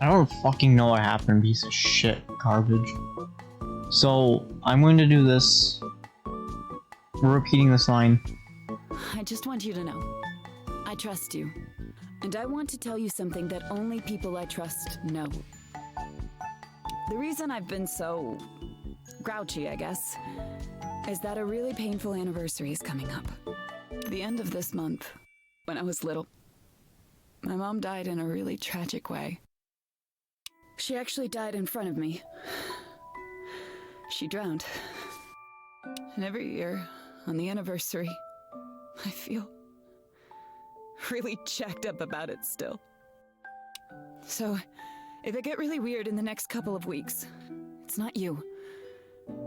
I don't fucking know what happened, piece of shit garbage. So, I'm going to do this. We're repeating this line. I just want you to know, I trust you. And I want to tell you something that only people I trust know. The reason I've been so grouchy, I guess, is that a really painful anniversary is coming up. The end of this month, when I was little. My mom died in a really tragic way. She actually died in front of me. She drowned. And every year, on the anniversary, I feel really jacked up about it still. So, if I get really weird in the next couple of weeks, it's not you.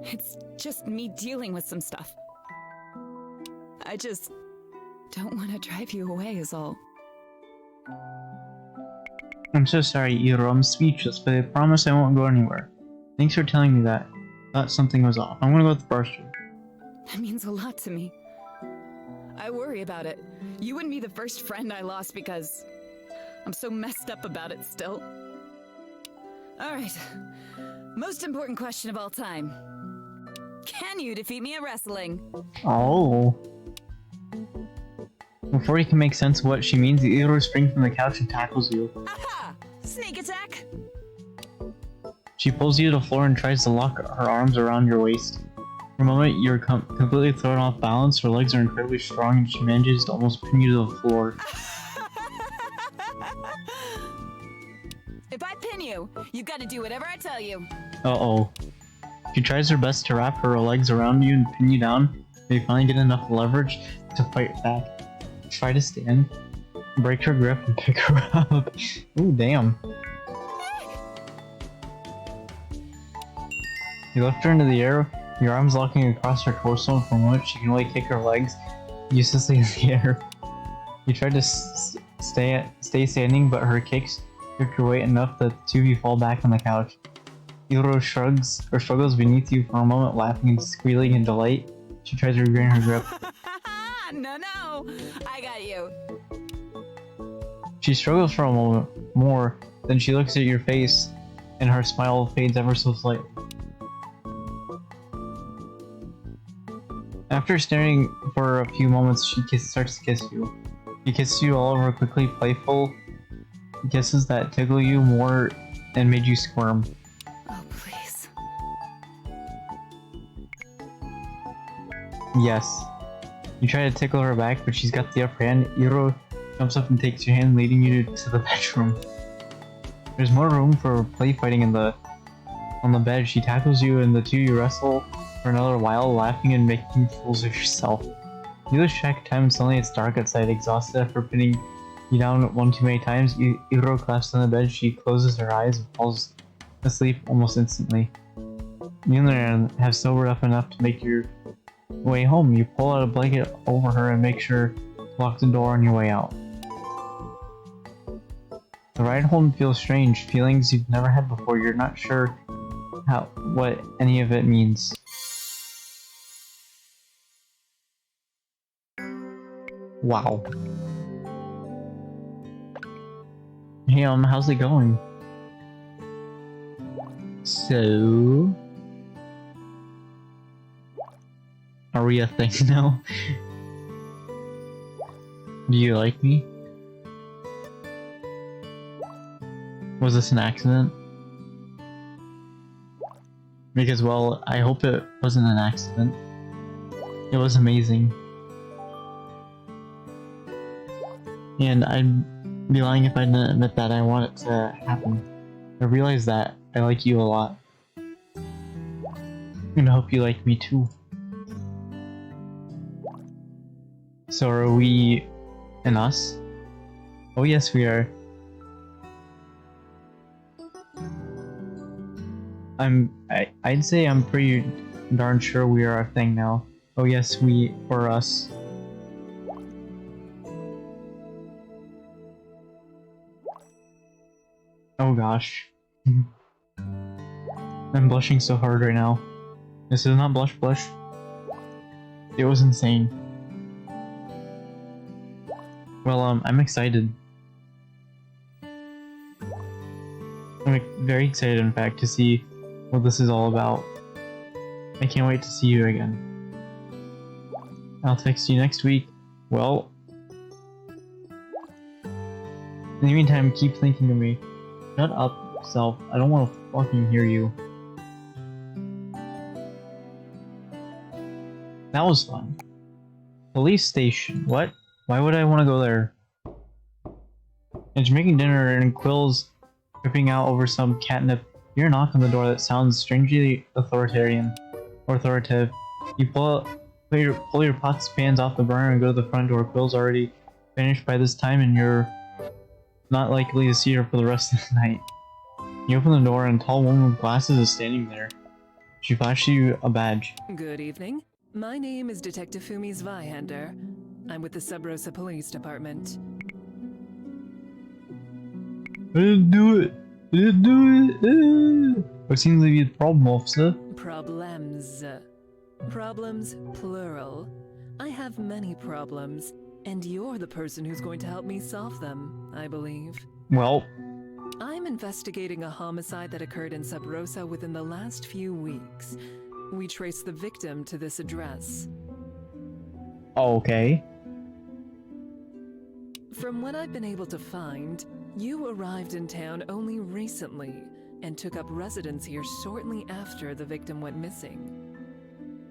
It's just me dealing with some stuff. I just don't want to drive you away is all. I'm so sorry, Iro. I'm speechless, but I promise I won't go anywhere. Thanks for telling me that. Thought something was off. I'm gonna go to the bar soon. That means a lot to me. I worry about it. You wouldn't be the first friend I lost because I'm so messed up about it still. Alright. Most important question of all time. Can you defeat me at wrestling? Oh. Before you can make sense of what she means, Iro springs from the couch and tackles you. Aha! Sneak attack! She pulls you to the floor and tries to lock her arms around your waist. For a moment, you're completely thrown off balance. Her legs are incredibly strong and she manages to almost pin you to the floor. If I pin you, you've got to do whatever I tell you. Uh-oh. She tries her best to wrap her legs around you and pin you down. They finally get enough leverage to fight back. Try to stand, break her grip, and pick her up. Ooh, damn. You lift her into the air, your arms locking across her torso, and for a moment she can only kick her legs uselessly in the air. You try to stay standing, but her kicks jerk your weight enough that the two of you fall back on the couch. Iro shrugs or struggles beneath you for a moment, laughing and squealing in delight. She tries to regain her grip. No, I got you. She struggles for a moment more, then she looks at your face, and her smile fades ever so slightly. After staring for a few moments, she starts to kiss you. She kisses you all over quickly, playful kisses that tickle you more and made you squirm. Oh, please. Yes. You try to tickle her back, but she's got the upper hand. Iro jumps up and takes your hand, leading you to the bedroom. There's more room for play fighting on the bed. She tackles you and the two of you wrestle for another while, laughing and making fools of yourself. You lose track of time and suddenly it's dark outside. Exhausted after pinning you down one too many times, Iro collapses on the bed. She closes her eyes and falls asleep almost instantly. You and Aaron have sobered up enough to make your way home. You pull out a blanket over her and make sure to lock the door on your way out. The ride home feels strange, feelings you've never had before. You're not sure what any of it means. Wow. Hey, how's it going? So... are we a thing now? Do you like me? Was this an accident? Because, well, I hope it wasn't an accident. It was amazing. And I'd be lying if I didn't admit that I want it to happen. I realize that I like you a lot. And I hope you like me too. So are we and us? Oh yes, we are. I'd say I'm pretty darn sure we are a thing now. Oh yes, we or us. Oh gosh. I'm blushing so hard right now. This is not blush blush. It was insane. Well, I'm excited. I'm very excited, in fact, to see what this is all about. I can't wait to see you again. I'll text you next week. Well, in the meantime, keep thinking of me. Shut up, self. I don't want to fucking hear you. That was fun. Police station. What? Why would I want to go there? And you're making dinner and Quill's tripping out over some catnip. You hear a knock on the door that sounds strangely authoritative. You pull your pots pans off the burner and go to the front door. Quill's already finished by this time and you're not likely to see her for the rest of the night. You open the door and a tall woman with glasses is standing there. She flashes you a badge. Good evening. My name is Detective Fumi Zweihander. I'm with the Sub Rosa Police Department. I didn't do it! I didn't do it! What seems to be the problem, officer? Problems. Problems, plural. I have many problems, and you're the person who's going to help me solve them, I believe. Well, I'm investigating a homicide that occurred in Sub Rosa within the last few weeks. We traced the victim to this address. okay. From what I've been able to find, you arrived in town only recently and took up residence here shortly after the victim went missing.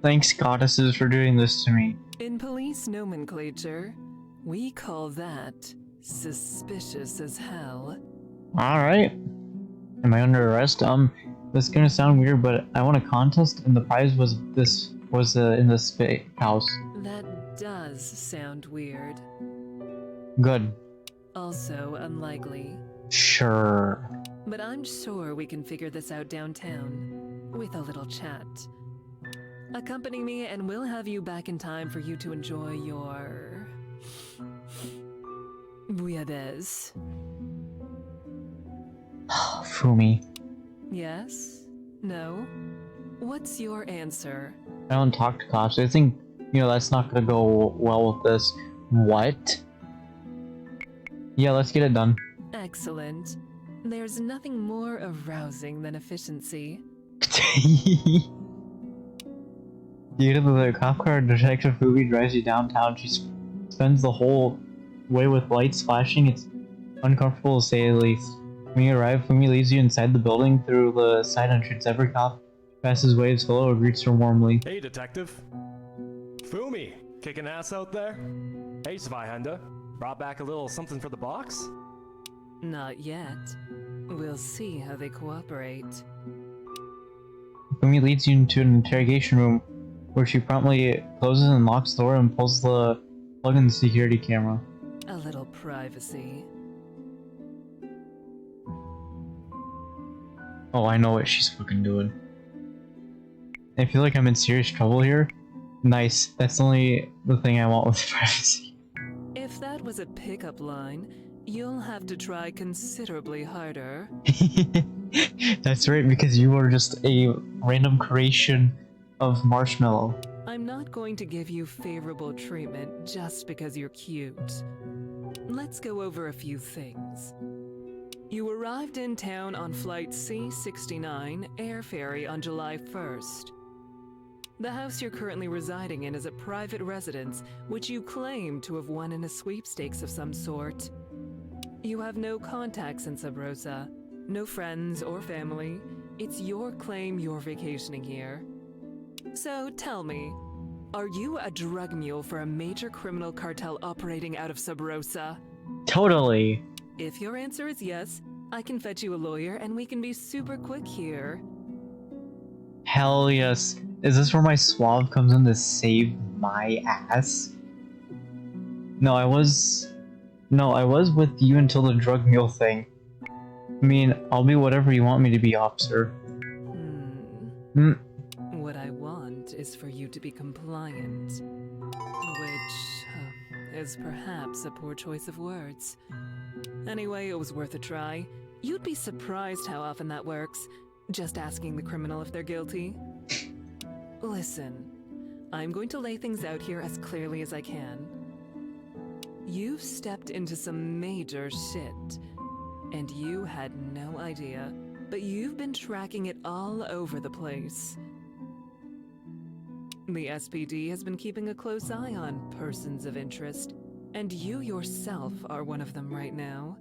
Thanks, goddesses, for doing this to me. In police nomenclature, we call that suspicious as hell. Alright. Am I under arrest? This is gonna sound weird, but I won a contest and the prize was in this house. That does sound weird. Good. Also unlikely. Sure. But I'm sure we can figure this out downtown, with a little chat. Accompany me and we'll have you back in time for you to enjoy your... bouillabaisse. Fumi. Yes? No? What's your answer? I don't talk to cops. I think, that's not gonna go well with this. What? Yeah, let's get it done. Excellent. There's nothing more arousing than efficiency. You get the cop car, Detective Fumi drives you downtown. She spends the whole way with lights flashing. It's uncomfortable to say the least. When you arrive, Fumi leads you inside the building through the side entrance. Every cop passes, waves hello, or greets her warmly. Hey, Detective. Fumi, kicking ass out there? Hey, Zweihander. Brought back a little something for the box? Not yet. We'll see how they cooperate. Fumi leads you into an interrogation room where she promptly closes and locks the door and pulls the plug in the security camera. A little privacy. Oh, I know what she's fucking doing. I feel like I'm in serious trouble here. Nice. That's only the thing I want with privacy. If that was a pickup line, you'll have to try considerably harder. That's right, because you are just a random creation of Marshmallow. I'm not going to give you favorable treatment just because you're cute. Let's go over a few things. You arrived in town on flight C69 air ferry on July 1st. The house you're currently residing in is a private residence, which you claim to have won in a sweepstakes of some sort. You have no contacts in Sub Rosa, no friends or family. It's your claim you're vacationing here. So tell me, are you a drug mule for a major criminal cartel operating out of Sub Rosa? Totally. If your answer is yes, I can fetch you a lawyer and we can be super quick here. Hell yes. Is this where my suave comes in to save my ass? No, I was with you until the drug mule thing. I mean, I'll be whatever you want me to be, officer. What I want is for you to be compliant. Which is perhaps a poor choice of words. Anyway, it was worth a try. You'd be surprised how often that works. Just asking the criminal if they're guilty. Listen, I'm going to lay things out here as clearly as I can. You've stepped into some major shit, and you had no no idea, but you've been tracking it all over the place. The SPD has been keeping a close eye on persons of interest, and you yourself are one of them right now.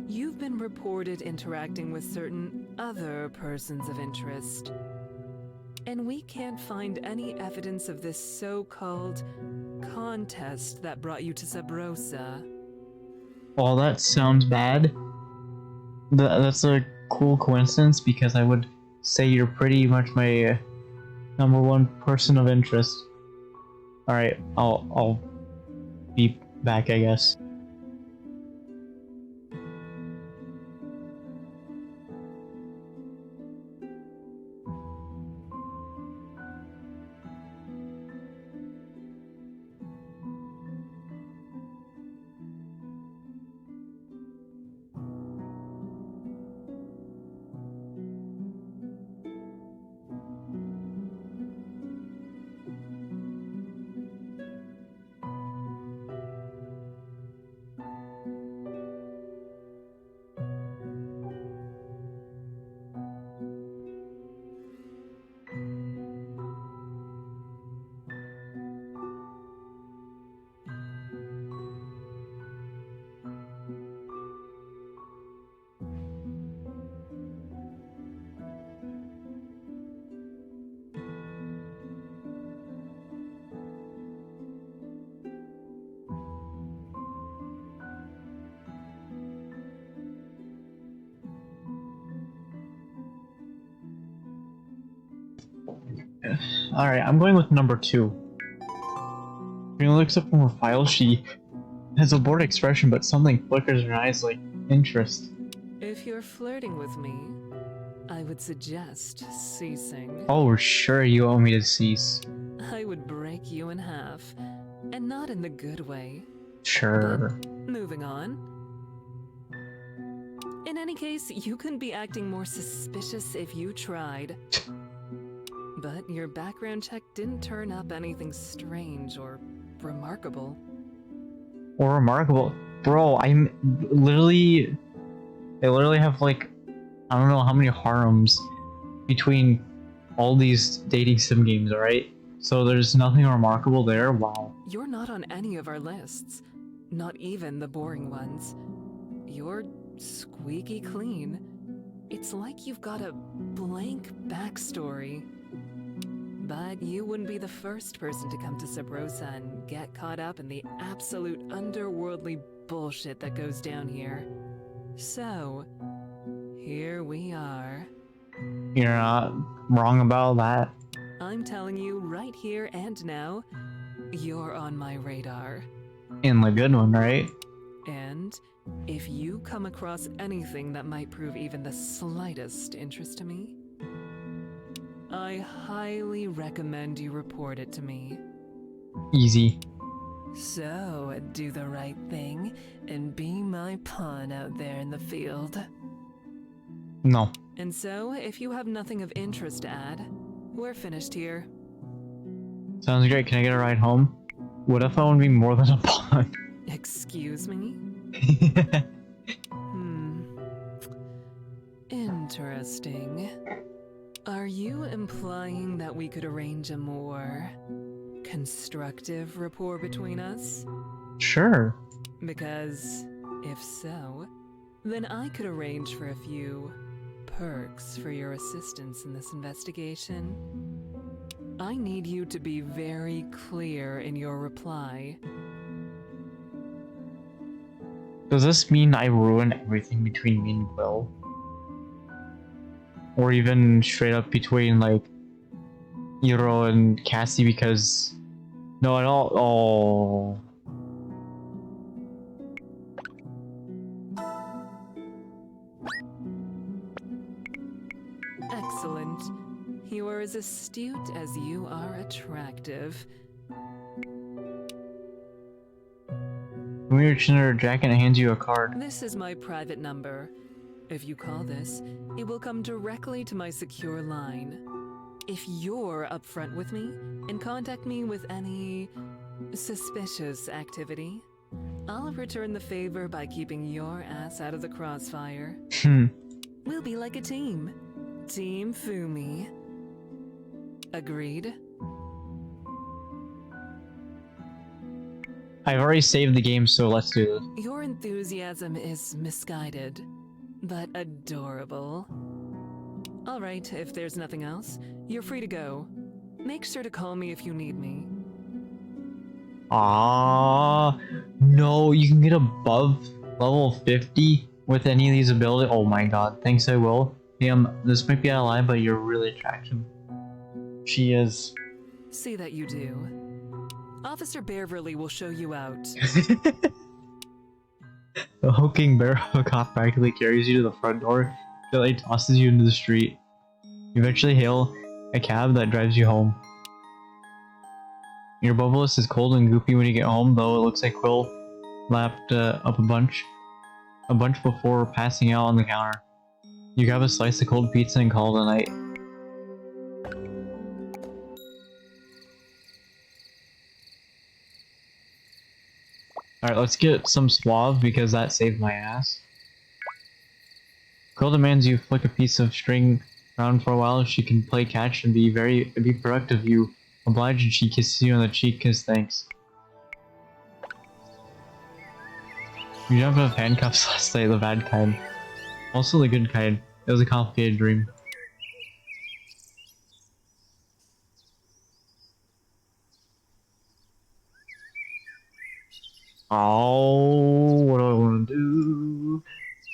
You've been reported interacting with certain other persons of interest, and we can't find any evidence of this so-called contest that brought you to Sub Rosa. Well, that sounds bad. That's a cool coincidence because I would say you're pretty much my number one person of interest. Alright, I'll be back, I guess. Alright, I'm going with number 2. When she looks up from her file, she has a bored expression, but something flickers in her eyes like interest. If you're flirting with me, I would suggest ceasing. Oh, sure, you want me to cease. I would break you in half, and not in the good way. Sure. Moving on. In any case, you couldn't be acting more suspicious if you tried. But your background check didn't turn up anything strange or remarkable. Or remarkable. Bro, I literally have like, I don't know how many harems between all these dating sim games, alright? So there's nothing remarkable there? Wow. You're not on any of our lists. Not even the boring ones. You're squeaky clean. It's like you've got a blank backstory. But you wouldn't be the first person to come to Sub Rosa and get caught up in the absolute underworldly bullshit that goes down here. So, here we are. You're not wrong about that. I'm telling you right here and now, you're on my radar. In the good one, right? And if you come across anything that might prove even the slightest interest to me, I highly recommend you report it to me. Easy. So, do the right thing and be my pawn out there in the field. No. And so, if you have nothing of interest to add, we're finished here. Sounds great. Can I get a ride home? What if I want to be more than a pawn? Excuse me? Interesting. Are you implying that we could arrange a more constructive rapport between us? Sure. Because, if so, then I could arrange for a few perks for your assistance in this investigation. I need you to be very clear in your reply. Does this mean I ruin everything between me and Will? Or even straight up between, like, Hiro and Cassie because... No, at all. Oh. Excellent. You are as astute as you are attractive. When you reach into her jacket and hands you a card. This is my private number. If you call this, it will come directly to my secure line. If you're upfront with me and contact me with any suspicious activity, I'll return the favor by keeping your ass out of the crossfire. We'll be like a team. Team Fumi. Agreed? I've already saved the game, so let's do this. Your enthusiasm is misguided, but adorable. Alright, if there's nothing else, you're free to go. Make sure to call me if you need me. Ah, no, you can get above level 50 with any of these abilities. Oh my god, thanks I will. Damn, this might be out of line, but you're really attractive. She is. See that you do. Officer Beverly will show you out. The hulking bear cop practically carries you to the front door, till he tosses you into the street. You eventually hail a cab that drives you home. Your bubbleless is cold and goopy when you get home, though it looks like Quill lapped up a bunch before passing out on the counter. You grab a slice of cold pizza and call it a night. Alright, let's get some suave because that saved my ass. Quill demands you flick a piece of string around for a while. She can play catch and be productive. You oblige and she kisses you on the cheek as thanks. You jumped out of handcuffs last night, the bad kind. Also the good kind. It was a complicated dream. Oh, what do I want to do?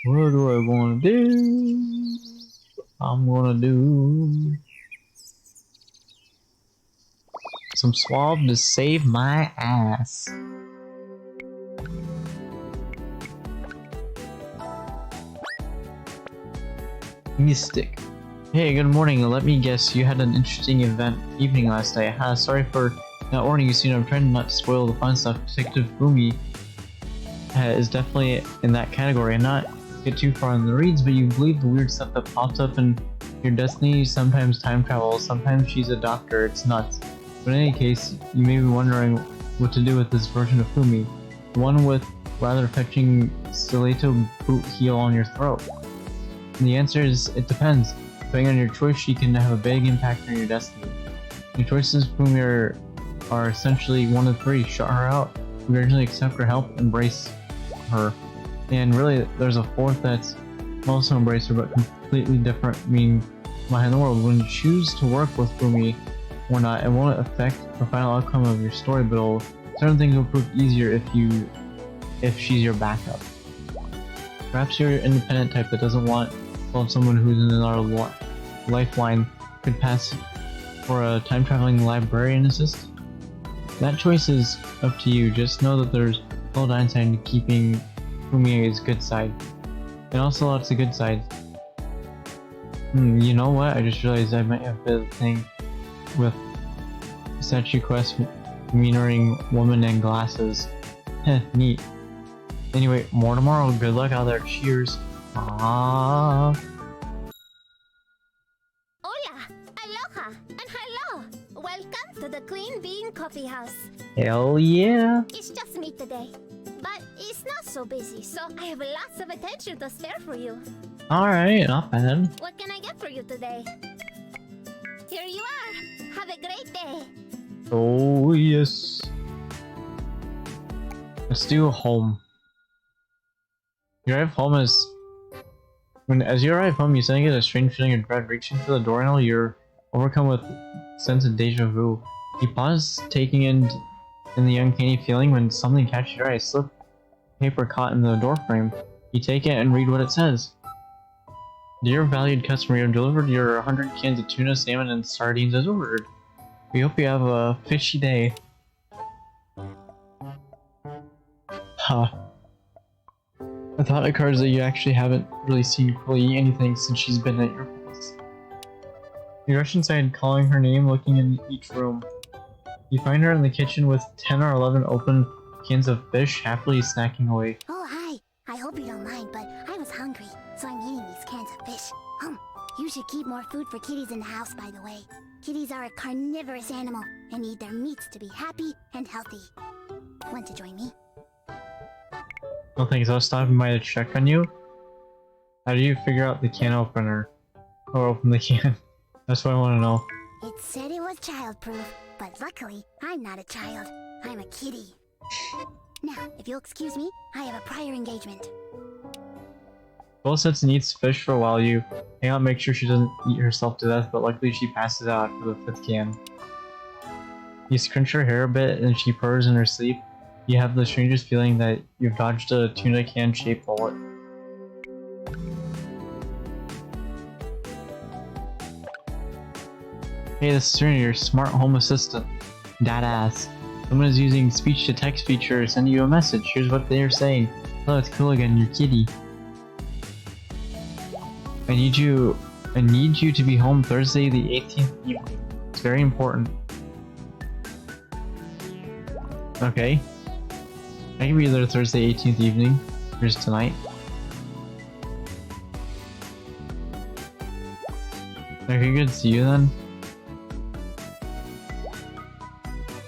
What do I want to do? I'm gonna do some swab to save my ass. Mystic. Hey, good morning. Let me guess, you had an interesting evening last night. Sorry for not warning you soon. I'm trying not to spoil the fun stuff. Detective Fumi is definitely in that category. And not get too far in the reads, but you believe the weird stuff that pops up in your destiny. Sometimes time travel, sometimes she's a doctor. It's nuts. But in any case, you may be wondering what to do with this version of Fumi. The one with rather fetching stiletto boot heel on your throat. And the answer is, it depends. Depending on your choice, she can have a big impact on your destiny. Your choices, Fumi, are essentially one of three. Shut her out, originally accept her help, embrace her. And really, there's a fourth that's also embrace her, but completely different, meaning behind the world. When you choose to work with Fumi or not, it won't affect the final outcome of your story, but certain things will prove easier if she's your backup. Perhaps you're an independent type that doesn't want someone who's in another lifeline could pass for a time-traveling librarian assist. That choice is up to you. Just know that there's no downside to keeping Fumi's good side, and also lots of good sides. You know what? I just realized I might have been a thing with statue quest mirroring woman and glasses. Heh, neat. Anyway, more tomorrow. Good luck out there. Cheers. Ah. Hola, aloha, and hello. Welcome to the Queen Bean Coffee House. Hell yeah. It's just me today, but it's not so busy, so I have lots of attention to spare for you. Alright, not bad. What can I get for you today? Here you are. Have a great day. Oh yes. Let's do home. You arrive home as you arrive home, you suddenly get a strange feeling of dread. Reaching for the door handle, you're overcome with a sense of deja vu. You pause, taking in the uncanny feeling when something catches your eye. Slip paper caught in the door frame. You take it and read what it says. Dear valued customer, you have delivered your 100 cans of tuna, salmon, and sardines as ordered. We hope you have a fishy day. Ha. I thought it occurs that you actually haven't really seen Chloe eat anything since she's been at your place. You rush inside, calling her name, looking in each room. You find her in the kitchen with 10 or 11 open cans of fish, happily snacking away. Oh, hi. I hope you don't mind, but I was hungry, so I'm eating these cans of fish. You should keep more food for kitties in the house, by the way. Kitties are a carnivorous animal and need their meats to be happy and healthy. Want to join me? No thanks, I was stopping by to check on you. How do you figure out the can opener? Or open the can? That's what I want to know. It said it was childproof, but luckily, I'm not a child. I'm a kitty. Now, if you'll excuse me, I have a prior engagement. Well, since it eats fish for a while, you hang out, make sure she doesn't eat herself to death, but luckily she passes out after the 5th can. You scrunch her hair a bit and she purrs in her sleep. You have the strangest feeling that you've dodged a tuna can-shaped bullet. Hey, this is Serena, your smart home assistant. Dadass. Someone is using speech-to-text feature to send you a message. Here's what they are saying. Oh, it's cool again, you're kitty. I need you to be home Thursday the 18th evening. It's very important. Okay. I can be there Thursday 18th evening. Here's tonight. Okay, good to see you then.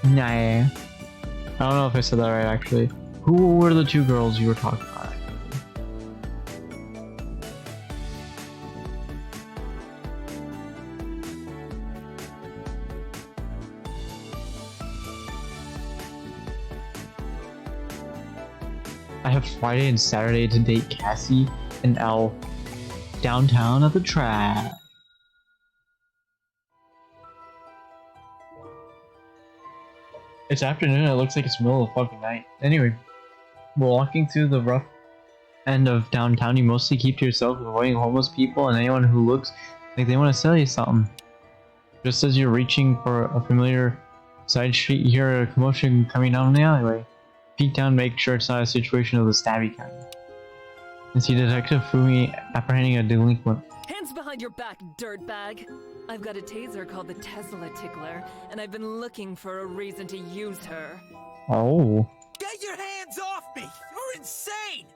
Nah. I don't know if I said that right actually. Who were the two girls you were talking about? I have Friday and Saturday to date Cassie and Elle downtown at the track. It's afternoon, it looks like it's middle of fucking night. Anyway, we're walking through the rough end of downtown. You mostly keep to yourself, avoiding homeless people and anyone who looks like they want to sell you something. Just as you're reaching for a familiar side street, you hear a commotion coming down the alleyway. Peek down, make sure it's not a situation of the stabby kind. And see Detective Fumi apprehending a delinquent. Hands behind your back, dirtbag! I've got a taser called the Tesla Tickler, and I've been looking for a reason to use her. Oh. Get your hands off me! You're insane!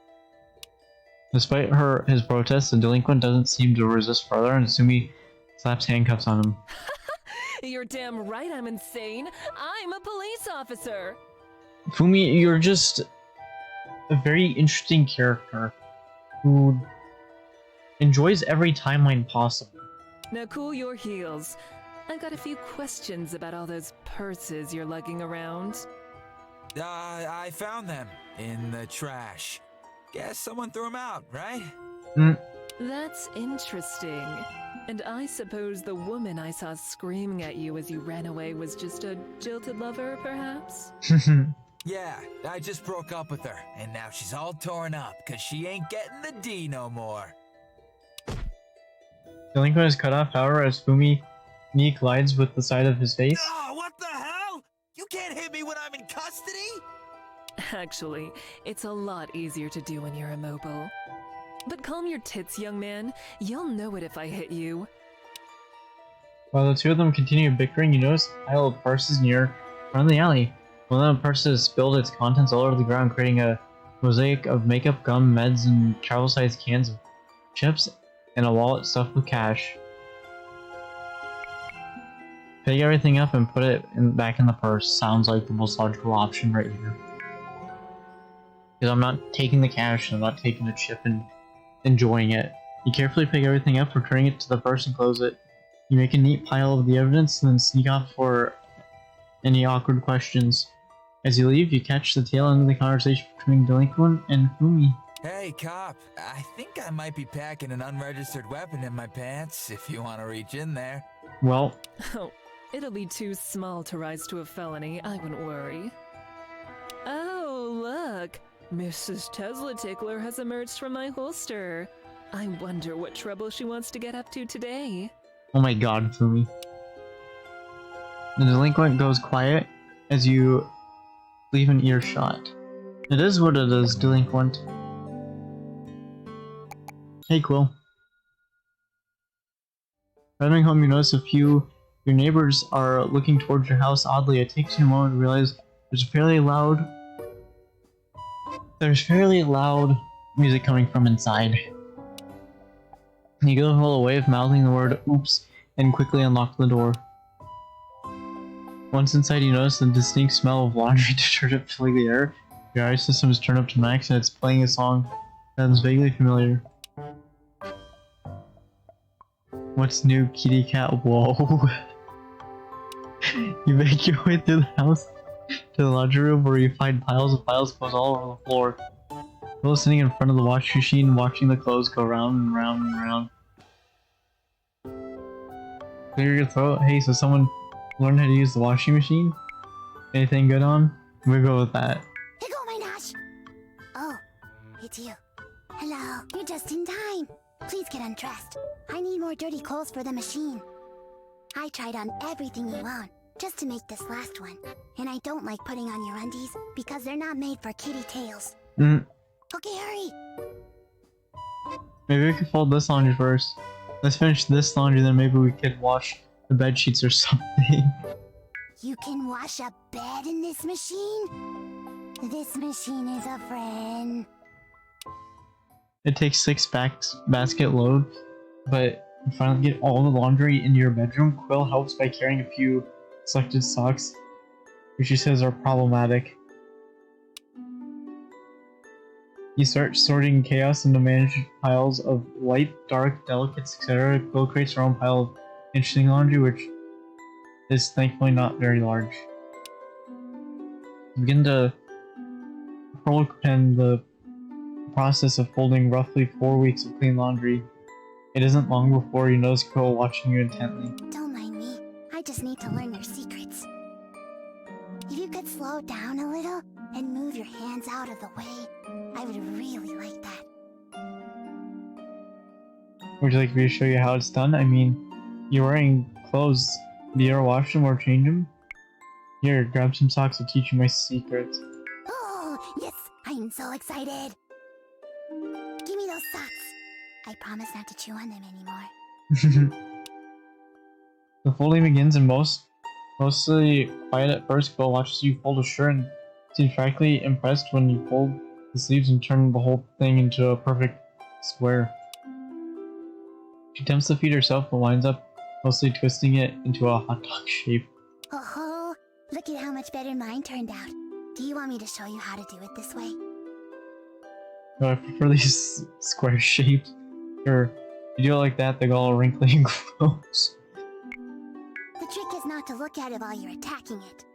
Despite his protests, the delinquent doesn't seem to resist further, and Sumi slaps handcuffs on him. You're damn right I'm insane. I'm a police officer. Fumi, you're just a very interesting character who enjoys every timeline possible. Now cool your heels. I've got a few questions about all those purses you're lugging around. I found them in the trash. Guess someone threw them out, right? That's interesting. And I suppose the woman I saw screaming at you as you ran away was just a jilted lover, perhaps? Yeah, I just broke up with her, and now she's all torn up because she ain't getting the D no more. Delinquent is cut off, however, as Fumi knee collides with the side of his face. Oh, what the hell? You can't hit me when I'm in custody? Actually, it's a lot easier to do when you're immobile. But calm your tits, young man. You'll know it if I hit you. While the two of them continue bickering, you notice a pile of purses near front of the alley. One of the purses spilled its contents all over the ground, creating a mosaic of makeup, gum, meds, and travel-sized cans of chips, and a wallet stuffed with cash. Pick everything up and put it back in the purse. Sounds like the most logical option right here. Because I'm not taking the cash, I'm not taking the chip and enjoying it. You carefully pick everything up, returning it to the purse and close it. You make a neat pile of the evidence and then sneak off for any awkward questions. As you leave, you catch the tail end of the conversation between Delinquent and Fumi. Hey, cop. I think I might be packing an unregistered weapon in my pants, if you want to reach in there. Well, Oh, it'll be too small to rise to a felony, I wouldn't worry. Oh, look! Mrs. Tesla Tickler has emerged from my holster. I wonder what trouble she wants to get up to today. oh my god, Fumi. The Delinquent goes quiet as you leave an earshot. It is what it is, Delinquent. Hey, Quill. Driving home, you notice a few of your neighbors are looking towards your house oddly. It takes you a moment to realize there's fairly loud music coming from inside. You go a little wave, mouthing the word oops, and quickly unlock the door. Once inside, you notice the distinct smell of laundry detergent filling the air. Your eye system is turned up to max and it's playing a song that is vaguely familiar. What's new, kitty cat? Whoa. You make your way through the house to the laundry room where you find piles of clothes all over the floor. Will sitting in front of the washing machine watching the clothes go round and round and round. Clear your throat? Hey, so someone learned how to use the washing machine? Anything good on? We'll go with that. Here go my Nash. Oh, it's you. Hello, you're just in time. Please get undressed. I need more dirty clothes for the machine. I tried on everything you own, just to make this last one. And I don't like putting on your undies, because they're not made for kitty tails. Okay, hurry! Maybe we could fold this laundry first. Let's finish this laundry, then maybe we could wash the bed sheets or something. You can wash a bed in this machine? This machine is a friend. It takes 6 basket load, but you finally get all the laundry into your bedroom. Quill helps by carrying a few selected socks, which she says are problematic. You start sorting chaos into managed piles of light, dark, delicates, etc. Quill creates her own pile of interesting laundry, which is thankfully not very large. You begin to whirlwind the process of folding roughly 4 weeks of clean laundry. It isn't long before you notice Quill watching you intently. Don't mind me. I just need to learn their secrets. If you could slow down a little and move your hands out of the way, I would really like that. Would you like me to show you how it's done? I mean, you're wearing clothes. Do you ever wash them or change them? Here, grab some socks to teach you my secrets. Oh, yes! I'm so excited! Give me those socks. I promise not to chew on them anymore. The folding begins and mostly quiet at first. Quill watches you fold a shirt and seems frankly impressed when you fold the sleeves and turn the whole thing into a perfect square. She attempts to feed herself but winds up mostly twisting it into a hot dog shape. Oh, look at how much better mine turned out. Do you want me to show you how to do it this way? No, I prefer these square shapes. Sure, you do it like that, they go all wrinkly and gross. The trick is not to look at it while you're attacking it.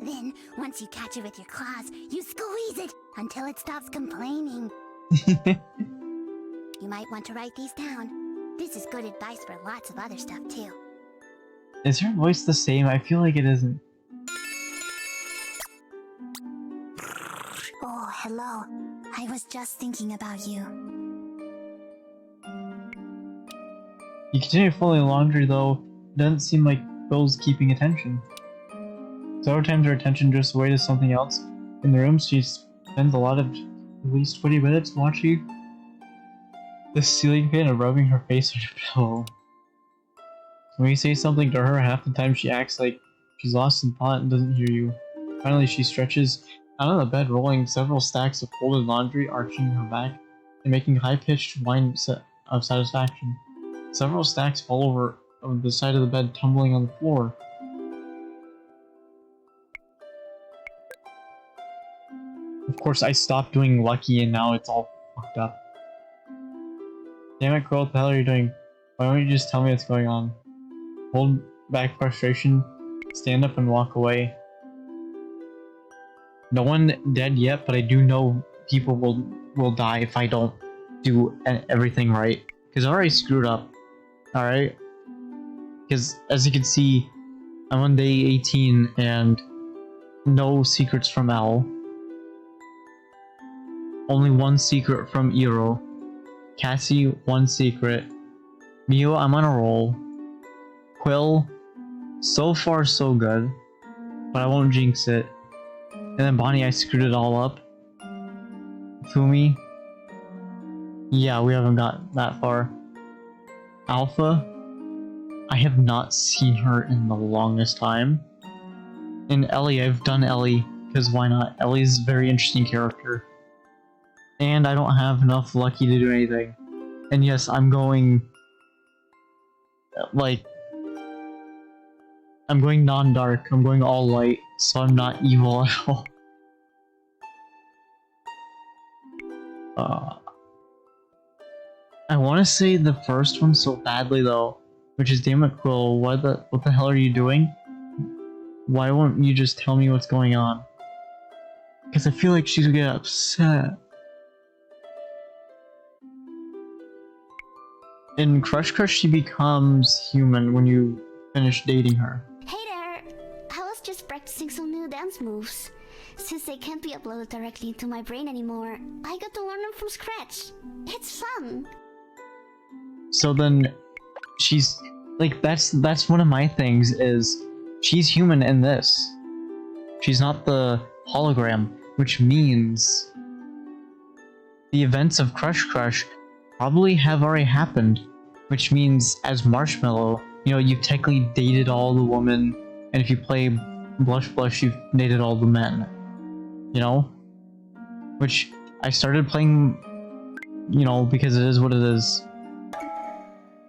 Then, once you catch it with your claws, you squeeze it until it stops complaining. You might want to write these down. This is good advice for lots of other stuff too. Is her voice the same? I feel like it isn't. Oh, hello. I was just thinking about you. You continue folding laundry though. It doesn't seem like Bill's keeping attention. Several times her attention drifts away to something else. In the room, she spends a lot of at least 20 minutes watching the ceiling fan and rubbing her face on her pillow. When you say something to her, half the time she acts like she's lost in thought and doesn't hear you. Finally, she stretches out on the bed, rolling several stacks of folded laundry, arching her back, and making high-pitched whine of satisfaction. Several stacks fall over on the side of the bed, tumbling on the floor. Of course, I stopped doing Lucky and now it's all fucked up. Damn it, Quill, what the hell are you doing? Why don't you just tell me what's going on? Hold back frustration, stand up and walk away. No one dead yet, but I do know people will die if I don't do everything right. Because I already screwed up. Alright? Because as you can see, I'm on day 18 and no secrets from Al. Only one secret from Iro. Cassie, one secret. Mio, I'm on a roll. Quill, so far so good. But I won't jinx it. And then Bonnie, I screwed it all up. Fumi, yeah, we haven't got that far. Alpha, I have not seen her in the longest time. And Ellie, I've done Ellie, because why not? Ellie's a very interesting character. And I don't have enough Lucky to do anything. And yes, I'm going... like... I'm going non-dark, I'm going all light, so I'm not evil at all. I want to say the first one so badly though, which is damn it, Quill. What the hell are you doing? Why won't you just tell me what's going on? Because I feel like she's gonna get upset. In Crush Crush, she becomes human when you finish dating her. Hey there! I was just practicing some new dance moves. Since they can't be uploaded directly into my brain anymore, I got to learn them from scratch. It's fun! So then, she's like that's one of my things is she's human in this. She's not the hologram, which means the events of Crush Crush probably have already happened, which means as Marshmallow, you know, you've technically dated all the women, and if you play Blush Blush, you've dated all the men. You know? Which I started playing, you know, because it is what it is.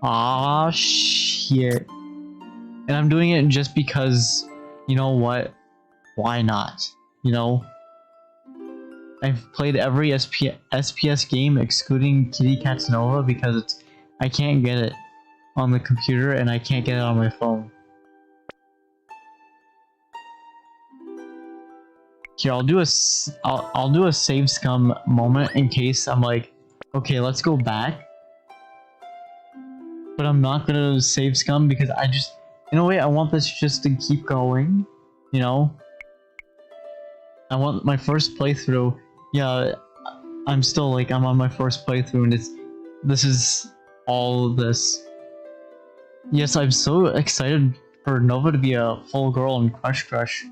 Ah shit. And I'm doing it just because, you know what? Why not? You know? I've played every SPS game excluding Kitty Cat's Nova because I can't get it on the computer and I can't get it on my phone. Here, I'll do a save scum moment in case I'm like, okay, let's go back. But I'm not gonna save scum because I just, in a way, I want this just to keep going, you know? I want my first playthrough, yeah, I'm still like, I'm on my first playthrough and this is all this. Yes, I'm so excited for Nova to be a full girl in Crush Crush.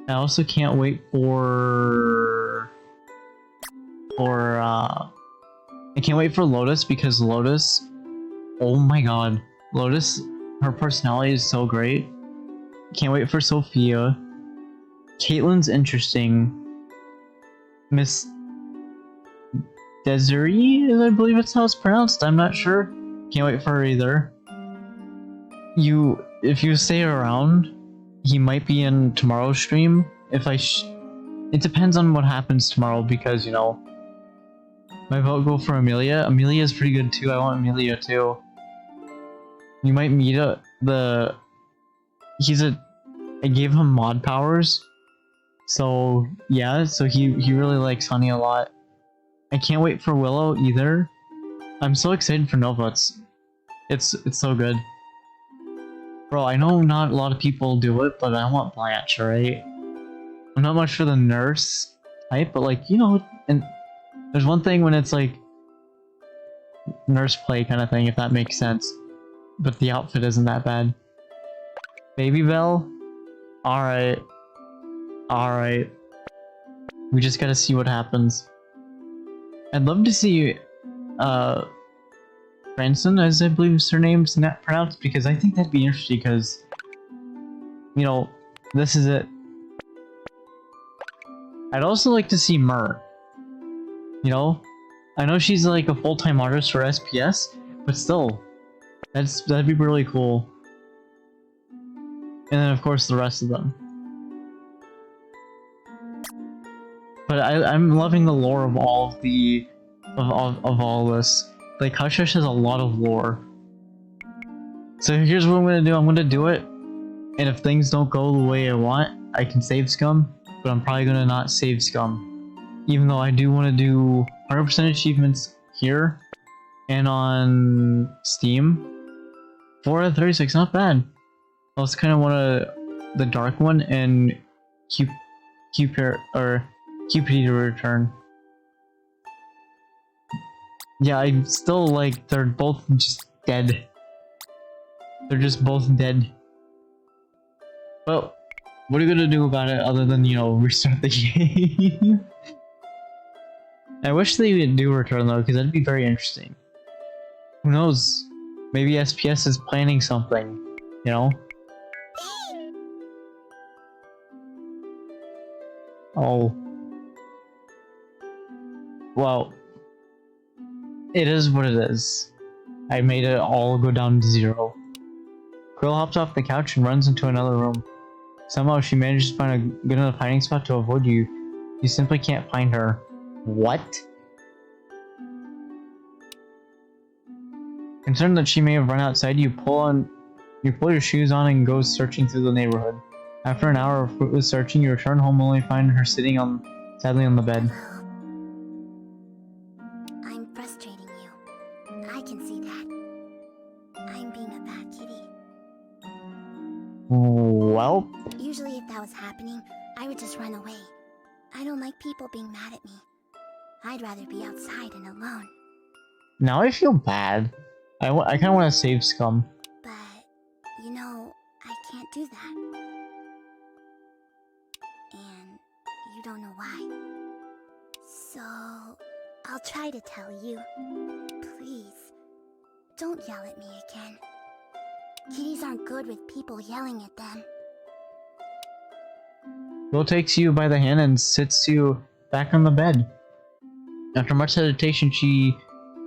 I also can't wait for I can't wait for Lotus because Lotus, oh my god, Lotus, her personality is so great. Can't wait for Sophia. Caitlin's interesting. Miss Desiree, I believe it's how it's pronounced, I'm not sure. Can't wait for her either. If you stay around, he might be in tomorrow's stream. It depends on what happens tomorrow because, you know, my vote go for Amelia. Amelia is pretty good too. I want Amelia too. You might meet I gave him mod powers. So yeah, so he really likes Honey a lot. I can't wait for Willow either. I'm so excited for Nova. It's so good. Bro, I know not a lot of people do it, but I want Blanche, right? I'm not much for the nurse type, but like, you know, and there's one thing when it's like nurse play kind of thing, if that makes sense. But the outfit isn't that bad. Baby Bell? Alright. Alright. We just gotta see what happens. I'd love to see Branson, as I believe her name's not pronounced, because I think that'd be interesting because, you know, this is it. I'd also like to see Mer. You know? I know she's like a full-time artist for SPS, but still. That'd be really cool. And then of course the rest of them. But I'm loving the lore of all of of all this. Like Hush Hush has a lot of lore. So here's what I'm gonna do. I'm gonna do it, and if things don't go the way I want, I can save scum. But I'm probably gonna not save scum, even though I do want to do 100% achievements here and on Steam. 4 out of 36, not bad. I also kind of want the dark one and Cupidity to return. Yeah, I still like, they're both just dead. They're just both dead. Well, what are you gonna do about it other than, you know, restart the game? I wish they would do return though, because that'd be very interesting. Who knows? Maybe SPS is planning something, you know? Oh. Well. It is what it is. I made it all go down to 0. Girl hops off the couch and runs into another room. Somehow she manages to find a good enough hiding spot to avoid you. You simply can't find her. What? Concerned that she may have run outside, you pull your shoes on and go searching through the neighborhood. After an hour of fruitless searching, you return home only to find her sitting sadly on the bed. Hello. I'm frustrating you. I can see that. I'm being a bad kitty. Well, Usually if that was happening, I would just run away. I don't like people being mad at me. I'd rather be outside and alone. now I feel bad. I kind of want to save Scum. But, you know, I can't do that. And you don't know why. So, I'll try to tell you. Please, don't yell at me again. Kitties aren't good with people yelling at them. Will takes you by the hand and sits you back on the bed. After much hesitation, she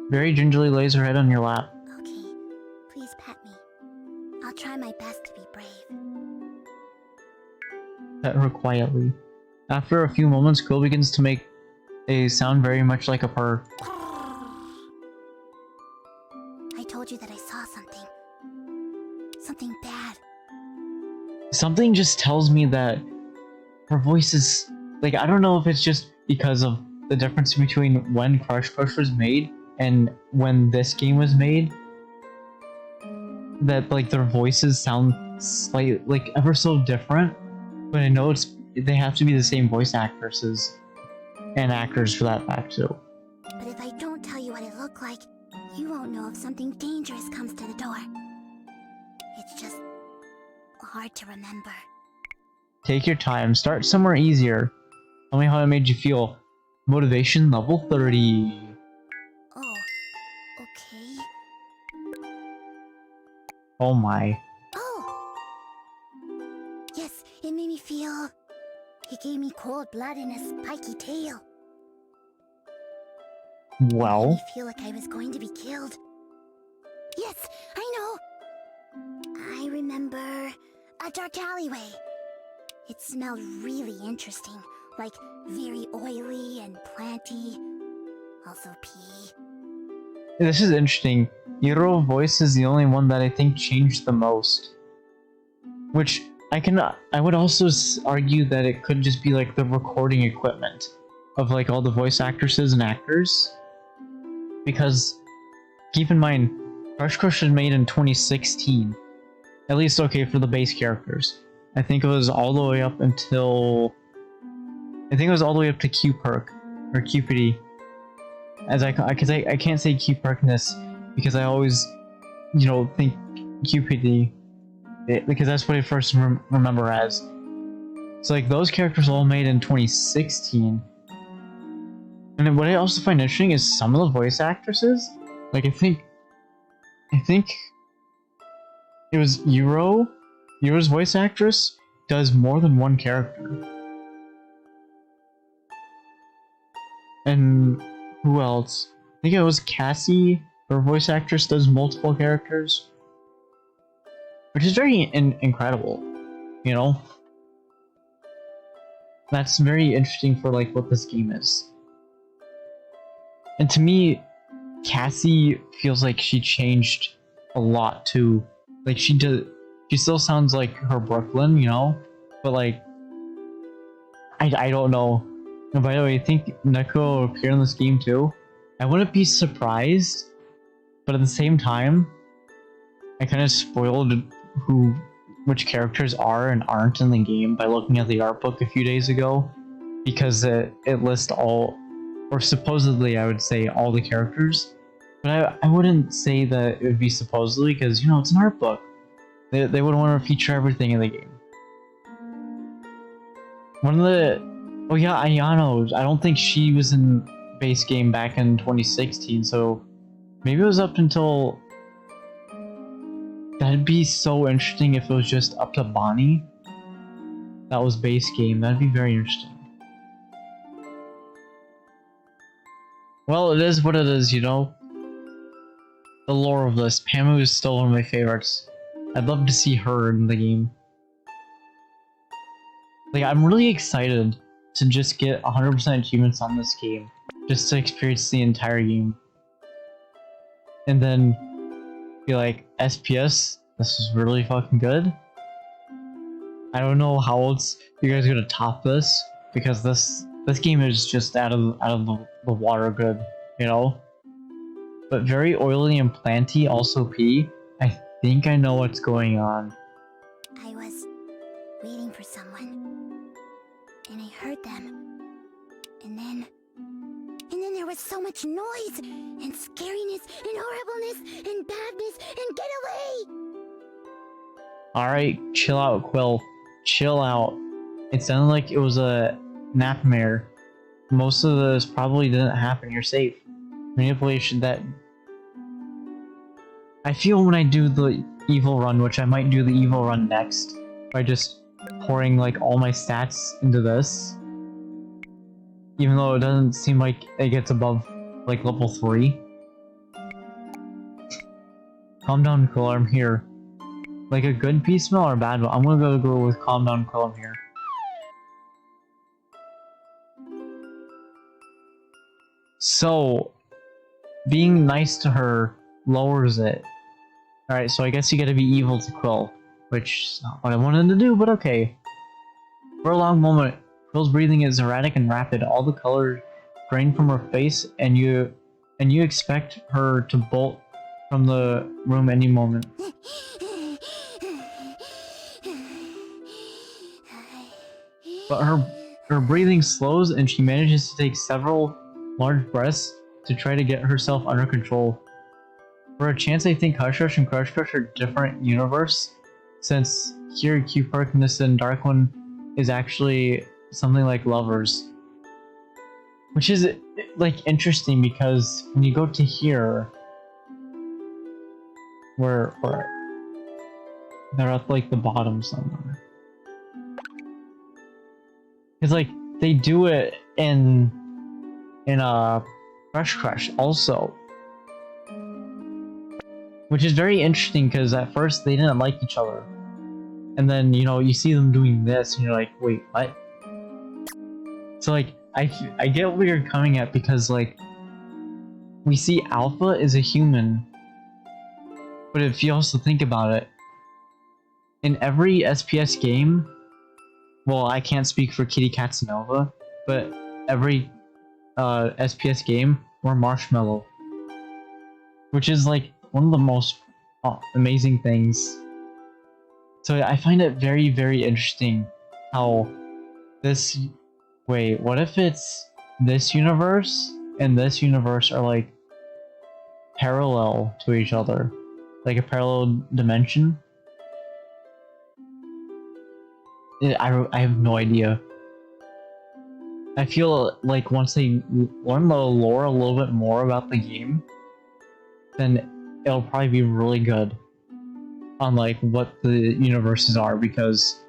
very gingerly lays her head on your lap. Okay, please pet me. I'll try my best to be brave. Pet her quietly. After a few moments, Quill begins to make a sound very much like a purr. I told you that I saw something. Something bad. Something just tells me that her voice is... like, I don't know if it's just because of the difference between when Crush Push was made and when this game was made, that like their voices sound slightly, like, ever so different. But I know they have to be the same voice actresses and actors for that fact too. But if I don't tell you what it looked like, you won't know if something dangerous comes to the door. It's just hard to remember. Take your time. Start somewhere easier. Tell me how it made you feel. Motivation level 30. Oh, okay. Oh my. Oh! Yes, it made me feel... It gave me cold blood and a spiky tail. It made Well, me feel like I was going to be killed. Yes, I know! I remember a dark alleyway. It smelled really interesting, like very oily and planty. Also pee. this is interesting. Your voice is the only one that I think changed the most. Which I would also argue that it could just be like the recording equipment of like all the voice actresses and actors. Because keep in mind, Crush Crush was made in 2016. At least, okay, for the base characters. I think it was all the way up until... I think it was all the way up to Q-Perk, or Cupidity. Because I can't say Q-Perkness, because I always, you know, think Cupidity. Because that's what I first remember as. So like, those characters were all made in 2016. And then what I also find interesting is some of the voice actresses. Like, I think it was Euro's voice actress does more than one character. And who else? I think it was Cassie, her voice actress does multiple characters. Which is very incredible, you know? That's very interesting for like what this game is. And to me, Cassie feels like she changed a lot too. Like she still sounds like her Brooklyn, you know? But like, I don't know. And by the way, I think Neko will appear in this game too. I wouldn't be surprised, but at the same time, I kind of spoiled which characters are and aren't in the game by looking at the art book a few days ago, because it lists all, or supposedly I would say all the characters, but I wouldn't say that it would be supposedly, because, you know, it's an art book. They would want to feature everything in the game. Oh yeah, Ayano, I don't think she was in base game back in 2016, so maybe it was up until... That'd be so interesting if it was just up to Bonnie. That was base game. That'd be very interesting. Well, it is what it is, you know? The lore of this. Pamu is still one of my favorites. I'd love to see her in the game. Like, I'm really excited to just get 100% achievements on this game. Just to experience the entire game. And then be like, SPS, this is really fucking good. I don't know how else you guys are gonna top this, because this game is just out of the water good, you know? But very oily and planty, also P. I think I know what's going on. I was waiting for someone, and I heard them. And then there was so much noise, and scariness, and horribleness, and badness, and get away! Alright, chill out, Quill. Chill out. It sounded like it was a nightmare. Most of this probably didn't happen. You're safe. Manipulation that... I feel when I do the evil run, which I might do the evil run next, by just pouring like all my stats into this, even though it doesn't seem like it gets above like level 3. Calm down, Quill, I'm here. Like a good peace smell or a bad one? I'm gonna go with calm down, Quill, I'm here. So, being nice to her lowers it. Alright, so I guess you gotta be evil to Quill, which is not what I wanted to do, but okay. For a long moment, Quill's breathing is erratic and rapid. All the color drain from her face, and you expect her to bolt from the room any moment. But her breathing slows, and she manages to take several large breaths to try to get herself under control. For a chance, I think Hush Rush and Crush Crush are different universe, since here Q-Parkness and Dark One is actually something like lovers. Which is like interesting because when you go to here, where they're at like the bottom somewhere. It's like they do it in Crush Crush also. Which is very interesting because at first they didn't like each other. And then, you know, you see them doing this and you're like, wait, what? So like, I get where you're coming at because like, we see Alpha is a human. But if you also think about it, in every SPS game, well, I can't speak for Kitty Katsunova, but every SPS game, we're Marshmallow. Which is like one of the most amazing things. So I find it very, very interesting how this... Wait, what if it's this universe and this universe are like parallel to each other? Like a parallel dimension? I have no idea. I feel like once they learn the lore a little bit more about the game, then it'll probably be really good on like what the universes are, because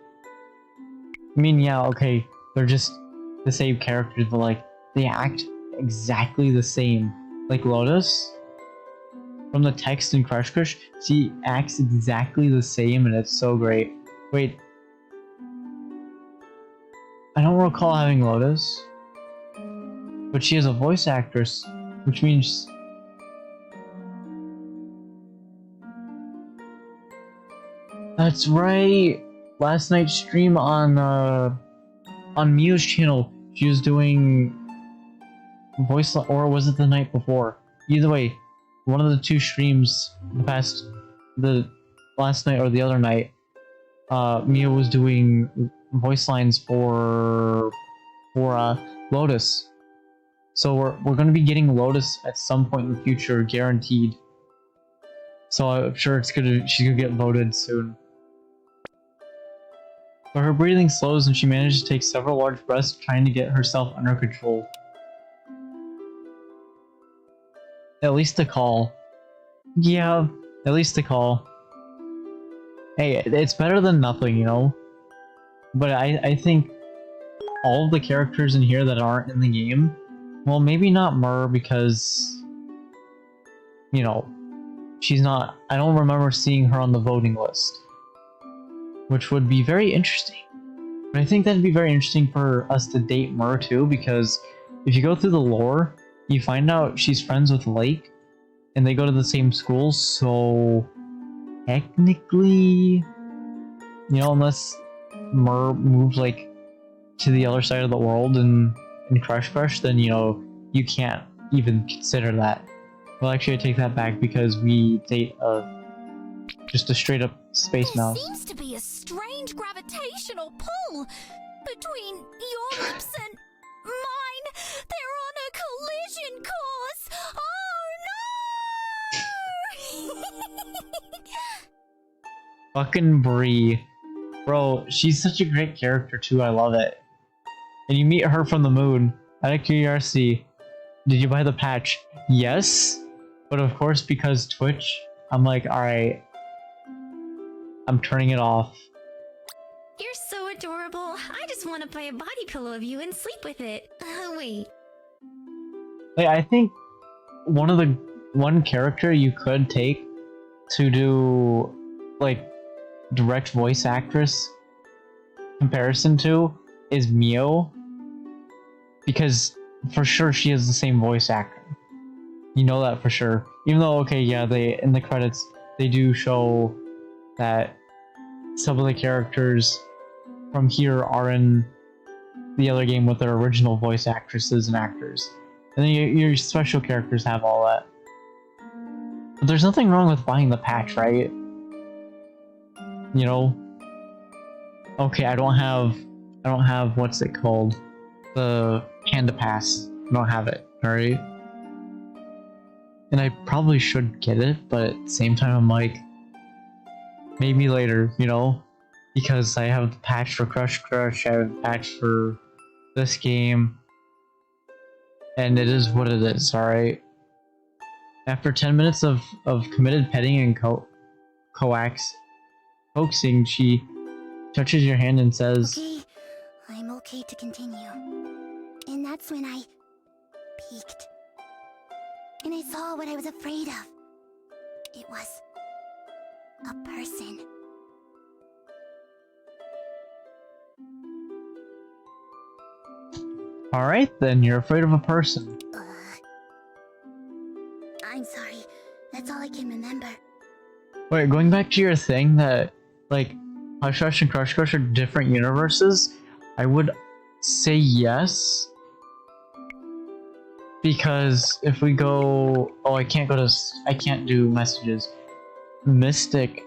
I mean, yeah, okay, they're just the same characters, but like they act exactly the same. Like Lotus from the text in Crush Crush, she acts exactly the same and it's so great. Wait, I don't recall having Lotus, but she is a voice actress, which means that's right. Last night's stream on Miu's channel, she was doing voice, or was it the night before? Either way, one of the two streams, the last night or the other night, Miu was doing voice lines for Lotus. So we're gonna be getting Lotus at some point in the future, guaranteed. So I'm sure she's gonna get voted soon. But her breathing slows and she manages to take several large breaths trying to get herself under control. At least a call. Yeah, at least a call. Hey, it's better than nothing, you know? But I think all of the characters in here that aren't in the game, well, maybe not Mur because, you know, she's not, I don't remember seeing her on the voting list. Which would be very interesting. But I think that'd be very interesting for us to date Mur too, because if you go through the lore, you find out she's friends with Lake, and they go to the same school, so technically, you know, unless Mer moves like to the other side of the world in Crush, then you know you can't even consider that. Well, actually, I take that back because we date just a straight up space There mouse. seems to be a strange gravitational pull between your lips and mine. They're on a collision course. Oh no! Fucking Bree. Bro, she's such a great character too, I love it. And you meet her from the moon. Out of curiosity, did you buy the patch? Yes, but of course because Twitch, I'm like, alright, I'm turning it off. You're so adorable. I just want to buy a body pillow of you and sleep with it. Wait. Like, I think one character you could take to do like direct voice actress comparison to is Mio, because for sure she has the same voice actor. You know that for sure. Even though, okay, yeah, they in the credits they do show that some of the characters from here are in the other game with their original voice actresses and actors. And then your special characters have all that. But there's nothing wrong with buying the patch, right? You know? Okay, I don't have what's it called? The Panda Pass. I don't have it, alright? And I probably should get it, but at the same time I'm like, maybe later, you know? Because I have the patch for Crush, I have the patch for this game. And it is what it is, alright? After 10 minutes of committed petting and coaxing, she touches your hand and says, Okay, I'm okay to continue. And that's when I peeked. And I saw what I was afraid of. It was a person. alright then, you're afraid of a person. I'm sorry. That's all I can remember. Wait, going back to your thing that, like, Hush Hush and Crush are different universes, I would say yes. Because if we go... Oh, I can't do messages. Mystic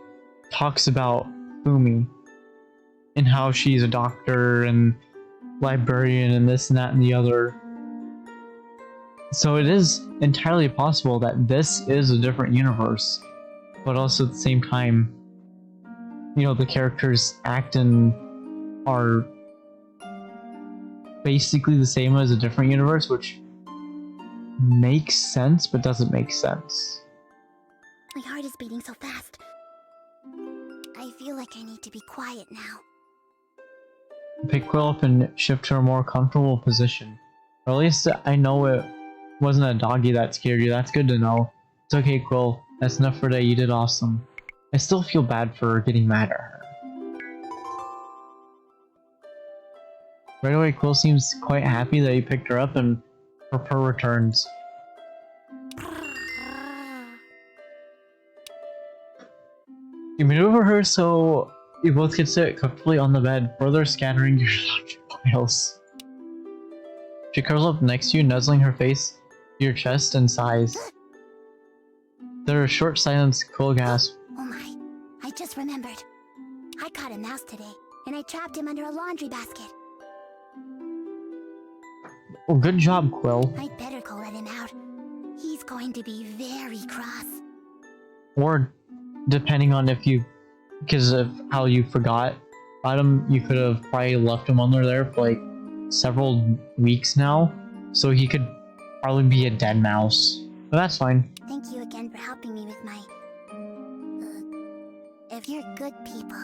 talks about Fumi and how she's a doctor and librarian and this and that and the other. So it is entirely possible that this is a different universe, but also at the same time, you know, the characters act and are basically the same as a different universe, which makes sense but doesn't make sense. My heart is beating so fast. I feel like I need to be quiet now. Pick Quill up and shift to a more comfortable position. Or at least I know it wasn't a doggy that scared you. That's good to know. It's okay, Quill. That's enough for today. You did awesome. I still feel bad for getting mad at her. Right away, Quill seems quite happy that you picked her up, and her purr returns. You maneuver her so you both can sit comfortably on the bed, further scattering your piles. She curls up next to you, nuzzling her face to your chest and sighs. There is a short silence. Quill gasps. Oh my, I just remembered. I caught a mouse today, and I trapped him under a laundry basket. Well, good job, Quill. I'd better go let him out. He's going to be very cross. Or, depending on if you, because of how you forgot about him, you could have probably left him under there for like several weeks now, so he could probably be a dead mouse. But that's fine. Thank you again for helping me with my... if you're good people,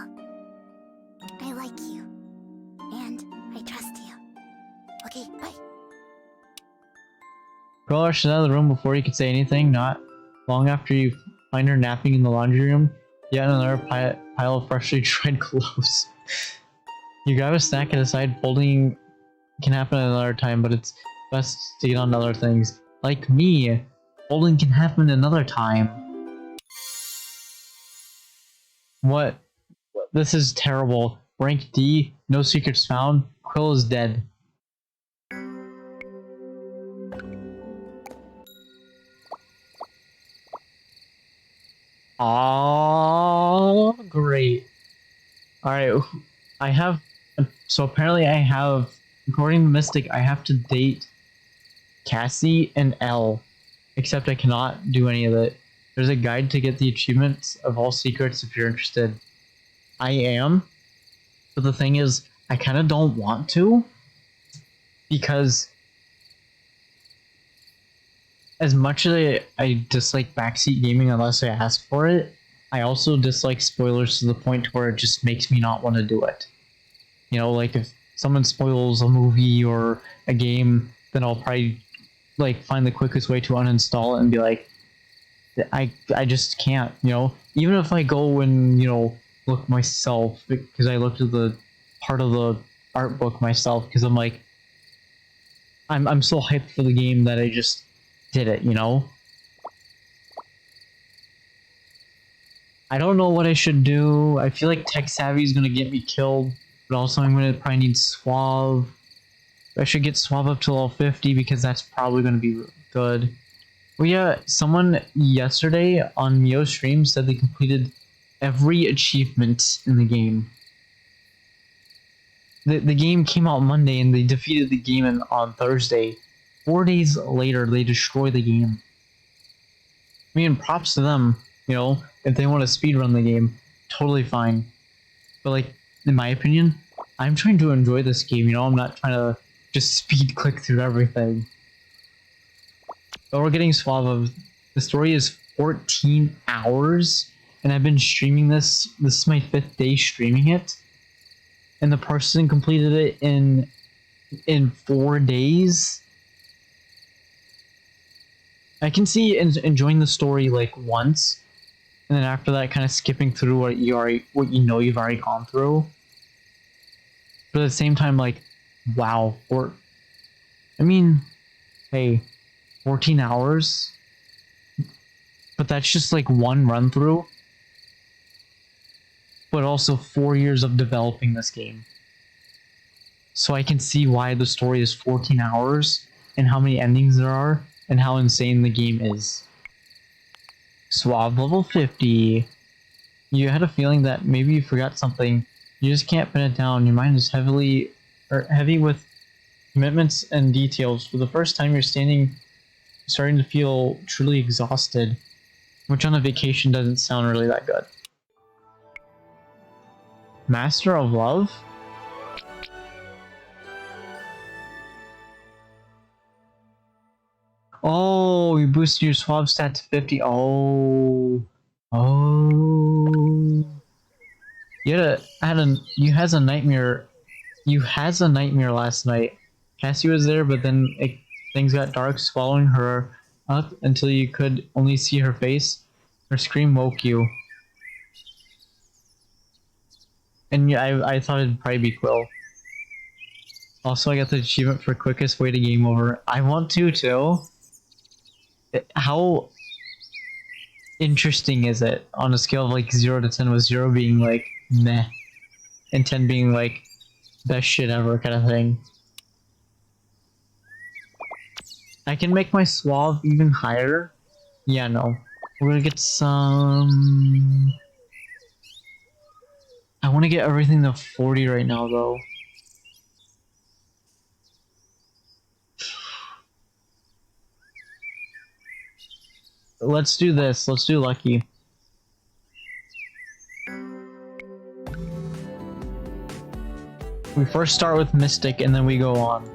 I like you. And I trust you. Okay, bye. Quill rushes out of the room before you could say anything. Not long after you find her napping in the laundry room, yet another pile of freshly dried clothes. You grab a snack and decide folding can happen another time, but it's best to get on to other things. Like me, folding can happen another time. What? This is terrible. Rank D, no secrets found. Quill is dead. Oh, great. Alright, I have... So apparently I have... According to Mystic, I have to date Cassie and Elle. Except I cannot do any of it. There's a guide to get the achievements of all secrets if you're interested. I am. But the thing is, I kind of don't want to. Because... as much as I dislike backseat gaming unless I ask for it, I also dislike spoilers to the point where it just makes me not want to do it. You know, like if someone spoils a movie or a game, then I'll probably like find the quickest way to uninstall it and be like, I just can't, you know? Even if I go and, you know, look myself, because I looked at the part of the art book myself, because I'm like, I'm so hyped for the game that I just did it, you know? I don't know what I should do. I feel like Tech Savvy is gonna get me killed, but also I'm gonna probably need Suave. I should get Suave up to level 50 because that's probably gonna be good. Well, yeah, someone yesterday on Mio's stream said they completed every achievement in the game. The game came out Monday and they defeated the game on Thursday. 4 days later, they destroy the game. I mean, props to them, you know, if they want to speedrun the game, totally fine. But like, in my opinion, I'm trying to enjoy this game, you know, I'm not trying to just speed click through everything. But we're getting Suave. The story is 14 hours, and I've been streaming this. This is my 5th day streaming it. And the person completed it in 4 days. I can see enjoying the story like once, and then after that, kind of skipping through what you know you've already gone through. But at the same time, like, wow, I mean, hey, 14 hours, but that's just like one run through. But also 4 years of developing this game. So I can see why the story is 14 hours and how many endings there are and how insane the game is. Suave level 50. You had a feeling that maybe you forgot something. You just can't pin it down. Your mind is heavy with commitments and details. For the first time you're starting to feel truly exhausted, which on a vacation doesn't sound really that good. Master of Love? Oh, you boosted your Suave stat to 50. Oh. You had a nightmare. You has a nightmare last night. Cassie was there, but then things got dark, swallowing her up until you could only see her face. Her scream woke you. And yeah, I thought it'd probably be Quill. Also, I got the achievement for quickest way to game over. I want to too. How interesting is it on a scale of like 0 to 10, with 0 being like meh and 10 being like best shit ever kind of thing? I can make my Suave even higher. Yeah, no. We're gonna get some... I want to get everything to 40 right now, though. Let's do this. Let's do Lucky. We first start with Mystic, and then we go on.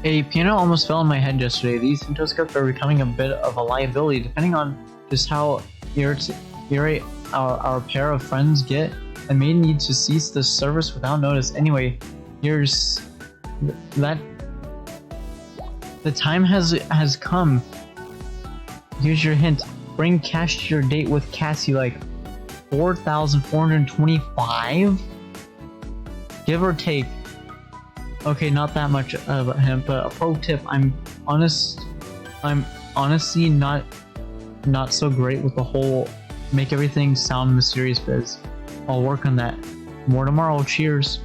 A piano almost fell on my head yesterday. These intoscripts are becoming a bit of a liability, depending on just how irate our pair of friends get. I may need to cease this service without notice. Anyway, here's that. The time has come. Here's your hint. Bring cash to your date with Cassie, like 4,425? Give or take. Okay, not that much of a hint, but a pro tip. I'm honestly not not so great with the whole make everything sound mysterious biz. I'll work on that. More tomorrow, cheers.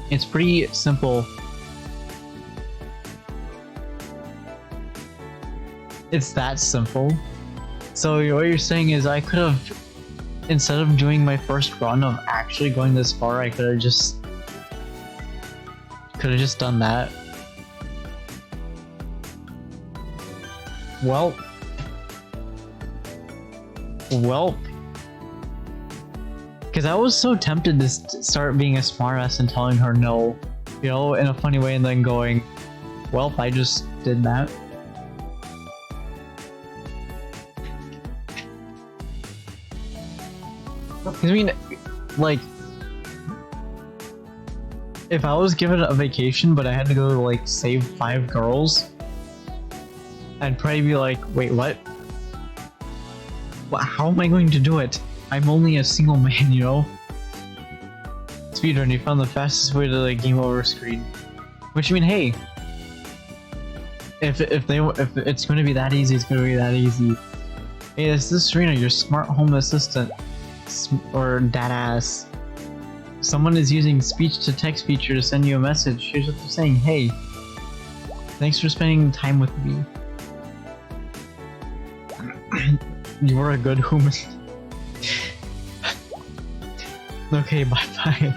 It's pretty simple. It's that simple. So what you're saying is I could have, instead of doing my first run of actually going this far, I could have just done that. Well, because I was so tempted to start being a smartass and telling her no, you know, in a funny way, and then going, well, I just did that. I mean, like, if I was given a vacation but I had to go like save 5 girls, I'd probably be like, wait, what? How am I going to do it? I'm only a single man, you know? Speedrun, you found the fastest way to the game over screen. Which, I mean, hey, if it's going to be that easy, it's going to be that easy. Hey, this is Serena, your smart home assistant, or dadass. Someone is using speech-to-text feature to send you a message. Here's what they're saying. Hey, thanks for spending time with me. You were a good human. Okay, bye-bye.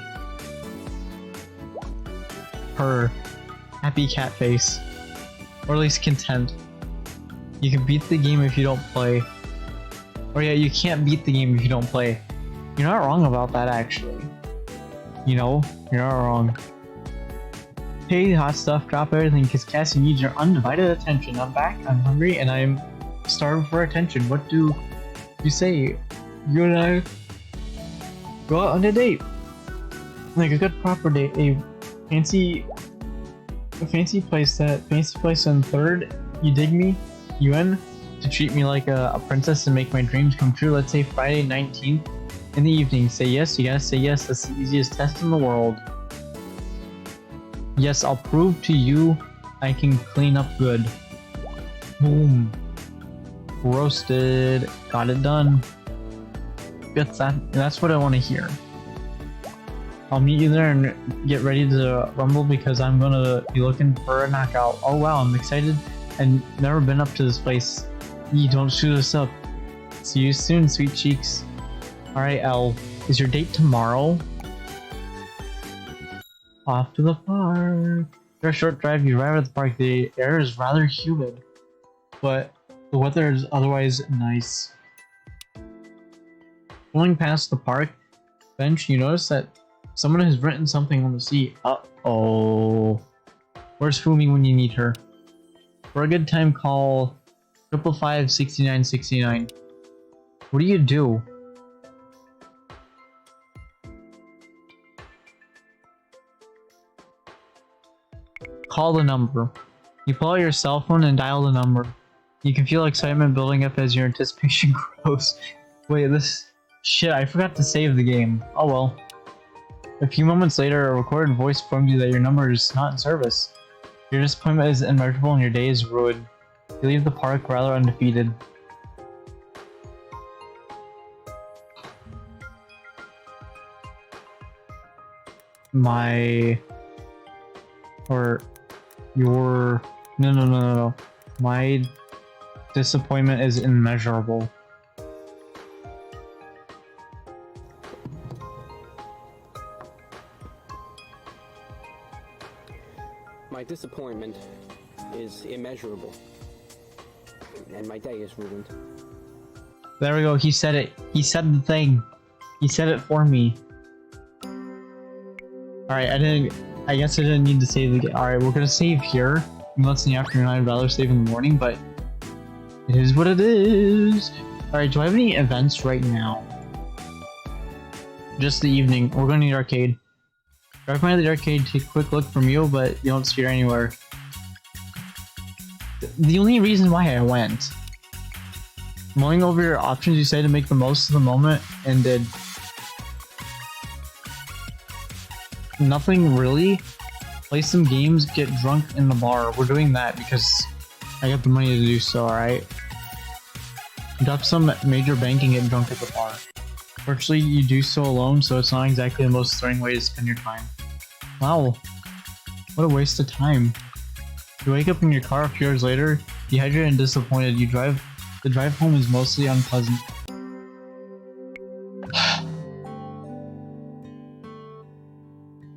Her happy cat face. Or at least content. You can beat the game if you don't play. Or yeah, you can't beat the game if you don't play. You're not wrong about that, actually. You know, you're not wrong. Hey, hot stuff, drop everything, because Cassie needs your undivided attention. I'm back, I'm hungry, and I'm starved for attention. What do you say? You and I go out on a date. Like a good proper date. A fancy place on 3rd. You dig me? You in? To treat me like a princess and make my dreams come true. Let's say Friday 19th in the evening. Say yes, you gotta say yes. That's the easiest test in the world. Yes, I'll prove to you I can clean up good. Boom. Roasted. Got it done. That's what I want to hear. I'll meet you there and get ready to rumble because I'm gonna be looking for a knockout. Oh wow, I'm excited and never been up to this place. You don't shoot us up. See you soon, sweet cheeks. Alright, L. Is your date tomorrow? Off to the park. After a short drive, you arrive at the park. The air is rather humid, but the weather is otherwise nice. Rolling past the park bench, you notice that someone has written something on the seat. Uh-oh. Where's Fumi when you need her? For a good time, call 555-6969. What do you do? Call the number. You pull out your cell phone and dial the number. You can feel excitement building up as your anticipation grows. Wait, this... Shit, I forgot to save the game. Oh well. A few moments later, a recorded voice informed you that your number is not in service. Your disappointment is immeasurable and your day is ruined. You leave the park rather undefeated. No. My disappointment is immeasurable. My disappointment is immeasurable, and my day is ruined. There we go, he said it. He said the thing. He said it for me. Alright, I guess I didn't need to save the game. Alright, we're gonna save here. Even though it's in the afternoon, I'd rather save in the morning, but it is what it is. Alright, do I have any events right now? Just the evening. We're going to the arcade. Drive by the arcade, take a quick look from you, but you don't see her anywhere. The only reason why I went. Mulling over your options, you say to make the most of the moment, and did nothing really. Play some games, get drunk in the bar. We're doing that because I got the money to do so, alright? Drop some major bank and get drunk at the bar. Fortunately, you do so alone, so it's not exactly the most thrilling way to spend your time. Wow, what a waste of time. You wake up in your car a few hours later, dehydrated and disappointed. The drive home is mostly unpleasant.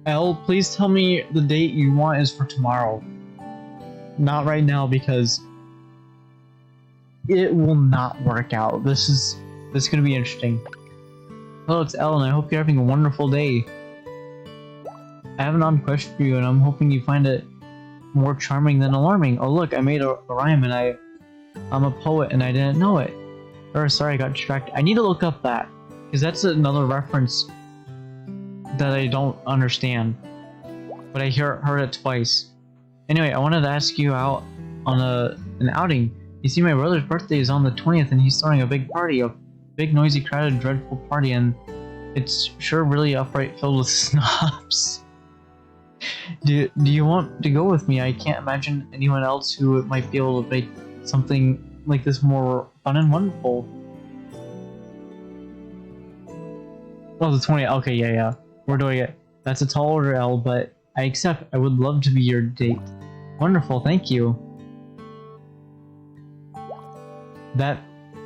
Elle, please tell me the date you want is for tomorrow. Not right now, because it will not work out. This is gonna be interesting. Hello, it's Elle, and I hope you're having a wonderful day. I have an odd question for you, and I'm hoping you find it more charming than alarming. Oh look, I made a rhyme, and I'm a poet, and I didn't know it. Or sorry, I got distracted. I need to look up that, because that's another reference that I don't understand. But I heard it twice. Anyway, I wanted to ask you out on an outing. You see, my brother's birthday is on the 20th, and he's throwing a big party, a big, noisy, crowded, dreadful party, and it's sure really upright, filled with snobs. Do you want to go with me? I can't imagine anyone else who might be able to make something like this more fun and wonderful. Oh, the 20th. Okay, yeah. We're doing it. That's a tall order, Elle, but I accept. I would love to be your date. Wonderful, thank you. That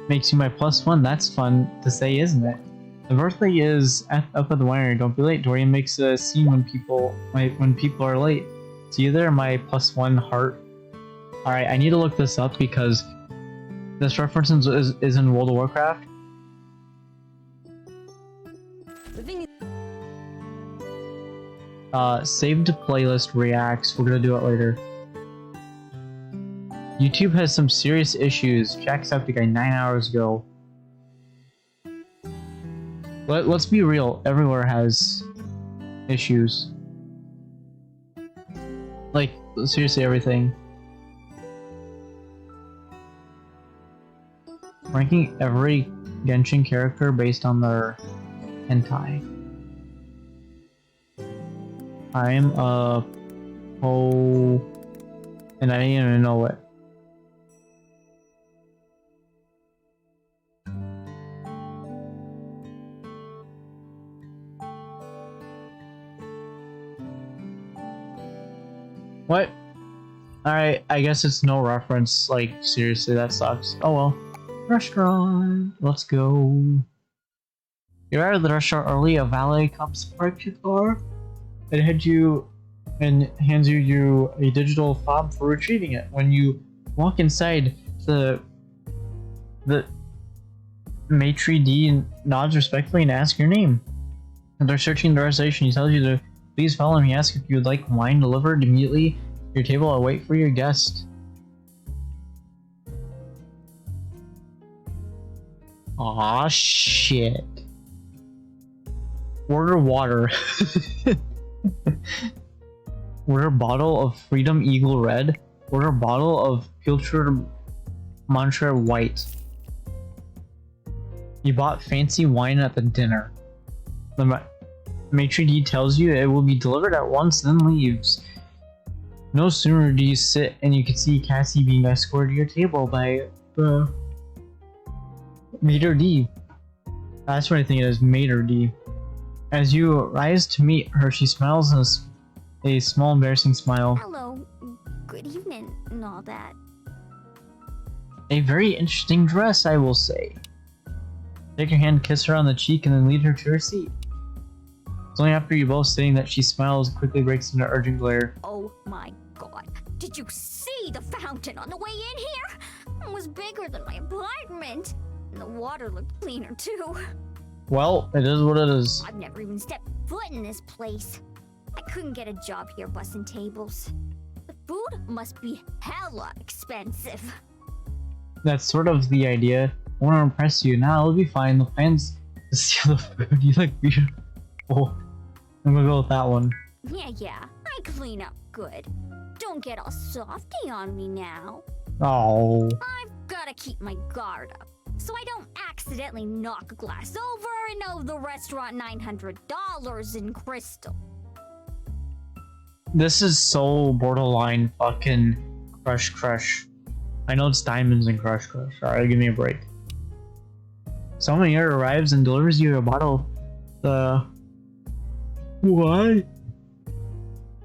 makes you my +1. That's fun to say, isn't it? The birthday is up at the winery. Don't be late. Dorian makes a scene when people are late. See you there, my +1 heart. Alright, I need to look this up because this reference is in World of Warcraft. The thing is, save to playlist reacts. We're gonna do it later. YouTube has some serious issues. Jacksepticeye 9 hours ago. Let's be real. Everywhere has issues. Like, seriously, everything. Ranking every Genshin character based on their hentai. I'm a po, and I didn't even know it. What? Alright, I guess it's no reference. Like, seriously, that sucks. Oh well. Restaurant. Let's go. You're out of the restaurant early. A valet comes to park your car and hands you a digital fob for retrieving it. When you walk inside, the maitre d' nods respectfully and asks your name. And they're searching the reservation. He tells you to please follow him. He asks if you would like wine delivered immediately to your table. I'll wait for your guest. Aw, shit. Order water. Order bottle of Freedom Eagle Red. Order bottle of Pilcher Mantra White. You bought fancy wine at the dinner. The maitre d' tells you it will be delivered at once, then leaves. No sooner do you sit and you can see Cassie being escorted to your table by the maitre d'. That's what I think it is, maitre d'. As you rise to meet her, she smiles a small embarrassing smile. Hello, good evening, and all that. A very interesting dress, I will say. Take her hand, kiss her on the cheek, and then lead her to her seat. It's only after you both sitting that she smiles and quickly breaks into urgent glare. Oh my god. Did you see the fountain on the way in here? It was bigger than my apartment. And the water looked cleaner too. Well, it is what it is. I've never even stepped foot in this place. I couldn't get a job here bussing tables. The food must be hella expensive. That's sort of the idea. I want to impress you. Now it'll be fine. The plan's to steal the food. You look beautiful. I'm gonna go with that one. Yeah, I clean up good. Don't get all softy on me now. Oh. I've gotta keep my guard up, so I don't accidentally knock a glass over and owe the restaurant $900 in crystal. This is so borderline fucking Crush. I know it's diamonds and Crush. Alright, give me a break. someone here arrives and delivers you a bottle. What?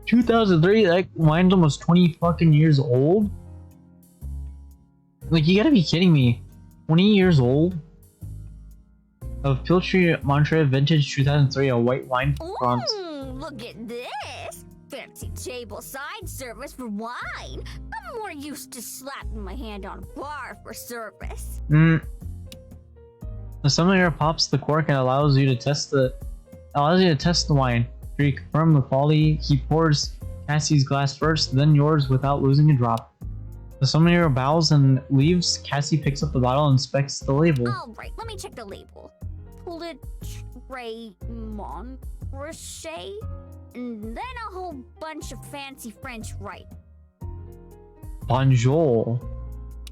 2003? That wine's almost 20 fucking years old? Like, you gotta be kidding me. 20 years old? Of Piltry Monterey Vintage 2003, a white wine front. Look at this! Fancy table side service for wine. I'm more used to slapping my hand on a bar for service. The sommelier pops the cork and allows you to test the wine. To confirm the quality, he pours Cassie's glass first, then yours without losing a drop. The sommelier bows and leaves. Cassie picks up the bottle and inspects the label. Alright, let me check the label. Littre Montrachet, and then a whole bunch of fancy French writing. Bonjour.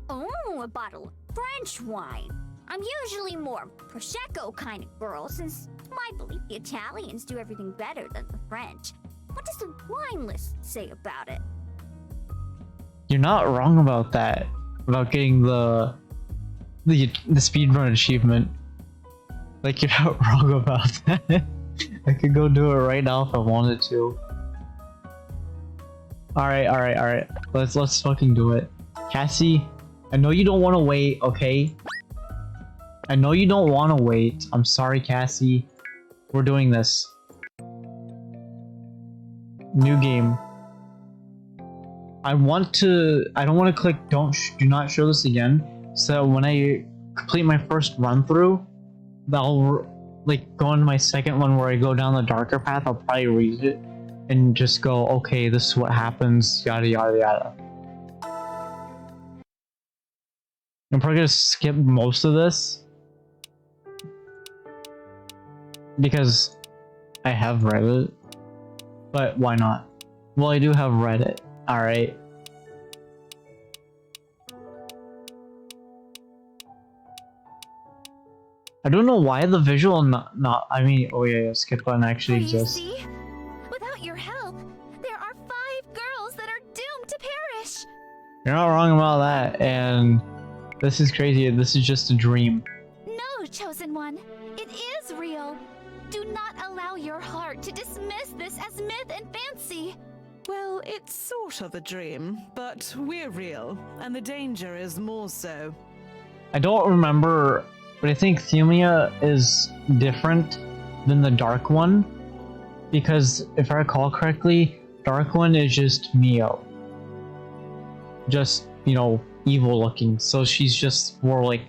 Oh, a bottle of French wine. I'm usually more Prosecco kind of girl, since I believe the Italians do everything better than the French. What does the wine list say about it? You're not wrong about that. About getting the speedrun achievement. Like, you're not wrong about that. I could go do it right now if I wanted to. Alright. Let's fucking do it. Cassie, I know you don't want to wait, okay? I know you don't want to wait. I'm sorry, Cassie. We're doing this. New game. I don't want to click do not show this again. So when I complete my first run through, I'll like go into my second one where I go down the darker path. I'll probably read it and just go, okay, this is what happens, yada yada yada. I'm probably gonna skip most of this because I have read it, but why not? Well, I do have read it. Alright. I don't know why the visual I mean, oh yeah, skip button actually exists. You see? Without your help, there are 5 girls that are doomed to perish. You're not wrong about that, and this is crazy. This is just a dream. No, chosen one. It is real. Do not allow your heart to dismiss this as myth and fancy. Well, it's sort of a dream, but we're real, and the danger is more so. I don't remember, but I think Thumia is different than the Dark One, because if I recall correctly, Dark One is just Mio. Just, you know, evil looking, so she's just more like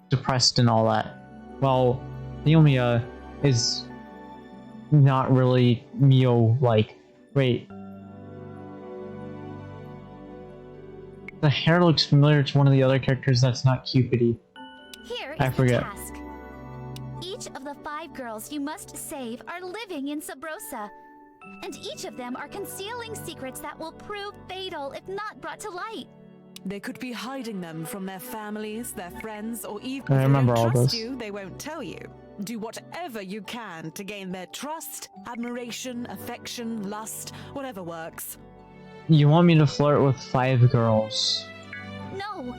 depressed and all that. While Thumia is not really Mio-like. Wait. The hair looks familiar to one of the other characters that's not Cupidity. Here is I forget. the task. Each of the 5 girls you must save are living in Sabrosa, and each of them are concealing secrets that will prove fatal if not brought to light. They could be hiding them from their families, their friends, or even I remember if they all don't trust this. you, they won't tell you. Do whatever you can to gain their trust, admiration, affection, lust, whatever works. You want me to flirt with 5 girls? No,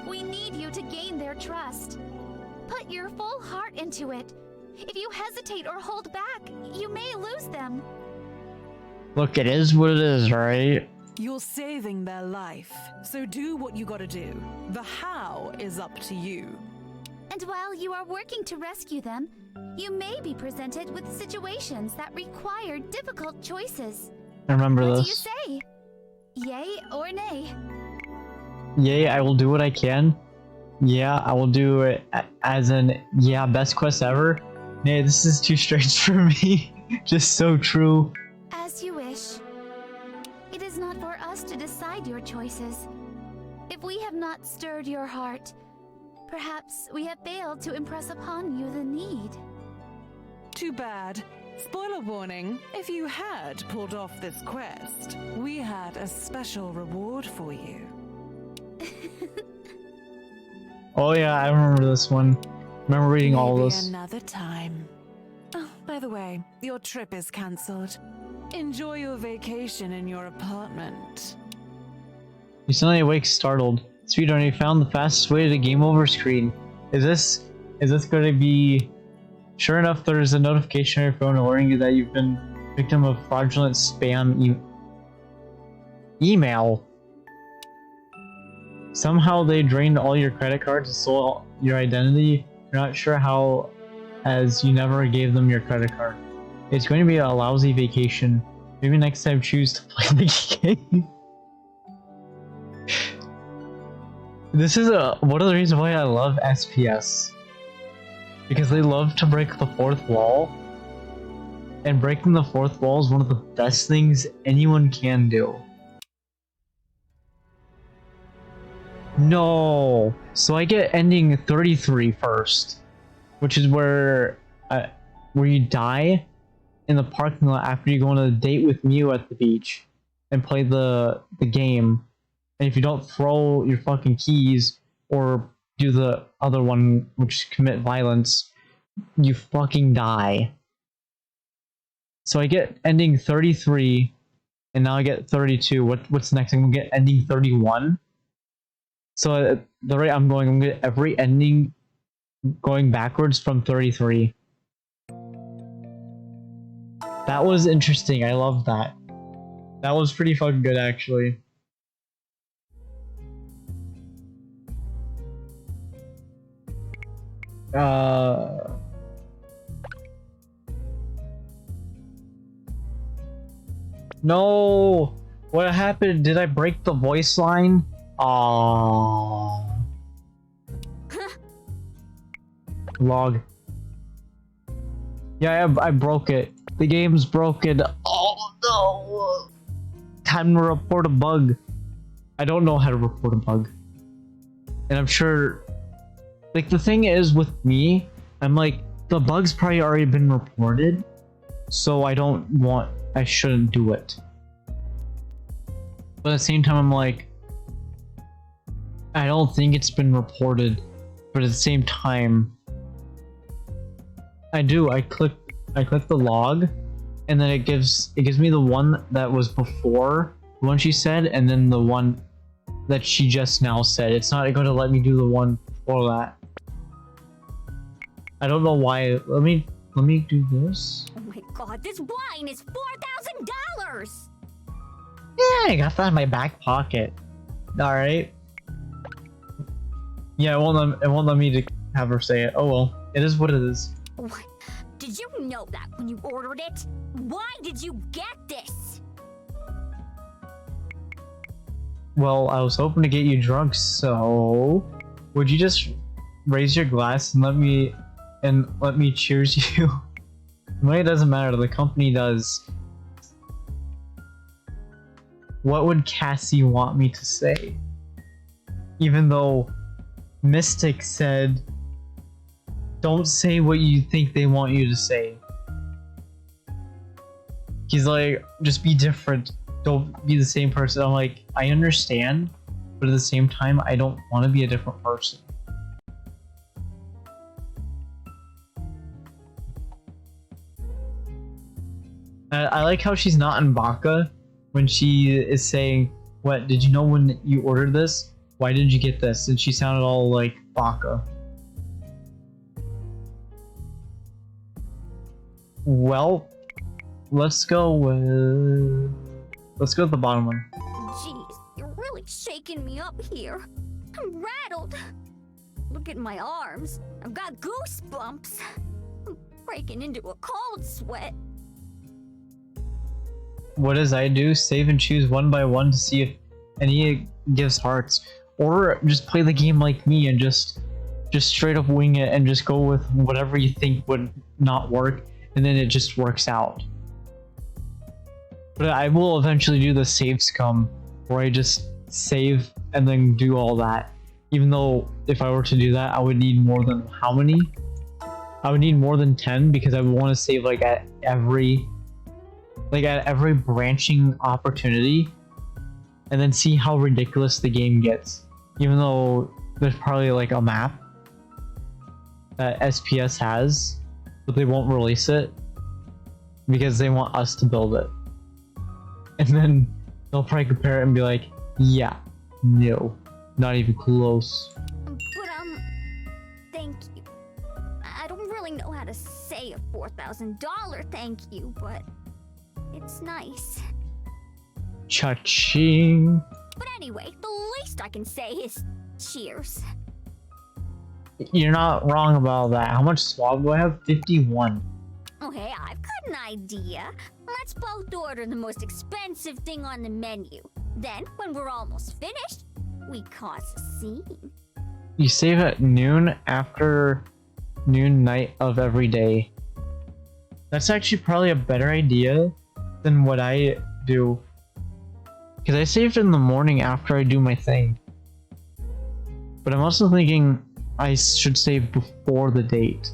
we need you to gain their trust. Put your full heart into it. If you hesitate or hold back, you may lose them. Look, it is what it is, right? You're saving their life, so do what you gotta do. The how is up to you. And while you are working to rescue them, you may be presented with situations that require difficult choices. I remember What this. do you say? Yay or nay? Yay, I will do what I can. Yeah, I will do it as in, yeah, best quest ever. Nay, this is too strange for me. Just so true. As you wish. It is not for us to decide your choices. If we have not stirred your heart, perhaps we have failed to impress upon you the need. Too bad. Spoiler warning, if you had pulled off this quest, we had a special reward for you. Oh yeah, I remember this one. Remember reading all Maybe this. another time. Oh, by the way, your trip is cancelled. Enjoy your vacation in your apartment. You suddenly awake startled. Speedrunner, you found the fastest way to the game over screen. Is this Is this going to be... Sure enough, there's a notification on your phone alerting you that you've been victim of fraudulent spam email. Somehow they drained all your credit cards and stole your identity. You're not sure how, as you never gave them your credit card. It's going to be a lousy vacation. Maybe next time choose to play the game. This is one of the reasons why I love SPS. Because they love to break the fourth wall. And breaking the fourth wall is one of the best things anyone can do. No! So I get ending 33 first. Which is where you die in the parking lot after you go on a date with Mew at the beach. And play the game. And if you don't throw your fucking keys or do the other one, which is commit violence, you fucking die. So I get ending 33, and now I get 32. What's next? I'm gonna get ending 31. So at the rate I'm gonna get every ending going backwards from 33. That was interesting. I love that. That was pretty fucking good, actually. No! What happened? Did I break the voice line? Aww. Log. Yeah, I broke it. The game's broken. Oh no! Time to report a bug. I don't know how to report a bug. And I'm sure... Like, the thing is with me, I'm like, the bug's probably already been reported, so I shouldn't do it. But at the same time, I'm like, I don't think it's been reported, but at the same time, I do. I click the log, and then it gives me the one that was before the one she said, and then the one that she just now said. It's not going to let me do the one before that. I don't know why. Let me do this. Oh my god, this wine is $4,000! Yeah, I got that in my back pocket. Alright. Yeah, it won't let me to have her say it. Oh well. It is what it is. What? Did you know that when you ordered it? Why did you get this? Well, I was hoping to get you drunk, so... Would you just raise your glass and let me cheers you? Money doesn't matter, the company does. What would Cassie want me to say? Even though Mystic said, don't say what you think they want you to say. He's like, just be different. Don't be the same person. I'm like, I understand, but at the same time, I don't want to be a different person. I like how she's not in Baka when she is saying, what, did you know when you ordered this? Why did you get this? And she sounded all like Baka. Well, let's go with the bottom one. Jeez, you're really shaking me up here. I'm rattled. Look at my arms. I've got goosebumps. I'm breaking into a cold sweat. What does I do? Save and choose one by one to see if any gives hearts. Or just play the game like me and just straight up wing it and just go with whatever you think would not work, and then it just works out. But I will eventually do the save scum, where I just save and then do all that. Even though if I were to do that, I would need more than how many? I would need more than 10 because I would want to save like at every branching opportunity, and then see how ridiculous the game gets. Even though there's probably like a map that SPS has, but they won't release it because they want us to build it. And then they'll probably compare it and be like, yeah, no, not even close. But thank you. I don't really know how to say a $4,000 thank you, but it's nice. Cha-ching. But anyway, the least I can say is cheers. You're not wrong about that. How much swab do I have? 51. Okay, I've got an idea. Let's both order the most expensive thing on the menu. Then, when we're almost finished, we cause a scene. You save at noon after noon night of every day. That's actually probably a better idea than what I do. Because I saved in the morning after I do my thing. But I'm also thinking I should save before the date.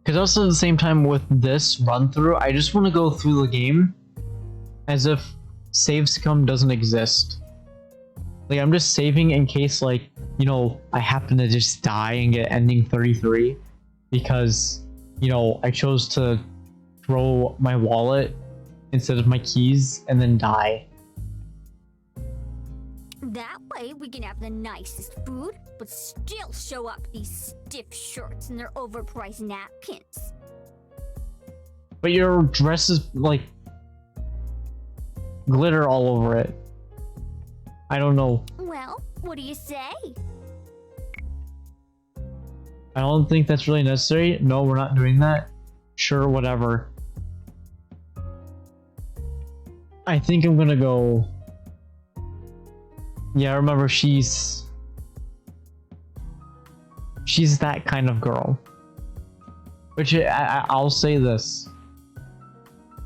Because also at the same time with this run through, I just want to go through the game as if save scum doesn't exist. Like, I'm just saving in case, like, you know, I happen to just die and get ending 33 because, you know, I chose to throw my wallet instead of my keys and then die. That way, we can have the nicest food, but still show up these stiff shirts and their overpriced napkins. But your dress is, like, glitter all over it. I don't know. Well, what do you say? I don't think that's really necessary. No, we're not doing that. Sure, whatever. I think I'm gonna go... Yeah, remember, she's that kind of girl. Which, I'll say this.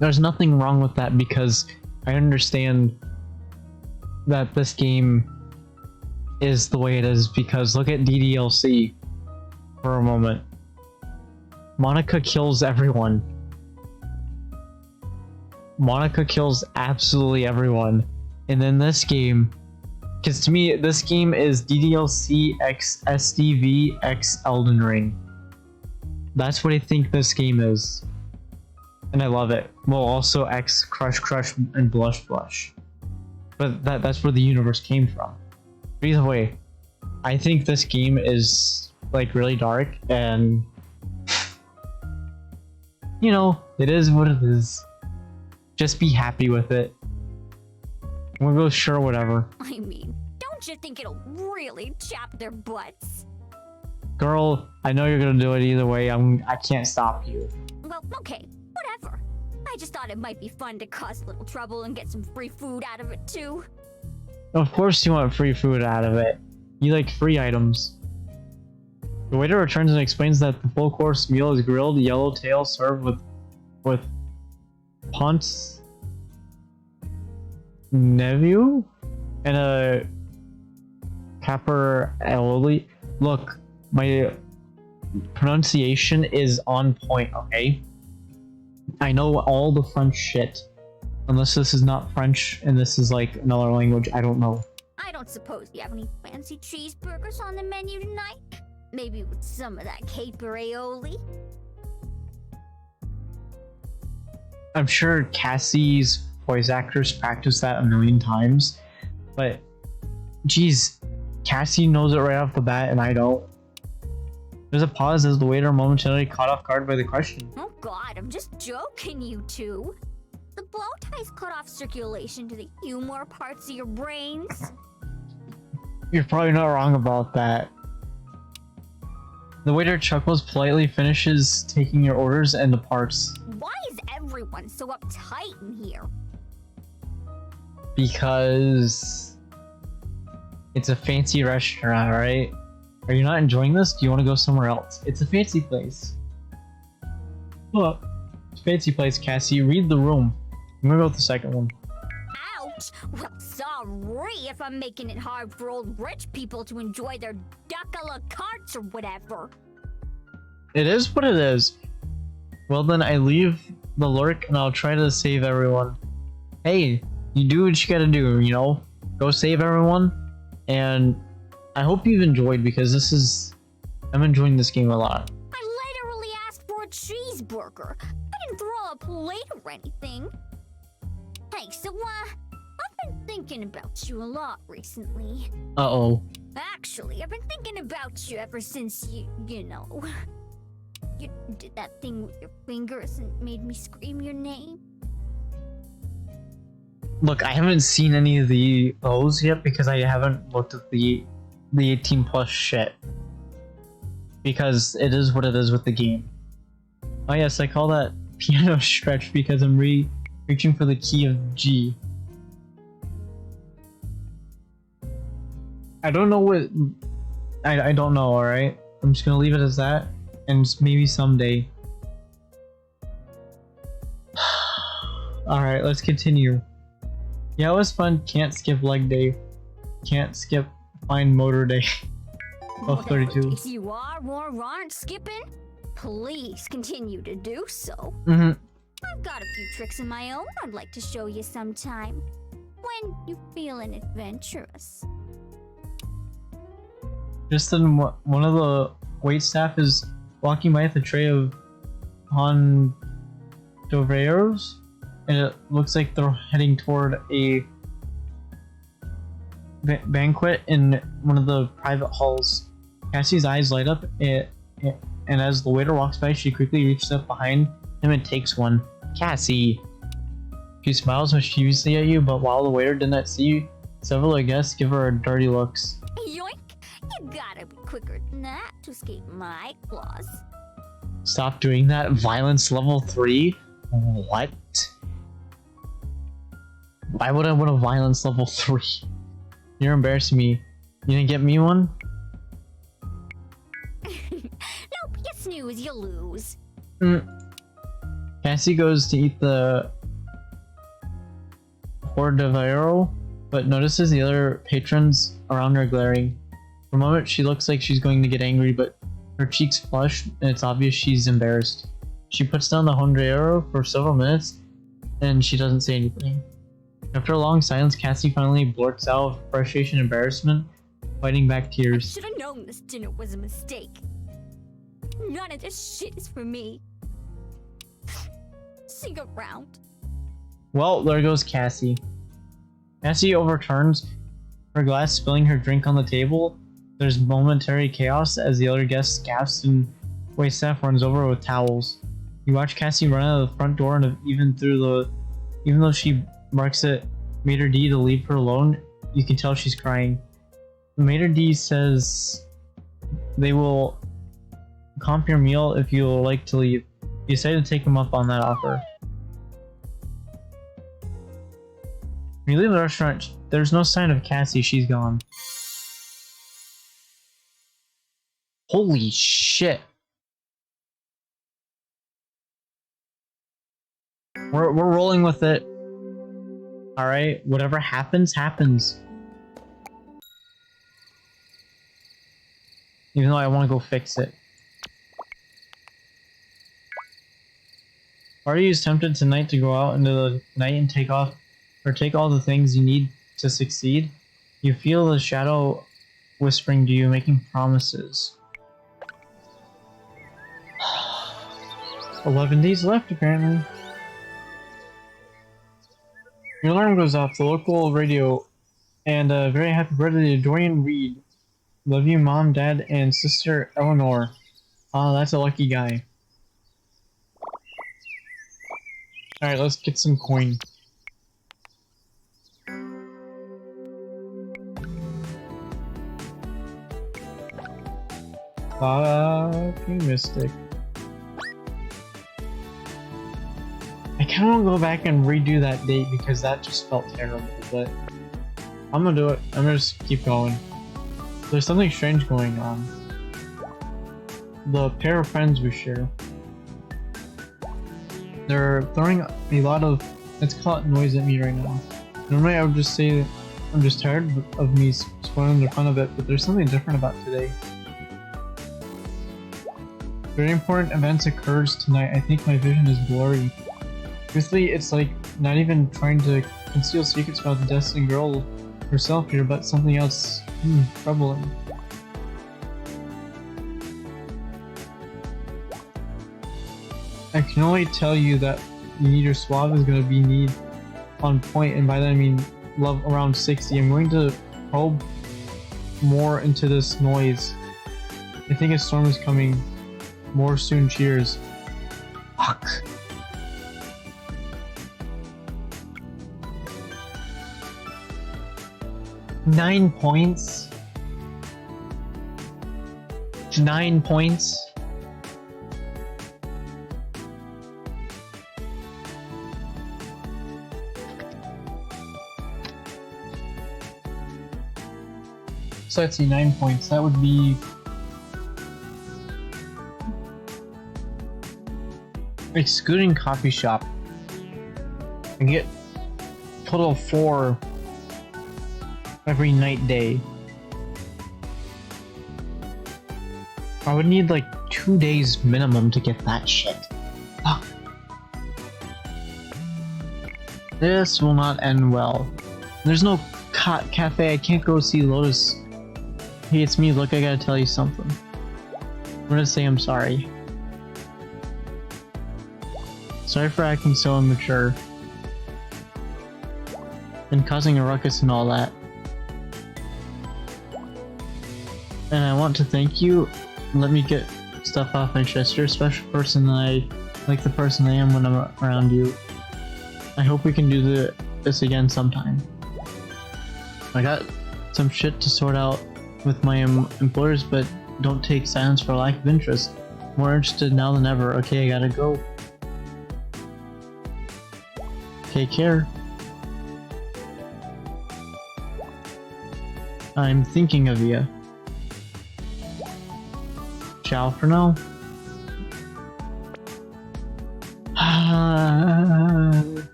There's nothing wrong with that because I understand that this game is the way it is because look at DDLC for a moment. Monica kills everyone. Monica kills absolutely everyone. And then this game, because to me, this game is DDLC x SDV x Elden Ring. That's what I think this game is. And I love it. Well, also X Crush Crush and Blush Blush. But that's where the universe came from. But either way, I think this game is like really dark and you know, it is what it is. Just be happy with it. We'll go sure whatever. I mean, don't you think it'll really chap their butts? Girl, I know you're gonna do it either way. I can't stop you. Well, okay, whatever. I just thought it might be fun to cause a little trouble and get some free food out of it too. Of course you want free food out of it. You like free items. The waiter returns and explains that the full course meal is grilled yellowtail served with ponce neveu and a caparelli. Look, my pronunciation is on point, okay? I know all the French shit. Unless this is not French and this is like another language, I don't know. I don't suppose you have any fancy cheeseburgers on the menu tonight? Maybe with some of that caper aioli? I'm sure Cassie's voice actors practiced that a million times, but geez, Cassie knows it right off the bat and I don't. There's a pause as the waiter momentarily caught off guard by the question. Oh god, I'm just joking, you two. The blow ties cut off circulation to the humor parts of your brains. You're probably not wrong about that. The waiter chuckles politely, finishes taking your orders and departs. Why is everyone so uptight in here? Because it's a fancy restaurant, right? Are you not enjoying this? Do you want to go somewhere else? It's a fancy place. Look, it's a fancy place, Cassie. Read the room. I'm gonna go with the second one. Ouch! Well, sorry if I'm making it hard for old rich people to enjoy their duck a la carte or whatever. It is what it is. Well then, I leave the lurk and I'll try to save everyone. Hey, you do what you gotta do, you know? Go save everyone. And I hope you've enjoyed because I'm enjoying this game a lot. I literally asked for a cheeseburger. I didn't throw a plate or anything. Hey, so, I've been thinking about you a lot recently. Uh-oh. Actually, I've been thinking about you ever since you know. You did that thing with your fingers and made me scream your name. Look, I haven't seen any of those yet because I haven't looked at the 18 plus shit. Because it is what it is with the game. Oh yes, I call that piano stretch because I'm reaching for the key of G. I don't know what... I don't know, alright? I'm just gonna leave it as that, and maybe someday. Alright, let's continue. Yeah, it was fun. Can't skip leg day. Can't skip fine motor day. Oh, 32. If you are or aren't skipping, please continue to do so. I've got a few tricks of my own I'd like to show you sometime. When you're feeling adventurous. Just then, one of the wait staff is walking by with a tray of Hondoveros, and it looks like they're heading toward a banquet in one of the private halls. Cassie's eyes light up, and as the waiter walks by, she quickly reaches up behind him and takes one. Cassie! She smiles mischievously at you, but while the waiter did not see you, several of the guests give her dirty looks. Yoink! You gotta be quicker than that to escape my claws. Stop doing that. Violence level 3? What? Why would I want a violence level 3? You're embarrassing me. You didn't get me one? Nope, you snooze, you lose. Cassie goes to eat the Hordavero, but notices the other patrons around her glaring. For a moment, she looks like she's going to get angry, but her cheeks flush, and it's obvious she's embarrassed. She puts down the Hondero for several minutes, and she doesn't say anything. After a long silence, Cassie finally blurts out frustration and embarrassment, fighting back tears. I should have known this dinner was a mistake. None of this shit is for me. See you around. Well, there goes Cassie. Cassie overturns her glass, spilling her drink on the table. There's momentary chaos as the other guests gasp and waitstaff runs over with towels. You watch Cassie run out of the front door, and even though she marks it Mater D to leave her alone, you can tell she's crying. Mater D says they will comp your meal if you would like to leave. You decide to take them up on that offer. When you leave the restaurant, there's no sign of Cassie. She's gone. Holy shit. We're rolling with it. Alright, whatever happens, happens. Even though I want to go fix it. Party is tempted tonight to go out into the night and take all the things you need to succeed. You feel the shadow whispering to you, making promises. 11 days left, apparently. Your alarm goes off, the local radio, and a very happy birthday to Dorian Reed. Love you, Mom, Dad, and Sister Eleanor. Ah, that's a lucky guy. Alright, let's get some coin. Fucking Mystic. I kinda wanna go back and redo that date because that just felt terrible, but I'm gonna do it. I'm gonna just keep going. There's something strange going on. The pair of friends we share. They're throwing a lot of, let's call it noise at me right now. Normally I would just say I'm just tired of me spoiling their fun a bit, but there's something different about today. Very important events occurs tonight. I think my vision is blurry. Truthfully, it's like not even trying to conceal secrets about the destined girl herself here, but something else troubling. I can only tell you that you need your swab is going to be need on point, and by that I mean love around 60. I'm going to probe more into this noise. I think a storm is coming. More soon. Cheers. Fuck. Nine points. 9 points. So let's see, 9 points. That would be excluding coffee shop. I get total of 4 every night day. I would need like 2 days minimum to get that shit. Fuck. This will not end well. There's no cafe. I can't go see Lotus. Hey, it's me. Look, I gotta tell you something. I'm gonna say I'm sorry. Sorry for acting so immature. And causing a ruckus and all that. And I want to thank you. Let me get stuff off my chest. You're a special person, and I like the person I am when I'm around you. I hope we can do this again sometime. I got some shit to sort out with my employers, but don't take silence for lack of interest. More interested now than ever. Okay, I gotta go. Take care. I'm thinking of you. Ciao for now.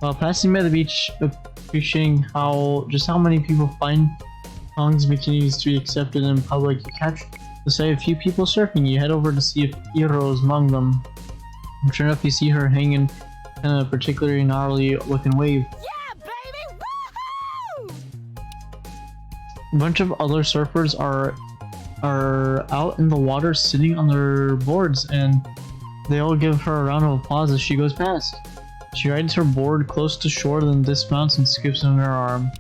While passing by the beach, appreciating how many people find thongs bikinis to be accepted in public, you catch the sight of a few people surfing. You head over to see if Iro is among them. And sure enough, you see her hanging in a particularly gnarly looking wave. Yeah, baby! Woohoo! A bunch of other surfers are out in the water sitting on their boards, and they all give her a round of applause as she goes past. She rides her board close to shore, then dismounts and scoops on her arm.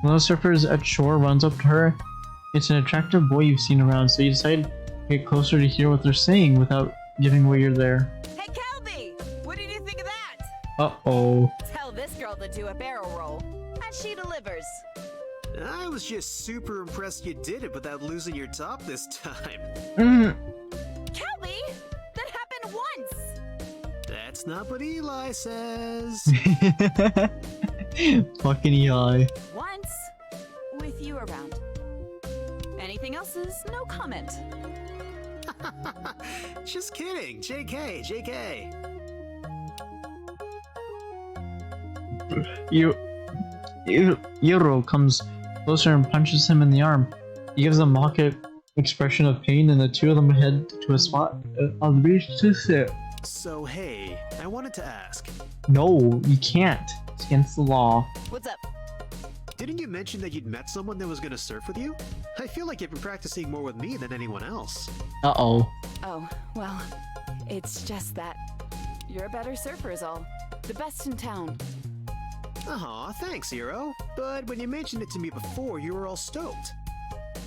One of the surfers at shore runs up to her. It's an attractive boy you've seen around, so you decide to get closer to hear what they're saying without giving away you're there. Hey, Kelby! What did you think of that? Uh-oh. Tell this girl to do a barrel roll, and she delivers. I was just super impressed you did it without losing your top this time. Kelby! That happened once! That's not what Eli says. Fucking Eli. Once, with you around. Anything else is no comment. Just kidding. JK, JK. Yoro comes closer and punches him in the arm. He gives a mock expression of pain, and the two of them head to a spot on the beach to sit. So hey, I wanted to ask. No, you can't. It's against the law. What's up? Didn't you mention that you'd met someone that was gonna surf with you? I feel like you've been practicing more with me than anyone else. Uh-oh. Oh, well, it's just that you're a better surfer is all. The best in town. Aw, thanks, Hero. But when you mentioned it to me before, you were all stoked.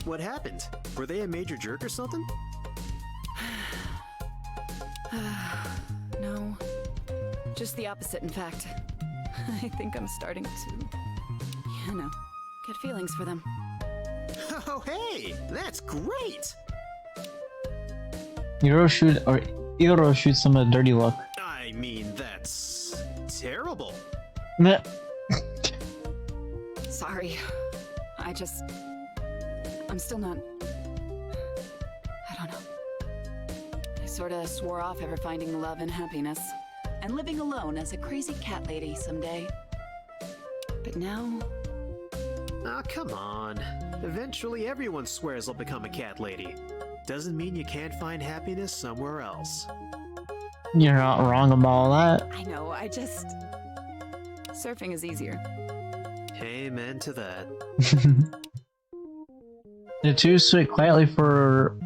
What happened? Were they a major jerk or something? No, just the opposite, in fact. I think I'm starting to, get feelings for them. Oh, hey! That's great! Iro shoots him a dirty look. I mean, that's terrible. Meh. Sorry. I'm still not... I don't know. I sorta swore off ever finding love and happiness, and living alone as a crazy cat lady someday. But now... Ah, come on. Eventually everyone swears they'll become a cat lady. Doesn't mean you can't find happiness somewhere else. You're not wrong about all that. I know, surfing is easier. Amen to that. The two sit quietly for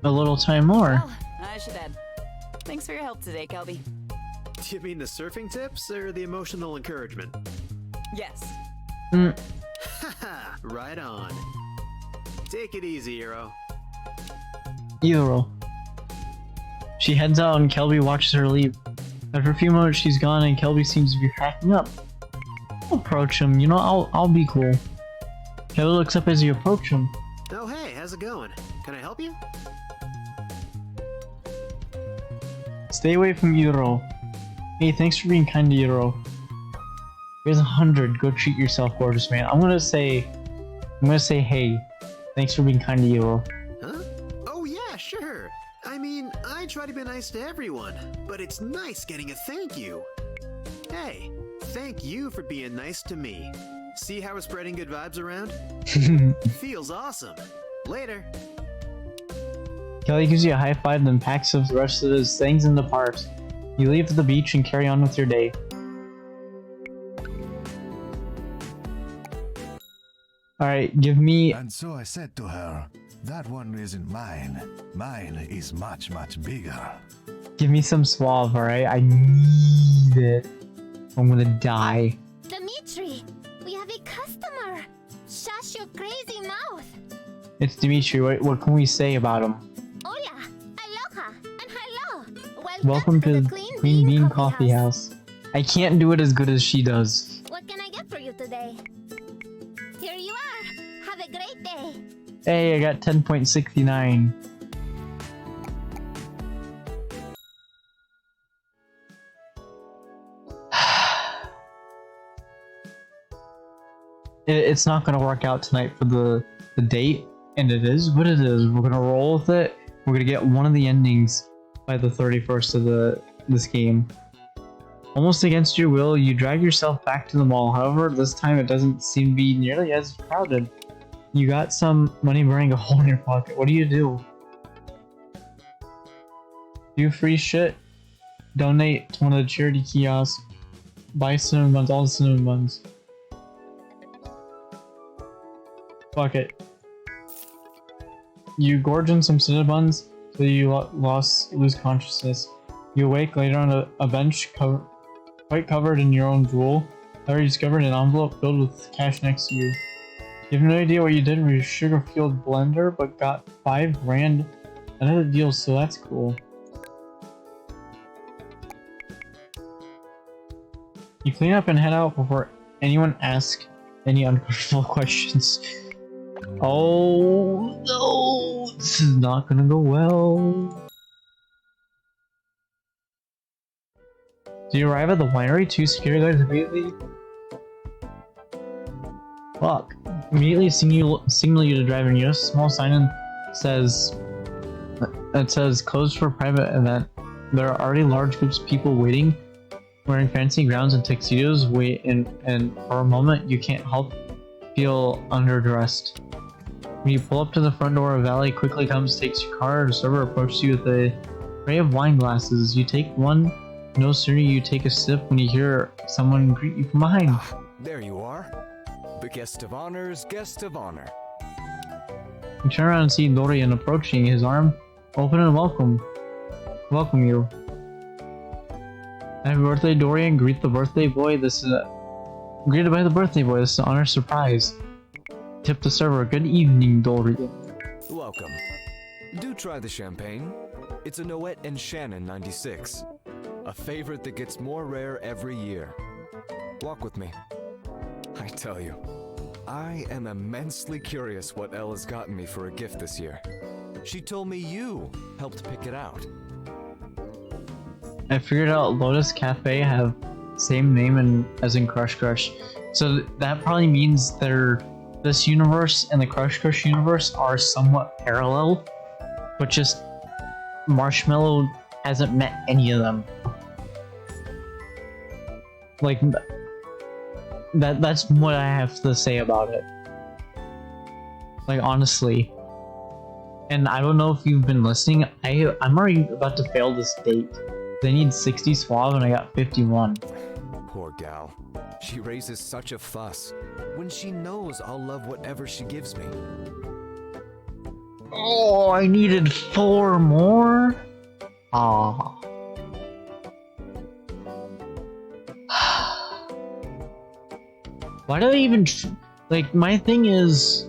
a little time more. Well, I should add. Thanks for your help today, Kelby. Do you mean the surfing tips or the emotional encouragement? Yes, Haha, right on. Take it easy, hero. Euro. She heads out and Kelby watches her leave. After a few moments, she's gone and Kelby seems to be packing up. I'll approach him, you know, I'll be cool. Kelby looks up as you approach him. Oh hey, how's it going? Can I help you? Stay away from Euro. Hey, thanks for being kind to Euro. Here's 100. Go treat yourself, gorgeous man. I'm gonna say hey. Thanks for being kind to Euro. Huh? Oh yeah, sure. I mean, I try to be nice to everyone, but it's nice getting a thank you. Hey, thank you for being nice to me. See how we're spreading good vibes around? Feels awesome. Later. Kelly gives you a high five, then packs up the rest of his things and departs. You leave the beach and carry on with your day. Alright, give me... And so I said to her, that one isn't mine. Mine is much, much bigger. Give me some suave, alright? I need it. I'm gonna die. Dimitri, we have a customer. Shush your crazy mouth. It's Dimitri. What can we say about him? Hola, aloha, and hello. Welcome to the Queen Bean Coffee House. I can't do it as good as she does. What can I get for you today? Here you are. Have a great day. Hey, I got 10.69. It's not gonna work out tonight for the date, and it is what it is. We're gonna roll with it. We're gonna get one of the endings by the 31st of this game. Almost against your will, you drag yourself back to the mall. However, this time it doesn't seem to be nearly as crowded. You got some money burning a hole in your pocket. What do? Do free shit. Donate to one of the charity kiosks. Buy cinnamon buns, all the cinnamon buns. Fuck it. You gorge on some cinnamon buns so you lose consciousness. You awake later on a bench quite covered in your own drool. However, you discovered an envelope filled with cash next to you. You have no idea what you did with your sugar-fueled blender, but got $5 grand. Another deal, so that's cool. You clean up and head out before anyone asks any uncomfortable questions. Oh no, this is not gonna go well. Do you arrive at the winery? Two security guards immediately. Fuck. Immediately signal you to drive in. You notice a small sign says closed for private event. There are already large groups of people waiting, wearing fancy gowns and tuxedos. And for a moment you can't help feel underdressed. When you pull up to the front door, a valet quickly comes, takes your car, and a server approaches you with a tray of wine glasses. You take one. No sooner you take a sip when you hear someone greet you from behind. There you are. The guest of honor's guest of honor. You turn around and see Dorian approaching, his arm open and welcome you. Happy birthday, Dorian. Greet the birthday boy. Greeted by the birthday boy. This is an honor surprise. Tip the server. Good evening, Dorian. Welcome. Do try the champagne. It's a Noet and Shannon 96. A favorite that gets more rare every year. Walk with me. I tell you, I am immensely curious what Ella's gotten me for a gift this year. She told me you helped pick it out. I figured out Lotus Cafe have same name as in Crush Crush. So that probably means this universe and the Crush Crush universe are somewhat parallel, but just Marshmallow hasn't met any of them. Like, that's what I have to say about it. Like, honestly. And I don't know if you've been listening, I'm already about to fail this date. They need 60 suave and I got 51. Poor gal. She raises such a fuss when she knows I'll love whatever she gives me. Oh, I needed 4 more? Ah. Why do they even like? My thing is,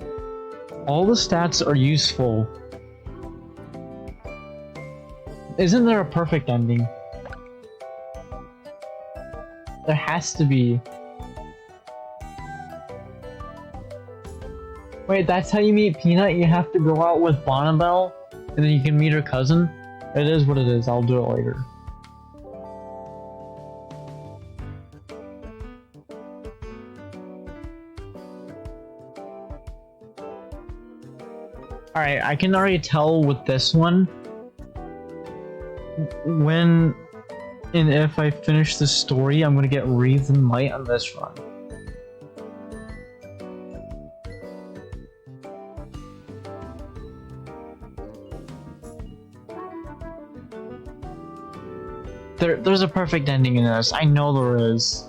all the stats are useful. Isn't there a perfect ending? There has to be. Wait, that's how you meet Peanut? You have to go out with Bonnabelle, and then you can meet her cousin? It is what it is, I'll do it later. Alright, I can already tell with this one, when and if I finish the story, I'm gonna get Reason Light on this run. There's a perfect ending in this. I know there is.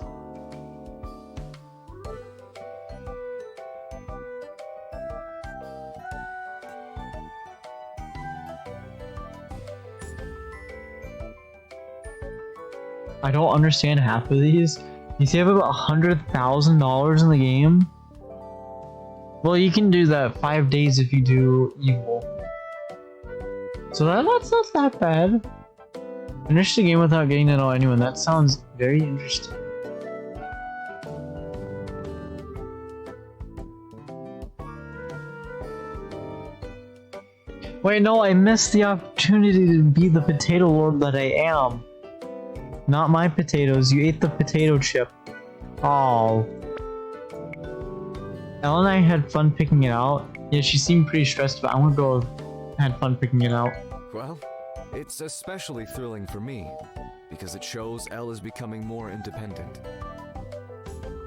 I don't understand half of these. You save about $100,000 in the game? Well, you can do that 5 days if you do evil. So that's not that bad. Finish the game without getting to know anyone. That sounds very interesting. Wait, no, I missed the opportunity to be the potato lord that I am. Not my potatoes, you ate the potato chip. Oh. Elle and I had fun picking it out. Yeah, she seemed pretty stressed, but I want to go had fun picking it out. Well, it's especially thrilling for me, because it shows Elle is becoming more independent.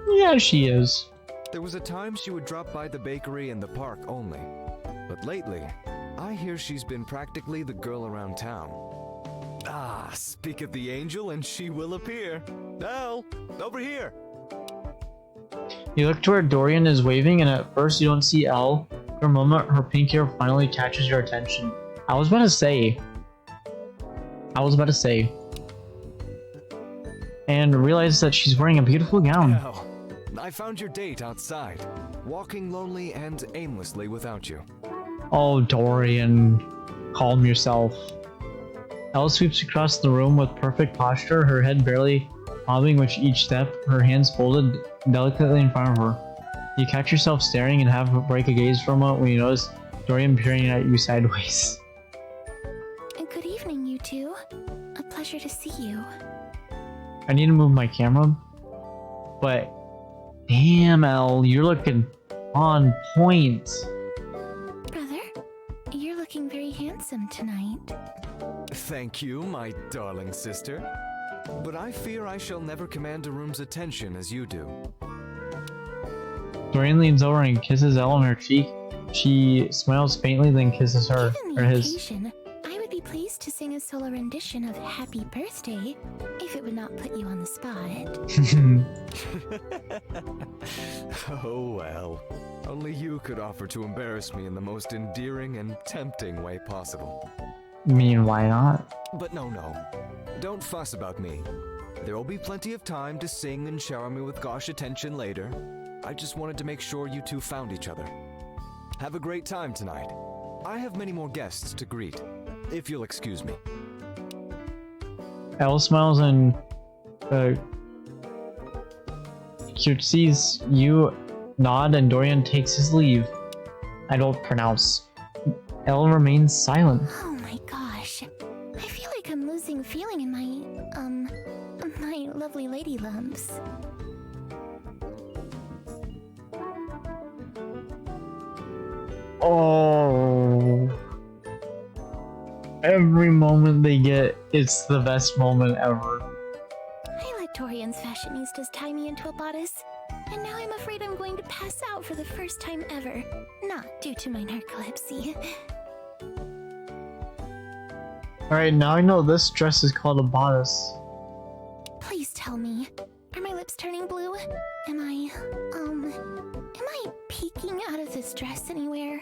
Yeah, she is. There was a time she would drop by the bakery and the park only, but lately, I hear she's been practically the girl around town. Ah, speak of the angel and she will appear. Elle, over here! You look to where Dorian is waving, and at first you don't see Elle. For a moment, her pink hair finally catches your attention. I was about to say. And realize that she's wearing a beautiful gown. Elle, I found your date outside, walking lonely and aimlessly without you. Oh, Dorian. Calm yourself. Elle sweeps across the room with perfect posture, her head barely bobbing with each step, her hands folded delicately in front of her. You catch yourself staring and have a break a gaze for a moment when you notice Dorian peering at you sideways. Good evening, you two. A pleasure to see you. I need to move my camera, but damn, Elle, you're looking on point. Brother, you're looking very handsome tonight. Thank you, my darling sister. But I fear I shall never command a room's attention as you do. Dorian leans over and kisses Elle on her cheek. She smiles faintly, then kisses her, Given or the his. occasion, I would be pleased to sing a solo rendition of Happy Birthday, if it would not put you on the spot. Oh well. Only you could offer to embarrass me in the most endearing and tempting way possible. I mean, why not? But no. Don't fuss about me. There will be plenty of time to sing and shower me with gosh attention later. I just wanted to make sure you two found each other. Have a great time tonight. I have many more guests to greet, if you'll excuse me. Elle smiles and sees you nod, and Dorian takes his leave. I don't pronounce. Elle remains silent. Oh my gosh. I feel like I'm losing feeling in my lovely lady lumps. Oh. Every moment they get, it's the best moment ever. I let Dorian's fashionistas tie me into a bodice, and now I'm afraid I'm going to pass out for the first time ever. Not due to my narcolepsy. Alright, now I know this dress is called a bodice. Please tell me, are my lips turning blue? Am I peeking out of this dress anywhere?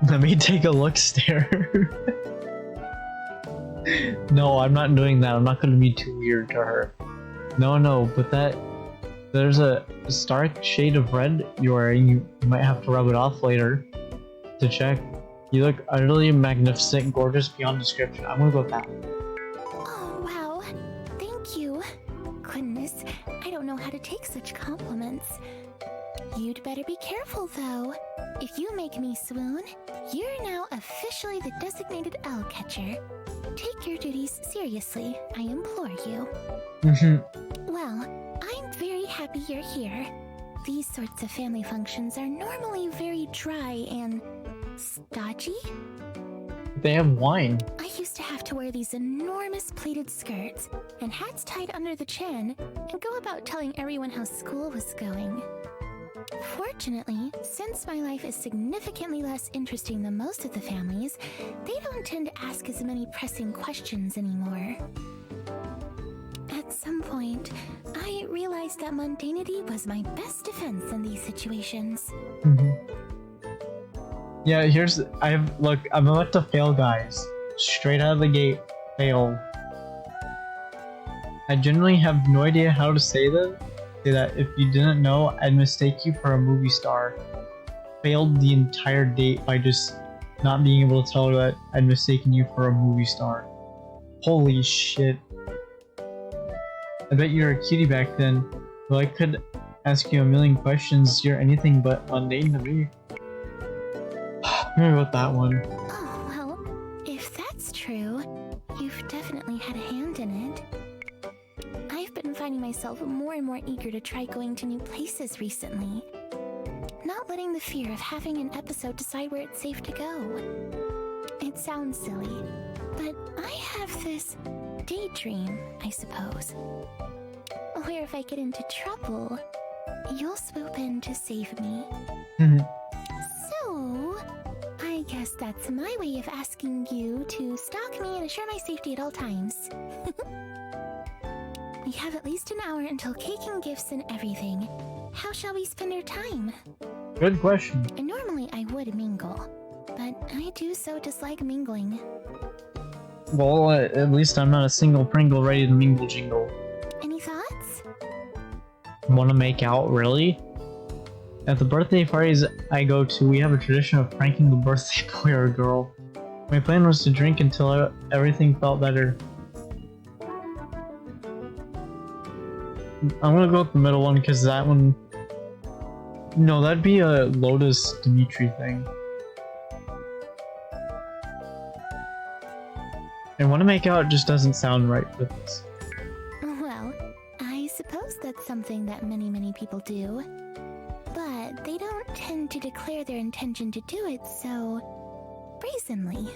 Let me take a look, stare. No, I'm not doing that. I'm not gonna be too weird to her. No, but that There's a stark shade of red you're wearing. You might have to rub it off later to check. You look utterly magnificent, gorgeous beyond description. I'm gonna go with that. Oh, wow. Thank you. Goodness, I don't know how to take such compliments. You'd better be careful, though. If you make me swoon, you're now officially the designated owl catcher. Take your duties seriously, I implore you. Well, I'm very happy you're here. These sorts of family functions are normally very dry and stodgy. They have wine. I used to have to wear these enormous pleated skirts and hats tied under the chin and go about telling everyone how school was going. Fortunately, since my life is significantly less interesting than most of the families, they don't tend to ask as many pressing questions anymore. At some point, I realized that mundanity was my best defense in these situations. Yeah, I'm about to fail, guys. Straight out of the gate, fail. I genuinely have no idea how to say that if you didn't know, I'd mistake you for a movie star. Failed the entire date by just not being able to tell her that I'd mistaken you for a movie star. Holy shit. I bet you were a cutie back then. Well, I could ask you a million questions, you're anything but mundane to me. I'm gonna go with that one. Oh, well, if that's true, you've definitely had a hand in it. I've been finding myself more and more eager to try going to new places recently. Not letting the fear of having an episode decide where it's safe to go. It sounds silly, but I have this daydream, I suppose, where if I get into trouble, you'll swoop in to save me. So, I guess that's my way of asking you to stalk me and assure my safety at all times. We have at least an hour until cake and gifts and everything. How shall we spend our time? Good question. And normally I would mingle, but I do so dislike mingling. Well, at least I'm not a single Pringle ready to mingle jingle. Any thoughts? Wanna make out, really? At the birthday parties I go to, we have a tradition of pranking the birthday boy or girl. My plan was to drink until everything felt better. I'm gonna go with the middle one because that one... No, that'd be a Lotus Dimitri thing. And wanna make out just doesn't sound right for this. Well, I suppose that's something that many people do. But they don't tend to declare their intention to do it so brazenly.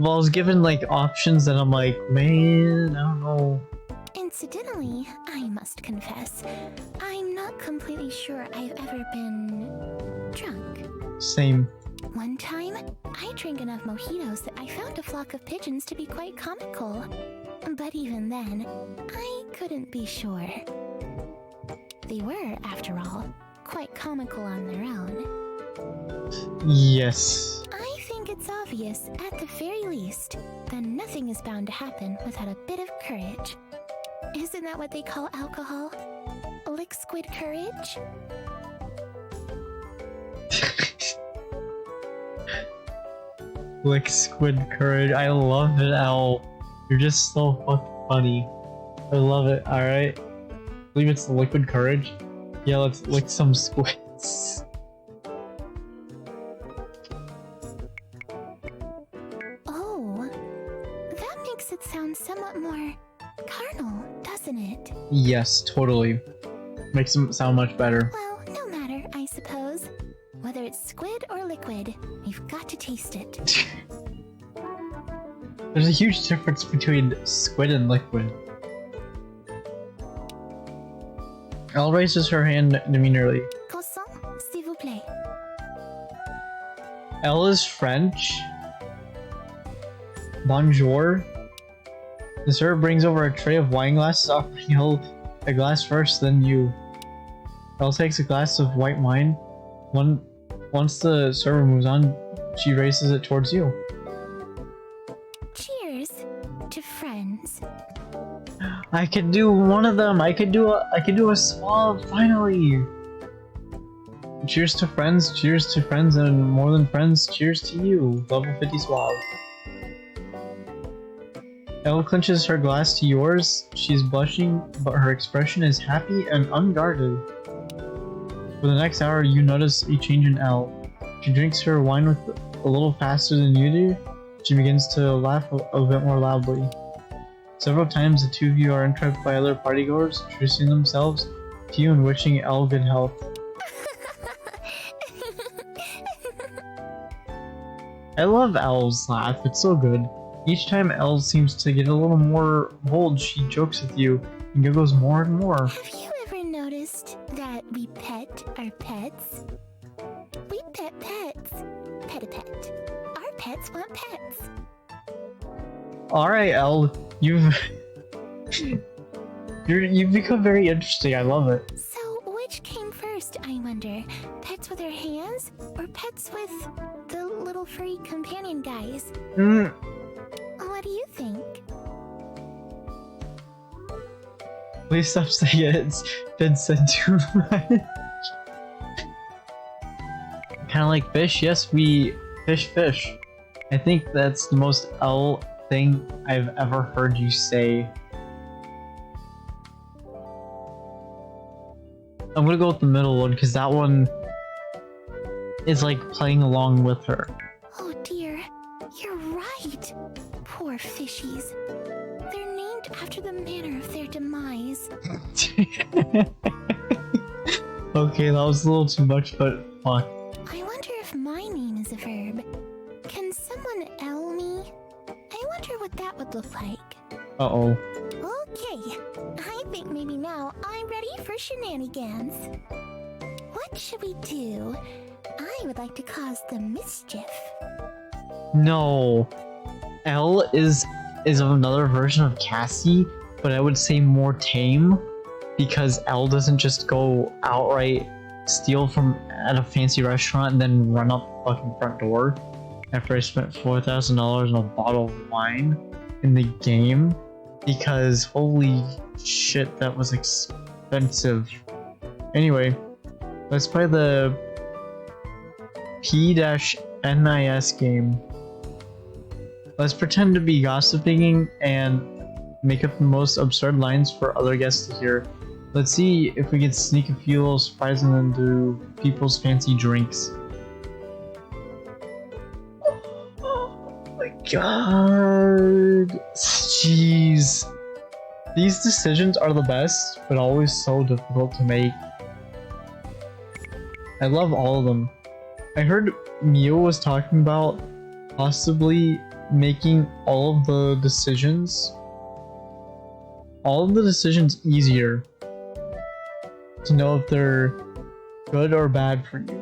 Well, I was given like options and I'm like, man, I don't know. Incidentally, I must confess, I'm not completely sure I've ever been drunk. Same. One time, I drank enough mojitos that I found a flock of pigeons to be quite comical. But even then, I couldn't be sure. They were, after all, quite comical on their own. Yes. I think it's obvious, at the very least, that nothing is bound to happen without a bit of courage. Isn't that what they call alcohol? Lick squid courage? Lick squid courage. I love it, Owl. You're just so fucking funny. I love it, alright? I believe it's the liquid courage. Yeah, let's lick some squids. Oh, that makes it sound somewhat more carnal, doesn't it? Yes, totally. Makes them sound much better. Well, no matter, I suppose. Whether it's squid or liquid, we've got to taste it. There's a huge difference between squid and liquid. Elle raises her hand demurely. Croissant, s'il vous plaît. Elle is French. Bonjour. The server brings over a tray of wine glasses, offering Elle a glass first, then you. Elle takes a glass of white wine. Once the server moves on, she raises it towards you. Cheers to friends. I could do one of them. I could do a swab finally. Cheers to friends, and more than friends, cheers to you. Level 50 swab. Elle clenches her glass to yours. She's blushing, but her expression is happy and unguarded. For the next hour, you notice a change in Elle. She drinks her wine with a little faster than you do. She begins to laugh a bit more loudly. Several times, the two of you are interrupted by other partygoers, introducing themselves to you and wishing Elle good health. I love Elle's laugh, it's so good. Each time Elle seems to get a little more bold, she jokes with you and giggles more and more. Have you ever noticed that we pet our pets? We pet pets. Pet a pet. Our pets want pets. Alright, Elle, you've become very interesting, I love it. So, which came first, I wonder? Pets with their hands, or pets with the little furry companion guys? What do you think? Please stop saying it, it's been said too much. Kinda like fish, yes, we fish. I think that's the most Elle thing I've ever heard you say. I'm gonna go with the middle one, because that one is like playing along with her. Oh dear, you're right. Poor fishies. They're named after the manner of their demise. Okay, that was a little too much, but fuck. I wonder if my name is a verb. Can someone L me? I wonder what that would look like. Uh-oh. Okay, I think maybe now I'm ready for shenanigans. What should we do? I would like to cause the mischief. No. Elle is another version of Cassie, but I would say more tame, because Elle doesn't just go outright steal from at a fancy restaurant and then run out the fucking front door after I spent $4,000 on a bottle of wine in the game, because holy shit, that was expensive. Anyway, let's play the P-NIS game. Let's pretend to be gossiping and make up the most absurd lines for other guests to hear. Let's see if we can sneak a few little surprises into people's fancy drinks. Oh my god. Jeez. These decisions are the best, but always so difficult to make. I love all of them. I heard Mio was talking about possibly making all of the decisions easier to know if they're good or bad for you.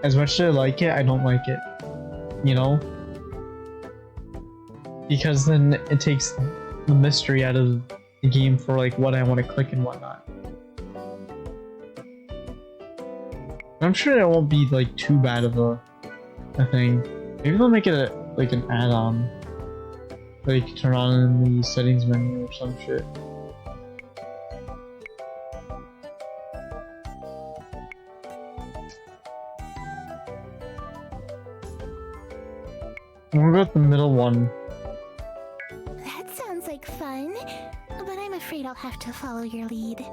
As much as I like it, I don't like it. You know? Because then it takes the mystery out of the game for like what I want to click and whatnot. I'm sure it won't be like too bad of a thing. Maybe they'll make it like an add-on. Like turn on in the settings menu or some shit. I'm gonna go with the middle one. That sounds like fun, but I'm afraid I'll have to follow your lead.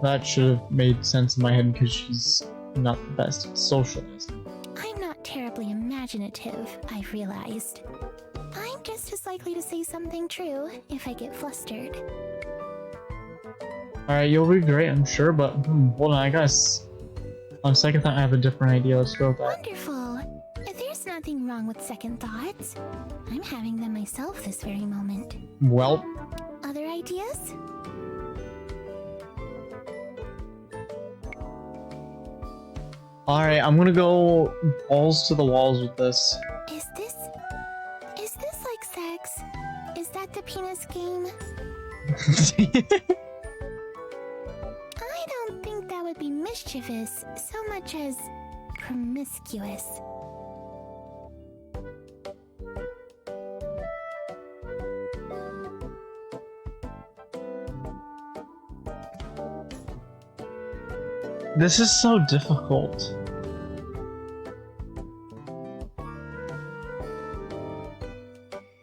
That should have made sense in my head because she's not the best at socialism. I'm not terribly imaginative, I've realized. I'm just as likely to say something true if I get flustered. Alright, you'll be great, I'm sure, but hold on, I guess. On second thought, I have a different idea. Let's go with that. Wonderful! There's nothing wrong with second thoughts. I'm having them myself this very moment. Well. Other ideas? Alright, I'm gonna go balls to the walls with this. Is this like sex? Is that the penis game? I don't think that would be mischievous so much as promiscuous. This is so difficult.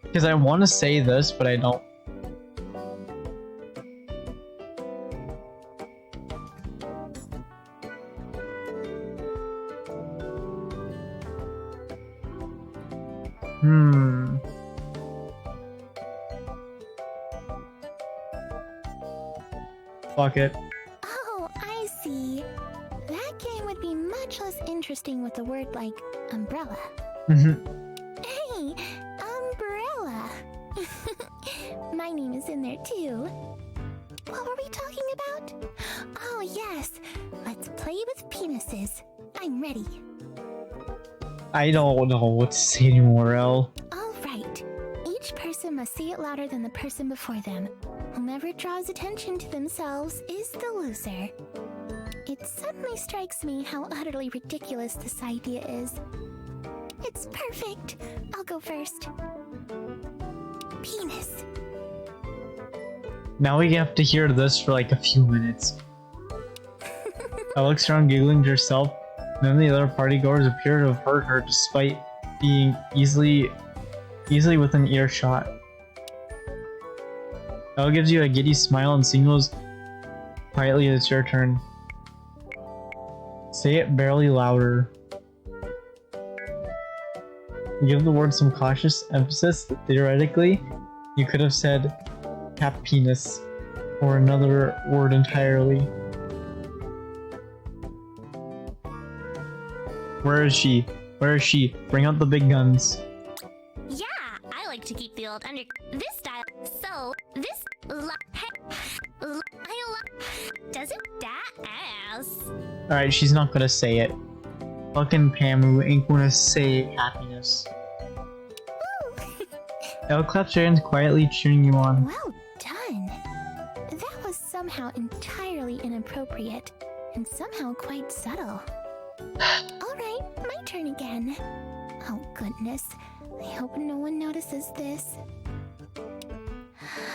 Because I want to say this, but I don't. Fuck it. Oh, I see. That game would be much less interesting with a word like umbrella. Hey, umbrella. My name is in there too. What were we talking about? Oh yes, let's play with penises. I'm ready. I don't know what to say anymore, El. Alright. Each person must say it louder than the person before them. Whomever draws attention to themselves is the loser. It suddenly strikes me how utterly ridiculous this idea is. It's perfect. I'll go first. Penis. Now we have to hear this for like a few minutes. Elle looks around giggling to herself. None of the other partygoers appear to have heard her despite being easily within earshot. Elle gives you a giddy smile and signals quietly it's your turn. Say it barely louder. Give the word some cautious emphasis that theoretically you could have said cap penis or another word entirely. Where is she? Where is she? Bring out the big guns. Yeah, I like to keep the old under this style. So this does it that ass? Alright, she's not gonna say it. Fucking Pamu ain't gonna say happiness. Elle claps her hands quietly, cheering you on. Well done. That was somehow entirely inappropriate and somehow quite subtle. Alright, my turn again. Oh goodness, I hope no one notices this.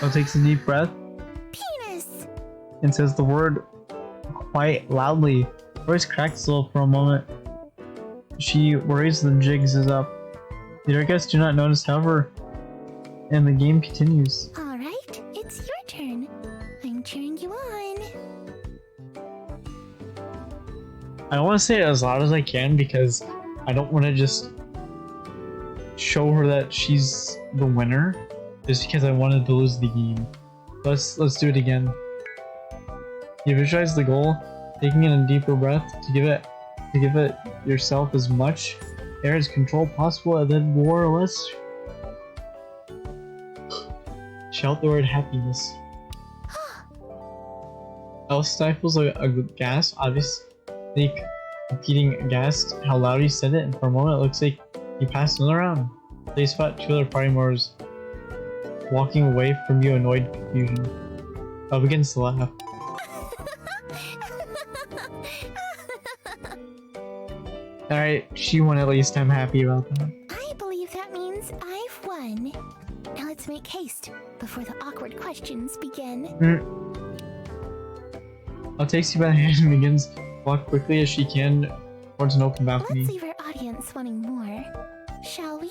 Elle takes a deep breath Penis! and says the word quite loudly. Her voice cracks a little for a moment. She worries the jigs is up. The other guests do not notice, however, and the game continues. Alright, it's your turn. I'm cheering you on. I don't want to say it as loud as I can because I don't want to just show her that she's the winner just because I wanted to lose the game. Let's do it again. You visualize the goal, taking in a deeper breath to give it yourself as much air as control possible, and then more or less shout the word happiness. Elle stifles a gasp, obviously competing against how loud he said it, and for a moment it looks like he passed another round. They spot two other party members walking away from you, annoyed confusion. Elle begins to laugh. Alright, she won at least. I'm happy about that. I believe that means I've won. Now let's make haste before the awkward questions begin. Elle takes you by the hand and begins to walk quickly as she can towards an open balcony. Let's leave our audience wanting more, shall we?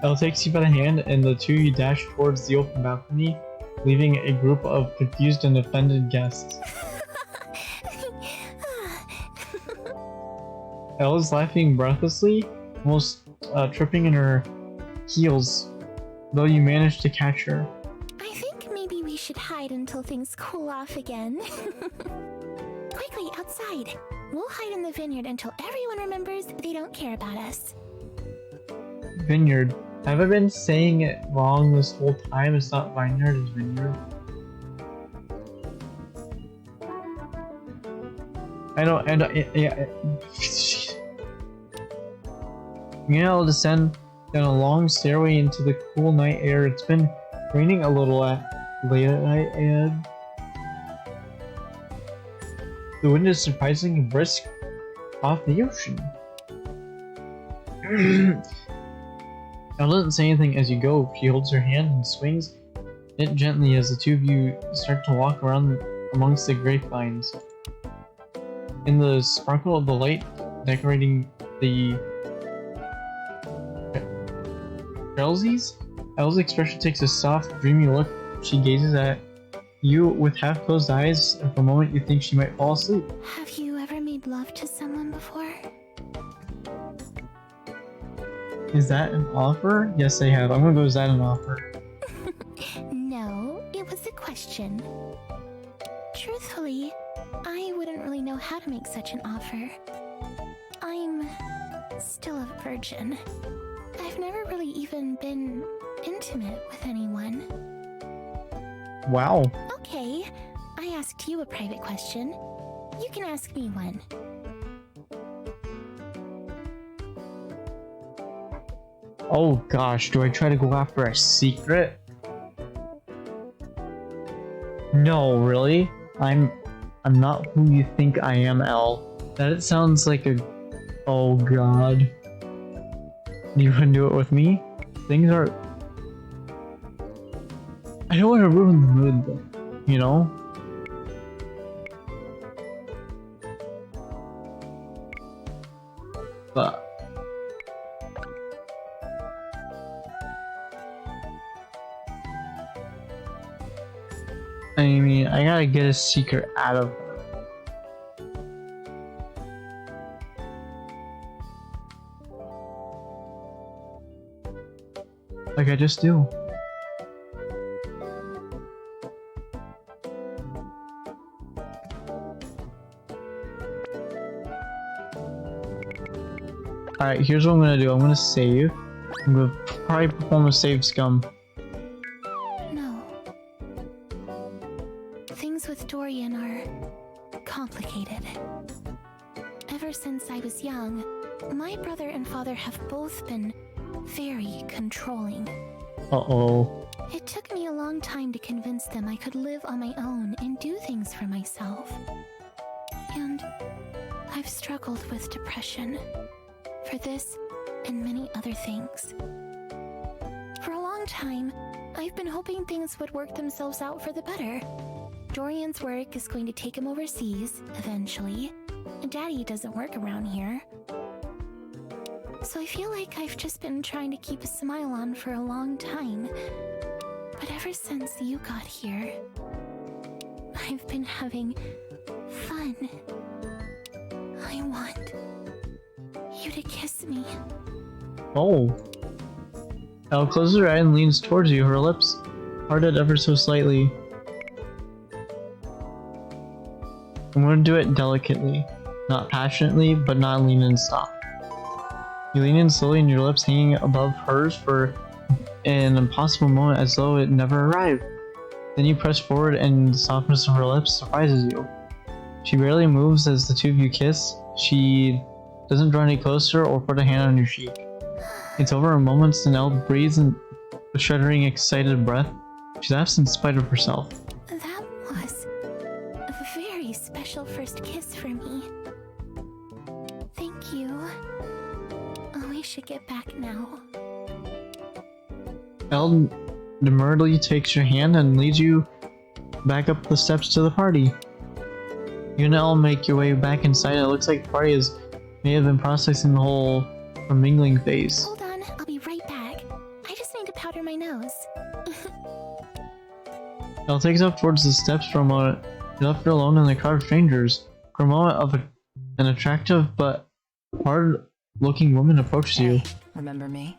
Elle takes you by the hand and the two of you dash towards the open balcony, leaving a group of confused and offended guests. Elle is laughing breathlessly, almost tripping in her heels, though you manage to catch her. I think maybe we should hide until things cool off again. Quickly, outside. We'll hide in the vineyard until everyone remembers they don't care about us. Vineyard. Have I been saying it wrong this whole time? It's not vineyard, it's vineyard. I know, yeah. You're now descend down a long stairway into the cool night air. It's been raining a little late at night, and the wind is surprisingly brisk off the ocean. Elle doesn't say anything as you go. She holds her hand and swings it gently as the two of you start to walk around amongst the grapevines. In the sparkle of the light decorating the Elzie's expression takes a soft, dreamy look. She gazes at you with half-closed eyes, and for a moment you think she might fall asleep. Have you ever made love to someone before? Is that an offer? Yes, I have. I'm gonna go, is that an offer? No, it was a question. Truthfully, I wouldn't really know how to make such an offer. I'm still a virgin. I've never really even been intimate with anyone. Wow. Okay, I asked you a private question. You can ask me one. Oh gosh, do I try to go after a secret? No, really? I'm not who you think I am, Elle. That sounds like a... Oh god. You wouldn't do it with me? Things are... I don't want to ruin the mood though, you know? But... I mean, I gotta get a secret out of her. Like I just do. Alright, here's what I'm gonna do. I'm gonna save. I'm gonna probably perform a save scum. No. Things with Dorian are complicated. Ever since I was young, my brother and father have both been very controlling. Uh-oh. It took me a long time to convince them I could live on my own and do things for myself. And I've struggled with depression. For this and many other things. For a long time, I've been hoping things would work themselves out for the better. Dorian's work is going to take him overseas, eventually. Daddy doesn't work around here. So I feel like I've just been trying to keep a smile on for a long time. But ever since you got here, I've been having fun. I want you to kiss me. Oh. Elle closes her eye and leans towards you, her lips parted ever so slightly. I'm gonna do it delicately. Not passionately, but not lean and stop. You lean in slowly and your lips hanging above hers for an impossible moment as though it never arrived. Then you press forward and the softness of her lips surprises you. She barely moves as the two of you kiss. She doesn't draw any closer or put a hand on your cheek. It's over in moments and Elle breathes in a shuddering, excited breath. She's absent in spite of herself. That was a very special first kiss for me. Thank you. We should get back now. Elle demurely takes your hand and leads you back up the steps to the party. You and Elle make your way back inside and it looks like the party may have been processing the whole mingling phase. Hold on, I'll be right back. I just need to powder my nose. Elle takes up towards the steps for a moment. You're left alone in the crowd of strangers. For a moment of an attractive but hard-looking woman approaches you. Remember me?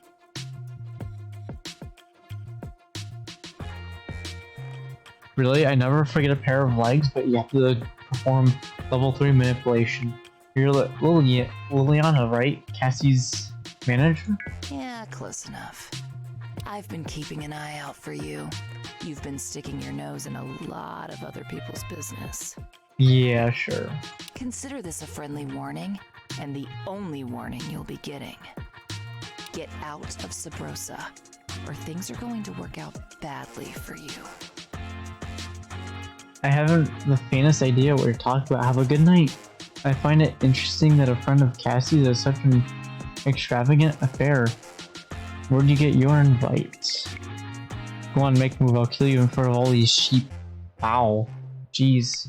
Really? I never forget a pair of legs, but you have to perform level 3 manipulation. You're Liliana, right? Cassie's manager? Yeah, close enough. I've been keeping an eye out for you. You've been sticking your nose in a lot of other people's business. Yeah, sure. Consider this a friendly warning, and the only warning you'll be getting. Get out of Sabrosa, or things are going to work out badly for you. I haven't the faintest idea what you're talking about. Have a good night. I find it interesting that a friend of Cassie's is such an extravagant affair. Where'd you get your invites? Go on, make a move. I'll kill you in front of all these sheep. Wow. Jeez.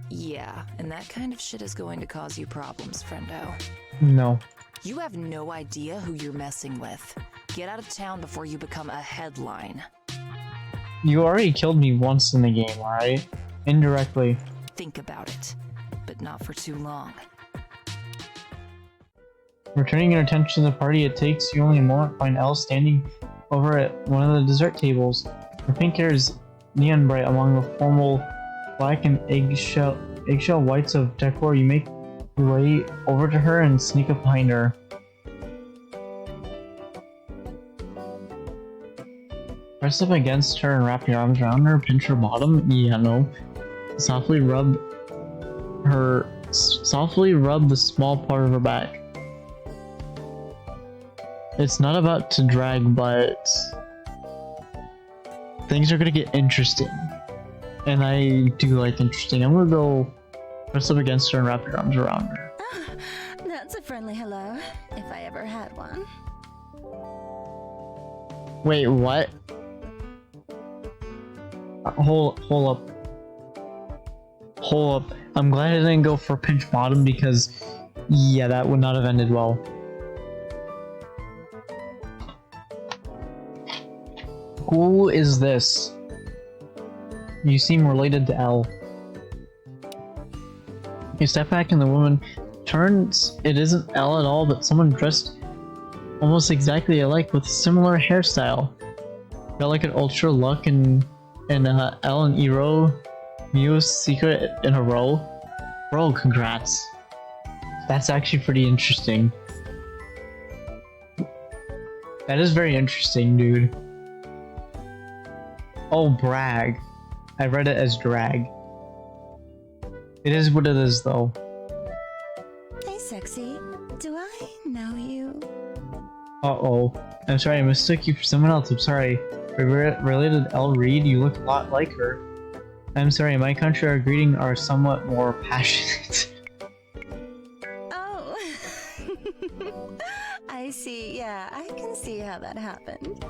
Yeah, and that kind of shit is going to cause you problems, friendo. No. You have no idea who you're messing with. Get out of town before you become a headline. You already killed me once in the game, alright? Indirectly. Think about it, but not for too long. Returning your attention to the party, it takes you only a moment to find Elle standing over at one of the dessert tables. Her pink hair is neon bright among the formal black and eggshell whites of decor. You make your way over to her and sneak up behind her. Press up against her and wrap your arms around her, pinch her bottom. Yeah, no. Softly rub the small part of her back. It's not about to drag, but things are gonna get interesting. And I do like interesting. I'm gonna go press up against her and wrap your arms around her. That's a friendly hello, if I ever had one. Wait, what? Hold up. Hold up. I'm glad I didn't go for pinch bottom because, yeah, that would not have ended well. Who is this? You seem related to Elle. You step back and the woman turns. It isn't Elle at all, but someone dressed almost exactly alike with a similar hairstyle. Got like an ultra look and Elle and Iro Miu's secret in a row. Bro, congrats. That's actually pretty interesting. That is very interesting, dude. Oh, brag. I read it as drag. It is what it is, though. Hey, sexy. Do I know you? Uh-oh. I'm sorry, I mistook you for someone else. I'm sorry. Related to Elle Reed, you look a lot like her. I'm sorry, my country, our greeting are somewhat more passionate. Oh. I see. Yeah, I can see how that happened.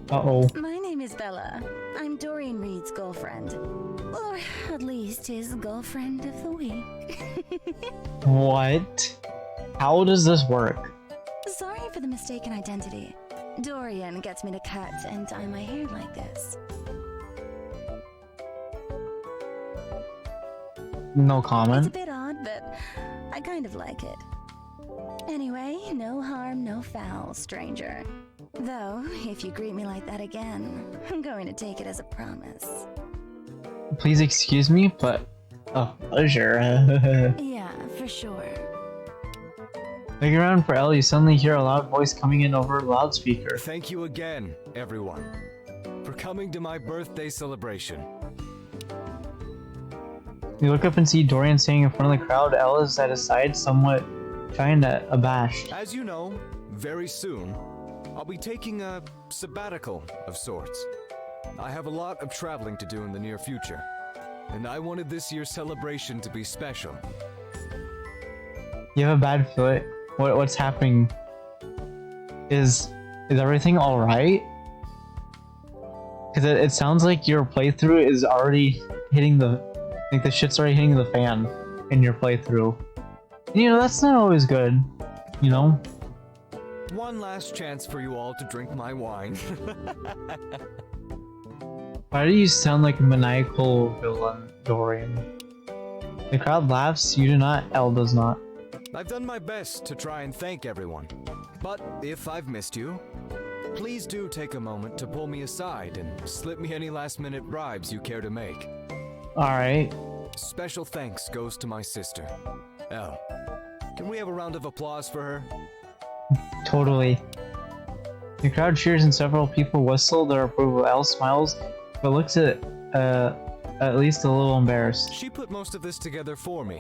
Uh-oh. My name is Bella. I'm Dorian Reed's girlfriend. Or at least his girlfriend of the week. What? How does this work? Sorry for the mistaken identity. Dorian gets me to cut and dye my hair like this. No It's a comment. bit odd, but I kind of like it. Anyway, no harm, no foul, stranger. Though, if you greet me like that again, I'm going to take it as a promise. Please excuse me, but a pleasure. Yeah, for sure. Looking around for Elle, you suddenly hear a loud voice coming in over a loudspeaker. Thank you again, everyone, for coming to my birthday celebration. You look up and see Dorian standing in front of the crowd. Elle is at his side, somewhat kinda abashed. As you know, very soon, I'll be taking a sabbatical of sorts. I have a lot of traveling to do in the near future, and I wanted this year's celebration to be special. You have a bad foot. What's happening? Is everything alright? Because it sounds like your playthrough is already hitting the shit's already hitting the fan in your playthrough. And, you know, that's not always good, you know? One last chance for you all to drink my wine. Why do you sound like a maniacal villain, Dorian? The crowd laughs, you do not, Elle does not. I've done my best to try and thank everyone, but if I've missed you, please do take a moment to pull me aside and slip me any last-minute bribes you care to make. Alright. Special thanks goes to my sister, Elle. Can we have a round of applause for her? Totally. The crowd cheers and several people whistle their approval. Elle smiles, but looks at least a little embarrassed. She put most of this together for me,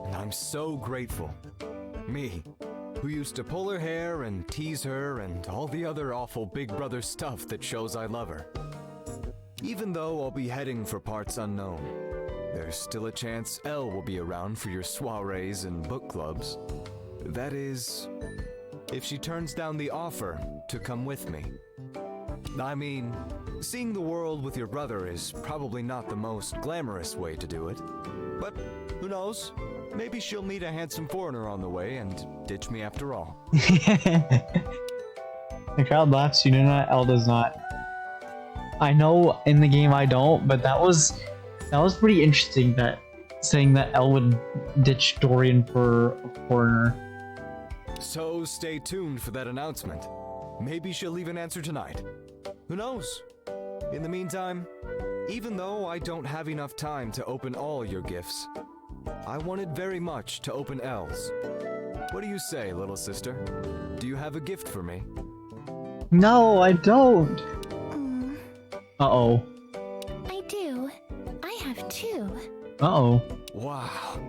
and I'm so grateful. Me, who used to pull her hair and tease her and all the other awful Big Brother stuff that shows I love her. Even though I'll be heading for parts unknown, there's still a chance Elle will be around for your soirees and book clubs. That is, if she turns down the offer to come with me. I mean, seeing the world with your brother is probably not the most glamorous way to do it. But who knows? Maybe she'll meet a handsome foreigner on the way and ditch me after all. The crowd laughs, you do not, Elle does not. I know in the game I don't, but that was pretty interesting, that saying that Elle would ditch Dorian for a foreigner. So stay tuned for that announcement. Maybe she'll even answer tonight. Who knows? In the meantime, even though I don't have enough time to open all your gifts, I wanted very much to open Elle's. What do you say, little sister? Do you have a gift for me? No, I don't. Uh-oh. I do. I have two. Uh-oh. Wow.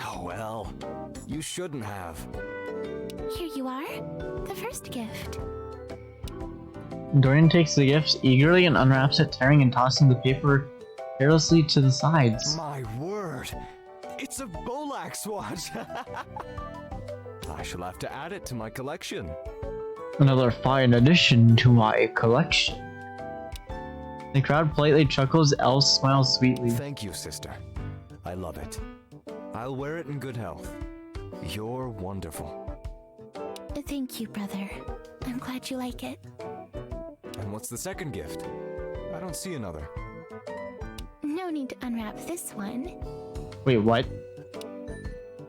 Oh well, you shouldn't have. Here you are. The first gift. Dorian takes the gifts eagerly and unwraps it, tearing and tossing the paper carelessly to the sides. My word! It's a Bolax watch! I shall have to add it to my collection. Another fine addition to my collection. The crowd politely chuckles, Elle smiles sweetly. Thank you, sister. I love it. I'll wear it in good health. You're wonderful. Thank you, brother. I'm glad you like it. And what's the second gift? I don't see another. No need to unwrap this one. Wait, what?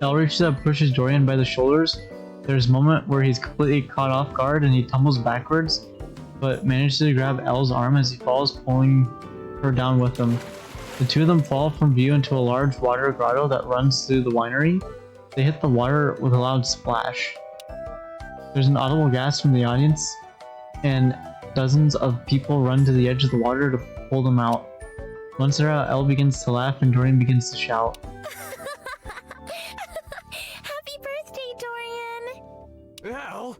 Elle reaches up, pushes Dorian by the shoulders. There's a moment where he's completely caught off guard and he tumbles backwards, but manages to grab Elle's arm as he falls, pulling her down with him. The two of them fall from view into a large water grotto that runs through the winery. They hit the water with a loud splash. There's an audible gasp from the audience, and dozens of people run to the edge of the water to pull them out. Once they're out, Elle begins to laugh and Dorian begins to shout. Happy birthday, Dorian! Elle?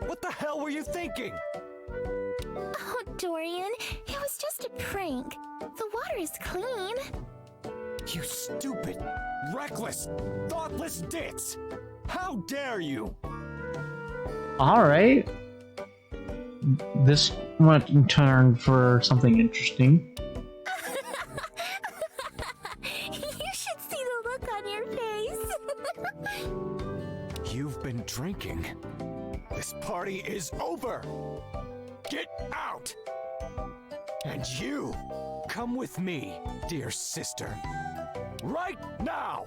What the hell were you thinking? Oh, Dorian, it was just a prank. The water is clean. You stupid, reckless, thoughtless ditz! How dare you! Alright. This went in turn for something interesting. You should see the look on your face. You've been drinking. This party is over! Get out! And you, come with me, dear sister. Right now!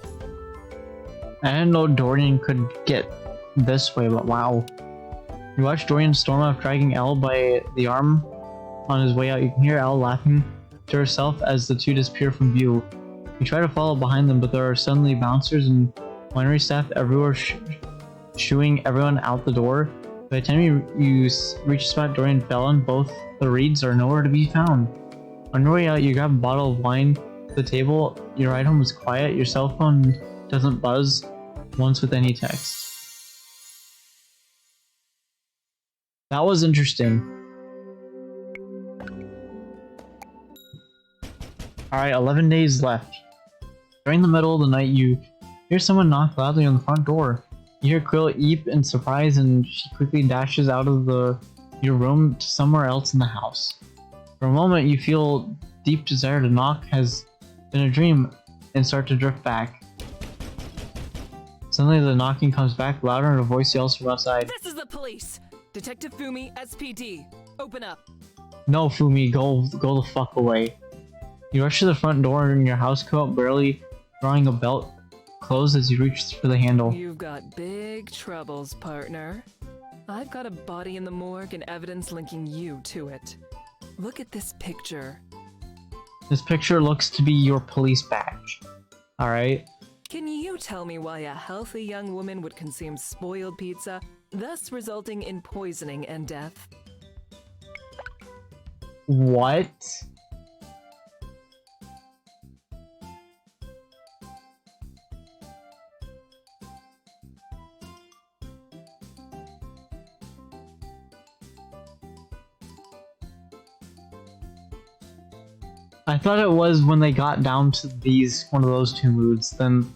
I didn't know Dorian could get this way, but wow. You watch Dorian storm off, dragging Elle by the arm on his way out. You can hear Elle laughing to herself as the two disappear from view. You try to follow behind them, but there are suddenly bouncers and winery staff everywhere shooing everyone out the door. By the time you reach the spot Dorian fell on, both the reeds are nowhere to be found. On your way out, you grab a bottle of wine to the table. Your ride home is quiet. Your cell phone doesn't buzz once with any text. That was interesting. Alright, 11 days left. During the middle of the night, you hear someone knock loudly on the front door. You hear Quill eep in surprise, and she quickly dashes out of your room to somewhere else in the house. For a moment, you feel deep desire to knock has been a dream and start to drift back. Suddenly, the knocking comes back louder, and a voice yells from outside. This is the police! Detective Fumi, SPD. Open up. No, Fumi, go the fuck away. You rush to the front door in your house coat, barely drawing a belt closed as you reach for the handle. You've got big troubles, partner. I've got a body in the morgue and evidence linking you to it. Look at this picture. This picture looks to be your police badge. Alright? Can you tell me why a healthy young woman would consume spoiled pizza, thus resulting in poisoning and death? What? I thought it was when they got down to one of those two moods, then...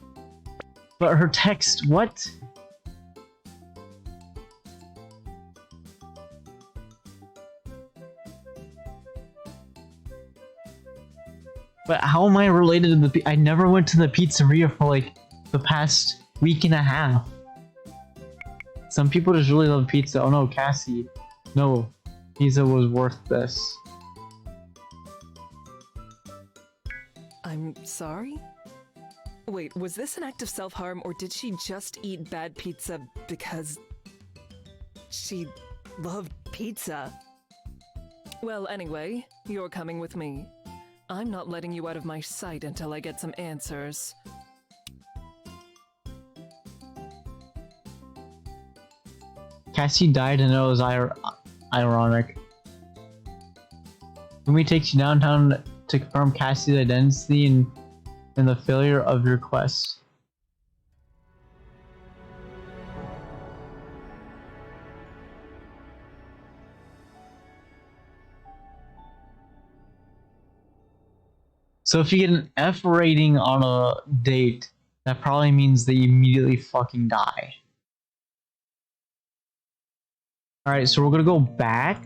But her text, what? But how am I related to the? I never went to the pizzeria for like the past week and a half. Some people just really love pizza. Oh no, Cassie. No, pizza was worth this. I'm sorry? Wait, was this an act of self-harm, or did she just eat bad pizza because she loved pizza? Well, anyway, you're coming with me. I'm not letting you out of my sight until I get some answers. Cassie died and it was ironic. Fumi takes you downtown to confirm Cassie's identity and the failure of your quest. So if you get an F rating on a date, that probably means they immediately fucking die. Alright, so we're gonna go back.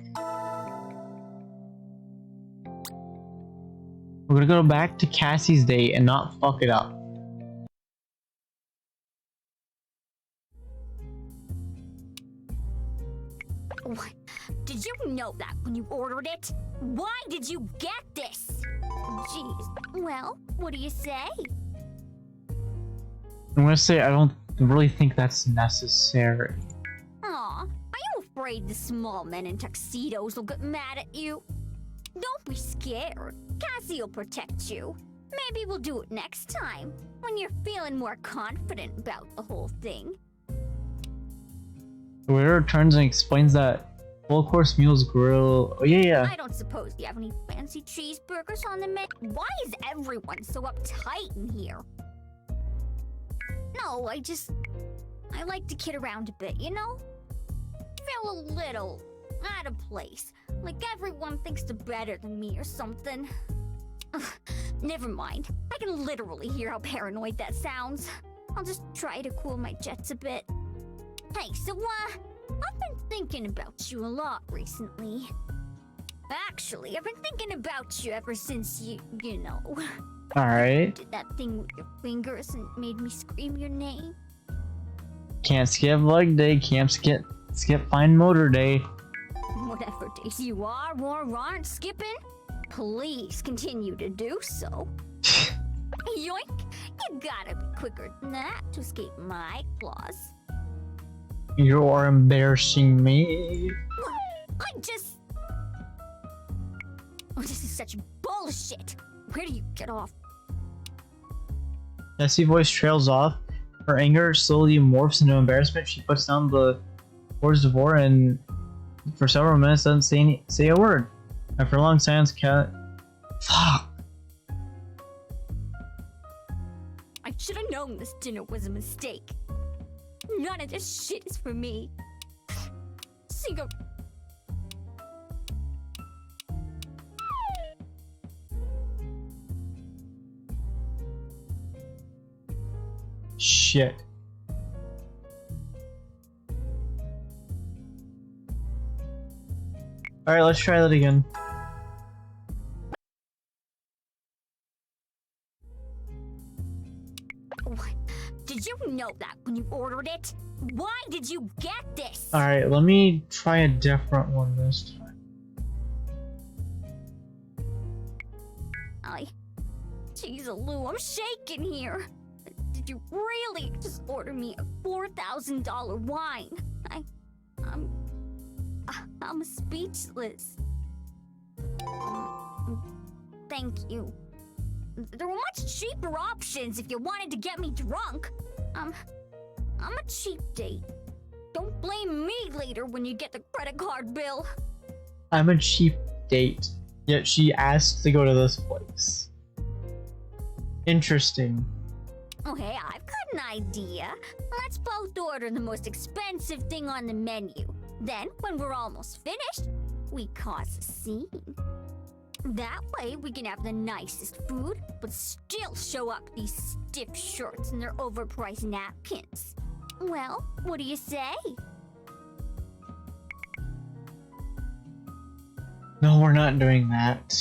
We're gonna go back to Cassie's date and not fuck it up. What? Did you know that when you ordered it? Why did you get this? Jeez. Well, what do you say? I'm gonna say I don't really think that's necessary. Aw, are you afraid the small men in tuxedos will get mad at you? Don't be scared. Cassie will protect you. Maybe we'll do it next time, when you're feeling more confident about the whole thing. The waiter returns and explains that full course meals grill. Oh yeah. I don't suppose you have any fancy cheeseburgers on the menu. Why is everyone so uptight in here? No, I like to kid around a bit, you know? Feel a little out of place. Like everyone thinks they're better than me or something. Ugh, never mind. I can literally hear how paranoid that sounds. I'll just try to cool my jets a bit. Hey, so I've been thinking about you a lot recently. Actually, I've been thinking about you ever since you know. Alright. Did that thing with your fingers and made me scream your name. Can't skip leg day, can't skip fine motor day. Whatever days you are or aren't skipping, please continue to do so. Yoink! You gotta be quicker than that to escape my claws. You're embarrassing me. I just... Oh, this is such bullshit. Where do you get off? Cassie's voice trails off. Her anger slowly morphs into embarrassment. She puts down the words of war and for several minutes doesn't say a word. After a long silence, fuck. I should have known this dinner was a mistake. None of this shit is for me. Single. Shit. Alright, let's try that again. What? Did you know that when you ordered it? Why did you get this? Alright, let me try a different one this time. Jeez, Lou, I'm shaking here. Did you really just order me a $4,000 wine? I'm speechless. Thank you. There were much cheaper options if you wanted to get me drunk. I'm a cheap date. Don't blame me later when you get the credit card bill. I'm a cheap date, yet she asked to go to this place. Interesting. Okay, I've got an idea. Let's both order the most expensive thing on the menu. Then, when we're almost finished, we cause a scene. That way, we can have the nicest food, but still show up these stiff shirts and their overpriced napkins. Well, what do you say? No, we're not doing that.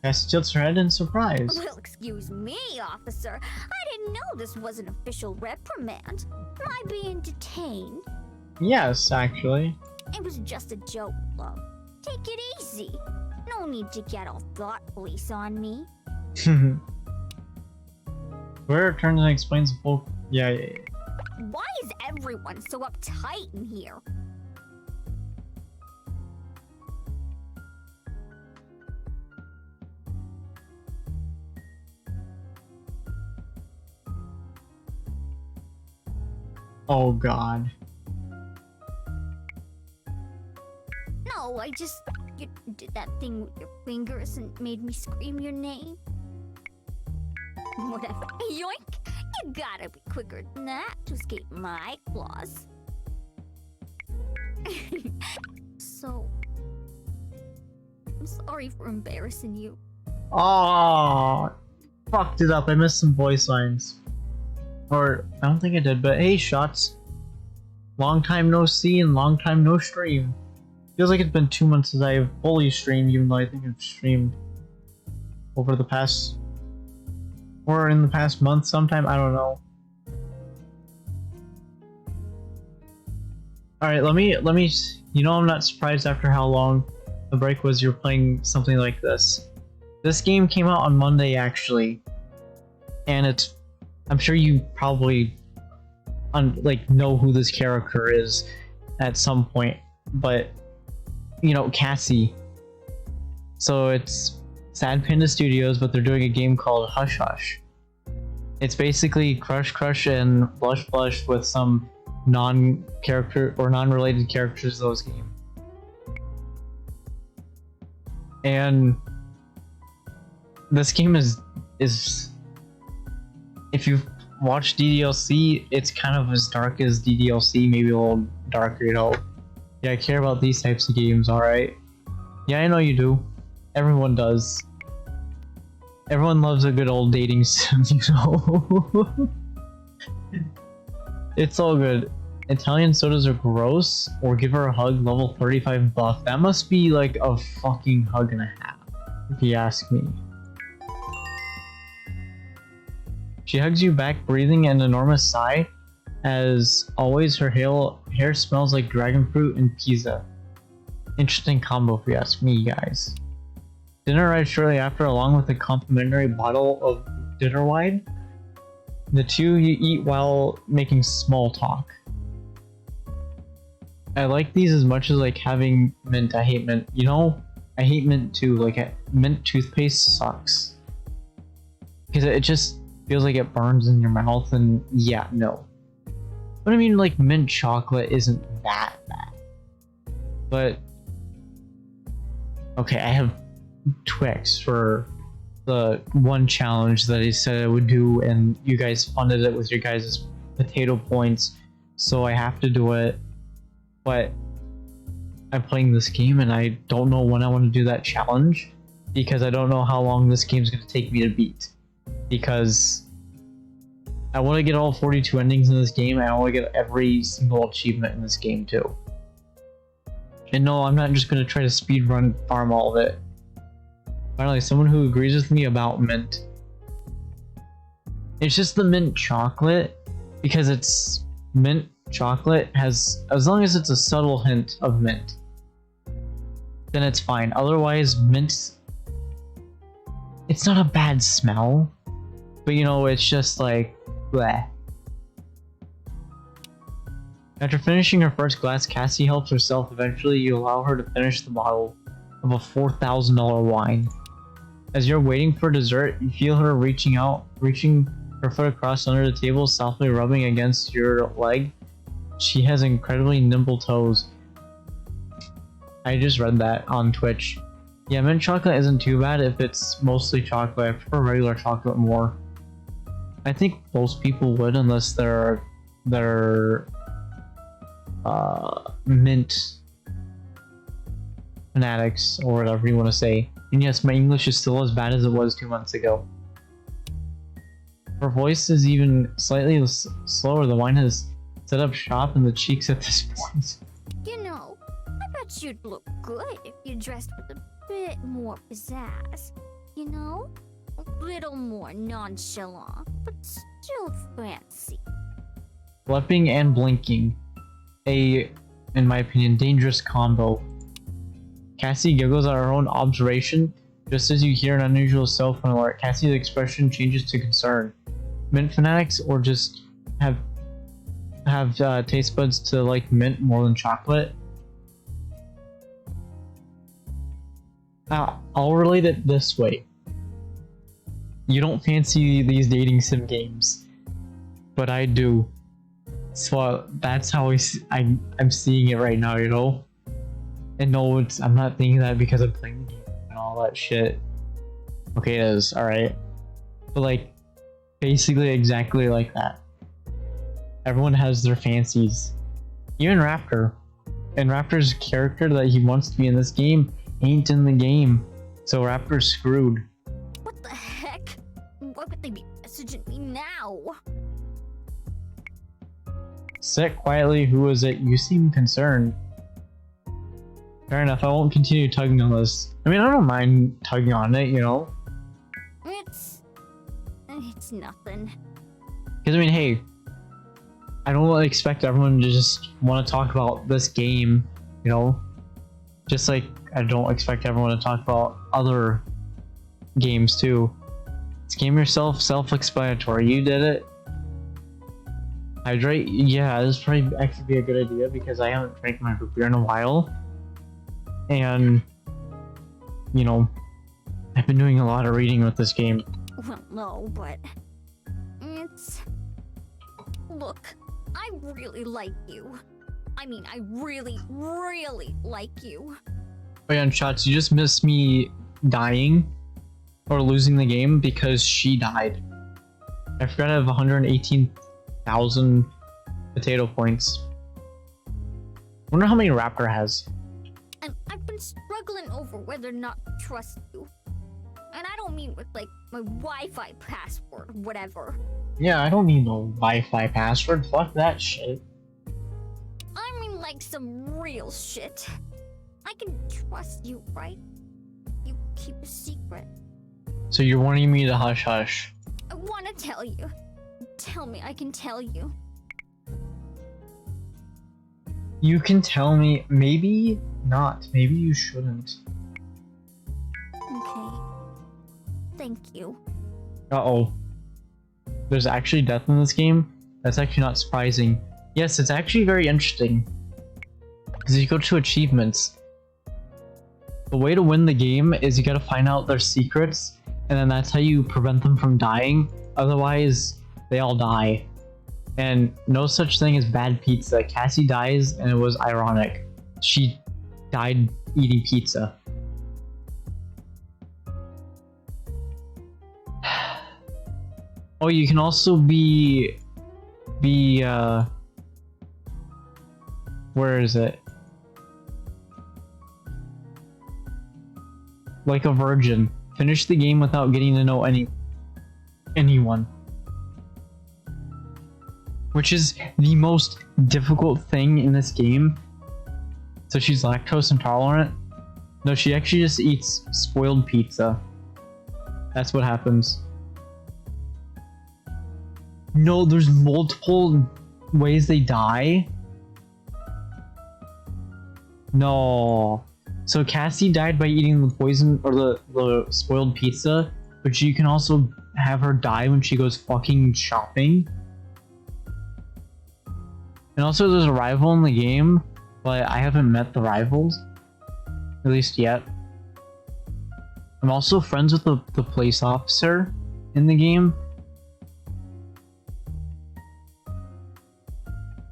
Cassie tilts her head in surprise. Well, excuse me, officer. I didn't know this was an official reprimand. Am I being detained? Yes, actually. It was just a joke, love. Take it easy. No need to get all thought police on me. Where turns and explains the full. Yeah. Why is everyone so uptight in here? Oh god. No, you did that thing with your fingers and made me scream your name. Whatever. Yoink! You gotta be quicker than that to escape my claws. So, I'm sorry for embarrassing you. Oh, fucked it up. I missed some voice lines. Or, I don't think I did, but hey, Shots. Long time no see and long time no stream. Feels like it's been 2 months since I have fully streamed, even though I think I've streamed over the past... or in the past month sometime, I don't know. Alright, let me, you know, I'm not surprised after how long the break was you're playing something like this. This game came out on Monday, actually. And it's, I'm sure you probably, know who this character is at some point. But, you know, Cassie. So it's Sad Panda Studios, but they're doing a game called Hush Hush. It's basically Crush Crush and Blush Blush with some non-character or non-related characters to those games. And this game is if you've watched DDLC, it's kind of as dark as DDLC, maybe a little darker, you know. Yeah, I care about these types of games, alright? Yeah, I know you do. Everyone does. Everyone loves a good old dating sim, you know? It's all good. Italian sodas are gross, or give her a hug, level 35 buff. That must be like a fucking hug and a half, if you ask me. She hugs you back, breathing an enormous sigh. As always, her hair smells like dragon fruit and pizza. Interesting combo, if you ask me, guys. Dinner arrives shortly after, along with a complimentary bottle of dinner wine. The two you eat while making small talk. I like these as much as like having mint. I hate mint. You know, I hate mint too. Like, mint toothpaste sucks. Because it just feels like it burns in your mouth, and yeah, no. But I mean, like, mint chocolate isn't that bad. But okay, I have Twix for the one challenge that I said I would do, and you guys funded it with your guys' potato points, so I have to do it. But I'm playing this game and I don't know when I want to do that challenge, because I don't know how long this game's going to take me to beat. Because I want to get all 42 endings in this game, and I want to get every single achievement in this game too. And no, I'm not just going to try to speedrun farm all of it. Finally, someone who agrees with me about mint. It's just the mint chocolate, because it's mint chocolate has, as long as it's a subtle hint of mint, then it's fine. Otherwise, mint, it's not a bad smell, but you know, it's just like bleh. After finishing her first glass, Cassie helps herself. Eventually, you allow her to finish the bottle of a $4,000 wine. As you're waiting for dessert, you feel her reaching her foot across under the table, softly rubbing against your leg. She has incredibly nimble toes. I just read that on Twitch. Yeah, mint chocolate isn't too bad if it's mostly chocolate. I prefer regular chocolate more. I think most people would, unless they're mint fanatics, or whatever you want to say. And yes, my English is still as bad as it was 2 months ago. Her voice is even slightly slower. The wine has set up shop in the cheeks at this point. You know, I bet you'd look good if you dressed with a bit more pizzazz. you know? A little more nonchalant, but still fancy. Flipping and blinking. A, in my opinion, dangerous combo. Cassie giggles at her own observation, just as you hear an unusual cell phone alert. Cassie's expression changes to concern. Mint fanatics or just have taste buds to like mint more than chocolate? I'll relate it this way. You don't fancy these dating sim games, but I do. So that's how I'm seeing it right now, you know? And no, I'm not thinking that because I'm playing the game and all that shit. Okay, it is, alright. But like, basically exactly like that. Everyone has their fancies. Even Raptor. And Raptor's character that he wants to be in this game ain't in the game. So Raptor's screwed. What the heck? Why would they be messaging me now? Sit quietly, who is it? You seem concerned. Fair enough, I won't continue tugging on this. I mean, I don't mind tugging on it, you know? It's nothing. Because, I mean, hey, I don't expect everyone to just want to talk about this game, you know? Just like I don't expect everyone to talk about other games, too. It's game yourself, self-explanatory. You did it. Hydrate? Yeah, this probably actually be a good idea because I haven't drank my root beer in a while. And, you know, I've been doing a lot of reading with this game. Well, no, but it's... Look, I really like you. I mean, I really, really like you. Oh yeah, and Shots, you just missed me dying or losing the game because she died. I forgot I have 118,000 potato points. Wonder how many Raptor has. And I've been struggling over whether or not to trust you. And I don't mean with, like, my Wi-Fi password or whatever. Yeah, I don't need no Wi-Fi password. Fuck that shit. I mean, like, some real shit. I can trust you, right? You keep a secret. So you're wanting me to hush hush? I want to tell you. Tell me I can tell you. You can tell me. Maybe not. Maybe you shouldn't. Okay. Thank you. Uh-oh. There's actually death in this game? That's actually not surprising. Yes, it's actually very interesting. Because you go to achievements. The way to win the game is you gotta find out their secrets, and then that's how you prevent them from dying. Otherwise, they all die. And no such thing as bad pizza. Cassie dies, and it was ironic. She died eating pizza. Oh, you can also be where is it? Like a virgin. Finish the game without getting to know anyone. Which is the most difficult thing in this game. So she's lactose intolerant? No, she actually just eats spoiled pizza. That's what happens. No, there's multiple ways they die? No. So Cassie died by eating the poison or the spoiled pizza, but you can also have her die when she goes fucking shopping. And also there's a rival in the game, but I haven't met the rivals. At least yet. I'm also friends with the police officer in the game.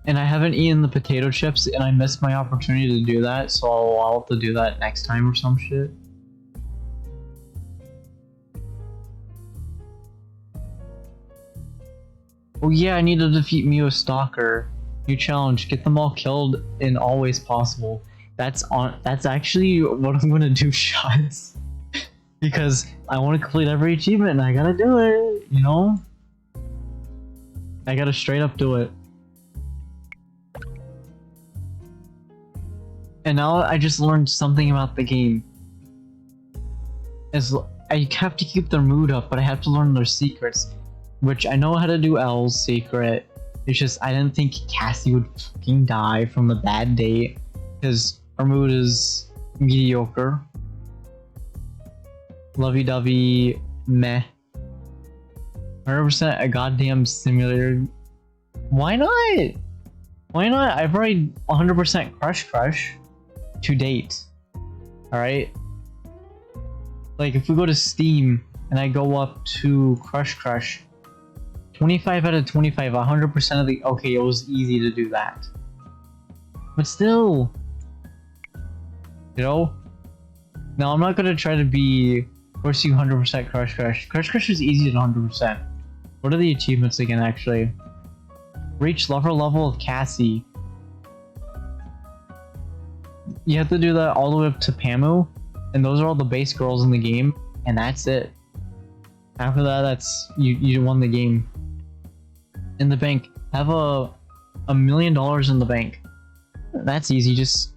And I haven't eaten the potato chips, and I missed my opportunity to do that, so I'll have to do that next time or some shit. Oh yeah, I need to defeat Mew Stalker. New challenge, get them all killed in all ways possible. That's actually what I'm gonna do, Shots. Because I want to complete every achievement, and I gotta do it, you know? I gotta straight up do it. And now I just learned something about the game. I have to keep their mood up, but I have to learn their secrets, which I know how to do Elle's secret. It's just I didn't think Cassie would fucking die from a bad date because her mood is mediocre. Lovey-dovey, meh. 100% a goddamn simulator. Why not? Why not? I've already 100% crush to date. Alright? Like, if we go to Steam and I go up to crush, 25 out of 25, 100% of the... Okay, it was easy to do that. But still... You know? Now, I'm not gonna try to be... Force you 100% crush. Crush is easy to 100%. What are the achievements again, actually? Reach lover level of Cassie. You have to do that all the way up to Pamu, and those are all the base girls in the game, and that's it. After that, that's you won the game. In the bank, have $1 million in the bank. That's easy. Just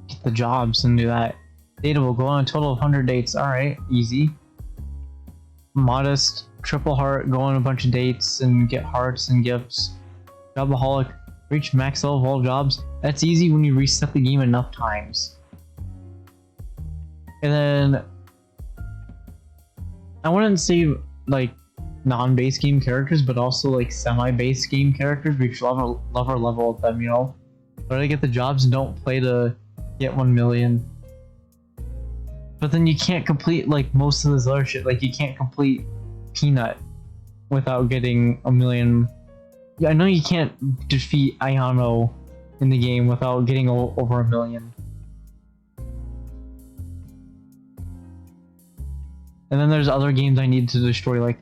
get the jobs and do that. Data will go on a total of 100 dates. Alright, easy. Modest, triple heart, go on a bunch of dates and get hearts and gifts. Jobaholic, reach max level of all jobs. That's easy when you reset the game enough times. And then... I wouldn't say, like, non-base game characters, but also, like, semi-base game characters. Reach lover level of them, you know? Try to get the jobs and don't play to get 1 million. But then you can't complete, like, most of this other shit. Like, you can't complete Peanut without getting 1 million. Yeah, I know you can't defeat Ayano in the game without getting over 1 million. And then there's other games I need to destroy. Like,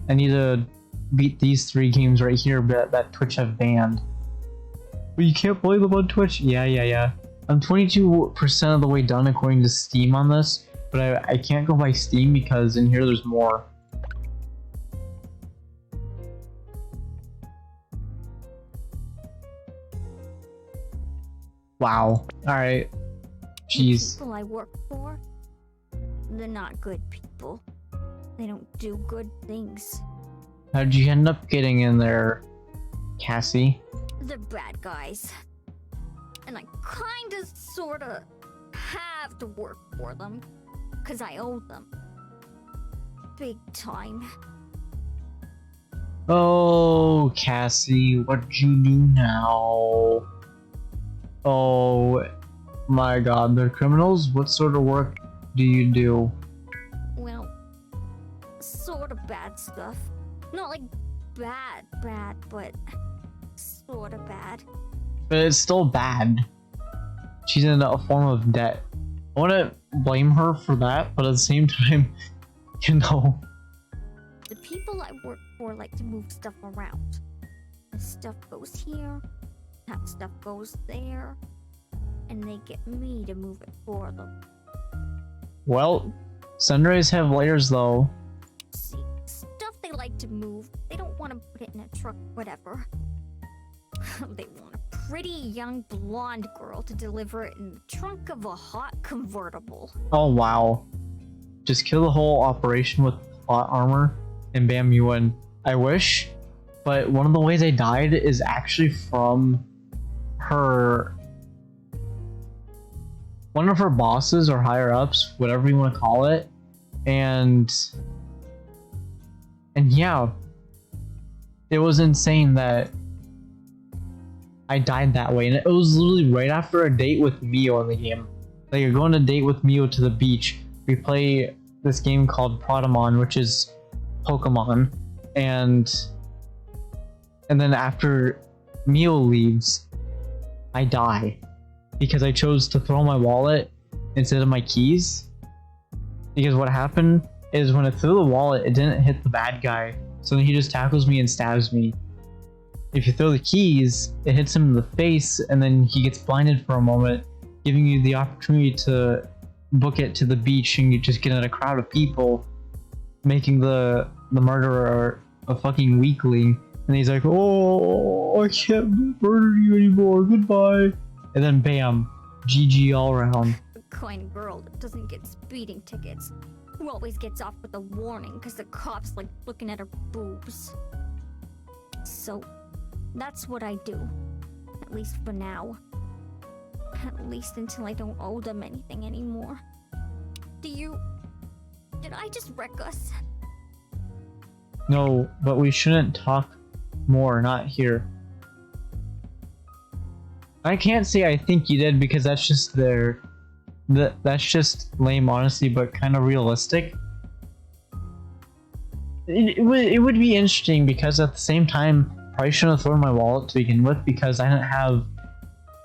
I need to beat these 3 games right here that Twitch have banned. But you can't play them on Twitch? Yeah. I'm 22% of the way done according to Steam on this, but I can't go by Steam because in here there's more. Wow. Alright. Jeez. The people I work for, they're not good people. They don't do good things. How'd you end up getting in there, Cassie? They're bad guys. And I kinda sorta have to work for them. 'Cause I owe them. Big time. Oh, Cassie, what'd you do now? Oh my god, they're criminals? What sort of work do you do? Well, sorta bad stuff. Not like bad, but sorta bad. But it's still bad. She's in a form of debt. I wouldn't blame her for that, but at the same time, you know. The people I work for like to move stuff around. This stuff goes here, that stuff goes there, and they get me to move it for them. Well, sunrays have layers though. See, stuff they like to move, they don't want to put it in a truck, whatever. They want a pretty young blonde girl to deliver it in the trunk of a hot convertible. Oh wow. Just kill the whole operation with plot armor and bam, you win. I wish, but one of the ways I died is actually from her... one of her bosses or higher ups, whatever you want to call it. And yeah, it was insane that I died that way, and it was literally right after a date with Mio in the game. Like, you're going on a date with Mio to the beach. We play this game called Protamon, which is Pokemon, and then after Mio leaves, I die because I chose to throw my wallet instead of my keys. Because what happened is when I threw the wallet, it didn't hit the bad guy, so then he just tackles me and stabs me. If you throw the keys, it hits him in the face, and then he gets blinded for a moment, giving you the opportunity to book it to the beach, and you just get in a crowd of people, making the murderer a fucking weakling. And he's like, oh, I can't murder you anymore, goodbye. And then bam, GG all around. The kind of girl that doesn't get speeding tickets. who always gets off with a warning because the cops like looking at her boobs. So, that's what I do. At least for now. At least until I don't owe them anything anymore. Did I just wreck us? No, but we shouldn't talk more, not here. I can't say I think you did because that's just that's just lame, honestly, but kind of realistic. It would be interesting because at the same time, I probably shouldn't have thrown my wallet to begin with because I didn't have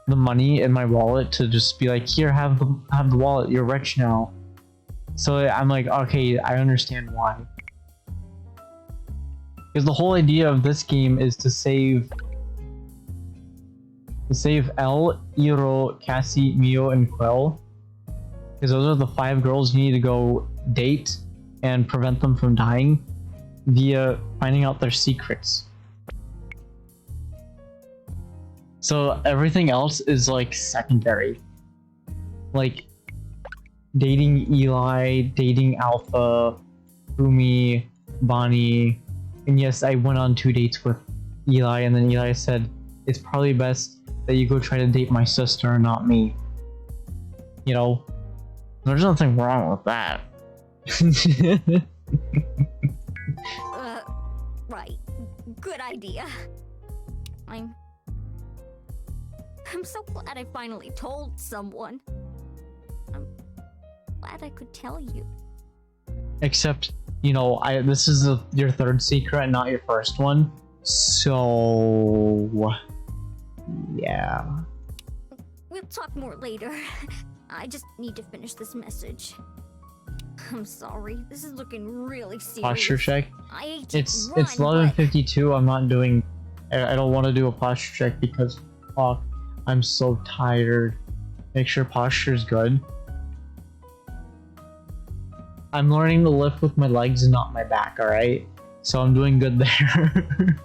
the money in my wallet to just be like, here, have the wallet, you're rich now. So I'm like, okay, I understand why. Because the whole idea of this game is to save Elle, Iro, Cassie, Mio, and Quell. Because those are the 5 girls you need to go date and prevent them from dying via finding out their secrets. So everything else is like secondary. Like dating Eli, dating Alpha, Fumi, Bonnie. And yes, I went on 2 dates with Eli, and then Eli said, it's probably best that you go try to date my sister, not me. You know, there's nothing wrong with that. Right. Good idea. I'm so glad I finally told someone. I'm glad I could tell you. Except, you know, this is your 3rd secret, not your 1st one. So, yeah. We'll talk more later. I just need to finish this message. I'm sorry. This is looking really serious. Posture check. I hate to It's run, 11:52. I'm not doing. I don't want to do a posture check because, fuck, I'm so tired. Make sure posture's good. I'm learning to lift with my legs and not my back. All right, so I'm doing good there.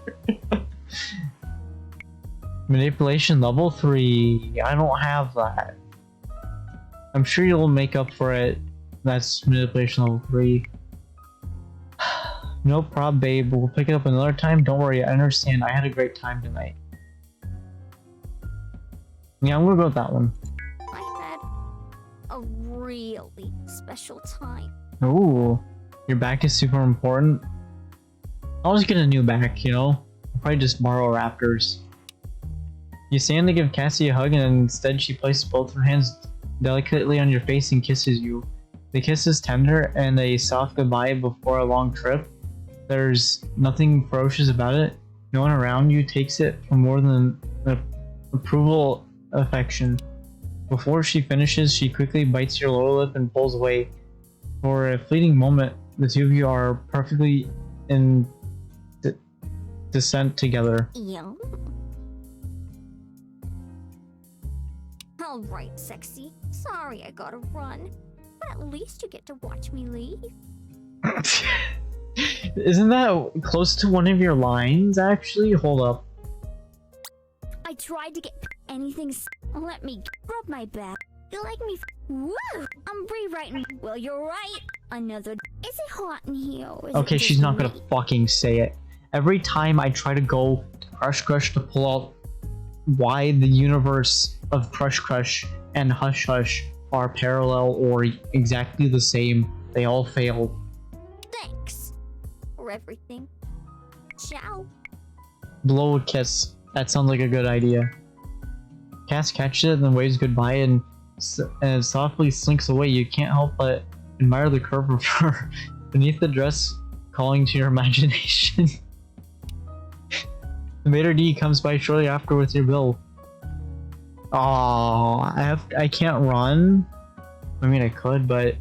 Manipulation level 3. I don't have that. I'm sure you'll make up for it. That's manipulation level 3. No problem, babe. We'll pick it up another time. Don't worry, I understand. I had a great time tonight. Yeah, I'm gonna go with that one. I had a really special time. Ooh, your back is super important. I'll just get a new back, you know? I'll probably just borrow Raptors. You stand to give Cassie a hug and instead she places both her hands delicately on your face and kisses you. The kiss is tender and a soft goodbye before a long trip. There's nothing ferocious about it. No one around you takes it for more than approval affection. Before she finishes, she quickly bites your lower lip and pulls away. For a fleeting moment, the two of you are perfectly in descent together. Yeah. Alright, sexy. Sorry I gotta run. But at least you get to watch me leave. Isn't that close to one of your lines, actually? Hold up. I tried to get anything. Let me rub my back. You like me? Woo! I'm rewriting. Well, you're right. Another. Is it hot in here? Or is Okay, it she's just not me? gonna fucking say it. Every time I try to go to Crush to pull out why the universe of Crush and Hush Hush are parallel or exactly the same, they all fail. Thanks for everything. Ciao. Blow a kiss. That sounds like a good idea. Cass catches it and then waves goodbye and it softly slinks away. You can't help but admire the curve of her beneath the dress, calling to your imagination. The Mater D comes by shortly after with your bill. Aww, I can't run. I mean, I could, but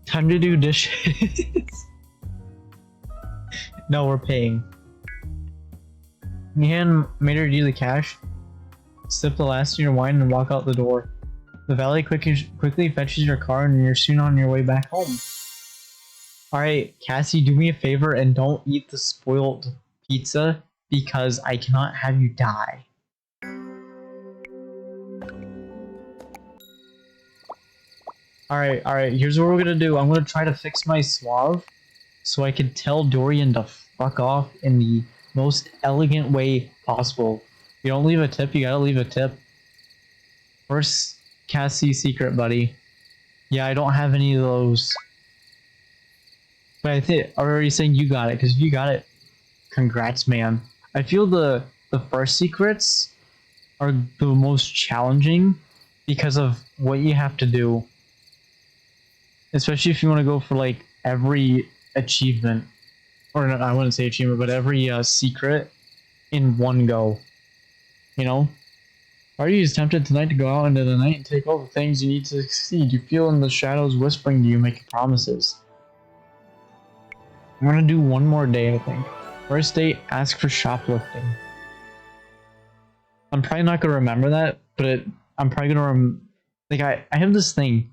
time to do dishes. No, we're paying. You hand Mater D the cash, sip the last of your wine, and walk out the door. The valet quickly fetches your car, and you're soon on your way back home. Alright, Cassie, do me a favor and don't eat the spoiled pizza because I cannot have you die. Alright, here's what we're gonna do. I'm gonna try to fix my suave so I can tell Dorian to fuck off in the most elegant way possible. If you don't leave a tip, you gotta leave a tip. First, Cassie secret, buddy. Yeah, I don't have any of those. But I think, are you saying you got it? Because if you got it, congrats, man. I feel the first secrets are the most challenging because of what you have to do. Especially if you want to go for like every achievement. Or no, I wouldn't say achievement, but every secret in one go. You know? Are you tempted tonight to go out into the night and take all the things you need to succeed? You feel in the shadows whispering to you, making promises. I'm gonna do one more day, I think. First date, ask for shoplifting. I'm probably not gonna remember that, but I'm probably gonna I have this thing.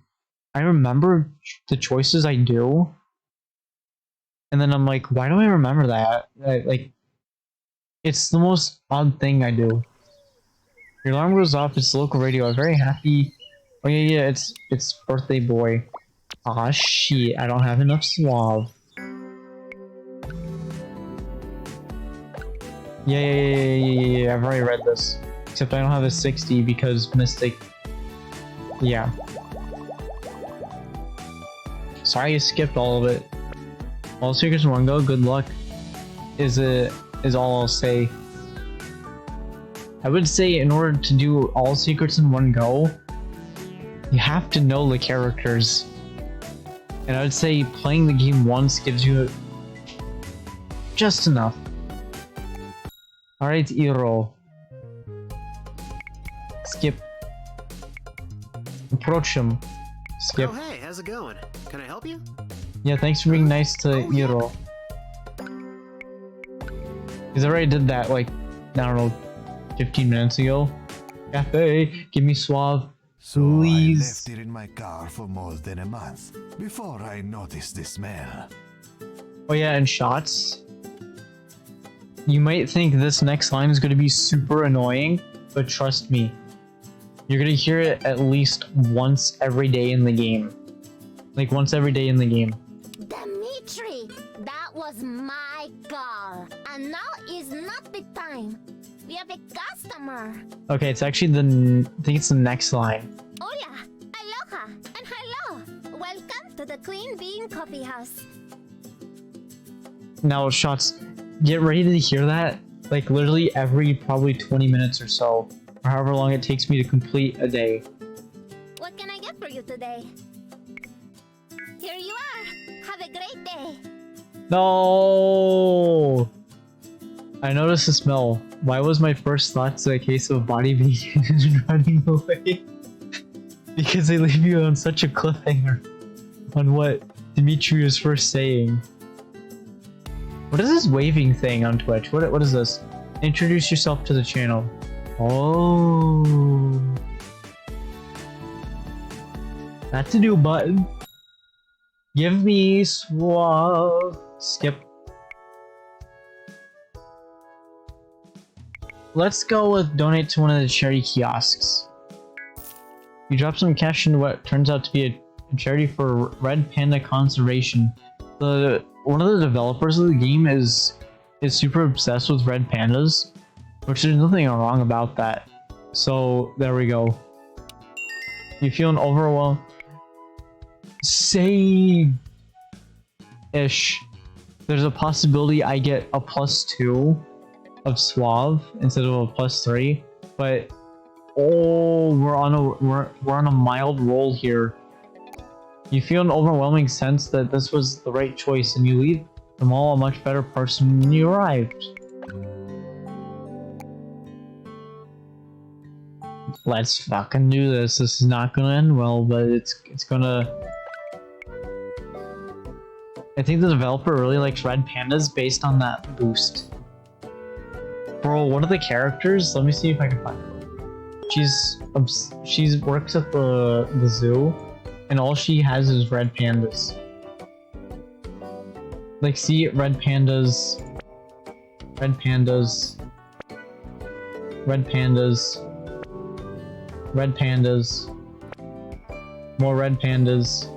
I remember the choices I do, and then I'm like, why do I remember that? Like, it's the most odd thing I do. Your alarm goes off. It's the local radio. I'm very happy. Oh yeah, it's birthday boy. Aw shit, I don't have enough suave. Yeah, I've already read this. Except I don't have a 60 because Mystic. Yeah. Sorry you skipped all of it. All secrets in one go, good luck. Is all I'll say. I would say in order to do all secrets in one go, you have to know the characters. And I would say playing the game once gives you just enough. Alright, Iro. Skip. Approach him. Skip. Oh hey, how's it going? Can I help you? Yeah, thanks for being nice to Iro. Because I already did that, like, I don't know, 15 minutes ago. Cafe, give me suave, please. I left it in my car for more than a month before I noticed the smell. Oh yeah, and shots. You might think this next line is going to be super annoying, but trust me, you're going to hear it at least once every day in the game. Like once every day in the game. Dimitri, that was my car, and now is not the time. We have a customer. Okay, it's actually I think it's the next line. Hola, aloha, and hello. Welcome to the Clean Bean Coffee House. Now, shots, get ready to hear that, like literally every probably 20 minutes or so, or however long it takes me to complete a day. What can I get for you today? Here you are. Have a great day. No! I noticed the smell. Why was my first thought to a case of body being running away? Because they leave you on such a cliffhanger on what Dimitri was first saying. What is this waving thing on Twitch? What is this? Introduce yourself to the channel. Oh. That's a new button. Give me suave. Skip. Let's go with donate to one of the charity kiosks. You drop some cash into what turns out to be a charity for Red Panda Conservation. One of the developers of the game is super obsessed with red pandas, which there's nothing wrong about that. So there we go. You feeling overwhelmed? Same ish. There's a possibility I get a +2 of suave instead of a +3, but oh, we're on a mild roll here. You feel an overwhelming sense that this was the right choice, and you leave the mall a much better person when you arrived. Let's fucking do this. This is not gonna end well, but it's gonna. I think the developer really likes red pandas based on that boost. Bro, one of the characters, let me see if I can find her. She works at the zoo, and all she has is red pandas. Like, see, red pandas, red pandas, red pandas, red pandas, More red pandas.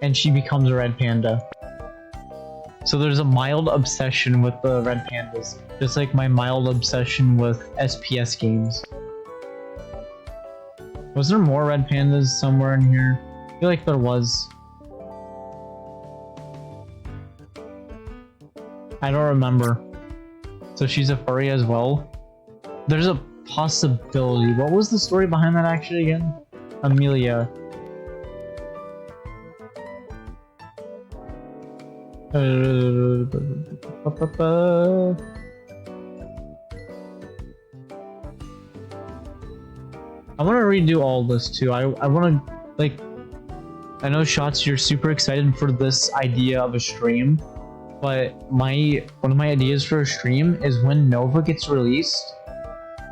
And she becomes a red panda. So there's a mild obsession with the red pandas. Just like my mild obsession with SPS games. Was there more red pandas somewhere in here? I feel like there was. I don't remember. So she's a furry as well? There's a possibility. What was the story behind that actually again? Amelia. I want to redo all this too. I want to, like, I know Shots, you're super excited for this idea of a stream, but one of my ideas for a stream is when Nova gets released,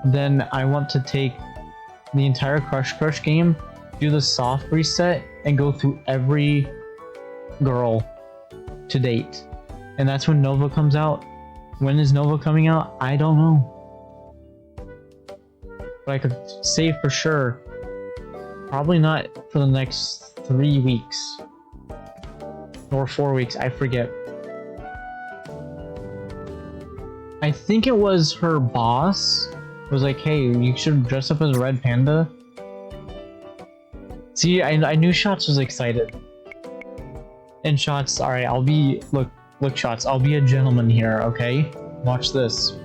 then I want to take the entire Crush game, do the soft reset, and go through every girl to date. And that's when Nova comes out. When is Nova coming out? I don't know. But I could say for sure, probably not for the next 3 weeks. Or 4 weeks, I forget. I think it was her boss was like, hey, you should dress up as a red panda. See, I knew Shots was excited. And Shots, alright, I'll be, look Shots, I'll be a gentleman here, okay? Watch this.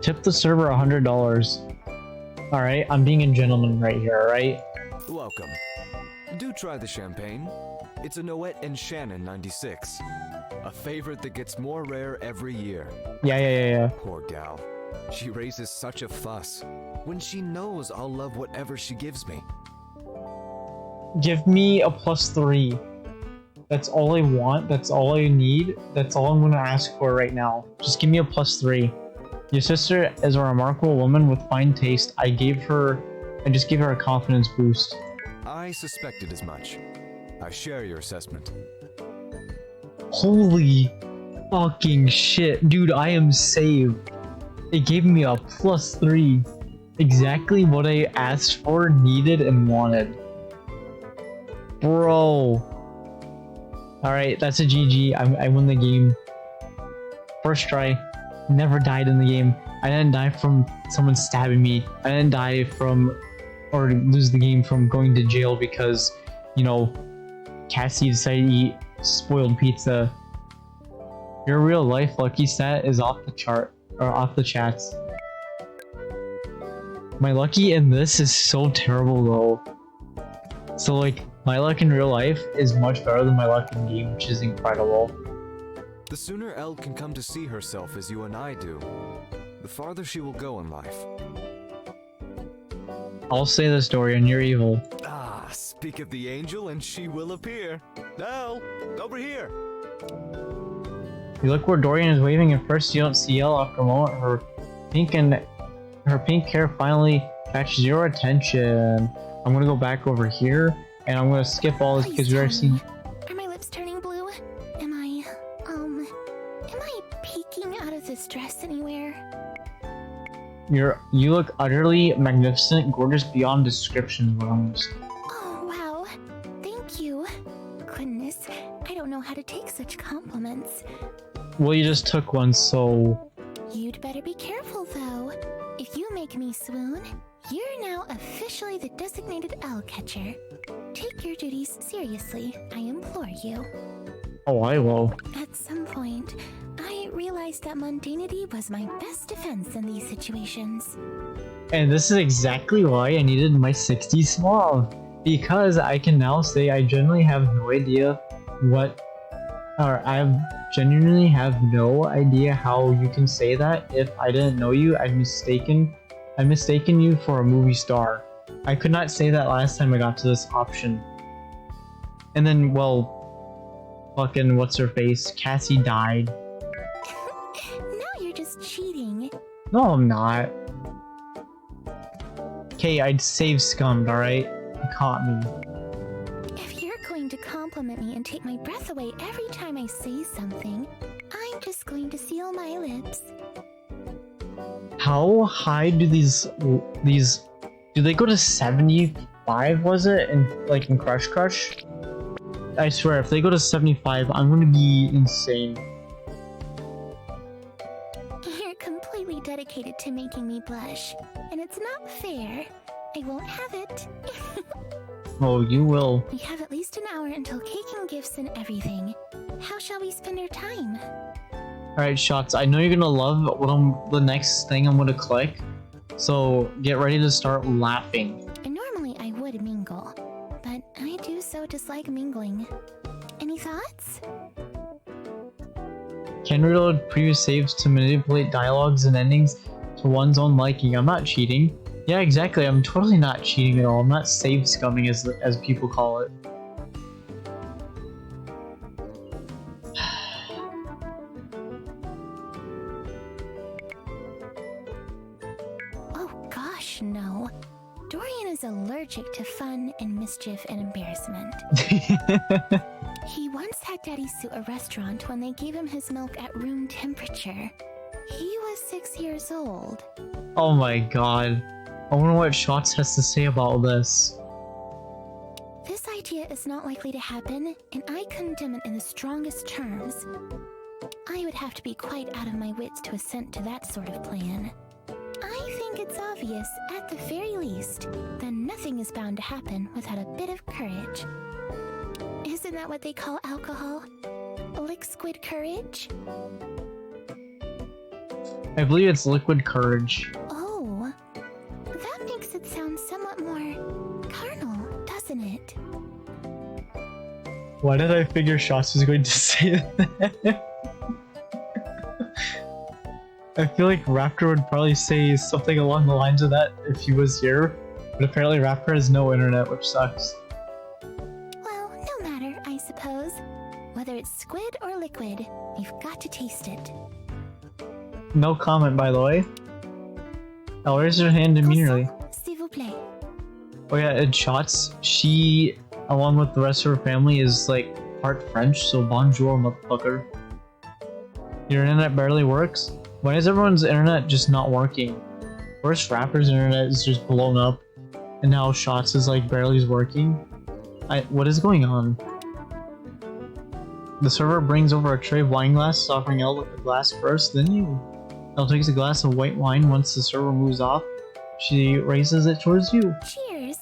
Tip the server $100. Alright, I'm being a gentleman right here, alright? Welcome. Do try the champagne. It's a Noette and Shannon 96. A favorite that gets more rare every year. Yeah. Poor gal. She raises such a fuss when she knows I'll love whatever she gives me. Give me a +3. That's all I want, that's all I need, that's all I'm gonna ask for right now. Just give me a +3. Your sister is a remarkable woman with fine taste. I just gave her a confidence boost. I suspected as much. I share your assessment. Holy fucking shit, dude, I am saved. It gave me a +3. Exactly what I asked for, needed, and wanted. Bro. Alright, that's a GG. I won the game. First try. Never died in the game. I didn't die from someone stabbing me. I didn't die from, or lose the game from going to jail because, you know, Cassie decided to eat spoiled pizza. Your real life lucky stat is off the chart, or off the chats. My lucky in this is so terrible though. So like, my luck in real life is much better than my luck in game, which is incredible. The sooner Elle can come to see herself as you and I do, the farther she will go in life. I'll say the story and you're evil. Ah, speak of the angel and she will appear. Elle, over here. You look where Dorian is waving and first you don't see Elle. After a moment, her pink hair finally catches your attention. I'm gonna go back over here and I'm gonna skip all this because we already seen. Are my lips turning blue? Am I peeking out of this dress anywhere? You look utterly magnificent, gorgeous beyond description, Rose. Oh wow, thank you. Goodness, I don't know how to take such compliments. Well, you just took one, so... You'd better be careful though. If you make me swoon, you're now officially the designated owl catcher. Take your duties seriously, I implore you. Oh, I will. At some point, I realized that mundanity was my best defense in these situations. And this is exactly why I needed my 60 suave. Because I can now say I genuinely have no idea genuinely have no idea how you can say that. If I didn't know you, I'd mistaken you for a movie star. I could not say that last time I got to this option. And then, well, fucking what's her face? Cassie died. Now you're just cheating. No, I'm not. Okay, I'd save scummed, alright? You caught me. If you're going to compliment me and take my breath away every time I say something, I'm just going to seal my lips. How high do these do they go to 70 75, was it? In Crush Crush? I swear, if they go to 75, I'm gonna be insane. You're completely dedicated to making me blush, and it's not fair. I won't have it. Oh, you will. We have at least an hour until cake and gifts and everything. How shall we spend our time? Alright, Shots, I know you're gonna love the next thing I'm gonna click. So, get ready to start laughing. Normally I would mingle, but I do so dislike mingling. Any thoughts? Can reload previous saves to manipulate dialogues and endings to one's own liking. I'm not cheating. Yeah, exactly. I'm totally not cheating at all. I'm not save scumming as people call it. Oh gosh, no. Dorian is allergic to fun and mischief and embarrassment. He once had Daddy sue a restaurant when they gave him his milk at room temperature. He was 6 years old. Oh my god. I wonder what Shots has to say about this. This idea is not likely to happen, and I condemn it in the strongest terms. I would have to be quite out of my wits to assent to that sort of plan. I think it's obvious, at the very least, that nothing is bound to happen without a bit of courage. Isn't that what they call alcohol? Liquid courage? I believe it's liquid courage. Oh, that makes it sound somewhat more carnal, doesn't it? Why did I figure Shots was going to say that? I feel like Raptor would probably say something along the lines of that if he was here, but apparently Raptor has no internet, which sucks. Well, no matter, I suppose. Whether it's squid or liquid, we've got to taste it. No comment, by the way. I'll raise her hand immediately. S'il vous plaît. Oh yeah, and Shots, she, along with the rest of her family, is like part French, so bonjour, motherfucker. Your internet barely works? Why is everyone's internet just not working? First Rapper's internet is just blown up, and now Shots is like barely working. What is going on? The server brings over a tray of wine glasses, offering Elle a glass first, then you. Elle takes a glass of white wine. Once the server moves off, she raises it towards you. Cheers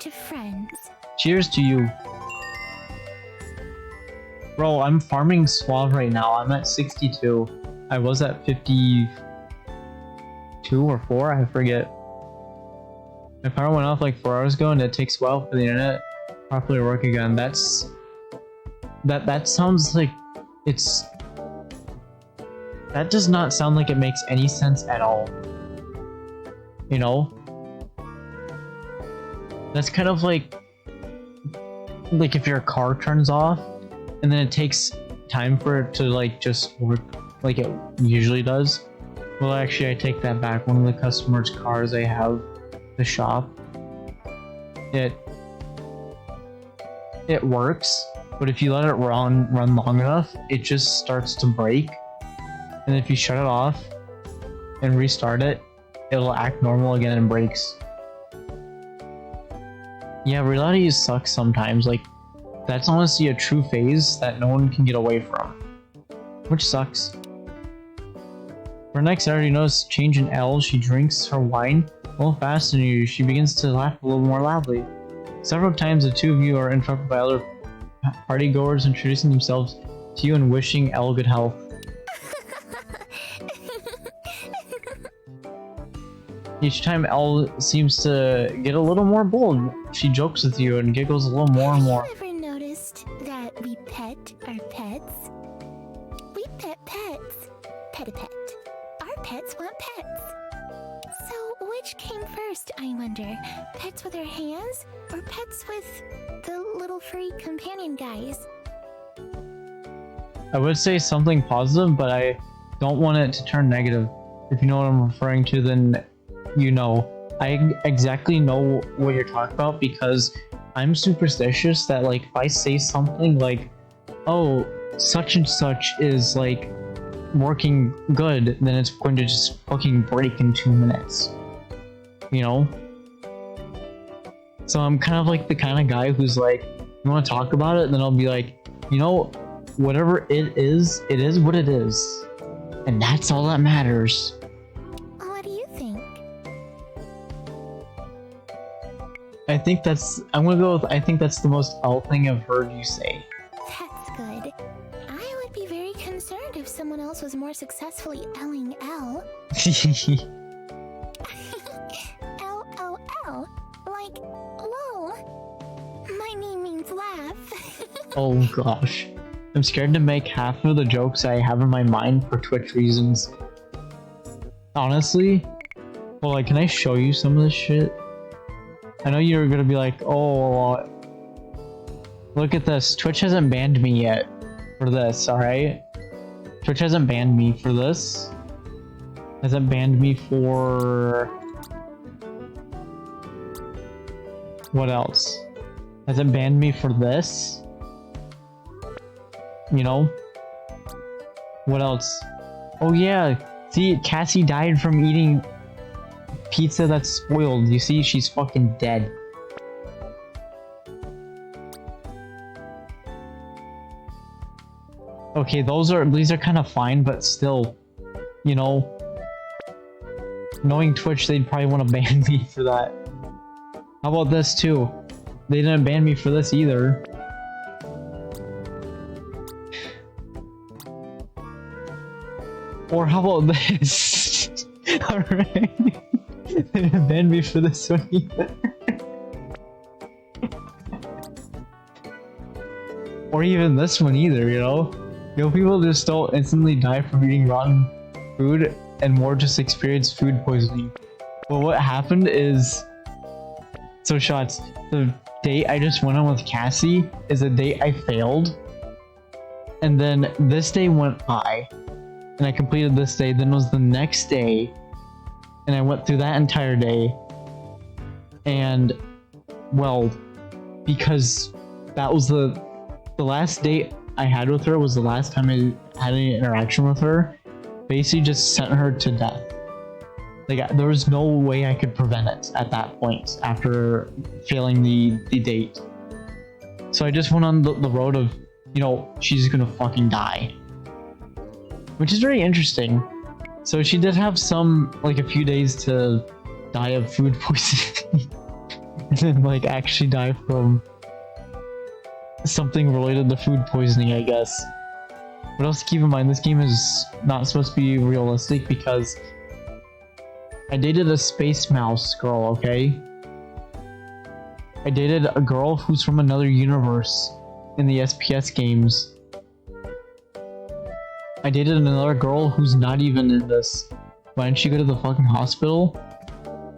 to friends. Cheers to you. Bro, I'm farming Suave right now. I'm at 62. I was at 52 or 4, I forget. My power went off like 4 hours ago, and it takes a while for the internet to properly work again. That sounds like it's... That does not sound like it makes any sense at all. You know? That's kind of like if your car turns off, and then it takes time for it to like just work like it usually does. Well, actually, I take that back. One of the customers' cars I have, the shop, it works, but if you let it run long enough, it just starts to break. And if you shut it off and restart it, it'll act normal again and breaks. Yeah, reality sucks sometimes. Like, that's honestly a true phase that no one can get away from, which sucks. For next, I already noticed a change in Elle. She drinks her wine a little faster than you. She begins to laugh a little more loudly. Several times, the two of you are interrupted by other partygoers introducing themselves to you and wishing Elle good health. Each time, Elle seems to get a little more bold. She jokes with you and giggles a little more and more. Have you ever noticed that we pet our pets? We pet pets. Pet-a-pet. Our pets want pets. So, which came first, I wonder? Pets with our hands, or pets with the little furry companion guys? I would say something positive, but I don't want it to turn negative. If you know what I'm referring to, then you know. I exactly know what you're talking about because I'm superstitious that like if I say something like, oh, such and such is like working good, then it's going to just fucking break in 2 minutes. You know? So I'm kind of like the kind of guy who's like, you want to talk about it? And then I'll be like, you know, whatever it is what it is. And that's all that matters. What do you think? I'm gonna go with, I think that's the most L thing I've heard you say. That's good. I would be very concerned if someone else was more successfully L-ing L. L-O-L. Like, lol. My name means laugh. Oh gosh. I'm scared to make half of the jokes I have in my mind for Twitch reasons. Honestly, well, like, can I show you some of this shit? I know you're gonna be like, oh, look at this. Twitch hasn't banned me yet for this, alright? Twitch hasn't banned me for this. Hasn't banned me for... What else? Hasn't banned me for this. You know? What else? Oh yeah, see, Cassie died from eating pizza that's spoiled. You see, she's fucking dead. Okay, these are kind of fine, but still, you know, knowing Twitch, they'd probably want to ban me for that. How about this too? They didn't ban me for this either. Or how about this? Alright. They didn't ban me for this one either. Or even this one either, you know? You know, people just don't instantly die from eating rotten food and more just experience food poisoning. But what happened is... So shots, the date I just went on with Cassie is a date I failed. And then this day went by. And I completed this day, then it was the next day. And I went through that entire day. And, well, because that was the last date I had with her was the last time I had any interaction with her. Basically just sent her to death. Like, there was no way I could prevent it at that point after failing the date. So I just went on the road of, you know, she's gonna fucking die. Which is very interesting. So she did have some, like, a few days to die of food poisoning. And then, like, actually die from something related to food poisoning, I guess. But also keep in mind, this game is not supposed to be realistic because I dated a space mouse girl, okay? I dated a girl who's from another universe in the SPS games. I dated another girl who's not even in this. Why didn't she go to the fucking hospital?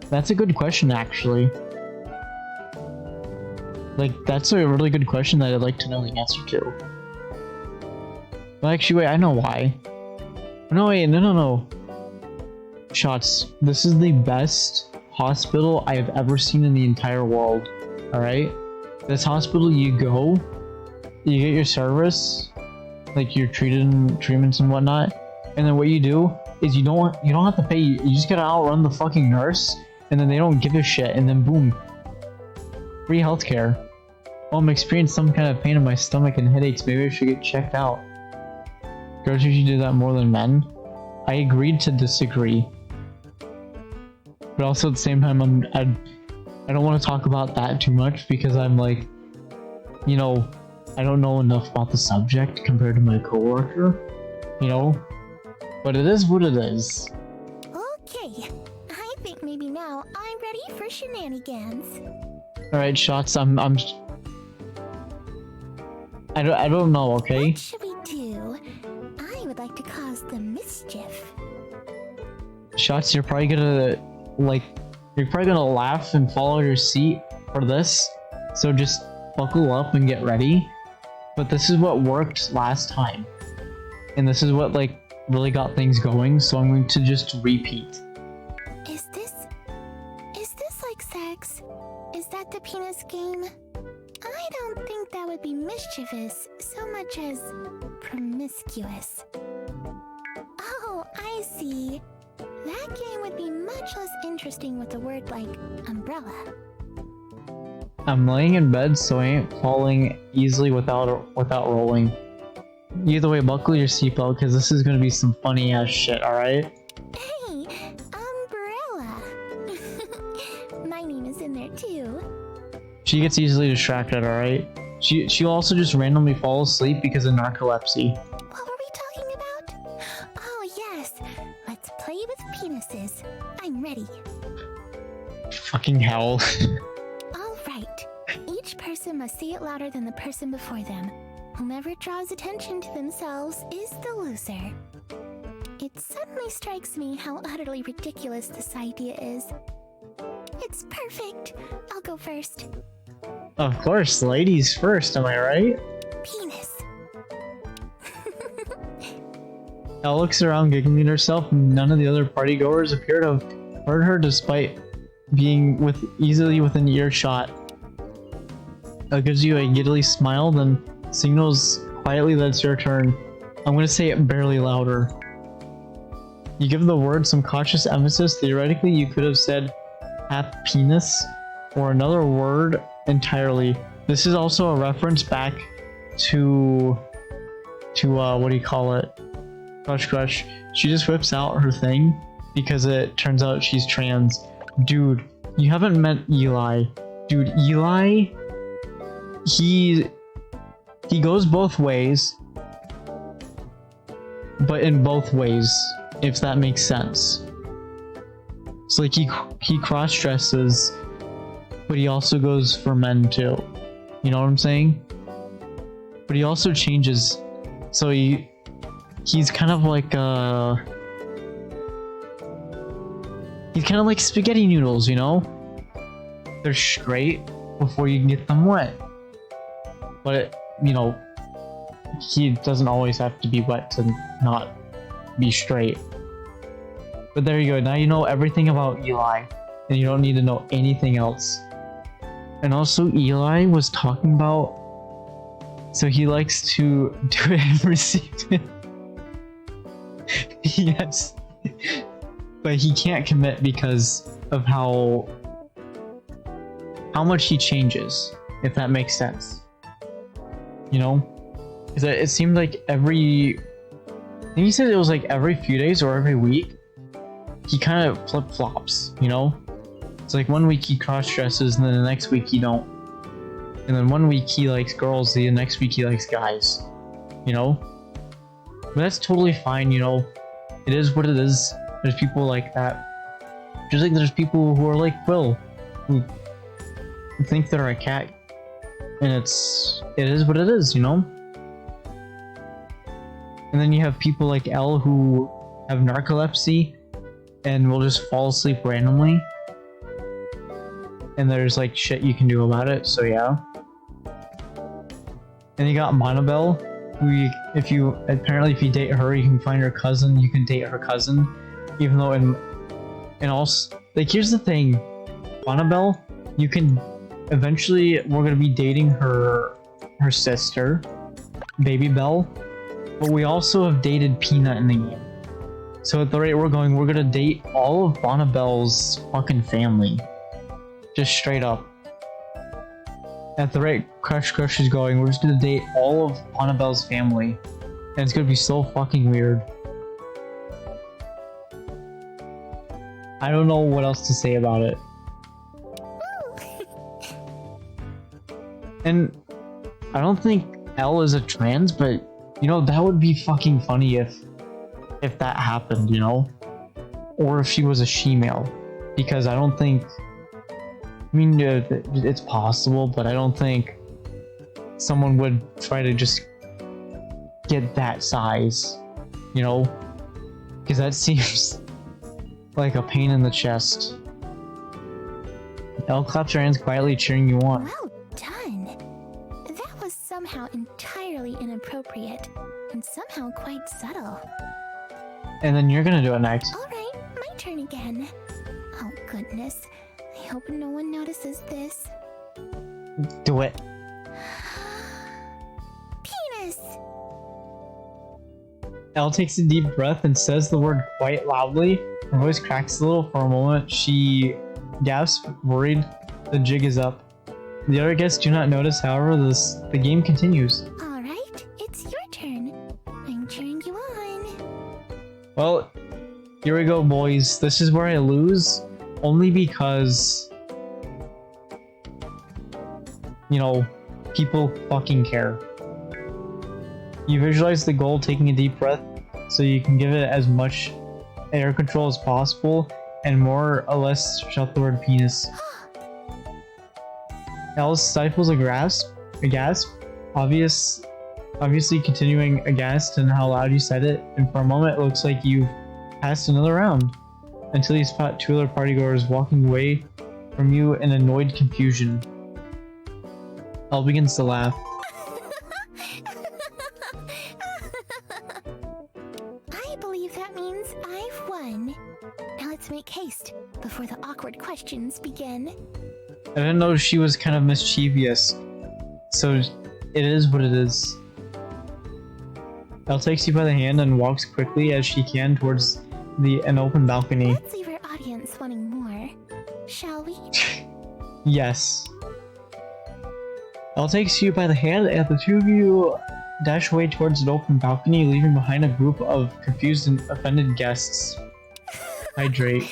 That's a good question, actually. Like, that's a really good question that I'd like to know the answer to. Well, actually, wait, I know why. No, wait, no. Shots, this is the best hospital I have ever seen in the entire world. Alright? This hospital, you go, you get your service, like your treatments and whatnot, and then what you do is you don't have to pay, you just gotta outrun the fucking nurse, and then they don't give a shit, and then boom. Free healthcare. Well, I'm experiencing some kind of pain in my stomach and headaches, maybe I should get checked out. Girls usually do that more than men. I agreed to disagree. But also at the same time, I don't want to talk about that too much because I'm like, you know, I don't know enough about the subject compared to my coworker, you know? But it is what it is. Okay, I think maybe now I'm ready for shenanigans. Alright, Shots, I don't know, okay? What should we do? I would like to cause the mischief. Shots, you're probably gonna laugh and follow your seat for this, so just buckle up and get ready. But this is what worked last time, and this is what like really got things going, so I'm going to just repeat. Is this like sex? Is that the penis game? I don't think that would be mischievous so much as promiscuous. Oh, I see. That game would be much less interesting with a word like umbrella. I'm laying in bed, so I ain't falling easily without rolling. Either way, buckle your seatbelt, because this is gonna be some funny ass shit, alright? Hey, umbrella. My name is in there too. She gets easily distracted, alright? She'll also just randomly fall asleep because of narcolepsy. What were we talking about? Oh yes, let's play with penises. I'm ready. Fucking hell. All right. Each person must say it louder than the person before them. Whomever draws attention to themselves is the loser. It suddenly strikes me how utterly ridiculous this idea is. It's perfect. I'll go first. Of course, ladies first, am I right? Penis. Elle looks around, giggling to herself, and none of the other partygoers appear to have heard her despite being easily within earshot. Elle gives you a giddily smile, then signals quietly that it's your turn. I'm gonna say it barely louder. You give the word some cautious emphasis. Theoretically, you could have said half penis or another word entirely. This is also a reference back to what do you call it? Crush. She just whips out her thing because it turns out she's trans. Dude, you haven't met Eli. Dude, Eli, he goes both ways, but in both ways, if that makes sense. It's like he cross-dresses, but he also goes for men too. You know what I'm saying? But he also changes, so he's kind of like he's kind of like spaghetti noodles, you know? They're straight before you can get them wet. But you know, he doesn't always have to be wet to not be straight. But there you go, now you know everything about Eli, and you don't need to know anything else. And also, Eli was talking about, so he likes to do it every season. Yes. But he can't commit because of how much he changes, if that makes sense. You know? Because it seemed like I think he said it was like every few days or every week, he kind of flip-flops, you know? It's like one week he cross-dresses and then the next week he don't. And then one week he likes girls, the next week he likes guys. You know? But that's totally fine, you know? It is what it is. There's people like that. Just like there's people who are like Will, who think they're a cat. And it is what it is, you know? And then you have people like Elle who have narcolepsy and will just fall asleep randomly. And there's like shit you can do about it, so yeah. And you got Monabelle, who if you date her, you can find her cousin, you can date her cousin. Even though and also, like, here's the thing, Monabelle, you can eventually, we're gonna be dating her sister, Baby Belle, but we also have dated Peanut in the game. So at the rate we're going, we're gonna date all of Monabelle's fucking family. Just straight up. At the rate Crush is going, we're just gonna date all of Monabelle's family. And it's gonna be so fucking weird. I don't know what else to say about it. And I don't think Elle is a trans, but you know, that would be fucking funny if that happened, you know? Or if she was a she-male. Because I don't think, I mean, it's possible, but I don't think someone would try to just get that size, you know? Because that seems like a pain in the chest. Elle claps her hands quietly, cheering you on. Well done. That was somehow entirely inappropriate, and somehow quite subtle. And then you're gonna do it next. Alright, my turn again. Oh goodness. I hope no one notices this. Do it. Penis! Elle takes a deep breath and says the word quite loudly. Her voice cracks a little for a moment. She gasps, worried. The jig is up. The other guests do not notice, however, the game continues. Alright, it's your turn. I'm cheering you on. Well, here we go, boys. This is where I lose, only because, you know, people fucking care. You visualize the goal, taking a deep breath, so you can give it as much air control as possible, and more or less shout the word penis. Alice stifles a gasp, obviously continuing aghast in how loud you said it, and for a moment it looks like you've passed another round, until you spot two other partygoers walking away from you in annoyed confusion. Elle begins to laugh. I believe that means I've won. Now let's make haste before the awkward questions begin. I didn't know she was kind of mischievous, so it is what it is. Elle takes you by the hand and walks quickly as she can towards an open balcony. Let's leave our audience wanting more, shall we? Yes. Elle takes you by the hand and the two of you dash away towards an open balcony, leaving behind a group of confused and offended guests. Hydrate.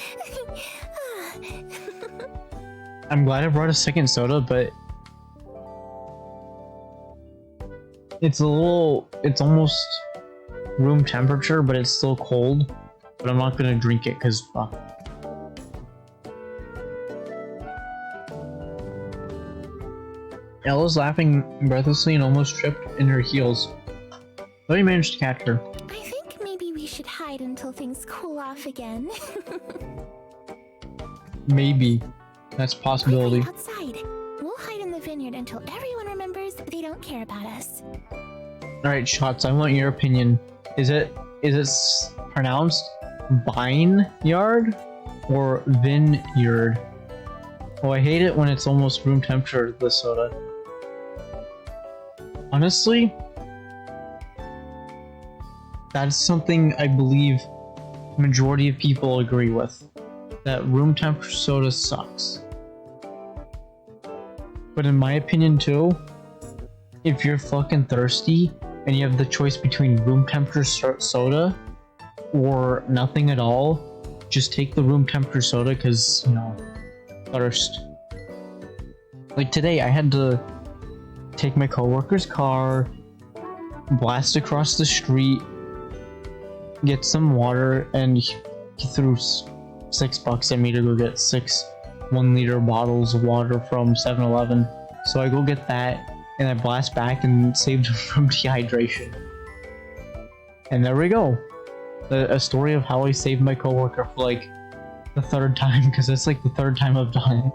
I'm glad I brought a second soda, but it's almost room temperature, but it's still cold. But I'm not gonna drink it because fuck. Ella's laughing breathlessly and almost tripped in her heels. But you managed to catch her. I think maybe we should hide until things cool off again. Maybe. That's a possibility. Outside. We'll hide in the vineyard until everyone remembers they don't care about us. Alright, Shots, I want your opinion. Is it pronounced vineyard or vineyard? Oh, I hate it when it's almost room temperature, this soda. Honestly, that's something I believe majority of people agree with. That room temperature soda sucks. But in my opinion too, if you're fucking thirsty and you have the choice between room temperature soda or nothing at all, just take the room temperature soda because, you know, thirst. Like today, I had to take my coworker's car, blast across the street, get some water, and he threw $6 at me to go get 6 1-liter bottles of water from 7-Eleven. So I go get that, and I blast back and saved him from dehydration. And there we go. A story of how I saved my coworker for like the 3rd time, because it's like the 3rd time I've done it.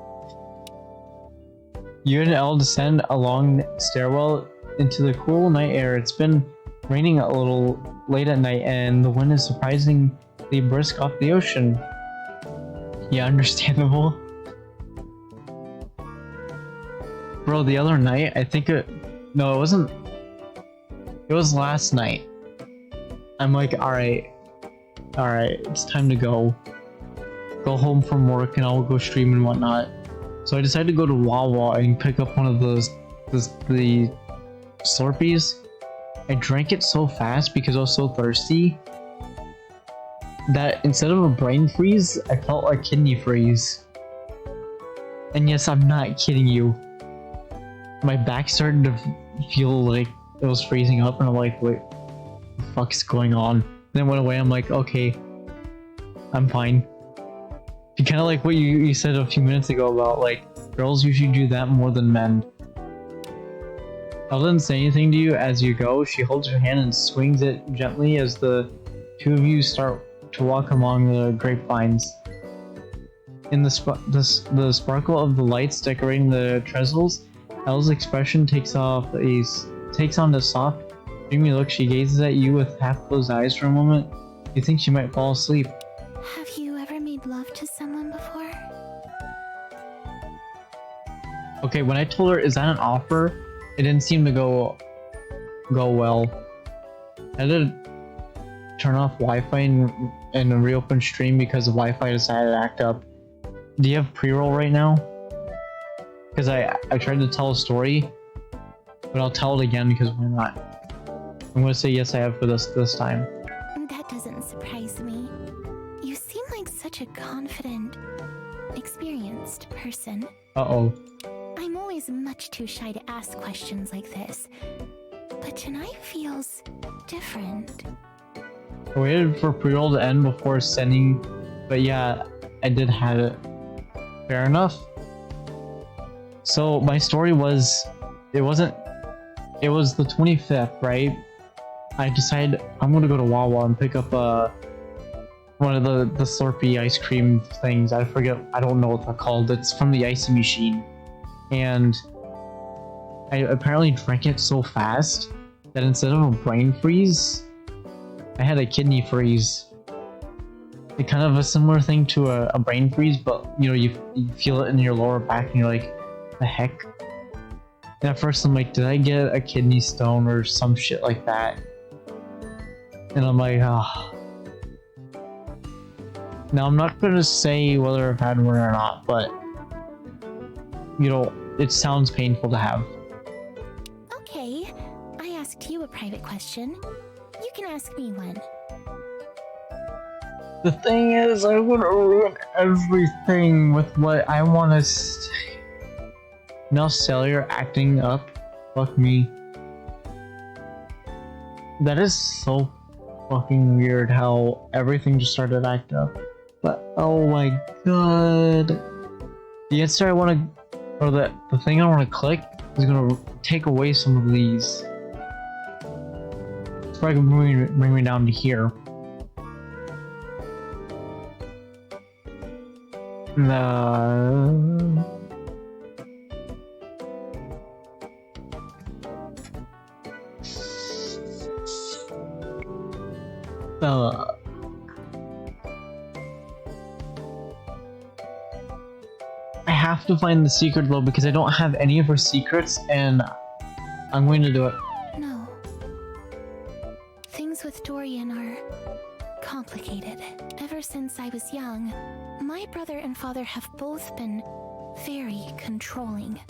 You and Elle descend along the stairwell into the cool night air. It's been raining a little late at night, and the wind is surprisingly brisk off the ocean. Yeah, understandable. Bro, the other night, I think no, it wasn't. It was last night. I'm like, alright, it's time to go home from work and I'll go stream and whatnot. So I decided to go to Wawa and pick up one of the Slurpees. I drank it so fast because I was so thirsty that instead of a brain freeze, I felt a kidney freeze. And yes, I'm not kidding you. My back started to feel like it was freezing up, and I'm like, wait, what the fuck's going on? Then it went away. I'm like, okay, I'm fine. Kind of like what you said a few minutes ago about like girls usually do that more than men. Elle doesn't say anything to you as you go. She holds your hand and swings it gently as the two of you start to walk among the grapevines. In the sparkle of the lights decorating the trestles, Elle's expression takes on the soft, dreamy look. She gazes at you with half-closed eyes for a moment. You think she might fall asleep. Have you ever made love to someone before? Okay, when I told her, is that an offer? It didn't seem to go well. I had to turn off Wi-Fi and reopen stream because the Wi-Fi decided to act up. Do you have pre-roll right now? because I tried to tell a story, but I'll tell it again because why not? I'm gonna say yes, I have for this time. That doesn't surprise me. You seem like such a confident, experienced person. Uh-oh. I'm always much too shy to ask questions like this, but tonight feels different. I waited for pre-roll to end before sending, but yeah, I did have it. Fair enough. So my story was, it was the 25th, right? I decided I'm gonna go to Wawa and pick up one of the Slurpee ice cream things. I forget, I don't know what they're called. It's from the icy machine. And I apparently drank it so fast that instead of a brain freeze, I had a kidney freeze. It's kind of a similar thing to a brain freeze, but you know, you feel it in your lower back and you're like, the heck? And at first I'm like, did I get a kidney stone or some shit like that? And I'm like, ah. Now I'm not gonna say whether I've had one or not, but you know, it sounds painful to have. Okay, I asked you a private question. You can ask me one. The thing is, I would ruin everything with what I want to say. Now cellular acting up. Fuck me. That is so fucking weird how everything just started to act up. But oh my god. The answer I want to, or the thing I want to click is gonna take away some of these. So I can bring me down to here. No. I have to find the secret though because I don't have any of her secrets and I'm going to do it. No. Things with Dorian are complicated. Ever since I was young, my brother and father have both been very controlling.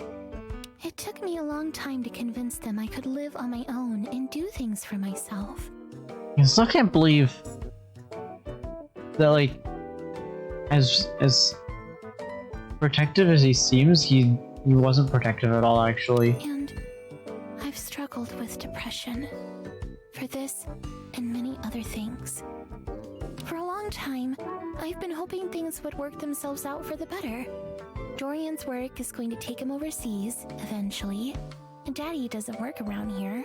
It took me a long time to convince them I could live on my own and do things for myself. I still can't believe that, like, as protective as he seems, he wasn't protective at all, actually. And I've struggled with depression for this and many other things. For a long time, I've been hoping things would work themselves out for the better. Dorian's work is going to take him overseas, eventually. Daddy doesn't work around here.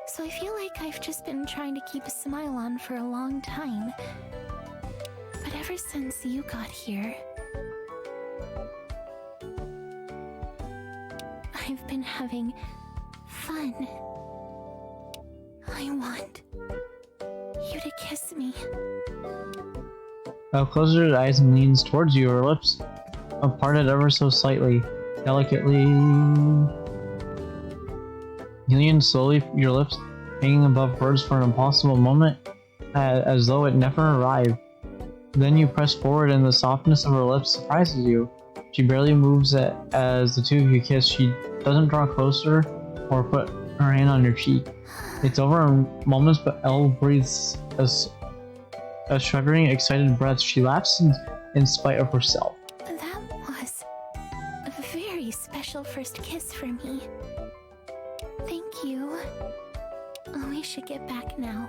So I feel like I've just been trying to keep a smile on for a long time. But ever since you got here, I've been having fun. I want you to kiss me. Elle closes her eyes and leans towards you, her lips parted ever so slightly, delicately. You lean slowly, your lips hanging above hers for an impossible moment, as though it never arrived. Then you press forward and the softness of her lips surprises you. She barely moves as the two of you kiss. She doesn't draw closer or put her hand on your cheek. It's over in moments, but Elle breathes a shuddering, excited breath. She laughs in spite of herself. That was a very special first kiss for me. Thank you. Oh, we should get back now.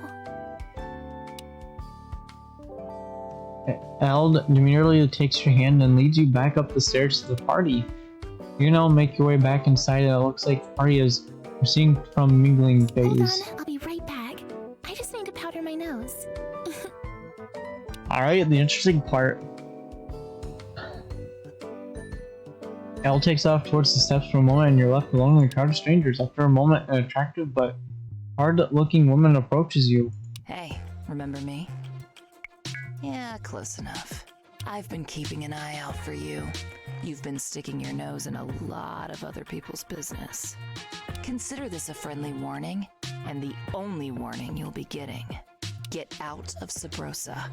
Elle demurely takes your hand and leads you back up the stairs to the party. You now make your way back inside and it looks like the party is proceeding from mingling phase. Hold on, I'll be right back. I just need to powder my nose. Alright, the interesting part. Elle takes off towards the steps for a moment and you're left alone in a crowd of strangers. After a moment, an attractive but hard-looking woman approaches you. Hey, remember me? Yeah, close enough. I've been keeping an eye out for you. You've been sticking your nose in a lot of other people's business. Consider this a friendly warning, and the only warning you'll be getting. Get out of Sabrosa,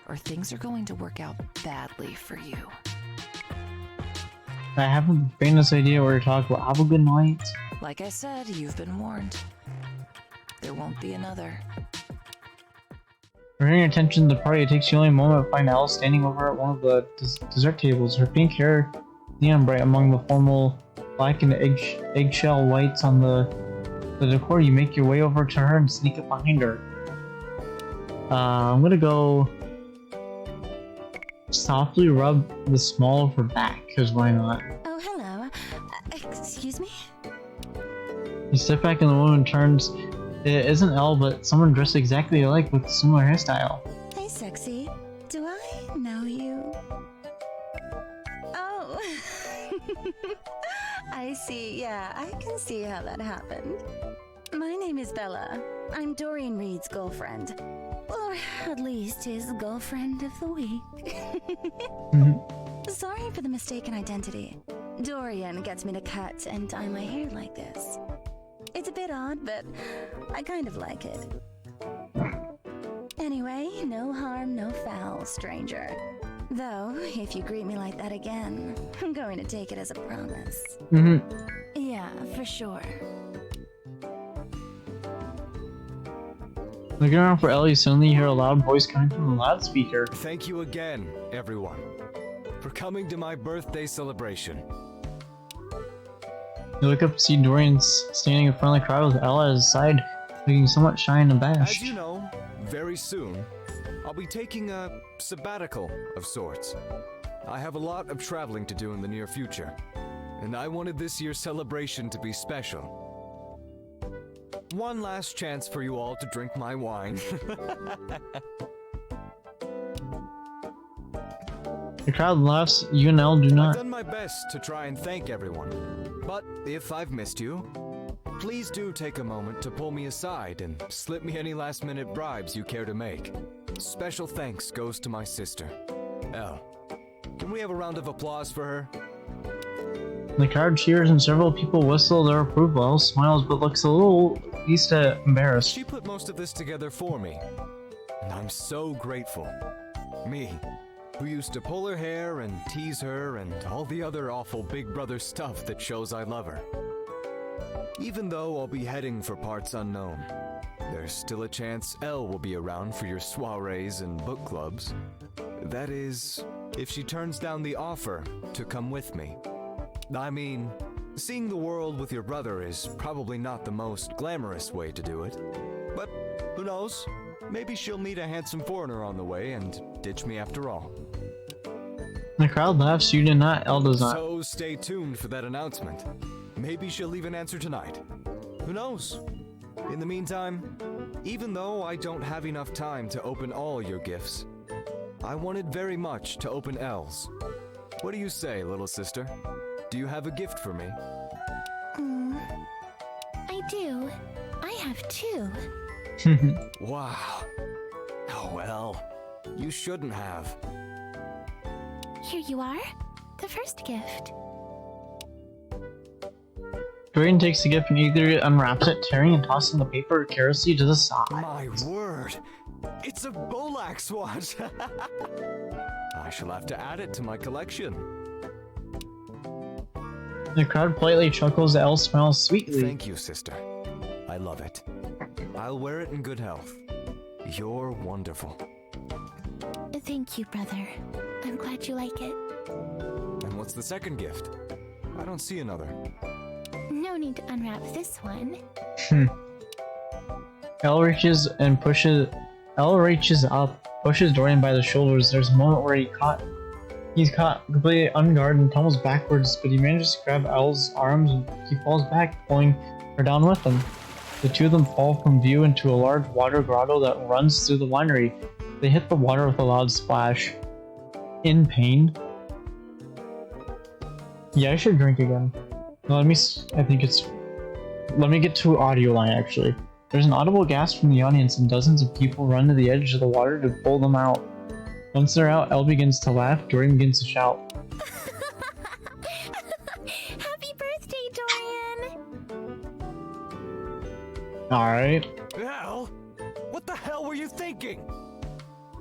or things are going to work out badly for you. I haven't the faintest idea what you're talking about. Have a good night. Like I said, you've been warned. There won't be another. Bringing attention to the party, it takes you only a moment to find Alice standing over at one of the dessert tables. Her pink hair neon bright among the formal black and eggshell whites on the decor. You make your way over to her and sneak up behind her. I'm gonna go softly rub the small of her back, because why not? Oh, hello. Excuse me? You step back and the woman turns. It isn't Elle, but someone dressed exactly alike with a similar hairstyle. Hey, sexy. Do I know you? Oh. I see. Yeah, I can see how that happened. My name is Bella. I'm Dorian Reed's girlfriend. Or at least his girlfriend of the week. Sorry for the mistaken identity. Dorian gets me to cut and dye my hair like this. It's a bit odd, but I kind of like it. Anyway, no harm, no foul, stranger. Though, if you greet me like that again, I'm going to take it as a promise. Yeah, for sure. Looking around for Elle, you suddenly hear a loud voice coming from the loudspeaker. Thank you again, everyone, for coming to my birthday celebration. You look up to see Dorian standing in front of the crowd with Elle at his side, looking somewhat shy and abashed. As you know, very soon, I'll be taking a sabbatical of sorts. I have a lot of traveling to do in the near future, and I wanted this year's celebration to be special. One last chance for you all to drink my wine. The crowd laughs, you and Elle do not. I've done my best to try and thank everyone, but if I've missed you, please do take a moment to pull me aside and slip me any last-minute bribes you care to make. Special thanks goes to my sister, Elle. Can we have a round of applause for her? The crowd cheers and several people whistle their approval. Elle smiles but looks a little, at least embarrassed. She put most of this together for me, and I'm so grateful. Me, who used to pull her hair and tease her and all the other awful Big Brother stuff that shows I love her. Even though I'll be heading for parts unknown, there's still a chance Elle will be around for your soirees and book clubs. That is, if she turns down the offer to come with me. I mean, seeing the world with your brother is probably not the most glamorous way to do it. But who knows? Maybe she'll meet a handsome foreigner on the way and ditch me after all. The crowd laughs, you do not, Elle does not. So stay tuned for that announcement. Maybe she'll even answer tonight. Who knows? In the meantime, even though I don't have enough time to open all your gifts, I wanted very much to open Elle's. What do you say, little sister? Do you have a gift for me? I do. I have two. Wow. Oh well, you shouldn't have. Here you are. The first gift. Dorian takes the gift and eagerly unwraps it, tearing and tossing the paper carelessly to the side. My word! It's a Bolax watch! I shall have to add it to my collection. The crowd politely chuckles, Elle smiles sweetly. Thank you, sister. I love it. I'll wear it in good health. You're wonderful. Thank you, brother. I'm glad you like it. And what's the second gift? I don't see another. No need to unwrap this one. Elle reaches up, pushes Dorian by the shoulders. There's a moment where he's caught completely unguarded and tumbles backwards, but he manages to grab Elle's arms and he falls back, pulling her down with him. The two of them fall from view into a large water grotto that runs through the winery. They hit the water with a loud splash. In pain. Yeah, I should drink again. No, let me get to audio line actually. There's an audible gasp from the audience and dozens of people run to the edge of the water to pull them out. Once they're out, Elle begins to laugh, Dorian begins to shout. Happy birthday, Dorian! Alright. Elle? What the hell were you thinking?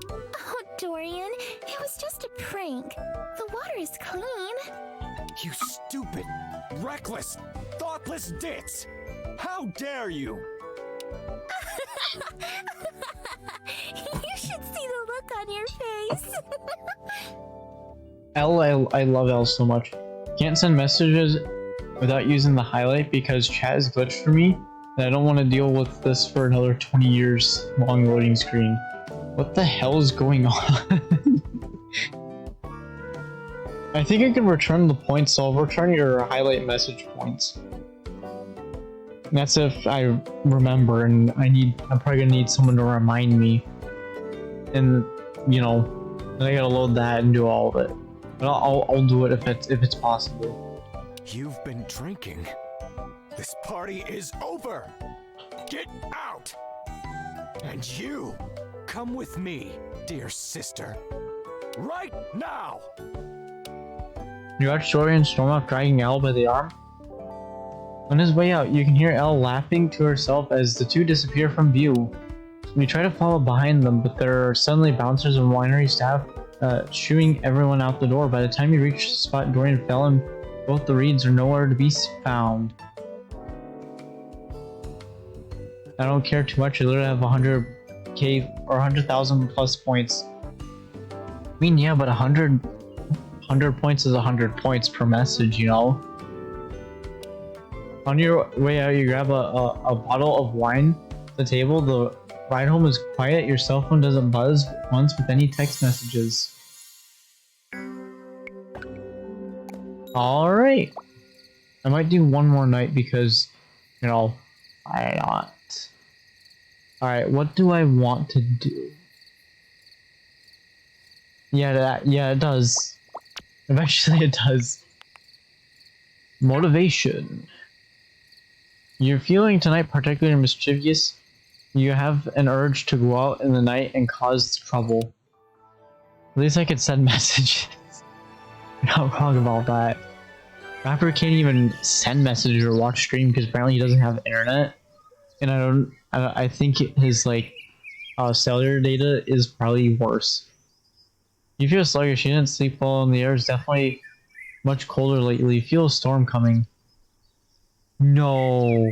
Oh, Dorian, it was just a prank. The water is clean. You stupid, reckless, thoughtless ditz! How dare you! You should see the look on your face. L, I love L so much. Can't send messages without using the highlight because chat is glitched for me, and I don't want to deal with this for another 20 years long loading screen. What the hell is going on? I think I can return the points, so I'll return your highlight message points. That's if I remember, and I'm probably gonna need someone to remind me. And, you know, then I gotta load that and do all of it. But I'll do it if it's possible. You've been drinking. This party is over. Get out! And you, come with me, dear sister. Right now! You watch Jory and Stormoff dragging Elle by the arm? On his way out, you can hear Elle laughing to herself as the two disappear from view. You try to follow behind them, but there are suddenly bouncers and winery staff shooing everyone out the door. By the time you reach the spot Dorian fell in, both the reeds are nowhere to be found. I don't care too much, I literally have 100k or 100,000 plus points. I mean, yeah, but 100 points is 100 points per message, you know? On your way out, you grab a bottle of wine at the table. The ride home is quiet, your cell phone doesn't buzz once with any text messages. Alright. I might do one more night because, you know, why not? Alright, what do I want to do? Yeah, it does. Eventually it does. Motivation. You're feeling tonight particularly mischievous. You have an urge to go out in the night and cause trouble. At least I could send messages. You're not wrong about that. Rapper can't even send messages or watch stream because apparently he doesn't have internet. And I think his like cellular data is probably worse. You feel sluggish, you didn't sleep well, and the air is definitely much colder lately. You feel a storm coming. No.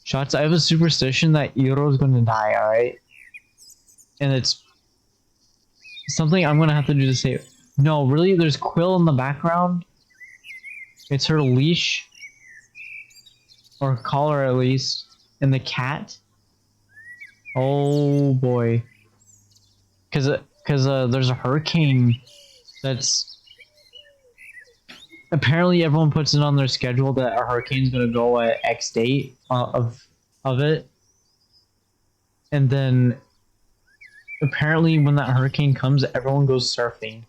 Shots, I have a superstition that Iro's gonna die, alright? And it's something I'm gonna have to do to save. No, really? There's Quill in the background? It's her leash. Or collar at least. And the cat? Oh boy. Cause there's a hurricane that's... Apparently everyone puts it on their schedule that a hurricane's gonna go at X date of it. And then apparently when that hurricane comes, everyone goes surfing.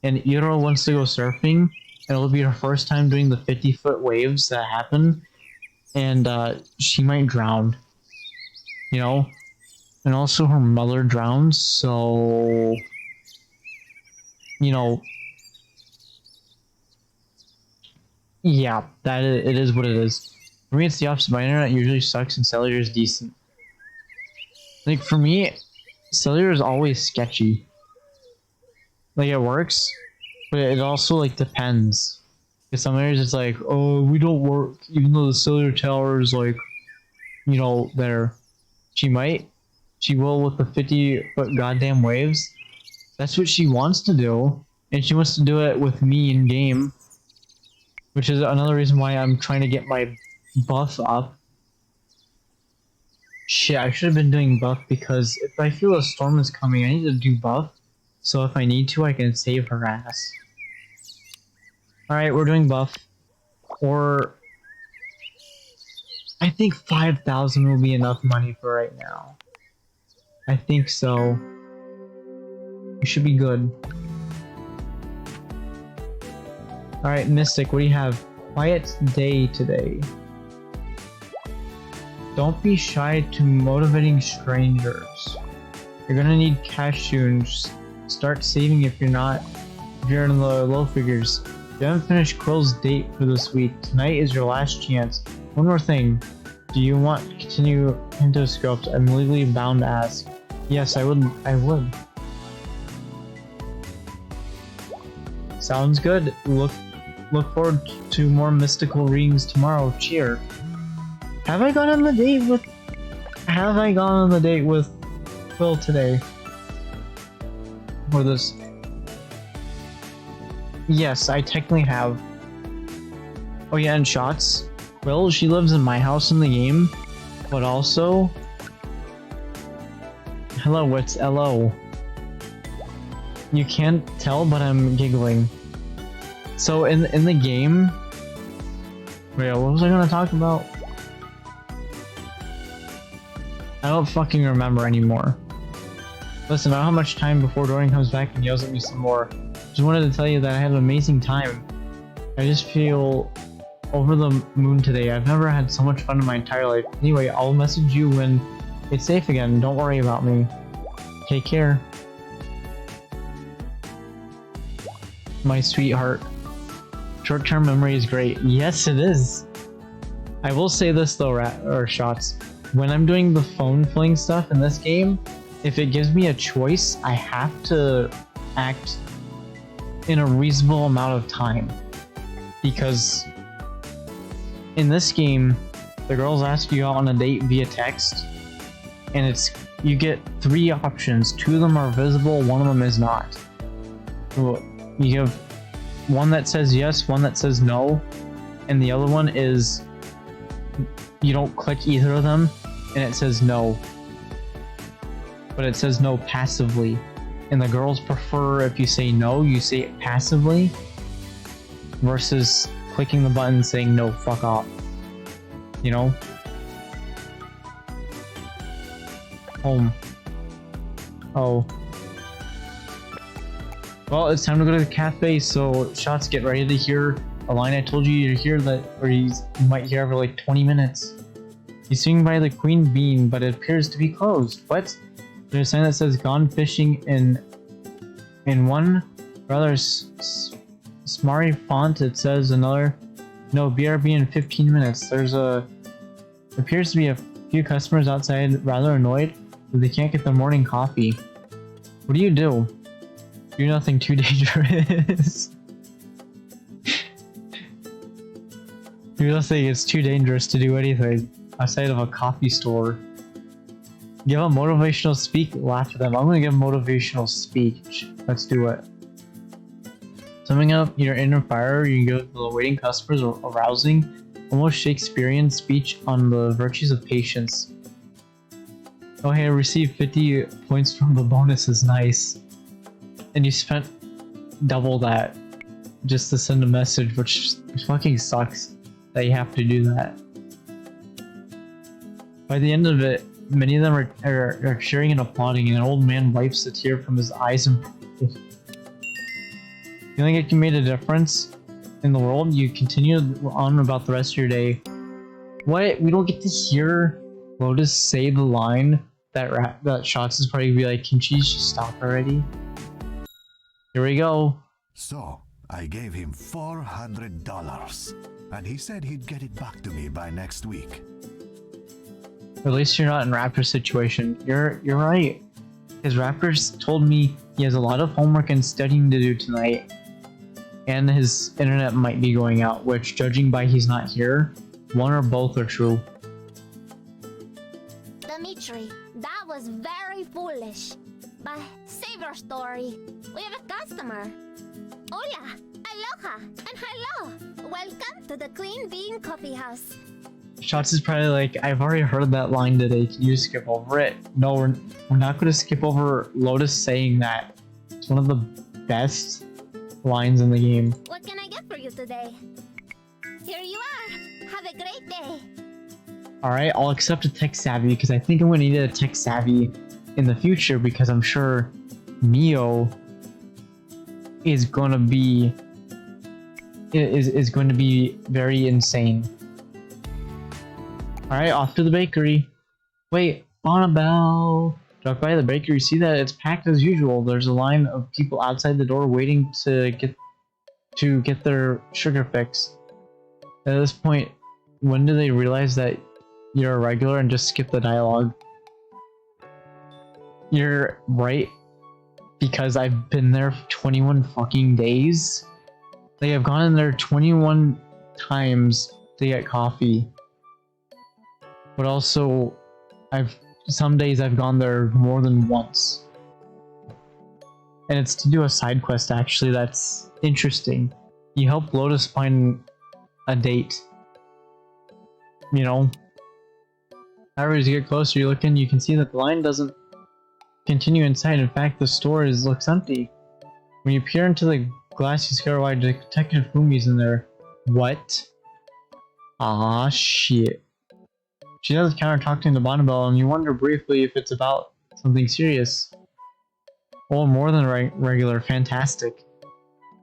And Iro wants to go surfing, and it'll be her first time doing the 50-foot waves that happen. And she might drown. You know? And also her mother drowns, so... You know... Yeah, it is what it is. For me, it's the opposite. My internet usually sucks and cellular is decent. Like, for me, cellular is always sketchy. Like, it works, but it also, like, depends. Because some areas it's like, oh, we don't work, even though the cellular tower is, like, you know, there. She will with the 50-foot goddamn waves. That's what she wants to do. And she wants to do it with me in-game. Which is another reason why I'm trying to get my buff up. Shit, I should have been doing buff because if I feel a storm is coming, I need to do buff. So if I need to, I can save her ass. Alright, we're doing buff. Or... I think 5,000 will be enough money for right now. I think so. We should be good. Alright, Mystic, what do you have? Quiet day today. Don't be shy to motivating strangers. You're gonna need cash soon. Start saving if you're in the low figures. You haven't finished Quill's date for this week. Tonight is your last chance. One more thing. Do you want to continue Hintoscopes? I'm legally bound to ask. Yes, I would. Sounds good. Look forward to more mystical readings tomorrow. Cheer. Have I gone on the date with Will today? For this? Yes, I technically have. Oh yeah, and shots. Will, she lives in my house in the game, but also... Hello, it's LO. You can't tell, but I'm giggling. So in the game... Wait, what was I gonna talk about? I don't fucking remember anymore. Listen, I don't have much time before Dorian comes back and yells at me some more. Just wanted to tell you that I had an amazing time. I just feel over the moon today. I've never had so much fun in my entire life. Anyway, I'll message you when it's safe again. Don't worry about me. Take care. My sweetheart. Short-term memory is great. Yes, it is. I will say this though, Shots. When I'm doing the phone fling stuff in this game, if it gives me a choice, I have to act in a reasonable amount of time. Because in this game, the girls ask you out on a date via text, and you get 3 options. 2 of them are visible, 1 of them is not. So you have one that says yes, one that says no, and the other one is you don't click either of them, and it says no. But it says no passively. And the girls prefer if you say no, you say it passively, versus clicking the button saying no, fuck off. You know? Home. Oh. Well, it's time to go to the cafe, so Shots, get ready to hear a line I told you to hear you might hear every like 20 minutes. You swing by the Queen Bean, but it appears to be closed. What? There's a sign that says gone fishing in one rather smarry font. It says another no BRB in 15 minutes. Appears to be a few customers outside rather annoyed that they can't get their morning coffee. What do? Do nothing too dangerous. You don't think it's too dangerous to do anything outside of a coffee store. Give a motivational speak, laugh at them. I'm gonna give a motivational speech. Let's do it. Summing up your inner fire, you can go to the waiting customers, a rousing, almost Shakespearean speech on the virtues of patience. Oh hey, I received 50 points from the bonus is nice. And you spent double that just to send a message, which fucking sucks that you have to do that. By the end of it, many of them are cheering and applauding, and an old man wipes a tear from his eyes and feeling like you made a difference in the world, you continue on about the rest of your day. What? We don't get to hear Lotus say the line that Shots is probably be like, can she just stop already? Here we go. So, I gave him $400, and he said he'd get it back to me by next week. At least you're not in Raptor's situation. You're right. Because Raptor's told me he has a lot of homework and studying to do tonight. And his internet might be going out, which, judging by he's not here, one or both are true. Dimitri, that was very foolish. But save your story. We have a customer. Hola, aloha, and hello. Welcome to the Clean Bean Coffee House. Shots is probably like, I've already heard that line today. Can you skip over it? No, we're not going to skip over Lotus saying that. It's one of the best lines in the game. What can I get for you today? Here you are. Have a great day. Alright, I'll accept a tech savvy because I think I'm going to need a tech savvy in the future, because I'm sure Mio is going to be very insane. Alright, off to the bakery. Wait, Annabelle! Drop by the bakery, see that it's packed as usual. There's a line of people outside the door waiting to get their sugar fix. At this point, when do they realize that you're a regular and just skip the dialogue? You're right, because I've been there for 21 fucking days. Like, I've gone in there 21 times to get coffee. But also, some days I've gone there more than once. And it's to do a side quest, actually, that's interesting. You help Lotus find a date. You know? However, as you get closer, you look in, you can see that the line doesn't continue inside. In fact, the store looks empty. When you peer into the glass, you discover why Detective Fumi's in there. What? Ah, shit. She does counter talking to Bonnabelle, and you wonder briefly if it's about something serious. Or more than regular, fantastic.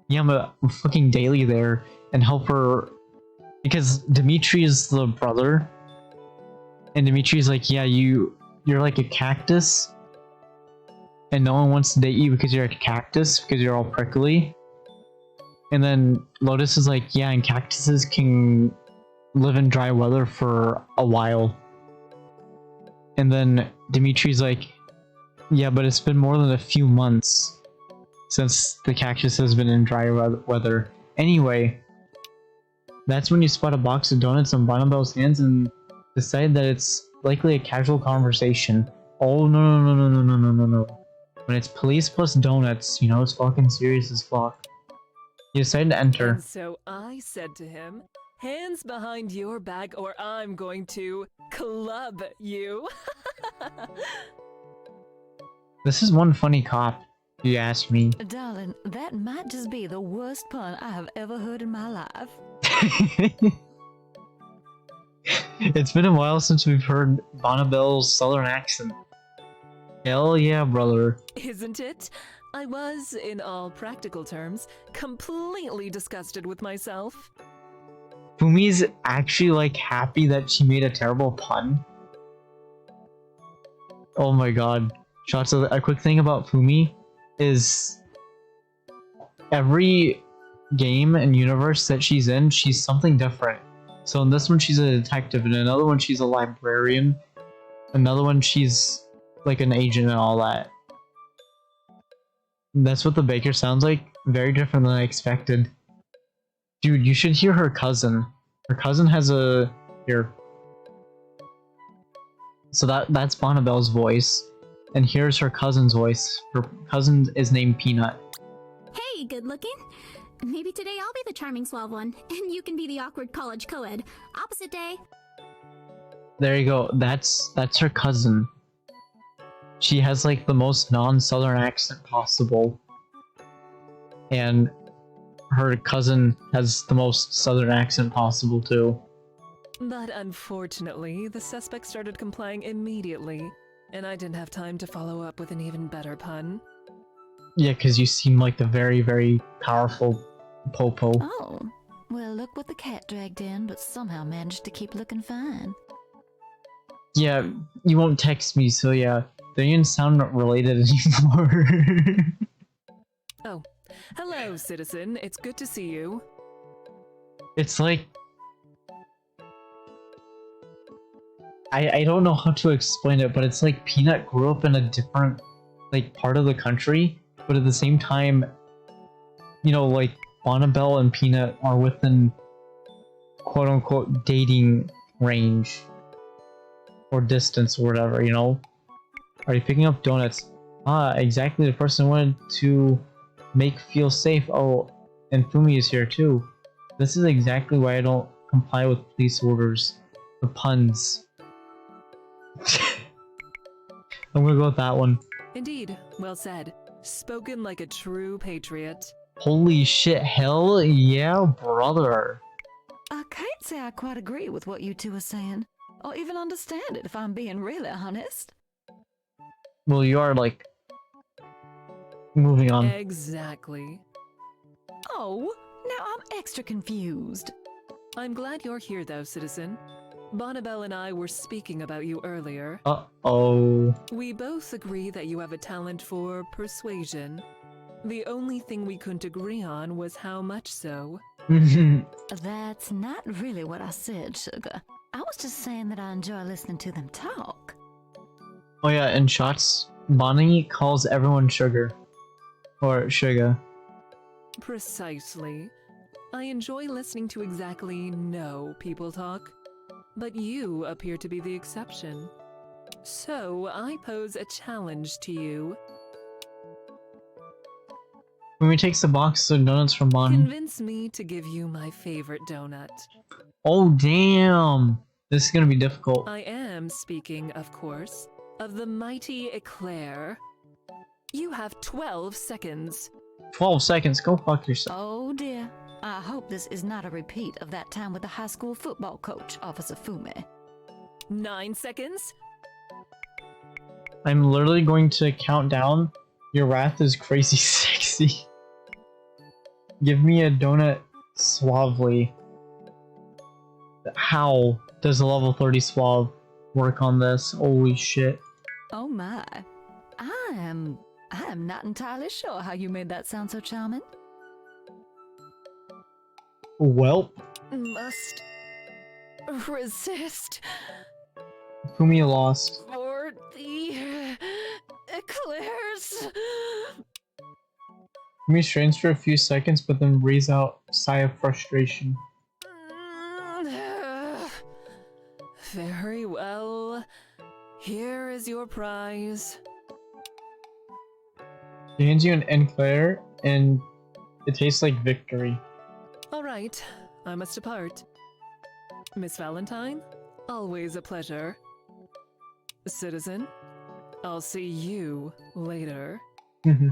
Yeah, I'm a fucking daily there, and help her... Because Dimitri is the brother, and Dimitri's like, yeah, you're like a cactus, and no one wants to date you because you're a cactus, because you're all prickly. And then Lotus is like, yeah, and cactuses can live in dry weather for a while. And then Dimitri's like, yeah, but it's been more than a few months since the cactus has been in dry weather. Anyway, that's when you spot a box of donuts on Bonnabelle's hands and decide that it's likely a casual conversation. Oh, no. When it's police plus donuts, you know it's fucking serious as fuck. You decide to enter. And so I said to him, hands behind your back or I'm going to club you. This is one funny cop, if you ask me. Darling, that might just be the worst pun I have ever heard in my life. It's been a while since we've heard Bonnabelle's southern accent. Hell yeah, brother. Isn't it? I was, in all practical terms, completely disgusted with myself. Fumi's actually like happy that she made a terrible pun. Oh my god. Shots of a quick thing about Fumi is every game and universe that she's in, she's something different. So in this one she's a detective, in another one she's a librarian, another one she's like an agent and all that. That's what the baker sounds like. Very different than I expected. Dude, you should hear her cousin. Her cousin has a... Here. So that's Bonnabelle's voice. And here's her cousin's voice. Her cousin is named Peanut. Hey, good looking. Maybe today I'll be the charming suave one, and you can be the awkward college co-ed. Opposite day. There you go. That's her cousin. She has like the most non-southern accent possible. And her cousin has the most southern accent possible too. But unfortunately, the suspect started complying immediately, and I didn't have time to follow up with an even better pun. Yeah, because you seem like the very, very powerful Popo. Oh, well, look what the cat dragged in, but somehow managed to keep looking fine. Yeah, you won't text me, so yeah. They don't even sound related anymore. Oh, hello, citizen. It's good to see you. It's like... I don't know how to explain it, but it's like Peanut grew up in a different like part of the country, but at the same time, you know, like Bonnabelle and Peanut are within quote-unquote dating range or distance or whatever, you know? Are you picking up donuts? Ah, exactly the person I wanted to make feel safe. Oh, and Fumi is here too. This is exactly why I don't comply with police orders. The puns. I'm gonna go with that one. Indeed, well said. Spoken like a true patriot. Holy shit, hell yeah, brother. I can't say I quite agree with what you two are saying, or even understand it if I'm being really honest. Well, you are like... moving on. Exactly. Oh, now I'm extra confused. I'm glad you're here though, citizen. Bonnabelle and I were speaking about you earlier. Uh-oh. We both agree that you have a talent for persuasion. The only thing we couldn't agree on was how much so. That's not really what I said, Sugar. I was just saying that I enjoy listening to them talk. Oh yeah, in shots, Bonnie calls everyone Sugar. Or Sugar. Precisely. I enjoy listening to exactly no people talk, but you appear to be the exception. So I pose a challenge to you. Fumi takes the box of donuts from Bonnie. Convince me to give you my favorite donut. Oh damn! This is gonna be difficult. I am speaking, of course, of the mighty eclair. You have 12 seconds. 12 seconds, go fuck yourself. Oh dear. I hope this is not a repeat of that time with the high school football coach, Officer Fumi. 9 seconds. I'm literally going to count down. Your wrath is crazy sexy. Give me a donut suavely. How does a level 30 suave work on this? Holy shit. Oh my. I am not entirely sure how you made that sound so charming. Well, Must resist Fumi lost. for the eclairs. Fumi strains for a few seconds, but then breathes out a sigh of frustration. Very well. Here is your prize. He hands you an eclair, and it tastes like victory. All right, I must depart. Miss Valentine, always a pleasure. Citizen, I'll see you later. Fumi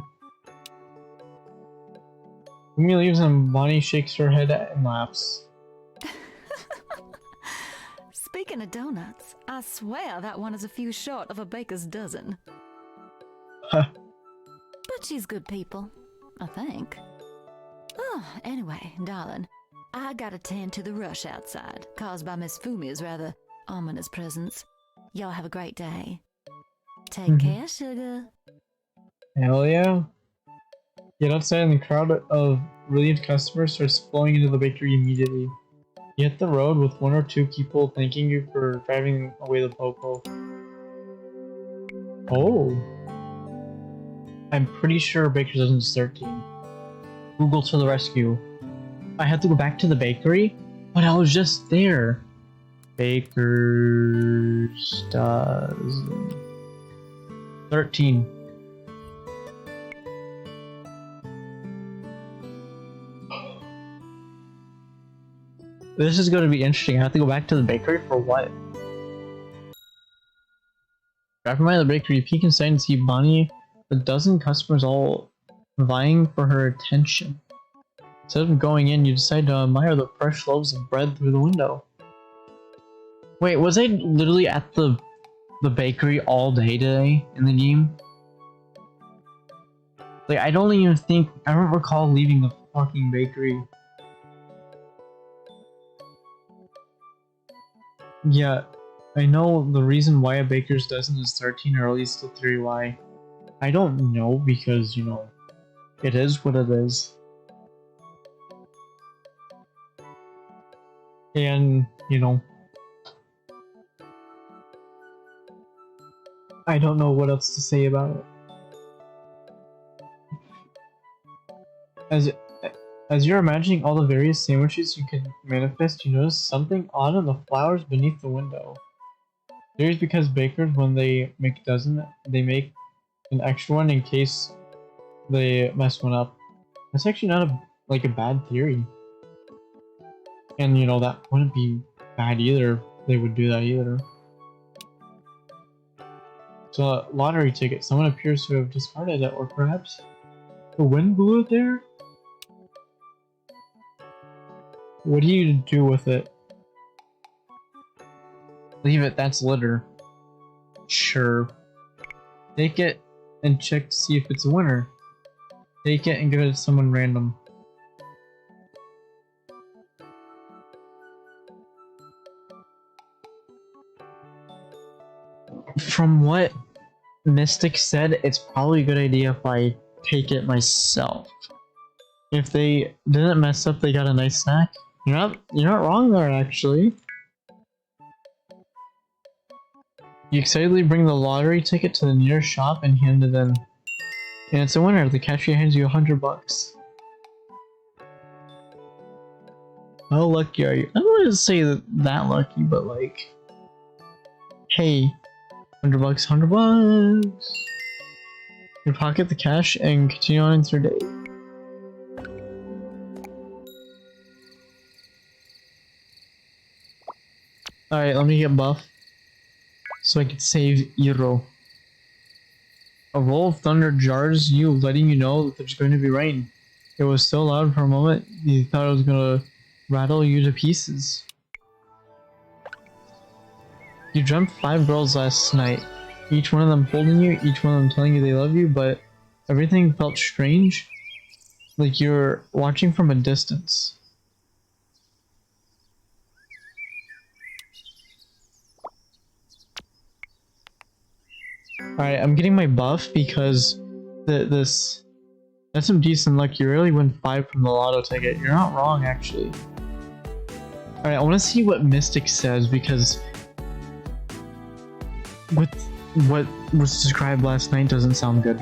leaves and Bonnie shakes her head and laughs. Speaking of donuts, I swear that one is a few short of a baker's dozen. Huh. But she's good people, I think. Oh, anyway, darling, I gotta tend to the rush outside, caused by Miss Fumi's rather ominous presence. Y'all have a great day. Take care, sugar. Hell yeah. Get outside and the crowd of relieved customers starts flowing into the bakery immediately. You hit the road with one or two people thanking you for driving away the popo. Oh. I'm pretty sure Baker's doesn't 13. Google to the rescue. I had to go back to the bakery, but I was just there. Baker's dozen. 13. This is going to be interesting. I have to go back to the bakery for what? Driving by the bakery, you peek inside and see Bonnie, a dozen customers all vying for her attention. Instead of going in, you decide to admire the fresh loaves of bread through the window. Wait, was I literally at the bakery all day today in the game? Like, I don't even think... I don't recall leaving the fucking bakery. Yeah, I know the reason why a baker's dozen is 13, or at least the theory why. I don't know because, you know, it is what it is. And, you know, I don't know what else to say about it. As you're imagining all the various sandwiches you can manifest, you notice something odd on the flowers beneath the window. There's because bakers, when they make a dozen, they make an extra one in case they mess one up. That's actually not a bad theory. And you know, that wouldn't be bad either if they would do that either. So a lottery ticket, someone appears to have discarded it, or perhaps the wind blew it there? What do you do with it? Leave it, that's litter. Sure. Take it and check to see if it's a winner. Take it and give it to someone random. From what Mystic said, it's probably a good idea if I take it myself. If they didn't mess up, they got a nice snack. You're not wrong there, actually. You excitedly bring the lottery ticket to the nearest shop and hand it in. And it's a winner. The cashier hands you $100. How lucky are you? I don't want to say that lucky, but like, hey, $100, $100. You pocket the cash and continue on into your day. Alright, let me get buff so I can save Iro. A roll of thunder jars you, letting you know that there's going to be rain. It was so loud for a moment, you thought it was going to rattle you to pieces. You dreamt 5 girls last night, each one of them holding you, each one of them telling you they love you, but everything felt strange, like you're watching from a distance. Alright, I'm getting my buff because that's some decent luck. You really win 5 from the lotto ticket. You're not wrong, actually. Alright, I want to see what Mystic says because with what was described last night doesn't sound good.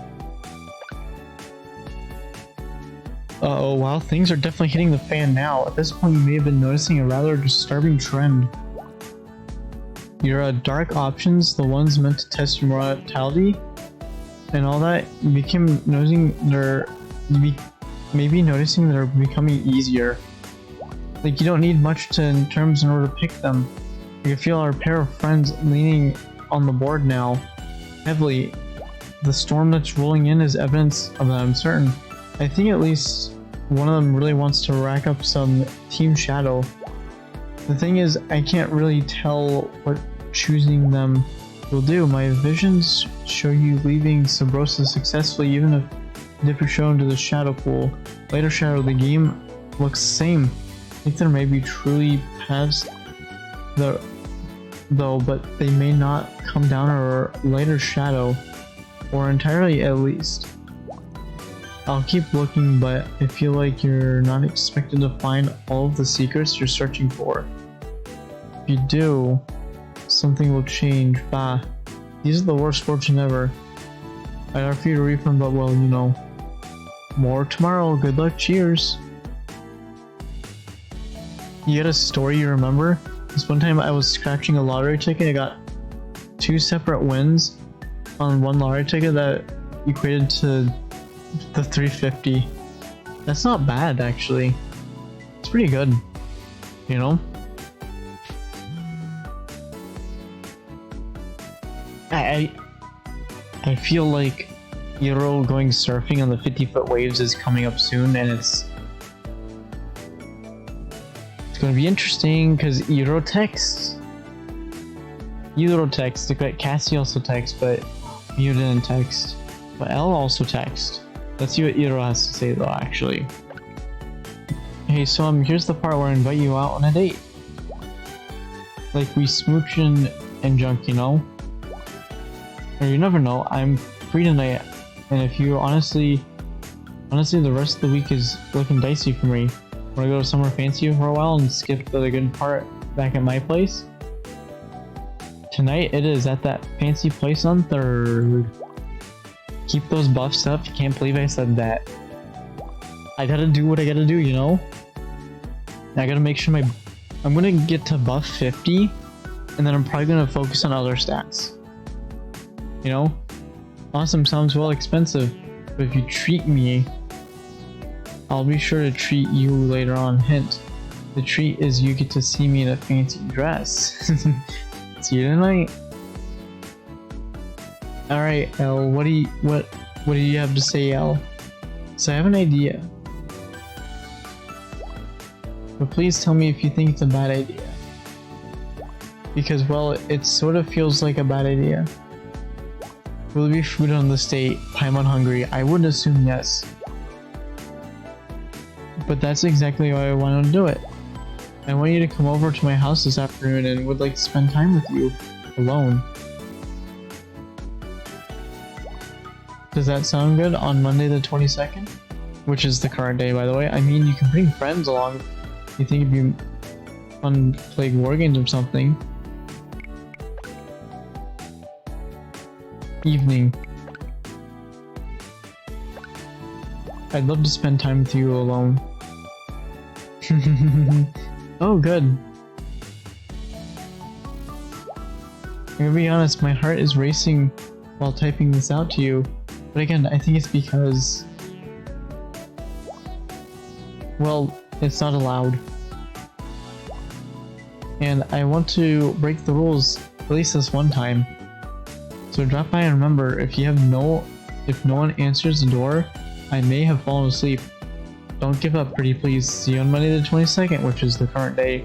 Uh-oh, wow, things are definitely hitting the fan now. At this point, you may have been noticing a rather disturbing trend. Your dark options, the ones meant to test your mortality and all that, you became noticing they're becoming easier. Like you don't need much in terms in order to pick them. You can feel our pair of friends leaning on the board now, heavily. The storm that's rolling in is evidence of that, I'm certain. I think at least one of them really wants to rack up some Team Shadow. The thing is, I can't really tell what choosing them will do. My visions show you leaving Sabrosa successfully, even if dip your show into the shadow pool. Later shadow, the game looks the same. I think there may be truly paths though, but they may not come down or lighter shadow, or entirely at least. I'll keep looking, but I feel like you're not expected to find all of the secrets you're searching for. If you do, something will change. Bah, these are the worst fortune ever. I'd offer you a refund, but well, you know. More tomorrow. Good luck. Cheers. You got a story you remember? This one time I was scratching a lottery ticket. I got 2 separate wins on one lottery ticket that equated to the 350. That's not bad, actually. It's pretty good, you know? I feel like Euro going surfing on the 50-foot waves is coming up soon, and it's gonna be interesting because Euro texts. Cassie also texts, but Mew didn't text. But Elle also texts. Let's see what Euro has to say though, actually. Hey, so here's the part where I invite you out on a date. Like we smooch and junk, you know? Or you never know, I'm free tonight, and if you honestly the rest of the week is looking dicey for me. Wanna go to somewhere fancy for a while and skip the good part back at my place? Tonight it is at that fancy place on 3rd. Keep those buffs up. Can't believe I said that. I gotta do what I gotta do, you know? I gotta make sure I'm gonna get to buff 50, and then I'm probably gonna focus on other stats. You know? Awesome sounds well expensive, but if you treat me, I'll be sure to treat you later on. Hint, the treat is you get to see me in a fancy dress. See you tonight. Alright, Elle, what do you have to say, Elle? So I have an idea. But please tell me if you think it's a bad idea. Because, well, it sort of feels like a bad idea. Will there be food on this date? Paimon hungry? I would assume yes. But that's exactly why I want to do it. I want you to come over to my house this afternoon and would like to spend time with you. Alone. Does that sound good on Monday the 22nd? Which is the current day, by the way. I mean, you can bring friends along. You think it'd be fun to play war games or something. Evening. I'd love to spend time with you alone. Oh, good. I'm gonna be honest, my heart is racing while typing this out to you. But again, I think it's because... well, it's not allowed. And I want to break the rules, at least this one time. So drop by and remember, if no one answers the door, I may have fallen asleep. Don't give up, pretty please. See you on Monday the 22nd, which is the current day.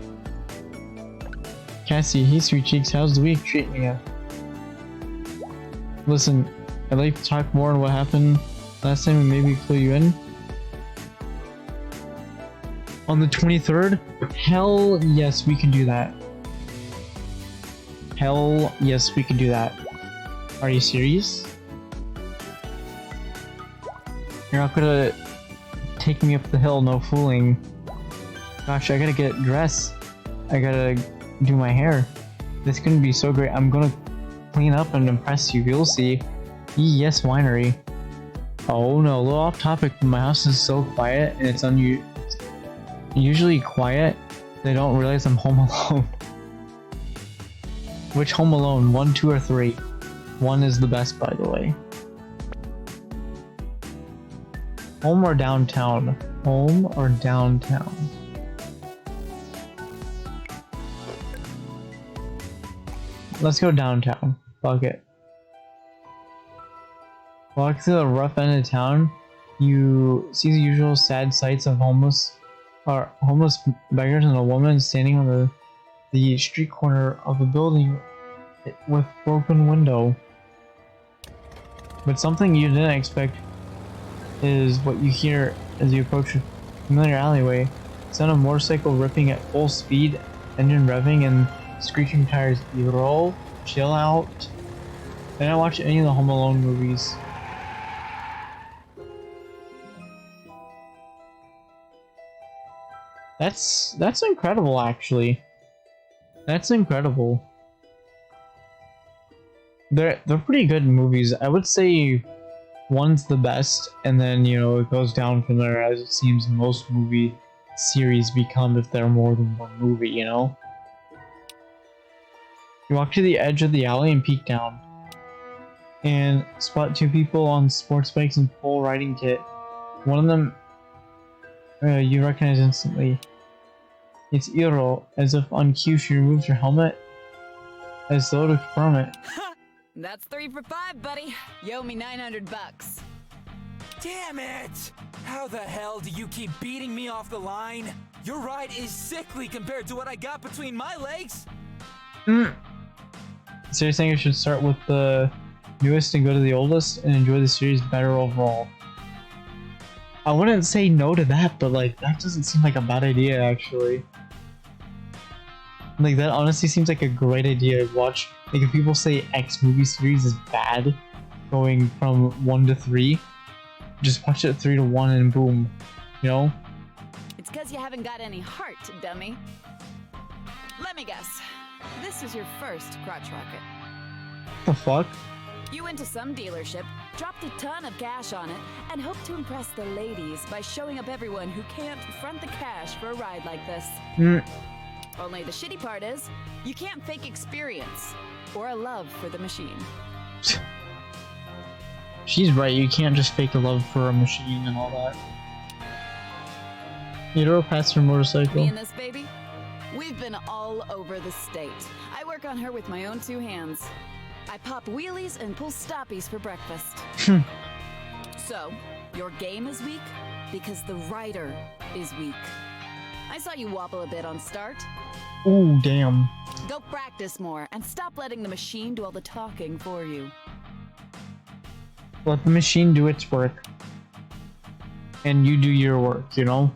Cassie, hey Sweet Cheeks, how's the week treating you? Listen, I'd like to talk more on what happened last time and maybe clue you in. On the 23rd? Hell yes, we can do that. Hell yes, we can do that. Are you serious? You're not gonna take me up the hill, no fooling. Gosh, I gotta get dressed. I gotta do my hair. This is gonna be so great. I'm gonna clean up and impress you. You'll see. Yes, winery. Oh no, a little off topic, but my house is so quiet and it's usually quiet. They don't realize I'm home alone. Which Home Alone? 1, 2, or 3? 1 is the best, by the way. Home or downtown? Home or downtown? Let's go downtown. Fuck it. Walk through the rough end of town, you see the usual sad sights of homeless beggars and a woman standing on the street corner of a building with broken window. But something you didn't expect is what you hear as you approach a familiar alleyway. Sound of motorcycle ripping at full speed, engine revving, and screeching tires. You roll, chill out. I didn't watch any of the Home Alone movies. That's incredible, actually. That's incredible. They're pretty good movies. I would say 1's the best, and then, you know, it goes down from there, as it seems most movie series become if they're more than one movie, you know? You walk to the edge of the alley and peek down, and spot 2 people on sports bikes and full riding kit. One of them you recognize instantly. It's Iro. As if on cue, she removes her helmet as though to confirm it. That's 3 for 5, buddy. You owe me $900. Damn it! How the hell do you keep beating me off the line? Your ride is sickly compared to what I got between my legs. So you're saying I should start with the newest and go to the oldest and enjoy the series better overall? I wouldn't say no to that, but like that doesn't seem like a bad idea actually. Like that honestly seems like a great idea to watch. Like if people say X movie series is bad, going from 1 to 3, just watch it 3 to 1 and boom, you know? It's because you haven't got any heart, dummy. Let me guess. This is your first crotch rocket. What the fuck? You went to some dealership, dropped a ton of cash on it, and hoped to impress the ladies by showing up everyone who can't front the cash for a ride like this. Only the shitty part is, you can't fake experience or a love for the machine. She's right, you can't just fake a love for a machine and all that. You drove past her motorcycle. Me and this baby, we've been all over the state. I work on her with my own 2 hands. I pop wheelies and pull stoppies for breakfast. So, your game is weak because the rider is weak. I saw you wobble a bit on start. Ooh, damn. Go practice more and stop letting the machine do all the talking for you. Let the machine do its work. And you do your work, you know?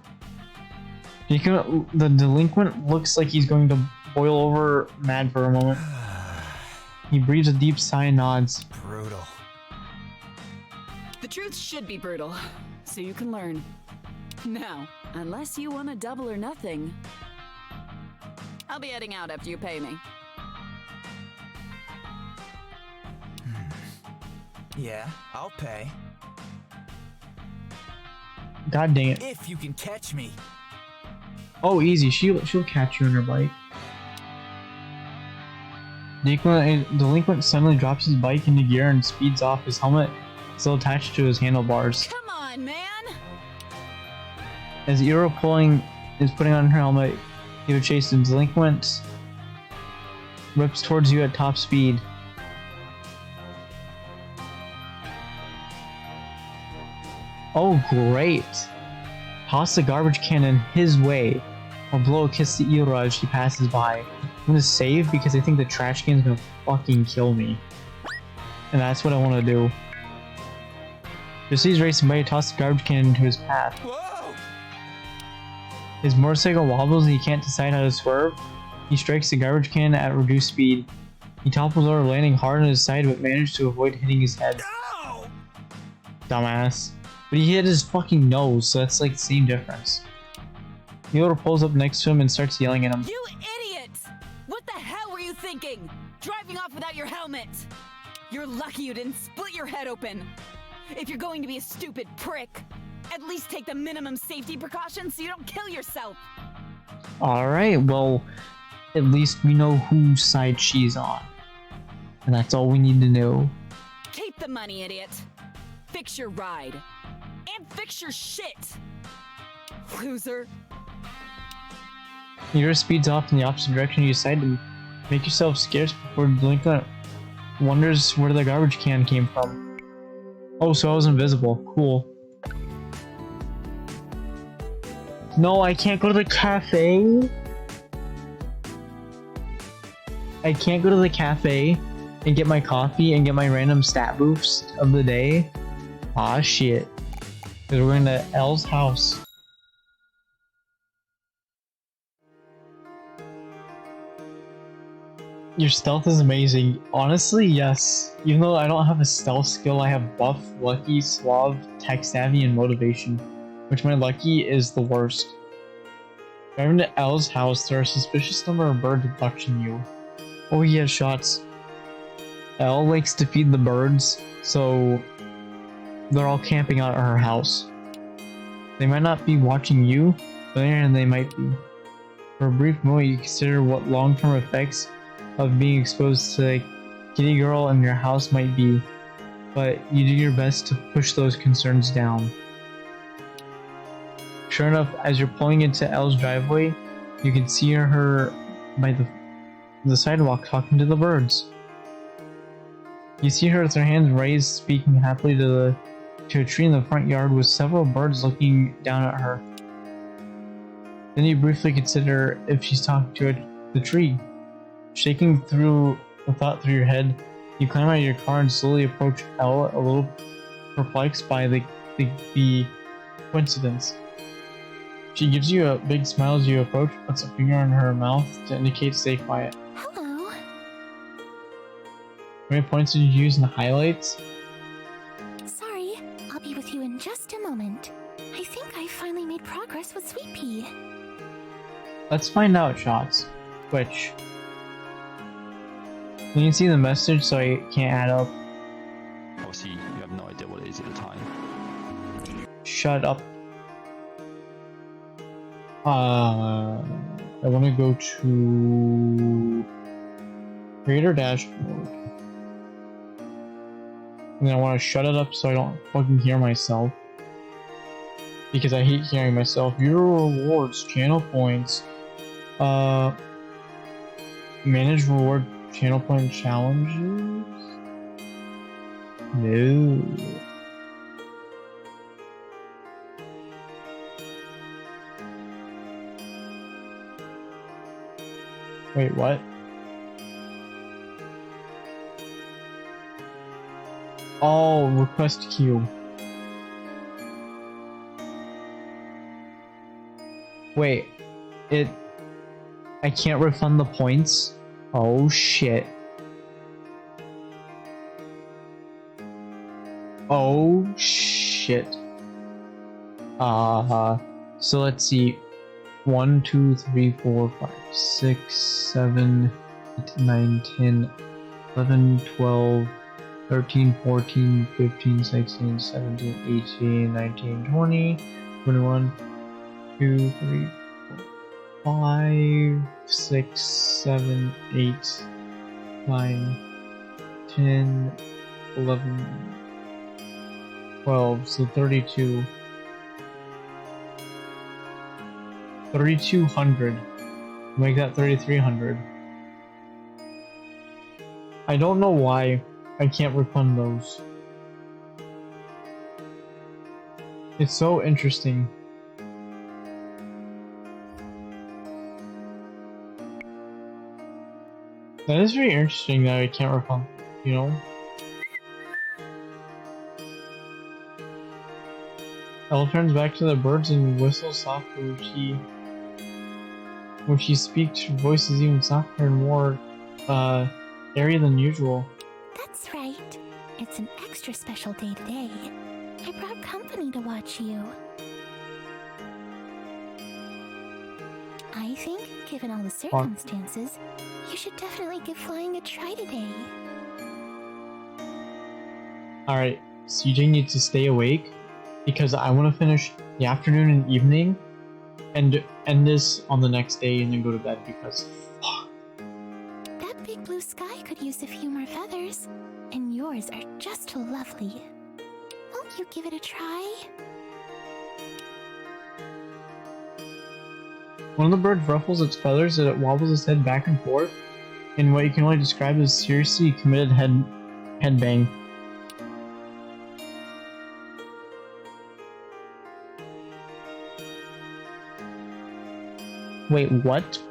The delinquent looks like he's going to boil over mad for a moment. He breathes a deep sigh and nods. Brutal. The truth should be brutal, so you can learn. Now, unless you want a double or nothing, I'll be heading out after you pay me. Yeah, I'll pay. God dang it. If you can catch me. Oh, easy. She'll catch you on her bike. Delinquent suddenly drops his bike into gear and speeds off. His helmet still attached to his handlebars. Come on, man! As Iro is putting on her helmet, you chase the delinquent rips towards you at top speed. Oh, great! Toss the garbage can in his way, or blow a kiss to Iro as she passes by. I'm gonna save because I think the trash can's gonna fucking kill me. And that's what I want to do. Just he's racing by, toss the garbage can into his path. Whoa! His motorcycle wobbles and he can't decide how to swerve. He strikes the garbage can at reduced speed. He topples over, landing hard on his side, but managed to avoid hitting his head. No! Dumbass. But he hit his fucking nose, so that's like the same difference. Yoda pulls up next to him and starts yelling at him. You idiot! What the hell were you thinking? Driving off without your helmet! You're lucky you didn't split your head open. If you're going to be a stupid prick, at least take the minimum safety precautions so you don't kill yourself. Alright, well, at least we know whose side she's on. And that's all we need to know. Keep the money, idiot. Fix your ride. And fix your shit. Loser. Yoda speeds off in the opposite direction. You decide to make yourself scarce before Delinquent wonders where the garbage can came from. Oh, so I was invisible. Cool. No, I can't go to the cafe. I can't go to the cafe and get my coffee and get my random stat boost of the day. Aw, shit. Because we're going to Elle's house. Your stealth is amazing. Honestly, yes. Even though I don't have a stealth skill, I have buff, lucky, suave, tech savvy, and motivation. Which my lucky is the worst. Driving to Elle's house, there are a suspicious number of birds watching you. Oh, he has shots. Elle likes to feed the birds, so they're all camping out at her house. They might not be watching you, but they might be. For a brief moment, you consider what long-term effects of being exposed to a kitty girl in your house might be, but you do your best to push those concerns down. Sure enough, as you're pulling into Elle's driveway, you can see her by the sidewalk talking to the birds. You see her with her hands raised, speaking happily to a tree in the front yard with several birds looking down at her. Then you briefly consider if she's talking to the tree. Shaking through a thought through your head, you climb out of your car and slowly approach Elle, a little perplexed by the coincidence. She gives you a big smile as you approach, puts a finger on her mouth to indicate stay quiet. Hello. How many points did you use in the highlights? Sorry, I'll be with you in just a moment. I think I finally made progress with Sweet Pea. Let's find out, Shots. Which? You can see the message, so I can't add up. Obviously, you have no idea what it is at the time. Shut up. I want to go to Creator Dashboard. And then I want to shut it up so I don't fucking hear myself. Because I hate hearing myself. Your rewards, channel points. Manage reward channel point challenges? No. Wait, what? Oh, request queue. Wait, I can't refund the points? Oh shit. Oh shit. So let's see. 1, 2, 3, 4, 5, 6, 7, 8, 9, 10, 11, 12, 13, 14, 15, 16, 17, 18, 19, 20, 21, 2, 3, 4, 5, 6, 7, 8, 9, 10, 11, 12, so 32. 3,200. Make that 3,300. I don't know why I can't refund those. It's so interesting. That is very interesting that I can't refund, you know? Elle turns back to the birds and whistles softly when she speaks. Her voice is even softer and more airy than usual. That's right. It's an extra special day today. I brought company to watch you. I think, given all the circumstances, you should definitely give flying a try today. Alright, CJ needs to stay awake because I want to finish the afternoon and evening and end this on the next day and then go to bed because fuck. That big blue sky could use a few more feathers, and yours are just lovely. Won't you give it a try? One of the birds ruffles its feathers and it wobbles its head back and forth in what you can only describe as seriously committed headbang. Wait, what?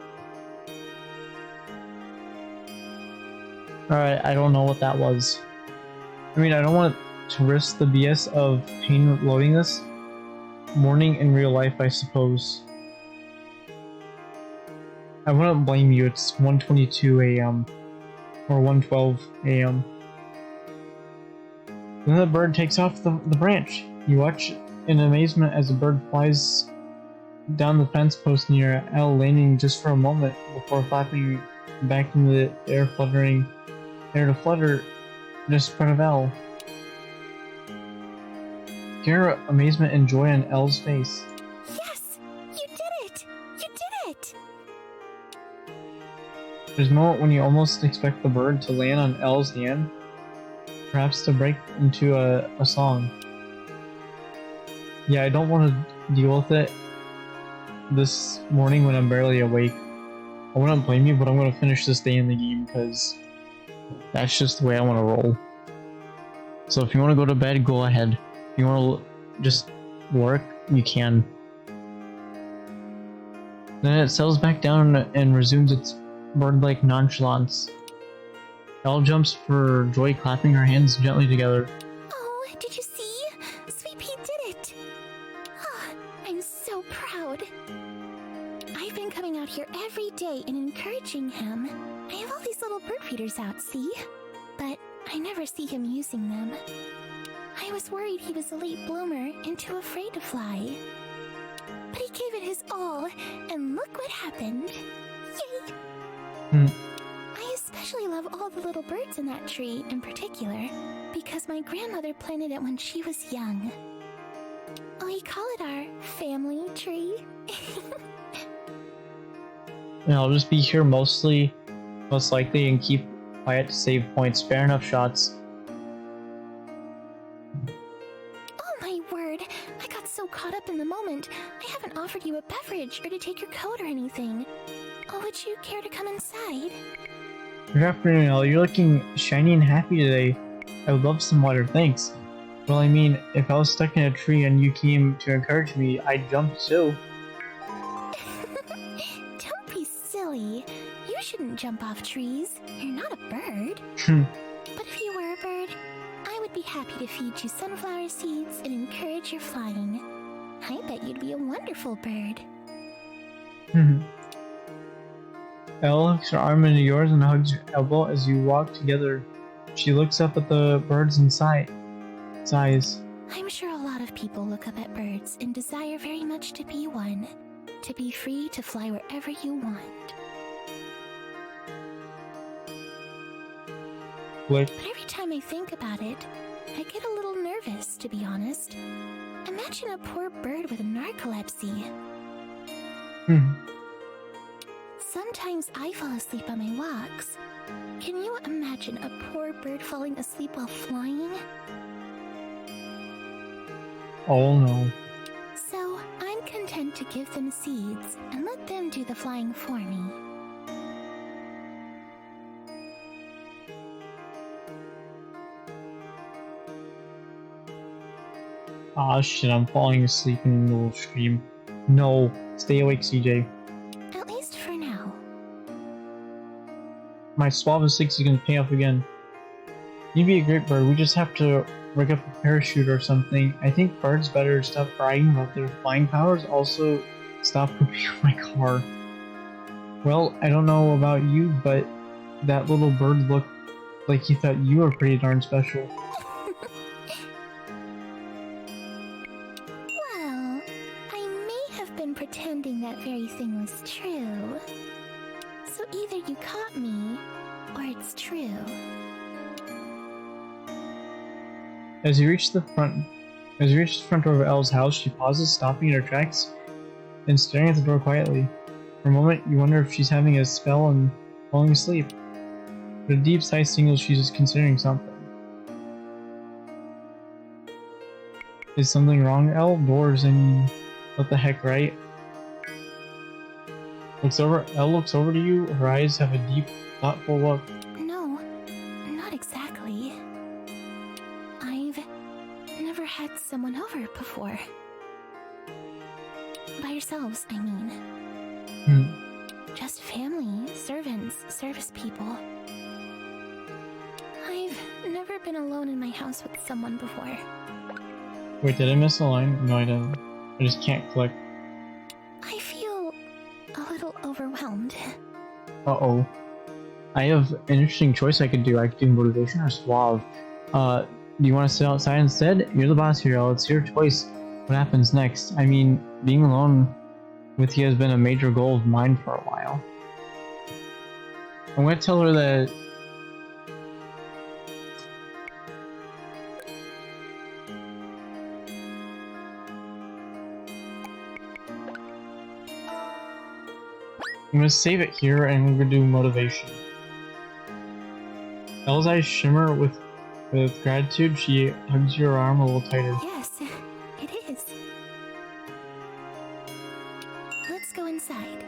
Alright, I don't know what that was. I mean, I don't want to risk the BS of pain loading this. Morning in real life, I suppose. I wouldn't blame you, it's 1:22 a.m. or 1:12 a.m. Then the bird takes off the branch. You watch in amazement as the bird flies down the fence post near Elle, landing just for a moment before flapping back into the air to flutter just in front of Elle. Hear amazement and joy on Elle's face. Yes! You did it! You did it! There's a moment when you almost expect the bird to land on Elle's hand, perhaps to break into a song. Yeah, I don't want to deal with it this morning when I'm barely awake. I wouldn't blame you, but I'm going to finish this day in the game because that's just the way I want to roll. So if you want to go to bed, go ahead. If you want to just work, you can. Then it settles back down and resumes its bird-like nonchalance. Elle jumps for joy, clapping her hands gently together. Oh, did you see? Sweet Pea did it! Oh, I'm so proud. I've been coming out here every day and encouraging him. I have all these little bird feeders out, see? But I never see him using them. I was worried he was a late bloomer and too afraid to fly. But he gave it his all, and look what happened. Yay! I especially love all the little birds in that tree in particular, because my grandmother planted it when she was young. We call it our family tree. And I'll just be here most likely, and keep quiet to save points. Fair enough, shots. Oh my word! I got so caught up in the moment, I haven't offered you a beverage or to take your coat or anything. Oh, would you care to come inside? Good afternoon, Elle. You're looking shiny and happy today. I would love some water, thanks. Well, I mean, if I was stuck in a tree and you came to encourage me, I'd jump too. Don't be silly. You shouldn't jump off trees. You're not a bird. But if you were a bird, I would be happy to feed you sunflower seeds and encourage your flying. I bet you'd be a wonderful bird. Elle hooks her arm into yours and hugs your elbow as you walk together. She looks up at the birds and sighs. I'm sure a lot of people look up at birds and desire very much to be one. To be free to fly wherever you want. What? But every time I think about it, I get a little nervous, to be honest. Imagine a poor bird with narcolepsy. Sometimes I fall asleep on my walks. Can you imagine a poor bird falling asleep while flying? Oh no. So I'm content to give them seeds and let them do the flying for me. Ah shit, I'm falling asleep in the little stream. No, stay awake, CJ. At least for now. My Suave 6 is gonna pay off again. You'd be a great bird, we just have to rig up a parachute or something. I think birds better stop bragging about their flying powers, also stop pooping on my car. Well, I don't know about you, but that little bird looked like he thought you were pretty darn special. Well, I may have been pretending that very thing was true. So either you caught me, or it's true. As you reach the front door of Elle's house, she pauses, stopping in her tracks and staring at the door quietly. For a moment, you wonder if she's having a spell and falling asleep. But a deep sigh signals she's considering something. Is something wrong, Elle? Doors, I mean, what the heck, right? Elle looks over to you, her eyes have a deep, thoughtful look. No, not exactly. I've never had someone over before. By yourselves, I mean. Just family, servants, service people. I've never been alone in my house with someone before. Wait, did I miss a line? No, I didn't. I just can't click. I feel a little overwhelmed. Uh-oh. I have an interesting choice I could do. I could do motivation or suave. Do you want to sit outside instead? You're the boss here, Elle. It's your choice. What happens next? I mean, being alone with you has been a major goal of mine for a while. I'm gonna tell her that... I'm gonna save it here and we're gonna do motivation. Elle's eyes shimmer with gratitude. She hugs your arm a little tighter. Yes, it is. Let's go inside.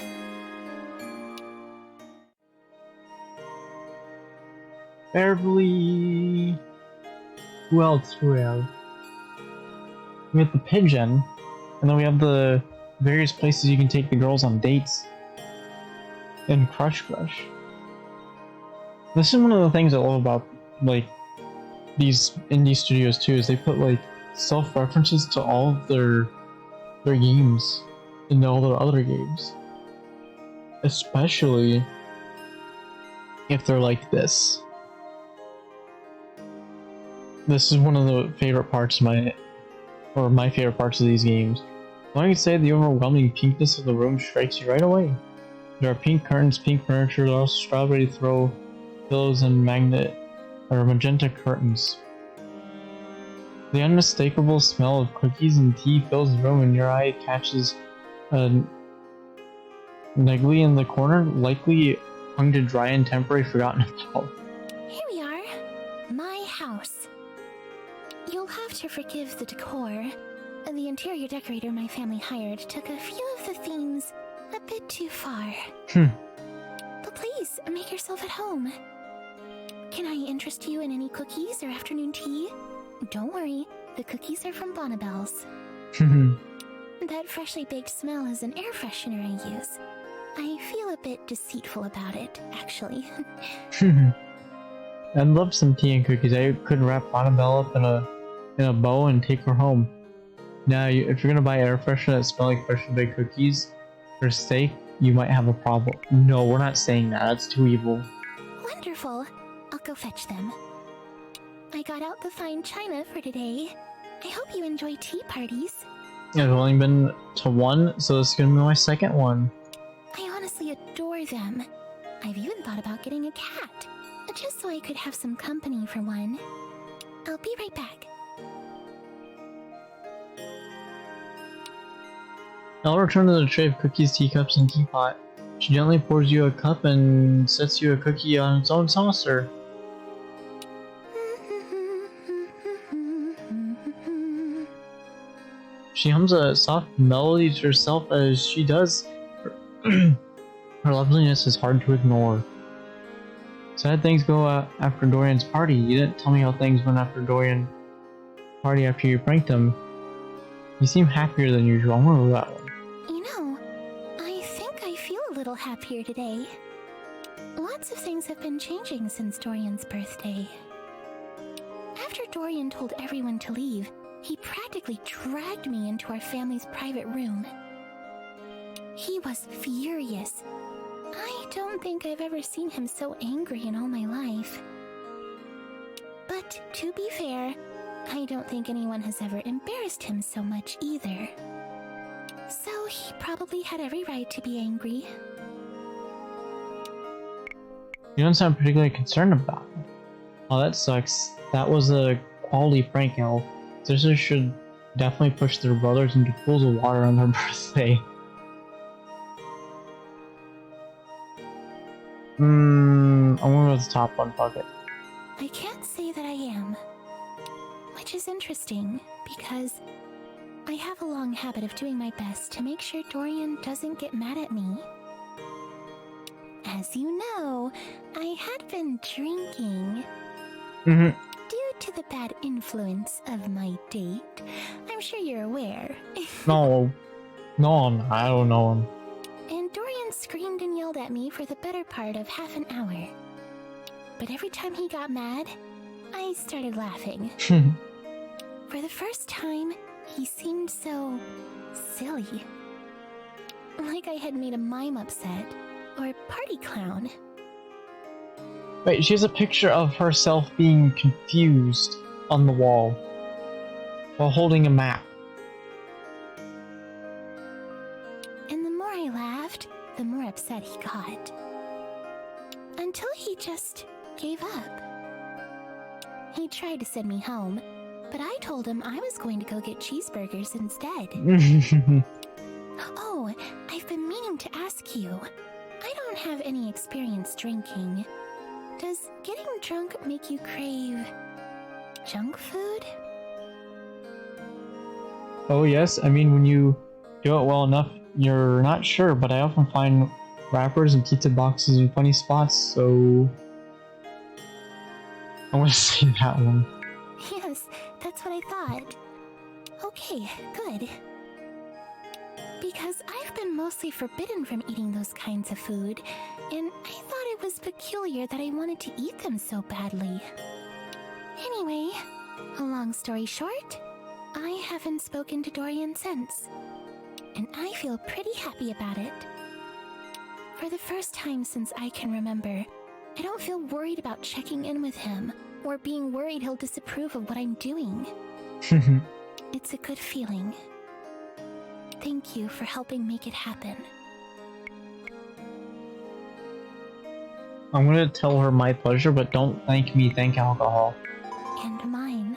Beverly... Who else do we have? We have the pigeon, and then we have the various places you can take the girls on dates. And Crush. This is one of the things I love about, like, these indie studios too, is they put, like, self-references to all of their games and all their other games. Especially if they're like this. This is one of the favorite parts of my favorite parts of these games. I can say the overwhelming pinkness of the room strikes you right away. There are pink curtains, pink furniture, there are also strawberry throw pillows and magenta curtains. The unmistakable smell of cookies and tea fills the room, and your eye catches a Negley in the corner, likely hung to dry and temporarily forgotten about. Here we are. My house. You'll have to forgive the decor. The interior decorator my family hired took a few of the themes a bit too far. But please, make yourself at home. Can I interest you in any cookies or afternoon tea? Don't worry, the cookies are from Bonnabelle's. That freshly baked smell is an air freshener I use. I feel a bit deceitful about it, actually. I'd love some tea and cookies. I could wrap Bonnabelle up in a bow and take her home. Now, if you're gonna buy air freshener that smell like freshly baked cookies for steak, you might have a problem. No, we're not saying that. That's too evil. Wonderful. I'll go fetch them. I got out the fine china for today. I hope you enjoy tea parties. I've only been to one, so this is gonna be my second one. I honestly adore them. I've even thought about getting a cat, just so I could have some company for one. I'll be right back. I'll return to the tray of cookies, teacups, and teapot. She gently pours you a cup and sets you a cookie on its own saucer. She hums a soft melody to herself as she does. Her loveliness is hard to ignore. So how did things go after Dorian's party? You didn't tell me how things went after Dorian's party after you pranked him. You seem happier than usual. I'm gonna that one. You know, I think I feel a little happier today. Lots of things have been changing since Dorian's birthday. After Dorian told everyone to leave, he practically dragged me into our family's private room. He was furious. I don't think I've ever seen him so angry in all my life. But to be fair, I don't think anyone has ever embarrassed him so much either. So he probably had every right to be angry. You don't sound particularly concerned about it. Oh, that sucks. That was a quality prank, Elf. Sisters should definitely push their brothers into pools of water on their birthday. I'm gonna go with the top one, fuck it. I can't say that I am. Which is interesting, because I have a long habit of doing my best to make sure Dorian doesn't get mad at me. As you know, I had been drinking. Due to the bad influence of my date, I'm sure you're aware. No, I don't know him. And Dorian screamed and yelled at me for the better part of half an hour. But every time he got mad, I started laughing. For the first time, he seemed so silly. Like I had made a mime upset, or party clown. Wait, she has a picture of herself being confused on the wall while holding a map. And the more I laughed, the more upset he got. Until he just gave up. He tried to send me home, but I told him I was going to go get cheeseburgers instead. Oh, I've been meaning to ask you. I don't have any experience drinking. Does getting drunk make you crave junk food? Oh yes, I mean when you do it well enough, you're not sure, but I often find wrappers and pizza boxes in funny spots, so I want to say that one. Yes, that's what I thought. Okay, good. Because I've been mostly forbidden from eating those kinds of food, and I thought it was peculiar that I wanted to eat them so badly. Anyway, a long story short, I haven't spoken to Dorian since, and I feel pretty happy about it. For the first time since I can remember, I don't feel worried about checking in with him, or being worried he'll disapprove of what I'm doing. It's a good feeling. Thank you for helping make it happen. I'm gonna tell her my pleasure, but don't thank me, thank alcohol. And mine.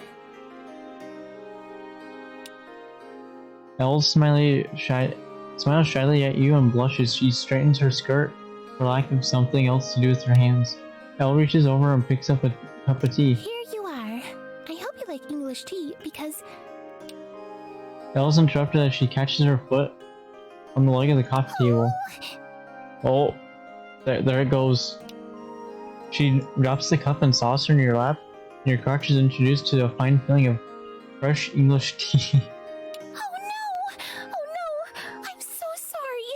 Elle smiles shyly at you and blushes. She straightens her skirt for lack of something else to do with her hands. Elle reaches over and picks up a cup of tea. Here you are. I hope you like English tea, because... Elle's interrupted as she catches her foot on the leg of the coffee table. Oh, there it goes. She drops the cup and saucer in your lap, and your crotch is introduced to a fine feeling of fresh English tea. I'm so sorry!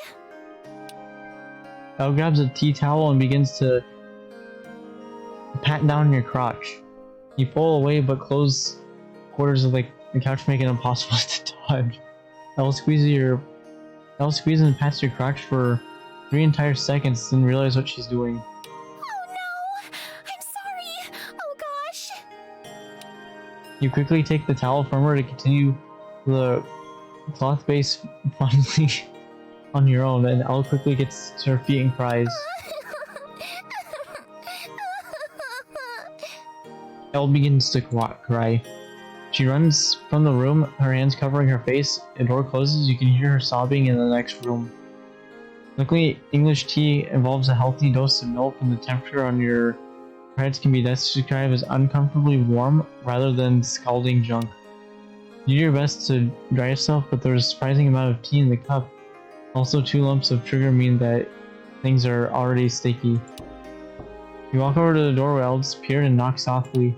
Elle grabs a tea towel and begins to pat down your crotch. You pull away, but close quarters of the couch make it impossible to dodge. Elle squeezes and pats your crotch for 3 entire seconds, then realize what she's doing. I'm sorry! Oh gosh! You quickly take the towel from her to continue the cloth base fondly on your own, and Elle quickly gets to her feet and cries. Elle begins to cry. She runs from the room, her hands covering her face. A door closes, you can hear her sobbing in the next room. Luckily, English tea involves a healthy dose of milk, and the temperature on your heads can be described as uncomfortably warm rather than scalding junk. You do your best to dry yourself, but there's a surprising amount of tea in the cup. Also, 2 lumps of sugar mean that things are already sticky. You walk over to the door where Elle disappeared and knock softly.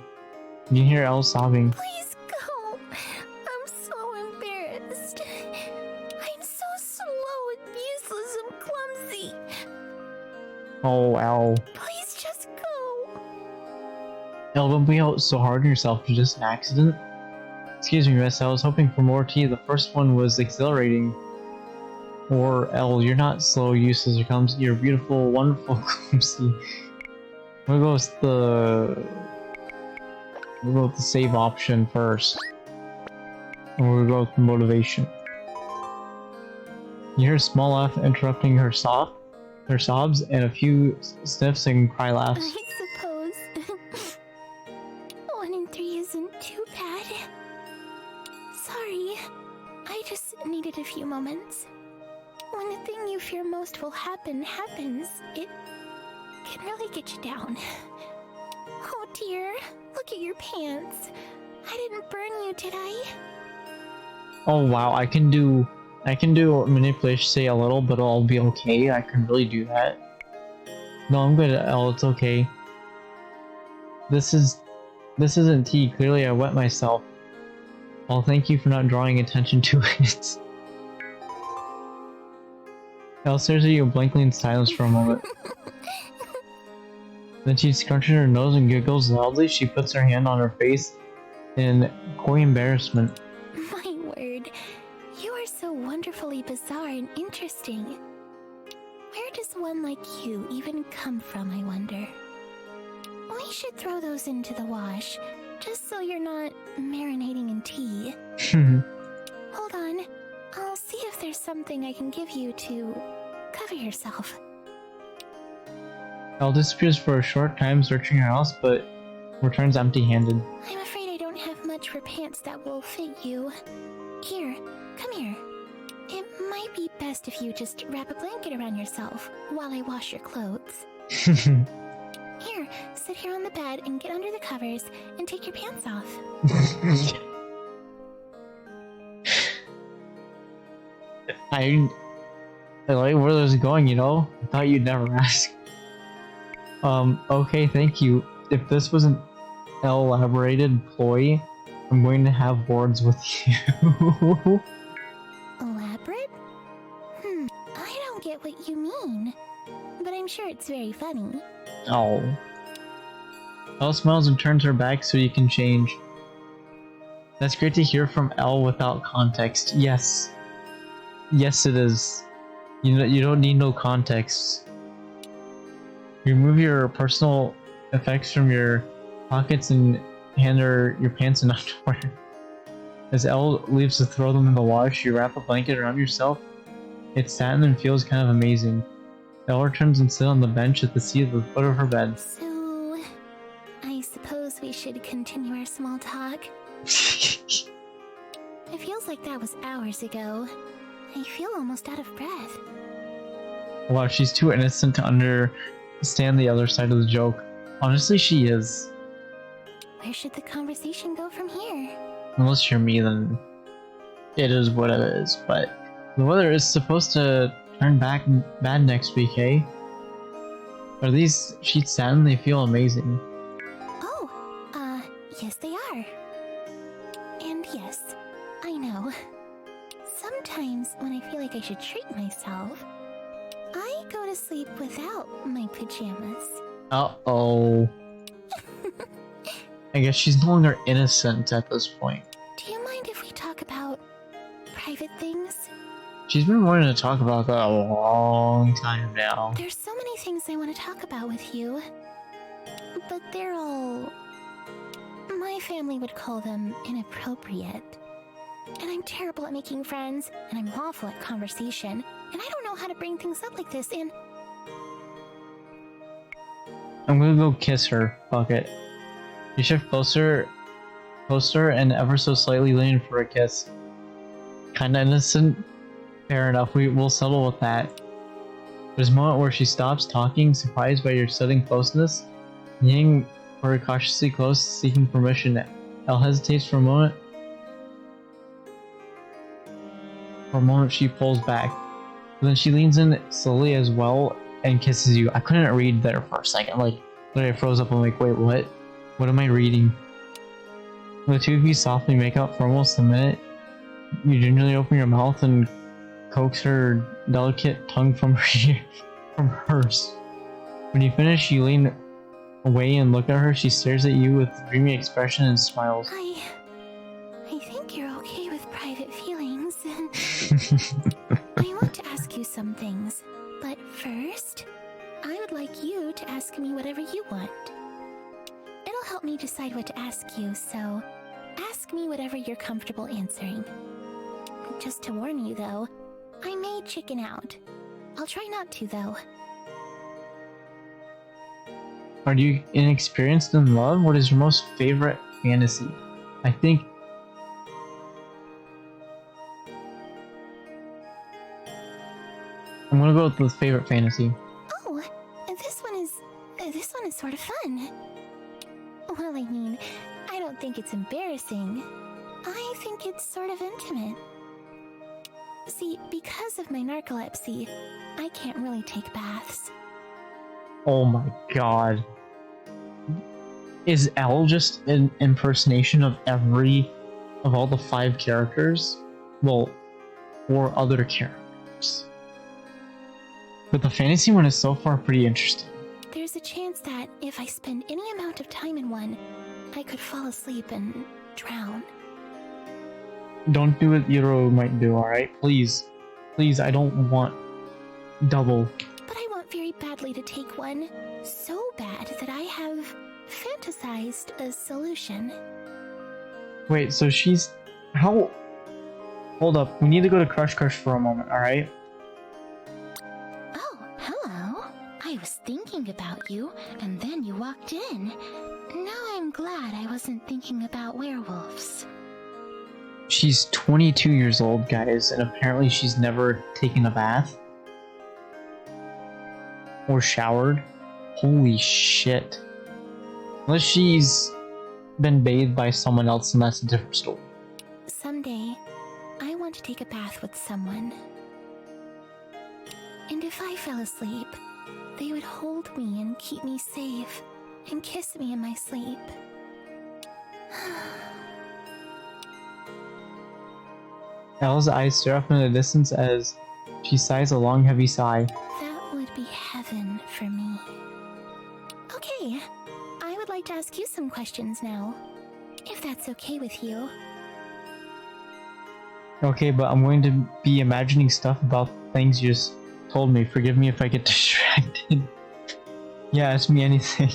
You can hear Elle sobbing. Please go. I'm so embarrassed. I'm so slow and useless and clumsy. Oh, Elle. Please just go. Elle, don't be out so hard on yourself. It's just an accident. Excuse me, miss. I was hoping for more tea. The first one was exhilarating. Or Elle, you're not slow, useless, or clumsy. You're beautiful, wonderful, clumsy. We'll go with the save option first. And we'll go with the motivation. You hear a small laugh interrupting her sobs, and a few sniffs and cry laughs. I suppose 1 in 3 isn't too bad. Sorry, I just needed a few moments. When the thing you fear most will happens, it can really get you down. Oh dear, look at your pants. I didn't burn you, did I? Oh wow, I can do manipulation, say a little, but I'll be okay. I can really do that. No, I'm good, Elle, it's okay. This isn't tea. Clearly I wet myself. Well, thank you for not drawing attention to it. Elle stares at you blankly in silence for a moment. Then she scrunches her nose and giggles loudly. She puts her hand on her face in coy embarrassment. My word, you are so wonderfully bizarre and interesting. Where does one like you even come from, I wonder? We should throw those into the wash, just so you're not marinating in tea. Hold on, I'll see if there's something I can give you to cover yourself. Elle disappears for a short time searching her house, but returns empty-handed. I'm afraid I don't have much for pants that will fit you. Here, come here. It might be best if you just wrap a blanket around yourself while I wash your clothes. Here, sit here on the bed and get under the covers and take your pants off. I like where this is going, you know? I thought you'd never ask. Okay, thank you. If this was an elaborated ploy, I'm going to have words with you. Elaborate? I don't get what you mean. But I'm sure it's very funny. Oh. Elle smiles and turns her back so you can change. That's great to hear from Elle without context. Yes. Yes, it is. You don't need no context. Remove your personal effects from your pockets and hand her your pants and underwear. As Elle leaves to throw them in the wash, you wrap a blanket around yourself. It's satin and feels kind of amazing. Elle returns and sits on the bench at the seat at the foot of her bed. So, I suppose we should continue our small talk. It feels like that was hours ago. I feel almost out of breath. Wow, she's too innocent to understand the other side of the joke. Honestly, she is. Where should the conversation go from here? Unless you're me, then it is what it is. But the weather is supposed to turn back bad next week, eh? Are these sheets satin? They feel amazing. Oh, yes they are. And yes, I know. Sometimes when I feel like I should treat myself, I go to sleep without my pajamas. Uh-oh. I guess she's no longer innocent at this point. Do you mind if we talk about private things? She's been wanting to talk about that a long time now. There's so many things I want to talk about with you, but they're all... my family would call them inappropriate. And I'm terrible at making friends, and I'm awful at conversation, and I don't know how to bring things up like this, and... I'm gonna go kiss her. Fuck it. You shift closer, and ever so slightly lean for a kiss. Kinda innocent? Fair enough, we'll settle with that. There's a moment where she stops talking, surprised by your sudden closeness. Ying her cautiously close, seeking permission. Elle hesitates for a moment. For a moment, she pulls back. But then she leans in slowly as well and kisses you. I couldn't read there for a second. Like, literally I froze up. I'm like, wait, what? What am I reading? The two of you softly make out for almost a minute. You gingerly open your mouth and coax her delicate tongue from hers. When you finish, you lean away and look at her. She stares at you with a dreamy expression and smiles. I think you're okay with private feelings. I want to ask you some things, but first, I would like you to ask me whatever you want. It'll help me decide what to ask you, so ask me whatever you're comfortable answering. Just to warn you, though, I may chicken out. I'll try not to, though. Are you inexperienced in love? What is your most favorite fantasy? I think... I'm gonna go with the favorite fantasy. Oh, this one is sort of fun. Well, I mean, I don't think it's embarrassing. I think it's sort of intimate. See, because of my narcolepsy, I can't really take baths. Oh my god. Is Elle just an impersonation of all the 5 characters? Well, 4 other characters. But the fantasy one is so far pretty interesting. There's a chance that if I spend any amount of time in one, I could fall asleep and drown. Don't do what Iro might do, alright? Please. Please, I don't want double. But I want very badly to take one. So bad that I have fantasized a solution. Wait, so she's... How... Hold up, we need to go to Crush Crush for a moment, alright? Oh, hello. I was thinking about you, and then you walked in. Now I'm glad I wasn't thinking about werewolves. She's 22 years old, guys, and apparently she's never taken a bath. Or showered. Holy shit. Unless she's been bathed by someone else, and that's a different story. Someday, I want to take a bath with someone. And if I fell asleep, they would hold me and keep me safe, and kiss me in my sleep. Elle's eyes stare up in the distance as she sighs a long, heavy sigh. That would be heaven for me. Okay, I would like to ask you some questions now, if that's okay with you. Okay, but I'm going to be imagining stuff about things you just told me. Forgive me if I get distracted. Yeah, ask me anything.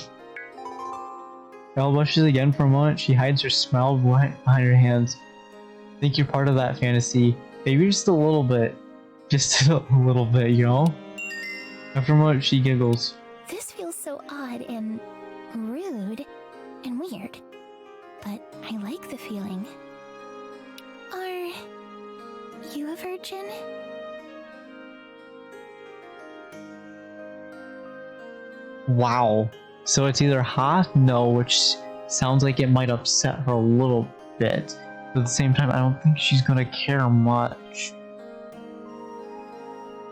Elle blushes again for a moment. She hides her smile behind her hands. I think you're part of that fantasy. Maybe just a little bit. Just a little bit, you know? After a moment, she giggles. This feels so odd and rude and weird, but I like the feeling. Are you a virgin? Wow. So it's either ha, no, which sounds like it might upset her a little bit. But at the same time, I don't think she's gonna care much.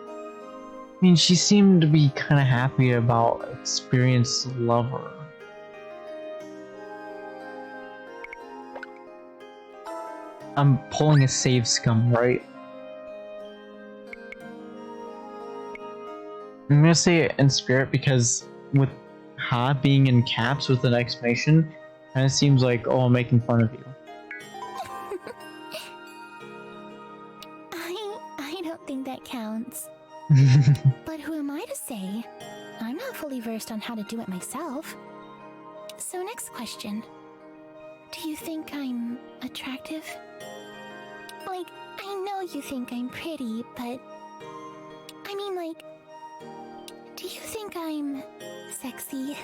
I mean, she seemed to be kind of happy about experienced lover. I'm pulling a save scum, right? I'm gonna say it in spirit because with ha being in caps with an exclamation, kind of seems like, oh, I'm making fun of you. I don't think that counts. But who am I to say? I'm not fully versed on how to do it myself. So next question. Do you think I'm attractive? Like, I know you think I'm pretty, but... I mean, like... Do you think I'm... sexy?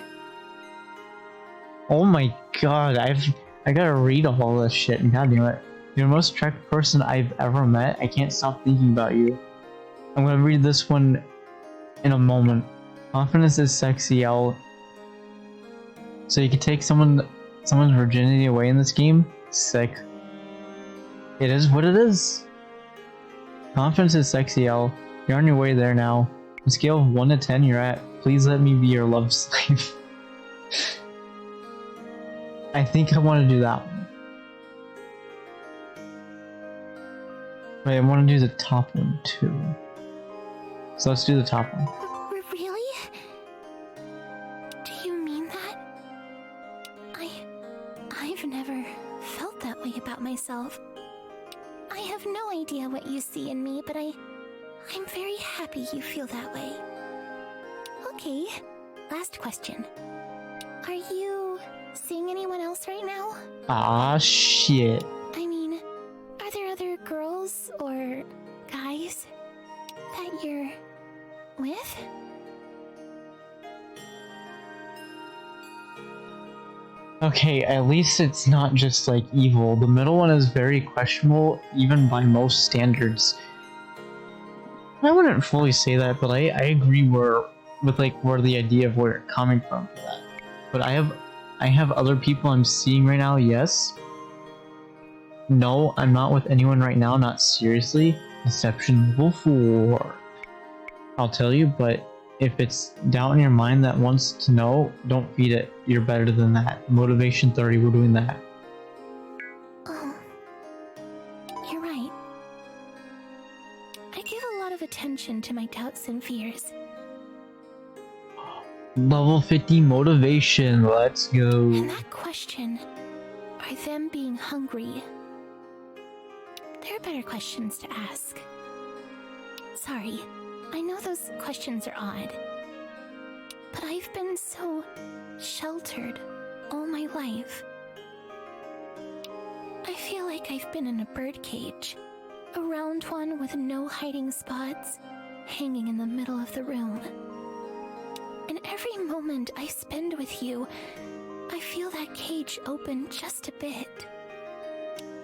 Oh my god, I gotta read all this shit, and goddamn it. You're the most attractive person I've ever met. I can't stop thinking about you. I'm gonna read this one in a moment. Confidence is sexy, L. So you can take someone's virginity away in this game? Sick. It is what it is. Confidence is sexy, L. You're on your way there now. On a scale of 1 to 10, you're at, please let me be your love slave. I think I want to do that one. Wait, I want to do the top one too. So let's do the top one. Really? Do you mean that? I've never felt that way about myself. I have no idea what you see in me, but I'm very happy you feel that way. Okay, last question. Are you seeing anyone else right now? Ah, shit. I mean, are there other girls or guys that you're with? Okay, at least it's not just like evil. The middle one is very questionable, even by most standards. I wouldn't fully say that, but I agree where the idea of where it's coming from for that. But I have other people I'm seeing right now, yes. No, I'm not with anyone right now, not seriously. Deception level 4. I'll tell you, but if it's doubt in your mind that wants to know, don't feed it. You're better than that. Motivation 30, we're doing that. Oh, you're right. I give a lot of attention to my doubts and fears. Level 50 motivation, let's go. And that question, are them being hungry? There are better questions to ask. Sorry, I know those questions are odd. But I've been so sheltered all my life. I feel like I've been in a birdcage, a round one with no hiding spots, hanging in the middle of the room. And every moment I spend with you, I feel that cage open just a bit.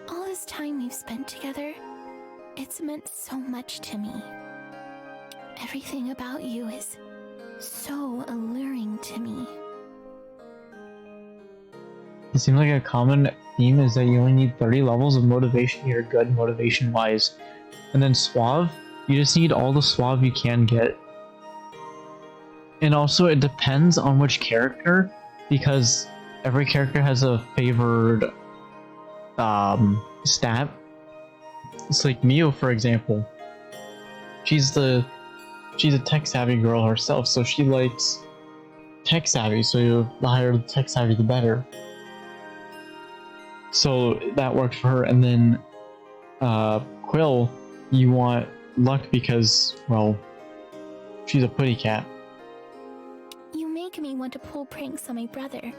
All this time we've spent together, it's meant so much to me. Everything about you is so alluring to me. It seems like a common theme is that you only need 30 levels of motivation. You're good motivation-wise. And then suave, you just need all the suave you can get. And also it depends on which character, because every character has a favored stat. It's like Mio, for example. She's a tech-savvy girl herself, so she likes tech-savvy, so the higher the tech-savvy, the better. So that worked for her, and then Quill, you want luck because, well, she's a putty cat. You make me want to pull pranks on my brother.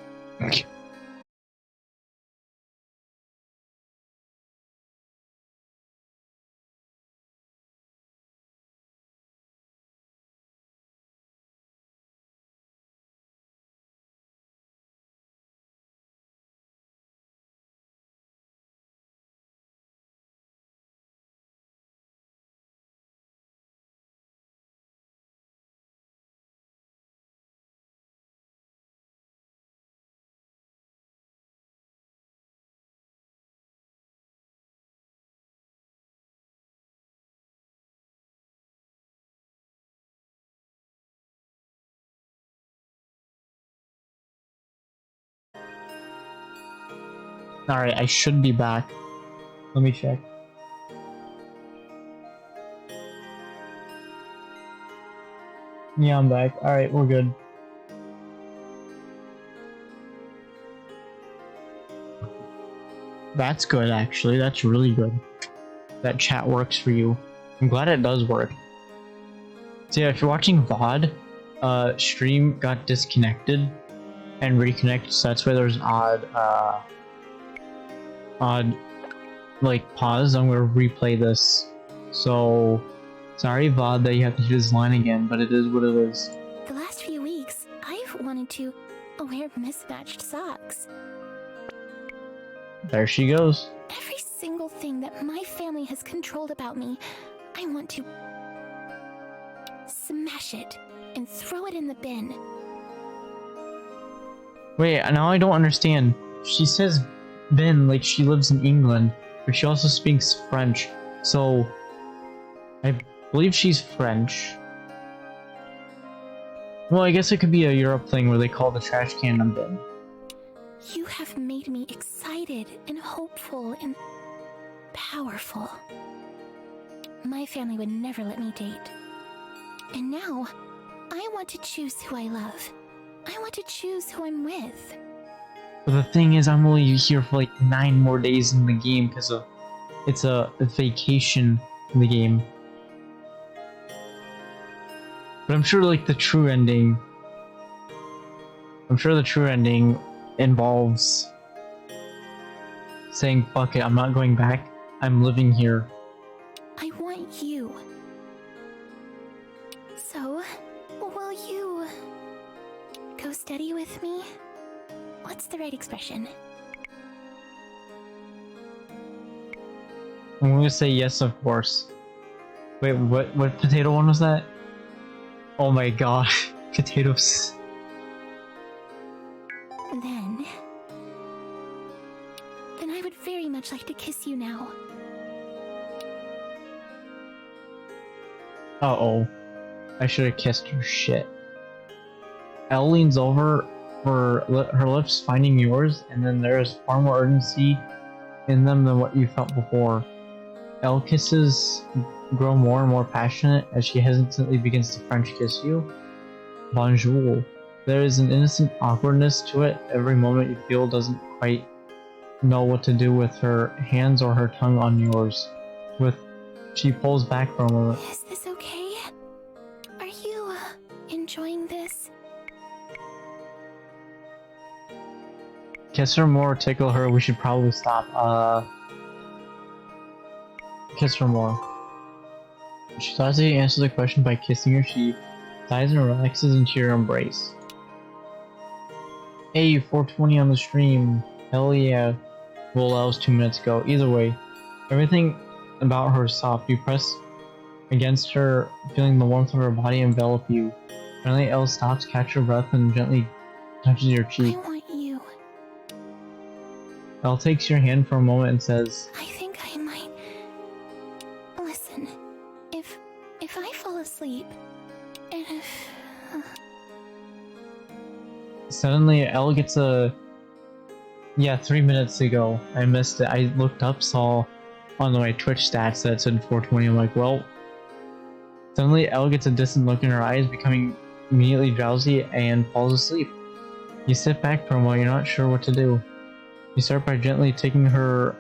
Alright, I should be back. Let me check. Yeah, I'm back. Alright, we're good. That's good, actually. That's really good. That chat works for you. I'm glad it does work. So yeah, if you're watching VOD, stream got disconnected and reconnected, so that's why there's odd like pause. I'm gonna replay this. So sorry VOD that you have to hit his line again, but it is what it is. The last few weeks, I've wanted to wear mismatched socks. There she goes. Every single thing that my family has controlled about me, I want to smash it and throw it in the bin. Wait, now I don't understand. She says bin like she lives in England, but she also speaks French. So, I believe she's French. Well, I guess it could be a Europe thing where they call the trash can a bin. You have made me excited and hopeful and powerful. My family would never let me date. And now, I want to choose who I love. I want to choose who I'm with. But the thing is, I'm only here for like 9 more days in the game because it's a vacation in the game. But I'm sure like the true ending involves saying, fuck it, I'm not going back. I'm living here. I want you. So, will you go steady with me? What's the right expression? I'm gonna say yes, of course. Wait, what potato one was that? Oh my god, potatoes. Then I would very much like to kiss you now. Uh-oh. I should have kissed her shit. Elle leans over for her lips finding yours, and then there is far more urgency in them than what you felt before. Elle kisses grow more and more passionate as she hesitantly begins to French kiss you. Bonjour. There is an innocent awkwardness to it. Every moment you feel doesn't quite know what to do with her hands or her tongue on yours. She pulls back for a moment. Is this okay? Are you enjoying this? Kiss her more, tickle her, we should probably stop. Kiss her more. She tries to answer the question by kissing her. She sighs and relaxes into your embrace. Hey, 420 on the stream. Hell yeah. Well, that was 2 minutes ago. Either way, everything about her is soft. You press against her, feeling the warmth of her body envelop you. Finally, Elle stops, catches her breath, and gently touches your cheek. I want you. Elle takes your hand for a moment and says, I think I might... Listen, if I fall asleep, and if... Suddenly, Elle gets a... Yeah, 3 minutes ago. I missed it. I looked up, saw on my Twitch stats that said 420. I'm like, well... Suddenly, Elle gets a distant look in her eyes, becoming immediately drowsy, and falls asleep. You sit back for a while, you're not sure what to do. You start by gently taking her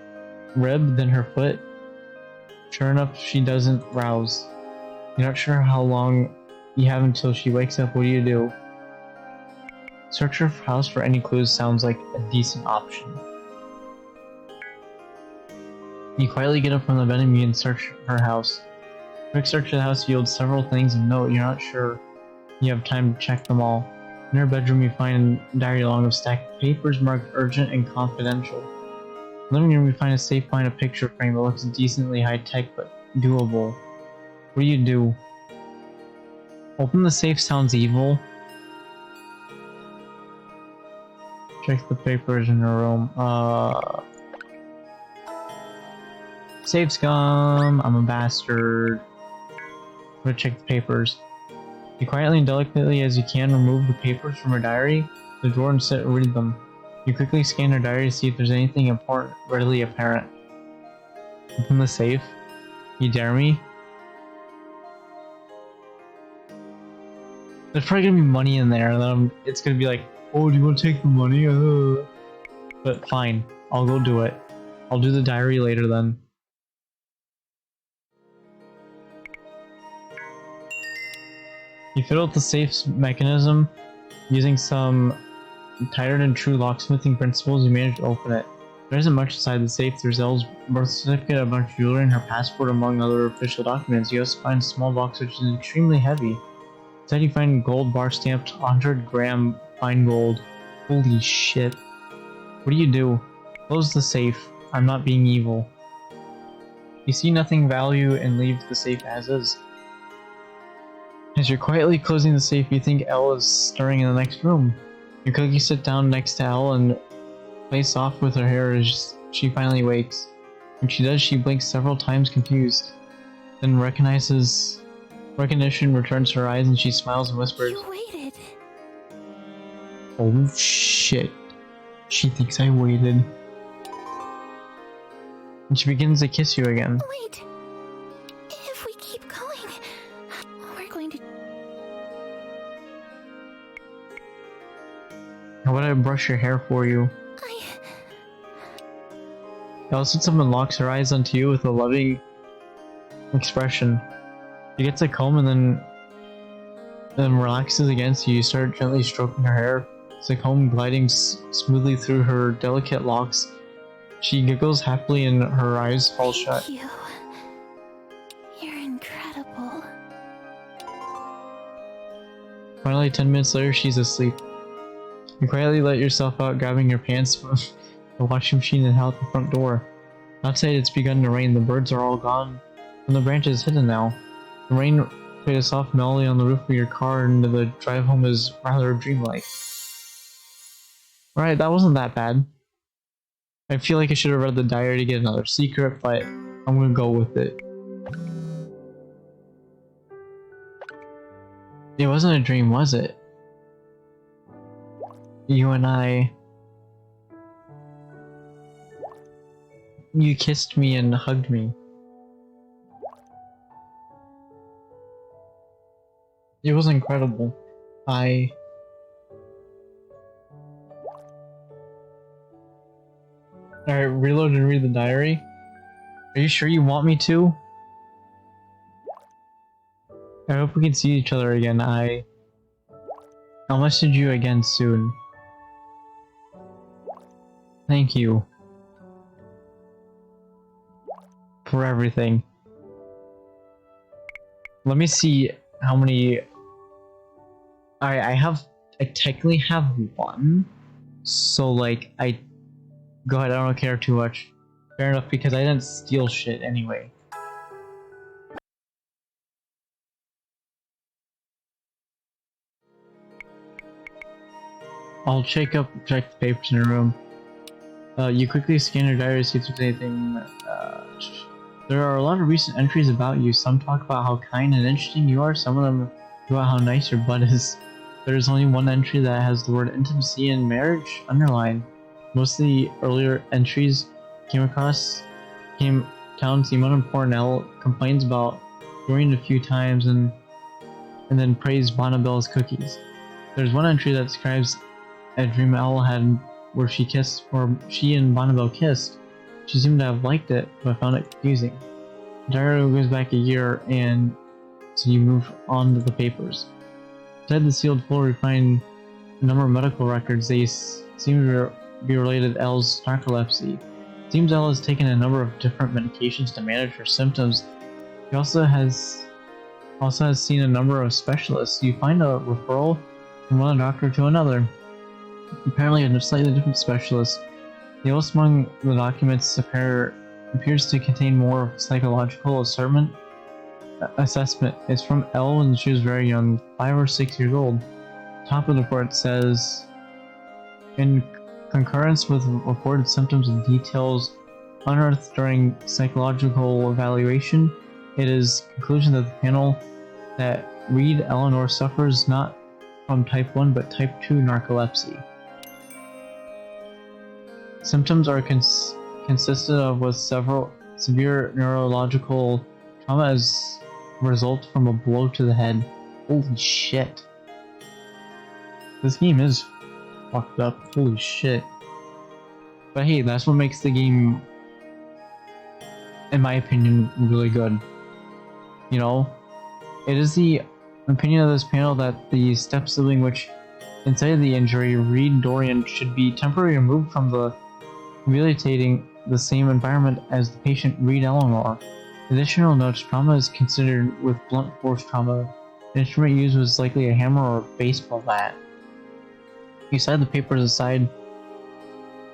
rib, then her foot. Sure enough, she doesn't rouse. You're not sure how long you have until she wakes up. What do? Search her house for any clues sounds like a decent option. You quietly get up from the bed and begin to search her house. Quick search of the house yields several things of note. You're not sure you have time to check them all. In her bedroom, you find a diary long of stacked papers marked urgent and confidential. In the living room, you find a safe behind a picture frame that looks decently high-tech but doable. What do? Open the safe sounds evil. Check the papers in her room. Save scum. I'm a bastard. I'm gonna check the papers. You quietly and delicately as you can remove the papers from her diary, the drawer, and sit and read them. You quickly scan her diary to see if there's anything important readily apparent. Open the safe. You dare me? There's probably gonna be money in there, and then it's gonna be like, oh, do you want to take the money? But fine, I'll go do it. I'll do the diary later then. You fiddle with the safe's mechanism. Using some tired and true locksmithing principles, you manage to open it. There isn't much inside the safe. There's Elle's birth certificate, a bunch of jewelry, and her passport, among other official documents. You also find a small box which is extremely heavy. Inside you find gold bar stamped 100-gram fine gold. Holy shit. What do? Close the safe. I'm not being evil. You see nothing value and leave the safe as is. As you're quietly closing the safe, you think Elle is stirring in the next room. You quickly sit down next to Elle and play soft with her hair as she finally wakes. When she does, she blinks several times confused. Then recognition returns to her eyes and she smiles and whispers, You waited. "Oh shit. She thinks I waited." And she begins to kiss you again. Wait. If we keep going, we're going to... How about I brush your hair for you? Elle sits up and locks her eyes onto you with a loving expression. She gets a comb and then relaxes against you. You start gently stroking her hair, the comb gliding smoothly through her delicate locks. She giggles happily and her eyes fall shut. Thank you. You're incredible. Finally, 10 minutes later, she's asleep. You quietly let yourself out, grabbing your pants from the washing machine and out the front door. Outside, it's begun to rain. The birds are all gone, and the branch is hidden now. The rain played a soft melody on the roof of your car, and the drive home is rather dreamlike. Alright, that wasn't that bad. I feel like I should have read the diary to get another secret, but I'm gonna go with it. It wasn't a dream, was it? You and I... You kissed me and hugged me. It was incredible. Alright, reload and read the diary. Are you sure you want me to? I hope we can see each other again. I'll message you again soon. Thank you. For everything. Let me see how many... I technically have one. So like, go ahead, I don't care too much. Fair enough, because I didn't steal shit anyway. I'll check the papers in your room. You quickly scan your diary to see if there's anything. There are a lot of recent entries about you. Some talk about how kind and interesting you are. Some of them about how nice your butt is. There's only one entry that has the word intimacy and marriage underlined. Most of the earlier entries came down seem unimportant. Elle complains about joining a few times and then praised Bonnabelle's cookies. There's one entry that describes a dream Elle had where she and Bonnabelle kissed. She seemed to have liked it, but found it confusing. The diary goes back a year, and so you move on to the papers. Inside the sealed folder, you find a number of medical records. They seem to be related to Elle's narcolepsy. It seems Elle has taken a number of different medications to manage her symptoms. She also has seen a number of specialists. You find a referral from one doctor to another. Apparently a slightly different specialist. The list among the documents appears to contain more psychological assessment. It's from Elle when she was very young, 5 or 6 years old. Top of the report says, in concurrence with reported symptoms and details unearthed during psychological evaluation, it is conclusion that the panel that Reed Eleanor suffers not from type 1 but type 2 narcolepsy. Symptoms are consisted of with several severe neurological trauma as a result from a blow to the head. Holy shit. This game is fucked up. Holy shit. But hey, that's what makes the game, in my opinion, really good. You know? It is the opinion of this panel that the step-sibling which incited the injury, Reed Dorian, should be temporarily removed from the rehabilitating the same environment as the patient Reed Eleanor. Additional notes, trauma is considered with blunt force trauma. The instrument used was likely a hammer or a baseball bat. You slide the papers aside.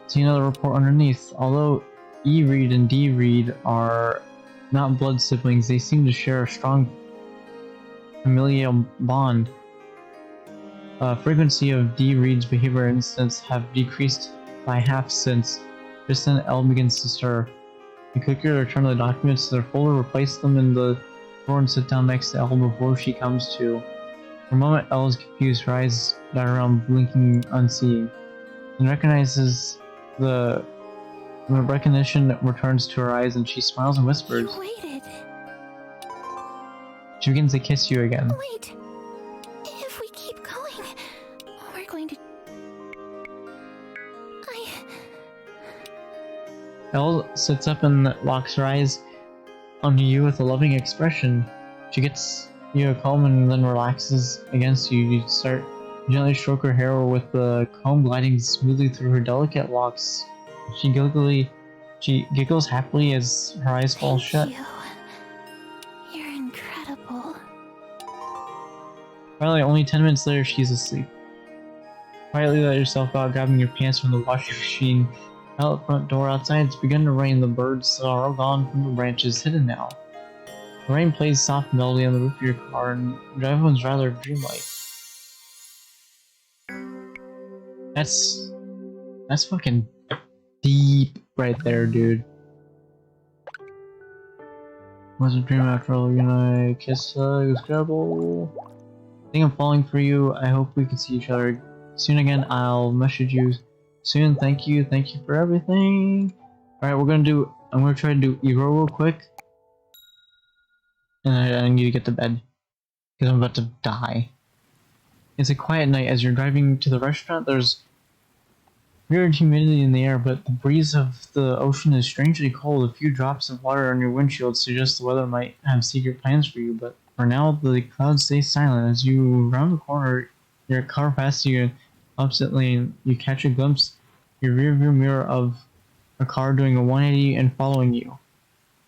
See another report underneath. Although E. Reed and D. Reed are not blood siblings, they seem to share a strong familial bond. Frequency of D. Reed's behavior incidents have decreased by half since Kristen L begins to stir. You quickly return the documents to their folder, replace them in the drawer, and sit down next to Elle before she comes to. For a moment, Elle is confused, her eyes dart around, blinking, unseeing. And recognizes the recognition returns to her eyes, and she smiles and whispers. You waited. She begins to kiss you again. Wait. If we keep going, we're going to... Elle sits up and locks her eyes on you with a loving expression. She gets you a comb and then relaxes against you. You start gently stroke her hair with the comb gliding smoothly through her delicate locks. She giggles happily as her eyes fall shut. Thank you. You're incredible. Finally, only 10 minutes later, she's asleep. Quietly let yourself out, grabbing your pants from the washing machine. Out the front door outside, it's begun to rain. The birds are all gone from the branches, hidden now. The rain plays soft melody on the roof of your car, and everyone's rather dreamlike. That's fucking deep right there, dude. Was a dream after all, you and I kiss, hug, scrabble. I think I'm falling for you. I hope we can see each other soon again. I'll message you soon. Thank you for everything. Alright, I'm gonna try to do Eero real quick. And I need to get to bed. Because I'm about to die. It's a quiet night. As you're driving to the restaurant, there's weird humidity in the air, but the breeze of the ocean is strangely cold. A few drops of water on your windshield suggest the weather might have secret plans for you, but for now, the clouds stay silent. As you round the corner, your car passes you opposite lane. You catch a glimpse your rearview mirror of a car doing a 180 and following you.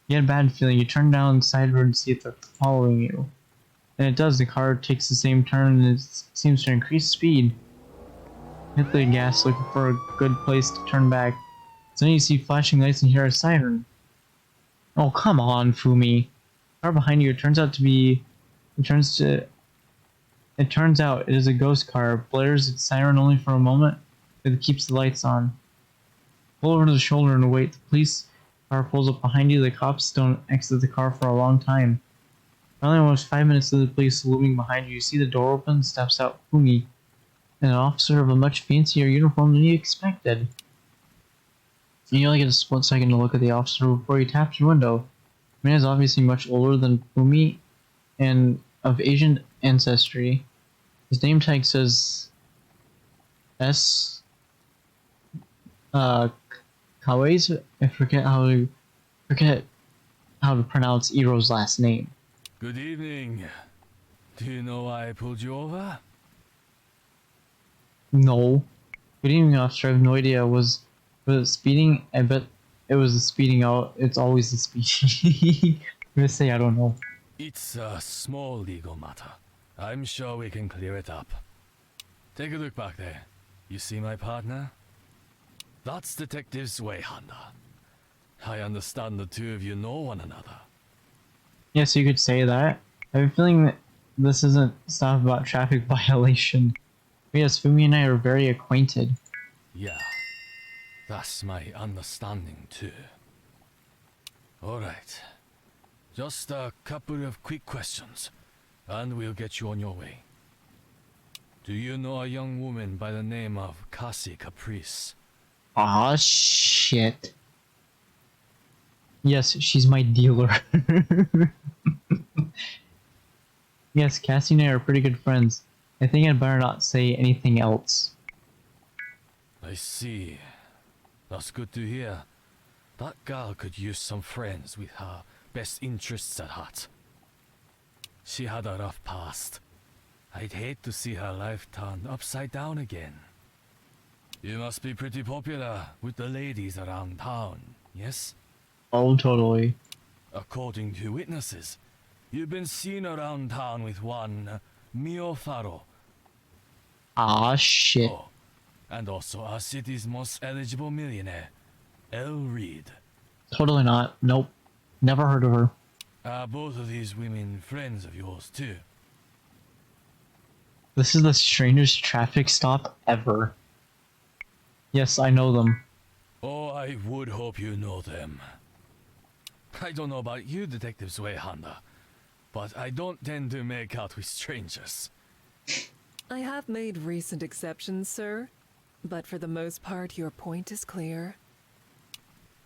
You get a bad feeling. You turn down the side road and see if they're following you. And it does. The car takes the same turn and it seems to increase speed. Hit the gas looking for a good place to turn back. Suddenly you see flashing lights and hear a siren. Oh, come on, Fumi. The car behind you, it turns out it is a ghost car. It blares its siren only for a moment, but it keeps the lights on. Pull over to the shoulder and wait. The police car pulls up behind you. The cops don't exit the car for a long time. Finally, almost 5 minutes of the police looming behind you, you see the door open, steps out Fumi, an officer of a much fancier uniform than you expected. And you only get a split second to look at the officer before he taps your window. The man is obviously much older than Fumi and of Asian ancestry. His name tag says S. Kawais. I forget how to pronounce Eero's last name. Good evening. Do you know why I pulled you over? No. Good evening, officer. I have no idea. Was it speeding? I bet it was the speeding out. It's always the speeding. I'm gonna say I don't know. It's a small legal matter. I'm sure we can clear it up. Take a look back there. You see my partner? That's Detective Zweihander. I understand the two of you know one another. Yes, you could say that. I have a feeling that this isn't stuff about traffic violation. But yes, Fumi and I are very acquainted. Yeah, that's my understanding too. Alright. Just a couple of quick questions, and we'll get you on your way. Do you know a young woman by the name of Cassie Caprice? Aw, shit. Yes, she's my dealer. Yes, Cassie and I are pretty good friends. I think I'd better not say anything else. I see. That's good to hear. That girl could use some friends with her best interests at heart. She had a rough past. I'd hate to see her life turned upside down again. You must be pretty popular with the ladies around town, yes? Oh, totally. According to witnesses, you've been seen around town with one Mio Faro. Ah, shit. Oh, and also our city's most eligible millionaire, Elle Reed. Totally not. Nope. Never heard of her. Are both of these women friends of yours too? This is the strangest traffic stop ever. Yes, I know them. Oh, I would hope you know them. I don't know about you, Detective Suehanda, but I don't tend to make out with strangers. I have made recent exceptions, sir, but for the most part, your point is clear.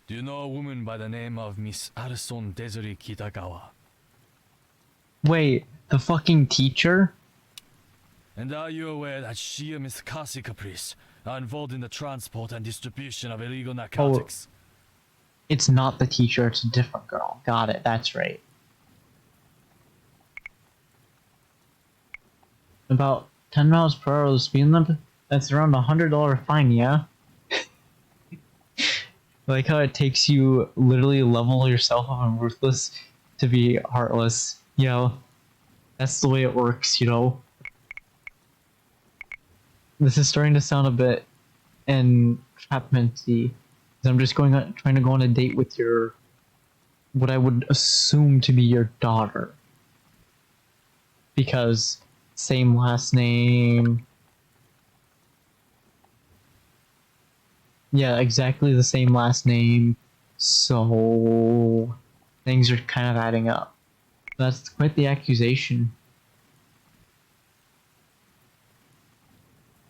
Do you know a woman by the name of Miss Alison Desiree Kitagawa? Wait, the fucking teacher? And are you aware that she and Miss Cassie Caprice are involved in the transport and distribution of illegal narcotics? It's not the teacher, it's a different girl. Got it, that's right. About 10 miles per hour speed limit? That's around $100 fine, yeah? Like how it takes you literally level yourself up and ruthless to be heartless. You know, that's the way it works, you know? This is starting to sound a bit entrapment-y. I'm just trying to go on a date with what I would assume to be your daughter. Because same last name. Yeah, exactly the same last name. So things are kind of adding up. That's quite the accusation.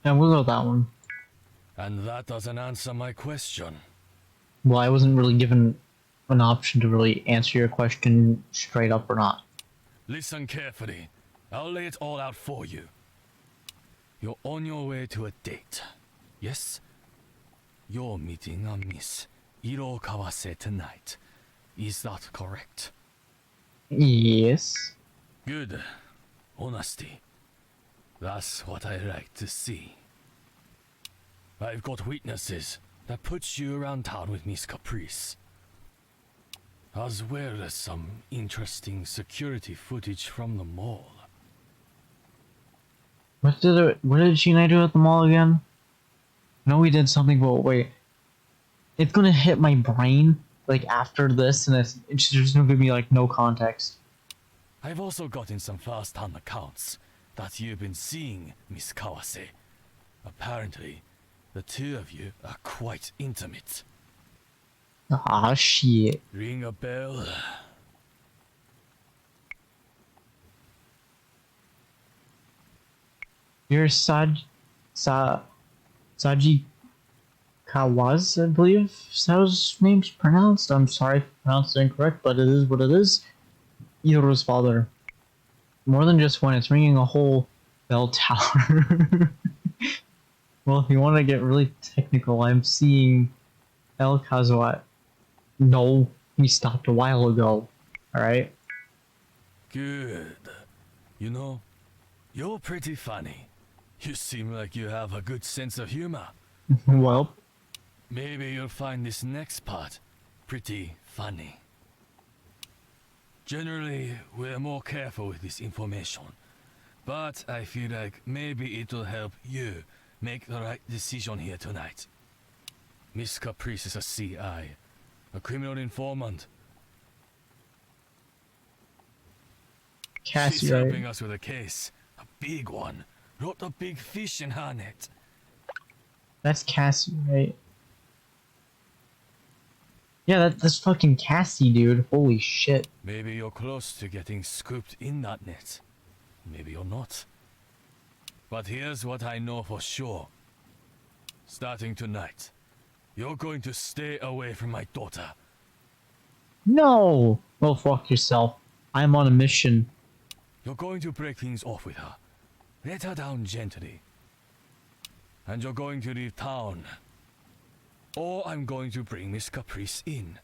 Yeah, we'll go with that one. And that doesn't answer my question. Well, I wasn't really given an option to really answer your question straight up or not. Listen carefully. I'll lay it all out for you. You're on your way to a date. Yes? You're meeting a Miss Iro Kawase tonight. Is that correct? Yes. Good. Honesty. That's what I like to see. I've got witnesses that puts you around town with Miss Caprice, as well as some interesting security footage from the mall. What did she and I do at the mall again? No, we did something, but wait. It's gonna hit my brain, like, after this, and it's just gonna give me, like, no context. I've also gotten some first-hand accounts that you've been seeing Miss Kawase. Apparently, the two of you are quite intimate. Ah, shit. Ring a bell? You're Saji Kawase, I believe is how his name's pronounced. I'm sorry if I pronounced it incorrect, but it is what it is. Iro's father. More than just one, it's ringing a whole bell tower. Well, if you want to get really technical, I'm seeing El Kazuat. No, he stopped a while ago. Alright? Good. You know, you're pretty funny. You seem like you have a good sense of humor. Well, maybe you'll find this next part pretty funny. Generally, we're more careful with this information, but I feel like maybe it'll help you make the right decision here tonight. Miss Caprice is a CI, a criminal informant. Cassie, she's right? helping us with a case, a big one. Wrote a big fish in her net. That's Cassie, right? Yeah, that's fucking Cassie, dude. Holy shit. Maybe you're close to getting scooped in that net. Maybe you're not. But here's what I know for sure. Starting tonight, you're going to stay away from my daughter. No! Well, fuck yourself. I'm on a mission. You're going to break things off with her. Let her down gently. And you're going to leave town. Or I'm going to bring Miss Caprice in.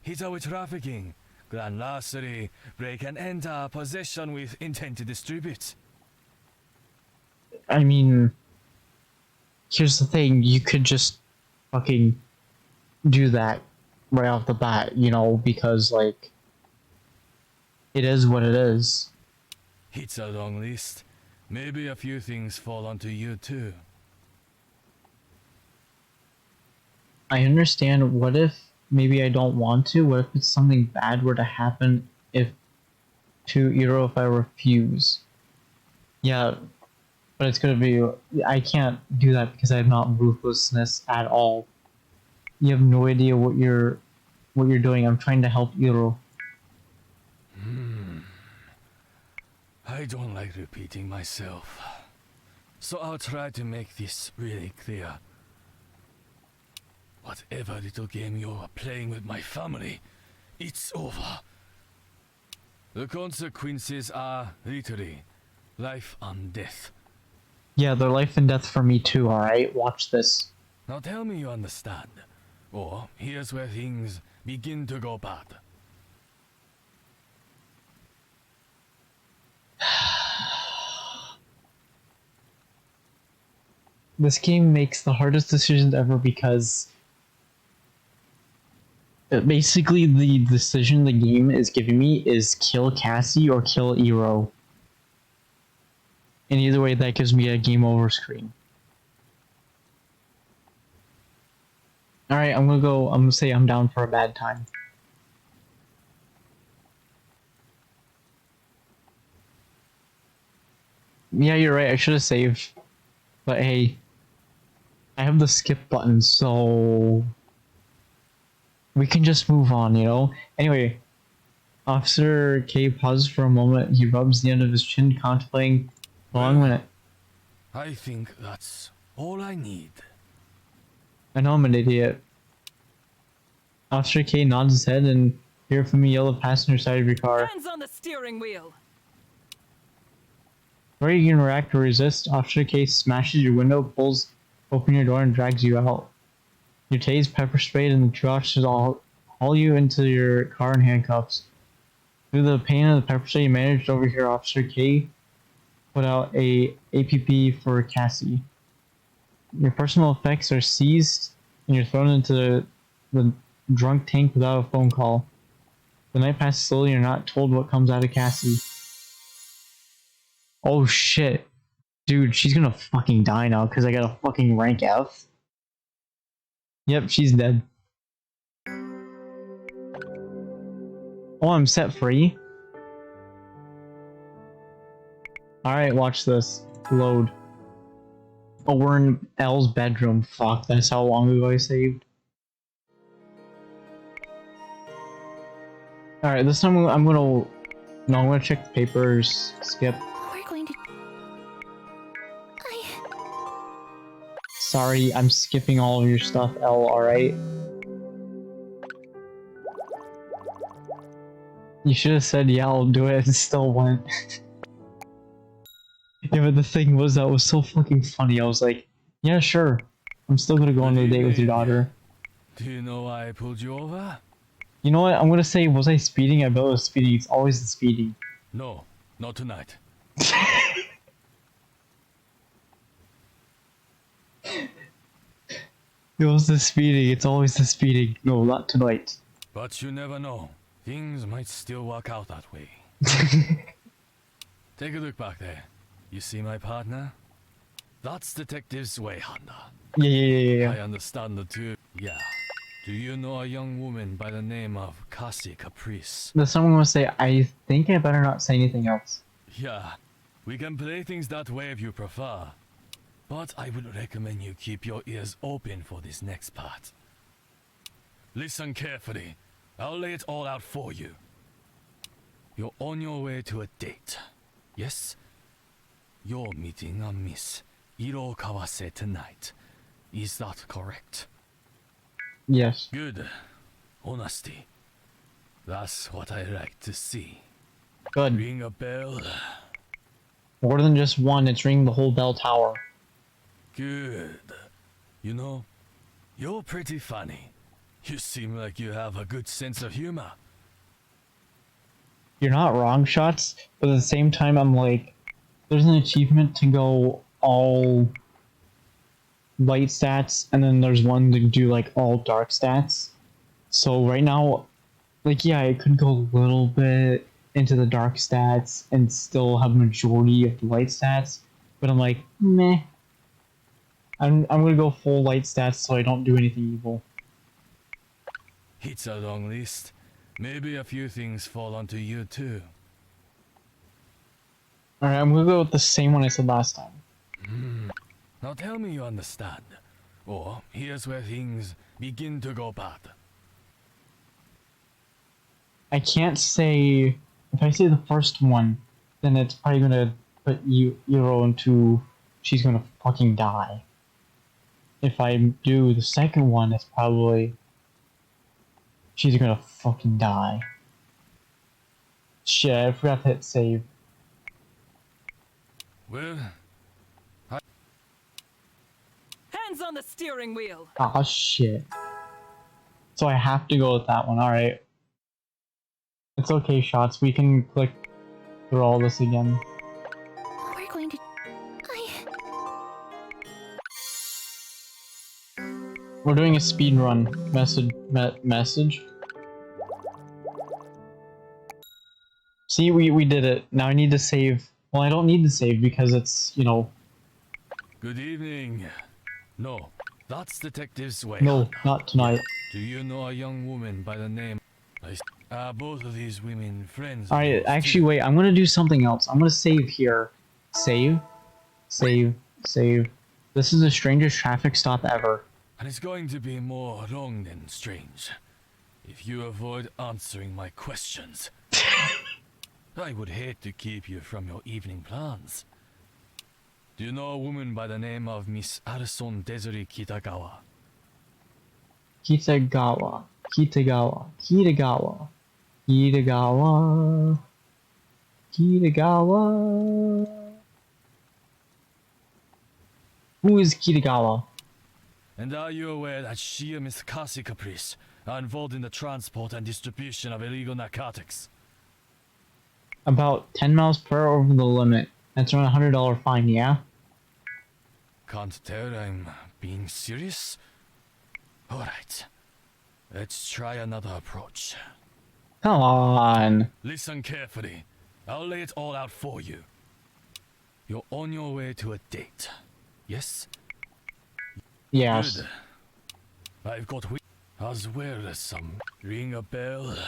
Hit her with trafficking, grand larceny, break and enter, possession with intent to distribute. I mean, here's the thing, you could just fucking do that right off the bat, you know, because, like, it is what it is. It's a long list. Maybe a few things fall onto you too. I understand. What if maybe I don't want to? What if it's something bad were to happen to Iro if I refuse? Yeah, But it's gonna be. I can't do that because I have not ruthlessness at all. You have no idea what you're doing. I'm trying to help Iro. I don't like repeating myself. So I'll try to make this really clear. Whatever little game you're playing with my family, it's over. The consequences are literally life and death. Yeah, they're life and death for me too, alright? Watch this. Now tell me you understand. Or here's where things begin to go bad. This game makes the hardest decisions ever because basically the decision the game is giving me is kill Cassie or kill Iro. And either way, that gives me a game over screen. Alright, I'm gonna say I'm down for a bad time. Yeah, you're right, I should have saved. But hey, I have the skip button, so we can just move on, you know? Anyway, Officer K pauses for a moment. He rubs the end of his chin, contemplating a long minute. I think that's all I need. I know I'm an idiot. Officer K nods his head and hear from me yell the passenger side of your car. Hands on the steering wheel. Before you can react or resist, Officer K smashes your window, pulls open your door, and drags you out. Your tased, pepper sprayed, and the two officers all haul you into your car in handcuffs. Through the pain of the pepper spray, you managed to overhear Officer K put out a APB for Cassie. Your personal effects are seized, and you're thrown into the drunk tank without a phone call. The night passes slowly, and you're not told what comes out of Cassie. Oh shit. Dude, she's gonna fucking die now because I got a fucking rank F. Yep, she's dead. Oh, I'm set free? Alright, watch this. Load. Oh, we're in Elle's bedroom. Fuck, that's how long ago I saved. Alright, this time I'm gonna check the papers. Skip. We're going to... Sorry, I'm skipping all of your stuff, Elle, alright? You should have said, yeah, I'll do it, and still went. Yeah, but the thing was, that was so fucking funny. I was like, yeah, sure. I'm still gonna go on a date with your daughter. Do you know why I pulled you over? You know what? I'm gonna say, was I speeding? I bet I was speeding. It's always the speeding. No, not tonight. It was the speeding. It's always the speeding. No, not tonight. But you never know. Things might still work out that way. Take a look back there. You see my partner? That's Detective Zweihander. Yeah. I understand the two. Yeah. Do you know a young woman by the name of Cassie Caprice? There's someone gonna say, I think I better not say anything else. Yeah. We can play things that way if you prefer. But I would recommend you keep your ears open for this next part. Listen carefully. I'll lay it all out for you. You're on your way to a date. Yes? You're meeting a Miss Iro Kawase tonight. Is that correct? Yes. Good. Honesty. That's what I like to see. Good. Ring a bell. More than just one, it's ringing the whole bell tower. Good. You know, you're pretty funny. You seem like you have a good sense of humor. You're not wrong, Shots, but at the same time, I'm like, there's an achievement to go all light stats, and then there's one to do like all dark stats. So right now, like, yeah, I could go a little bit into the dark stats and still have a majority of the light stats, but I'm like, meh. I'm gonna go full light stats so I don't do anything evil. It's a long list. Maybe a few things fall onto you too. Alright, I'm gonna go with the same one I said last time. Now tell me you understand. Or here's where things begin to go bad. I can't say... If I say the first one, then it's probably gonna put Euro into... She's gonna fucking die. If I do the second one, it's probably... She's gonna fucking die. Shit, I forgot to hit save. Well, Hands on the steering wheel! Ah, shit. So I have to go with that one, alright. It's okay, Shots. We can click through all this again. We're going to... We're doing a speed run. Message. See, we did it. Now I need to save. Well, I don't need to save because it's, you know... good evening. No, that's Detective's way. No, not tonight. Do you know a young woman by the name... both of these women friends? Alright, actually, wait. I'm gonna do something else. I'm gonna save here. Save. Save. Save. This is the strangest traffic stop ever. And it's going to be more wrong than strange. If you avoid answering my questions. I would hate to keep you from your evening plans. Do you know a woman by the name of Miss Arson Desiree Kitagawa? Kitagawa. Kitagawa. Kitagawa. Kitagawa. Kitagawa. Who is Kitagawa? And are you aware that she and Miss Kasi Caprice are involved in the transport and distribution of illegal narcotics? About 10 miles per hour over the limit. That's around a $100 fine, yeah? Can't tell I'm being serious? Alright. Let's try another approach. Come on. Listen carefully. I'll lay it all out for you. You're on your way to a date. Yes? Yes. Good. I've got as well as some ring a bell.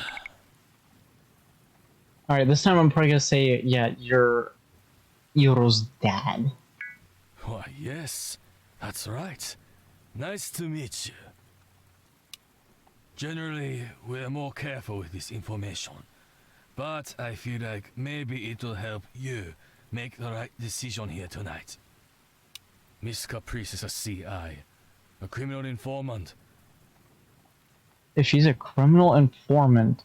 Alright, this time I'm probably gonna say, yeah, you're Euro's dad. Why, yes. That's right. Nice to meet you. Generally, we're more careful with this information. But I feel like maybe it'll help you make the right decision here tonight. Miss Caprice is a CI. A criminal informant. If she's a criminal informant,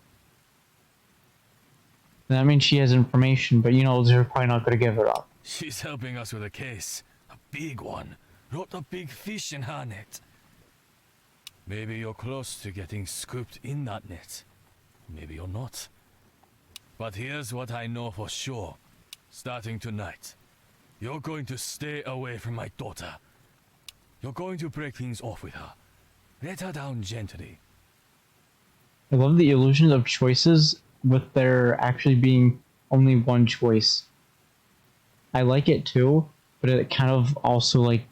then that means she has information, but you know, they're probably not gonna give it up. She's helping us with a case. A big one. Wrote a big fish in her net. Maybe you're close to getting scooped in that net. Maybe you're not. But here's what I know for sure. Starting tonight, you're going to stay away from my daughter. You're going to break things off with her. Let her down gently. I love the illusion of choices with there actually being only one choice. I like it too, but it kind of also like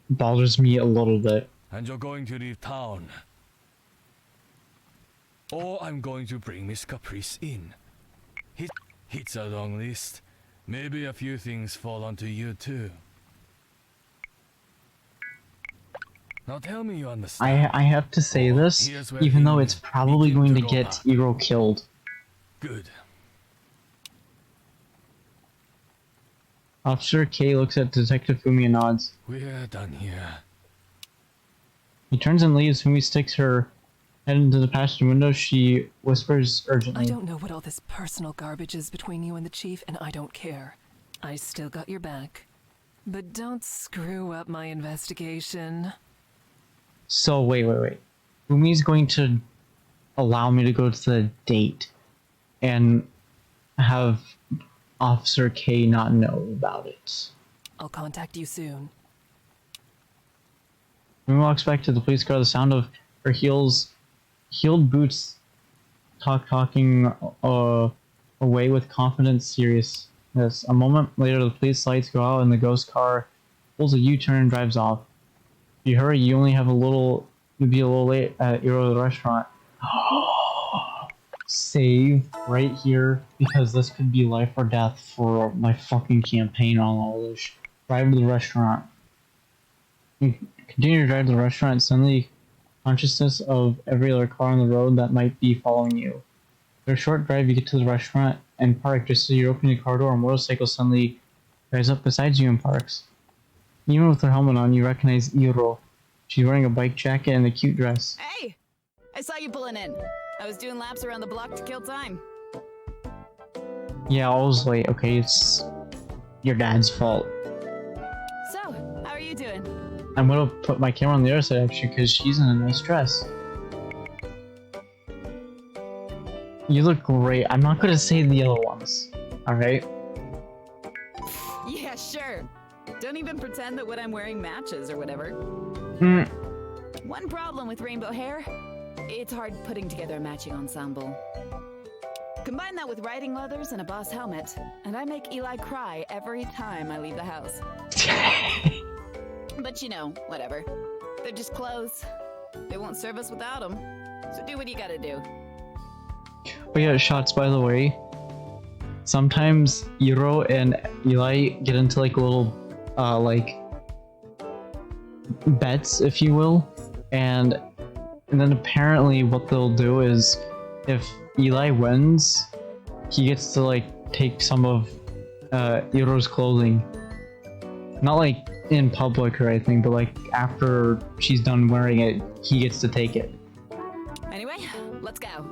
bothers me a little bit. And you're going to leave town. Or I'm going to bring Miss Caprice in. It's a long list. Maybe a few things fall onto you too. Now tell me you understand. I have to say this, even though it's probably going to get Iro killed. Good. Officer K looks at Detective Fumi and nods. We're done here. He turns and leaves. Fumi sticks her head into the passenger window. She whispers urgently. I don't know what all this personal garbage is between you and the chief, and I don't care. I still got your back. But don't screw up my investigation. So, wait. Fumi's going to allow me to go to the date and have Officer K not know about it. I'll contact you soon. Fumi walks back to the police car, the sound of her heeled boots talking away with confident seriousness. A moment later, the police lights go out and the ghost car pulls a U-turn and drives off. If you hurry, you only have you'll be a little late at Iro the restaurant. Save right here, because this could be life or death for my fucking campaign on all this. drive to the restaurant. You continue to drive to the restaurant, suddenly consciousness of every other car on the road that might be following you. After a short drive, you get to the restaurant and park. Just as you're opening the car door, a motorcycle suddenly drives up beside you and parks. Even with her helmet on, you recognize Iro. She's wearing a bike jacket and a cute dress. Hey! I saw you pulling in. I was doing laps around the block to kill time. Yeah, I was late. Okay, it's your dad's fault. So, how are you doing? I'm gonna put my camera on the other side actually because she's in a nice dress. You look great. I'm not gonna say the other ones. Alright? Yeah, sure. Don't even pretend that what I'm wearing matches or whatever. One problem with rainbow hair, it's hard putting together a matching ensemble. Combine that with riding leathers and a boss helmet, and I make Eli cry every time I leave the house. But you know, whatever. They're just clothes. They won't serve us without them. So do what you gotta do. Oh yeah, shots by the way. Sometimes Iro and Eli get into like little, like bets, if you will, and then apparently what they'll do is, if Eli wins, he gets to like take some of Iro's clothing. Not like in public or anything, but like after she's done wearing it, he gets to take it. Anyway, let's go.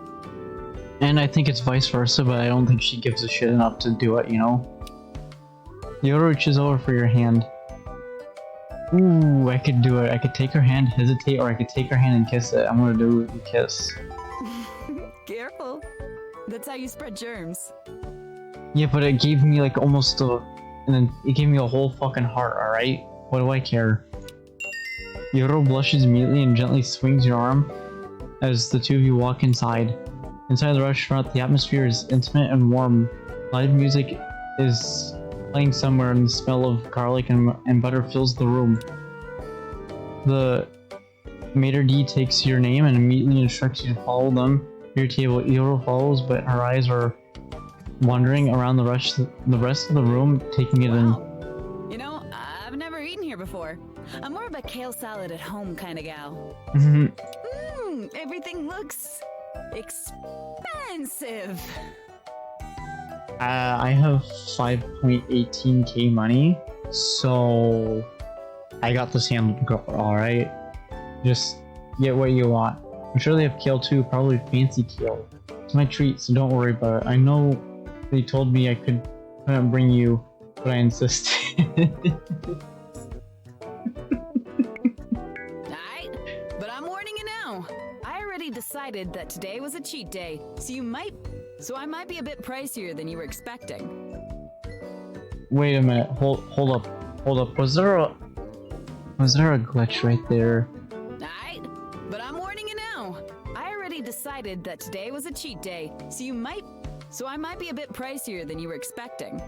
And I think it's vice versa, but I don't think she gives a shit enough to do it, you know? Iro reaches over for your hand. Ooh, I could do it. I could take her hand, hesitate, or I could take her hand and kiss it. I'm gonna do the kiss. Careful. That's how you spread germs. Yeah, but it gave me like almost a... And then it gave me a whole fucking heart, alright? What do I care? Iro blushes immediately and gently swings your arm as the two of you walk inside. Inside the restaurant, the atmosphere is intimate and warm. Live music is playing somewhere and the smell of garlic and butter fills the room. The maitre d' takes your name and immediately instructs you to follow them to your table. Iro follows, but her eyes are wandering around the rest of the room, taking it in. You know, I've never eaten here before. I'm more of a kale salad at home kind of gal. Everything looks expensive. I have 5.18k money, so I got this handled, alright? Just get what you want. I'm sure they have kale too, probably fancy kale. It's my treat, so don't worry about it. I know they told me I couldn't bring you, but I insisted. Alright, but I'm warning you now. I already decided that today was a cheat day, so I might be a bit pricier than you were expecting. Wait a minute, hold up. Was there a glitch right there? Alright, but I'm warning you now. I already decided that today was a cheat day, so I might be a bit pricier than you were expecting.